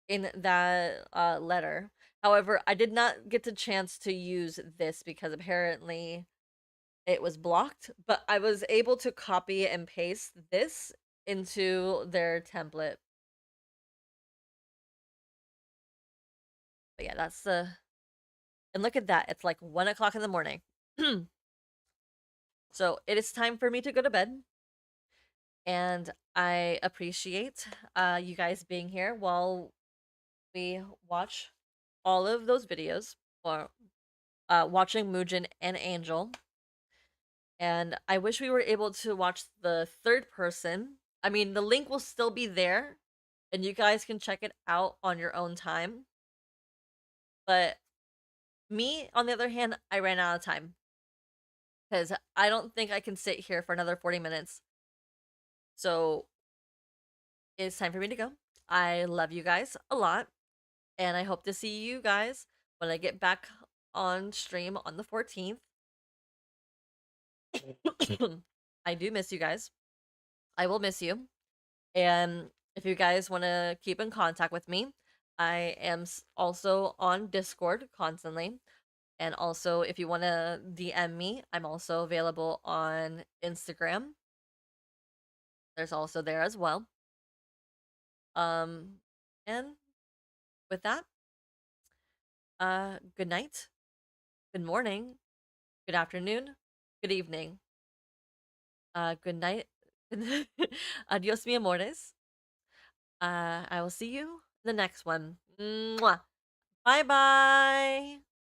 in that letter. However, I did not get the chance to use this because apparently it was blocked, but I was able to copy and paste this into their template. But yeah, that's the. And look at that, it's like 1 o'clock in the morning. So it is time for me to go to bed. And I appreciate you guys being here while we watch all of those videos, or watching Muujin and Angel. And I wish we were able to watch the third person. I mean, the link will still be there, and you guys can check it out on your own time. But me, on the other hand, I ran out of time. Because I don't think I can sit here for another 40 minutes. So it's time for me to go. I love you guys a lot. And I hope to see you guys when I get back on stream on the 14th. I do miss you guys. I will miss you. And if you guys want to keep in contact with me, I am also on Discord constantly. And also, if you want to DM me, I'm also available on Instagram. There's also there as well. And with that, good night, good morning, good afternoon, good evening, good night. Adios, mi amores. I will see you in the next one. Mwah. Bye bye.